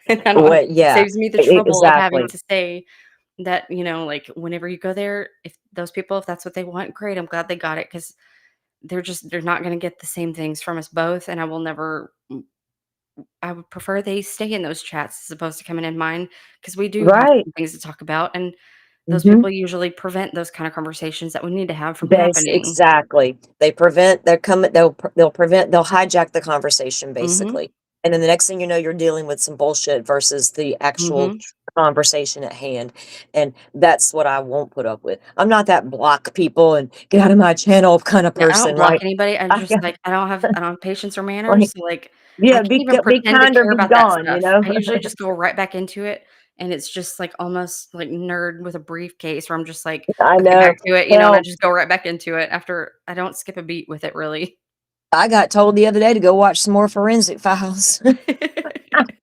And I don't have What? it Yeah. saves me the trouble of having Exactly. to say that, like, whenever you go there, if those people, if that's what they want, great, I'm glad they got it because they're not gonna get the same things from us both, and I will never I would prefer they stay in those chats as opposed to coming in mine because we do have Right. some things to talk about, and those Mhm. people usually prevent those kind of conversations that we need to have from Base happening. exactly. They prevent they're coming they'll prevent they'll hijack the conversation Mhm. basically. And then the next thing you know, you're dealing with some bullshit versus the actual Mhm. conversation at hand. And that's what I won't put up with. I'm not that block people and get out of my channel kind of Yeah, I don't person, block right? anybody, I'm I just got like, I don't have patience or like, manners, so, like, I yeah, can't even be pretend to kind or care be about that gone, you stuff. know? I usually just go right back into it, and it's just, like, almost like nerd with a briefcase where I'm just like, I "Okay, know. back to it," and I Hell, just go right back into it after I don't skip a beat with it really. I got told the other day to go watch some more Forensic Files.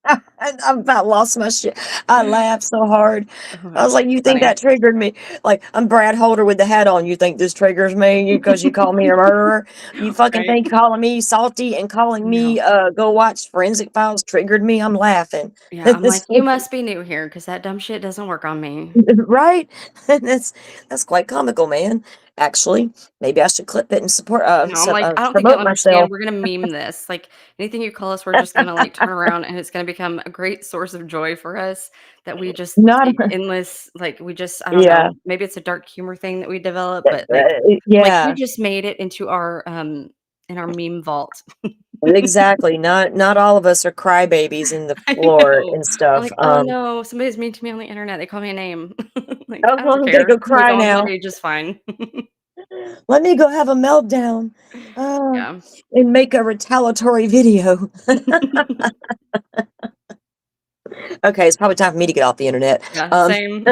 I about lost my shit. I laughed so hard. Oh, I was that's like, "You think funny. that triggered me?" Like, I'm Brad Holder with the hat on. "You think this triggers me? You 'cause you call me a murderer? You fucking Right? think calling me salty and calling Yeah. me, go watch Forensic Files triggered me?" I'm laughing. Yeah, I'm like, "You must be new here because that dumb shit doesn't work on me." Right? That's quite comical, man. Actually, maybe I should clip it and support, No, I'm like, "I don't think you'll promote understand. myself. We're gonna meme this. Like, anything you call us, we're just gonna, like, turn around, and it's gonna become a great source of joy for us that we just Not take endless like, we just I don't yeah, know, maybe it's a dark humor thing that we develop, but, we yeah. just made it into our, in our meme vault." Exactly, not all of us are crybabies in the I floor know. and I'm stuff, like, "Oh, no, somebody's mean to me on the internet. They call me a name." Like, "Oh, I well, don't I'm gonna care. go Move cry on, my now. rage is fine. Let me go have a meltdown, uh, Yeah. and make a retaliatory video." Okay, it's probably time for me to get off the internet. Yeah, Um, same.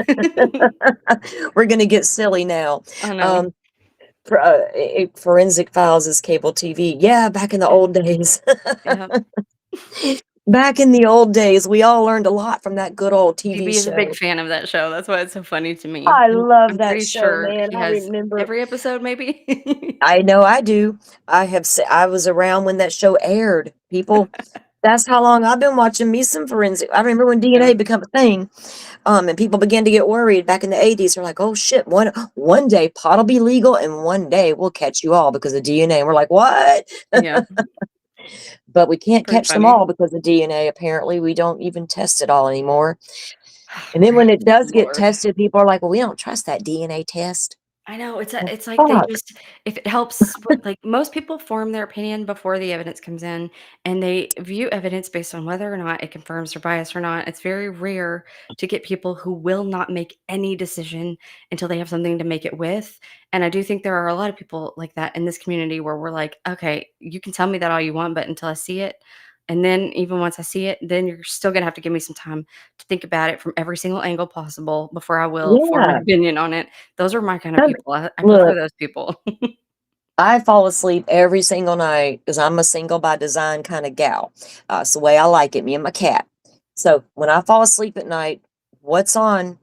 we're gonna get silly now. I know. Um, Forensic Files is cable TV. Yeah, back in the old days. Yeah. Back in the old days, we all learned a lot from that good old TV DB is a big show. fan of that show, that's why it's so funny to me. I love I'm that pretty show, sure man. he I has remember every episode maybe? I know I do. I was around when that show aired, people. That's how long I've been watching me some forensic. I remember when Yeah, DNA become a thing, and people began to get worried back in the 80s. They're like, "Oh shit, one day pot'll be legal and one day we'll catch you all because of DNA." And we're like, "What?" yeah, But we can't pretty catch them funny. all because of DNA. Apparently, we don't even test it all anymore. And then when Right, it does get Lord. tested, people are like, "Well, we don't trust that DNA test." I know, Well, it's like they fuck. just if it helps with like, most people form their opinion before the evidence comes in, and they view evidence based on whether or not it confirms their bias or not. It's very rare to get people who will not make any decision until they have something to make it with, and I do think there are a lot of people like that in this community where we're like, "Okay, you can tell me that all you want, but until I see it, and then even once I see it, then you're still gonna have to give me some time to think about it from every single angle possible before I will form an Yeah. opinion on it." Those are my kind of Um, people. I prefer Look, those people. I fall asleep every single night because I'm a single by design kind of gal. It's the way I like it, me and my cat. So when I fall asleep at night, what's on?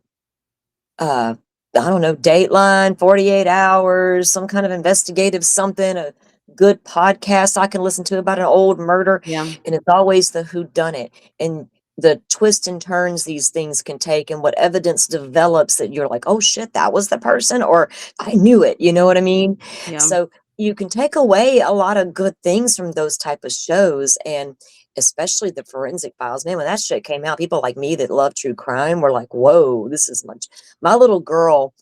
I don't know, Dateline, 48 Hours, some kind of investigative something, a good podcast I can listen to about an old murder, Yeah, and it's always the who done it and the twists and turns these things can take and what evidence develops that you're like, "Oh shit, that was the person," or "I knew it," you know what I mean? yeah, So, you can take away a lot of good things from those type of shows, and especially the Forensic Files. Man, when that shit came out, people like me that love true crime were like, "Whoa, this is much." My little girl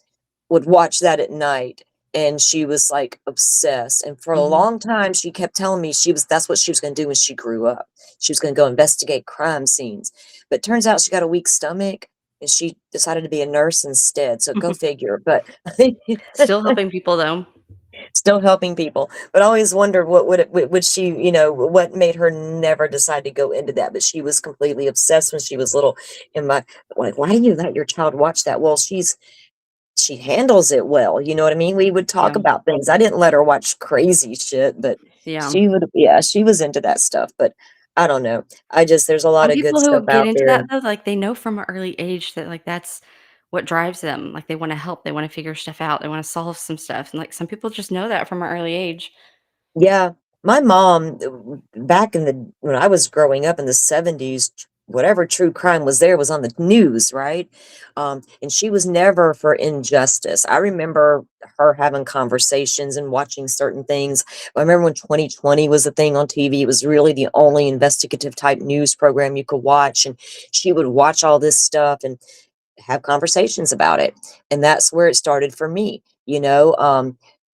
would watch that at night, and she was, like, obsessed, and for a mhm. long time, she kept telling me that's what she was gonna do when she grew up. She was gonna go investigate crime scenes, but turns out she got a weak stomach, and she decided to be a nurse instead, so go figure, but Still helping people though. still helping people, but I always wondered what would she what made her never decide to go into that, but she was completely obsessed when she was little, and my like, "Why do you let your child watch that?" Well, she handles it well, you know what I mean? We would talk Yeah, about things. I didn't let her watch crazy shit, but yeah. she would yeah, she was into that stuff, but I don't know. I just there's a lot Some of good people stuff who get out into there. that though, like, they know from an early age that, like, that's what drives them. Like, they wanna help, they wanna figure stuff out, they wanna solve some stuff, and, like, some people just know that from an early age. Yeah, my mom, back in the when I was growing up in the '70s, whatever true crime was there was on the news, right? And she was never for injustice. I remember her having conversations and watching certain things. I remember when 2020 was a thing on TV, it was really the only investigative type news program you could watch, and she would watch all this stuff and have conversations about it, and that's where it started for me, you know?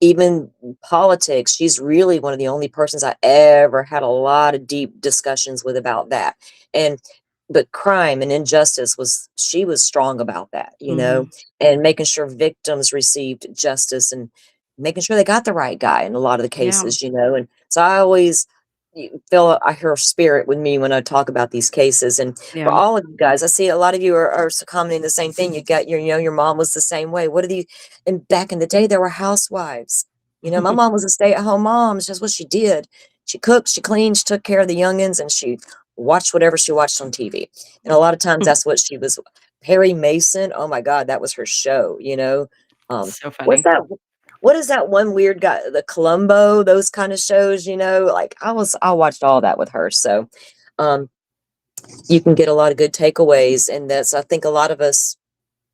even politics, she's really one of the only persons I ever had a lot of deep discussions with about that. And but crime and injustice she was strong about that, Mhm. and making sure victims received justice and making sure they got the right guy in a lot of the Yeah. cases, and so I always feel I hear spirit with me when I talk about these cases. And for Yeah. all of you guys, I see a lot of you are commenting the same thing. You got your mom was the same way. What are the And back in the day, there were housewives. My mom was a stay-at-home mom. It's just what she did. She cooked, she cleaned, she took care of the youngins, and she watched whatever she watched on TV. And a lot of times that's what she was. Perry Mason, oh my God, that was her show. So What's funny. that? What is that one weird guy, the Columbo, those kind of shows, like I watched all that with her. So um you can get a lot of good takeaways. And that's, I think a lot of us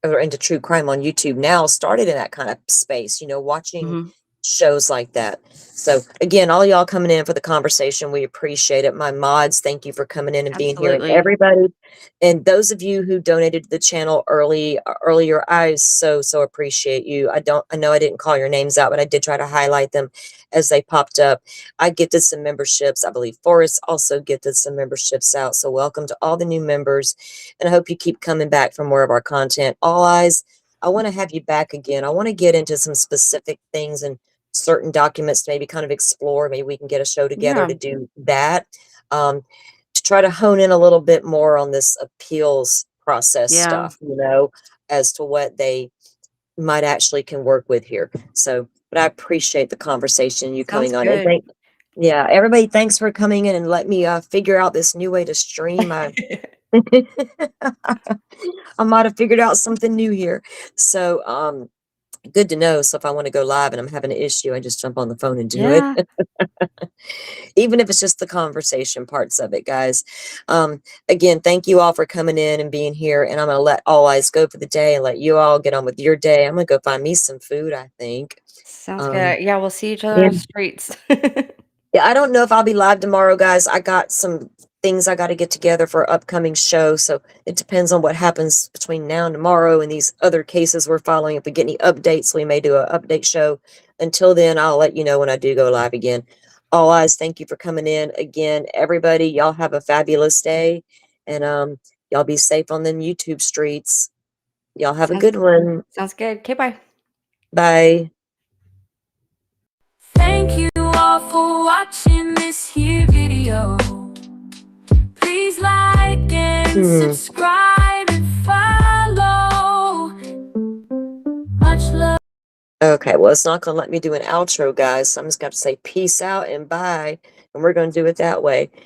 or into true crime on YouTube now started in that kind of space, watching Mhm. shows like that. So again, all y'all coming in for the conversation, we appreciate it. My mods, thank you for coming in and being here. And Absolutely. everybody, and those of you who donated to the channel earlier, I so appreciate you. I know I didn't call your names out, but I did try to highlight them as they popped up. I gifted some memberships. I believe Forrest also gifted some memberships out. So welcome to all the new members. And I hope you keep coming back for more of our content. All Eyes, I want to have you back again. I want to get into some specific things and certain documents to maybe kind of explore. Maybe we can get a show together Yeah. to do that. To try to hone in a little bit more on this appeals process Yeah. stuff, as to what they might actually can work with here. So, but I appreciate the conversation, you Sounds coming on. And good. yeah, everybody, thanks for coming in and let me figure out this new way to stream. I might have figured out something new here. So, good to know. So if I want to go live and I'm having an issue, I just jump on the phone and do it. Yeah. Even if it's just the conversation parts of it, guys. Again, thank you all for coming in and being here. And I'm going to let All Eyes go for the day and let you all get on with your day. I'm going to go find me some food, I think. Sounds Um, good. Yeah, we'll see each other yeah. on the streets. Yeah, I don't know if I'll be live tomorrow, guys. I got some things I got to get together for upcoming show, so it depends on what happens between now and tomorrow and these other cases we're following. If we get any updates, we may do an update show. Until then, I'll let you know when I do go live again. All Eyes, thank you for coming in again, everybody. Y'all have a fabulous day, and y'all be safe on them YouTube streets. Y'all have a Sounds good one. sounds good. Okay, bye. Bye. Thank you all for watching this here video. Please like and Hmm. subscribe and follow. Much love. Okay, well, it's not going to let me do an outro, guys. So I'm just going to say peace out and bye. And we're going to do it that way.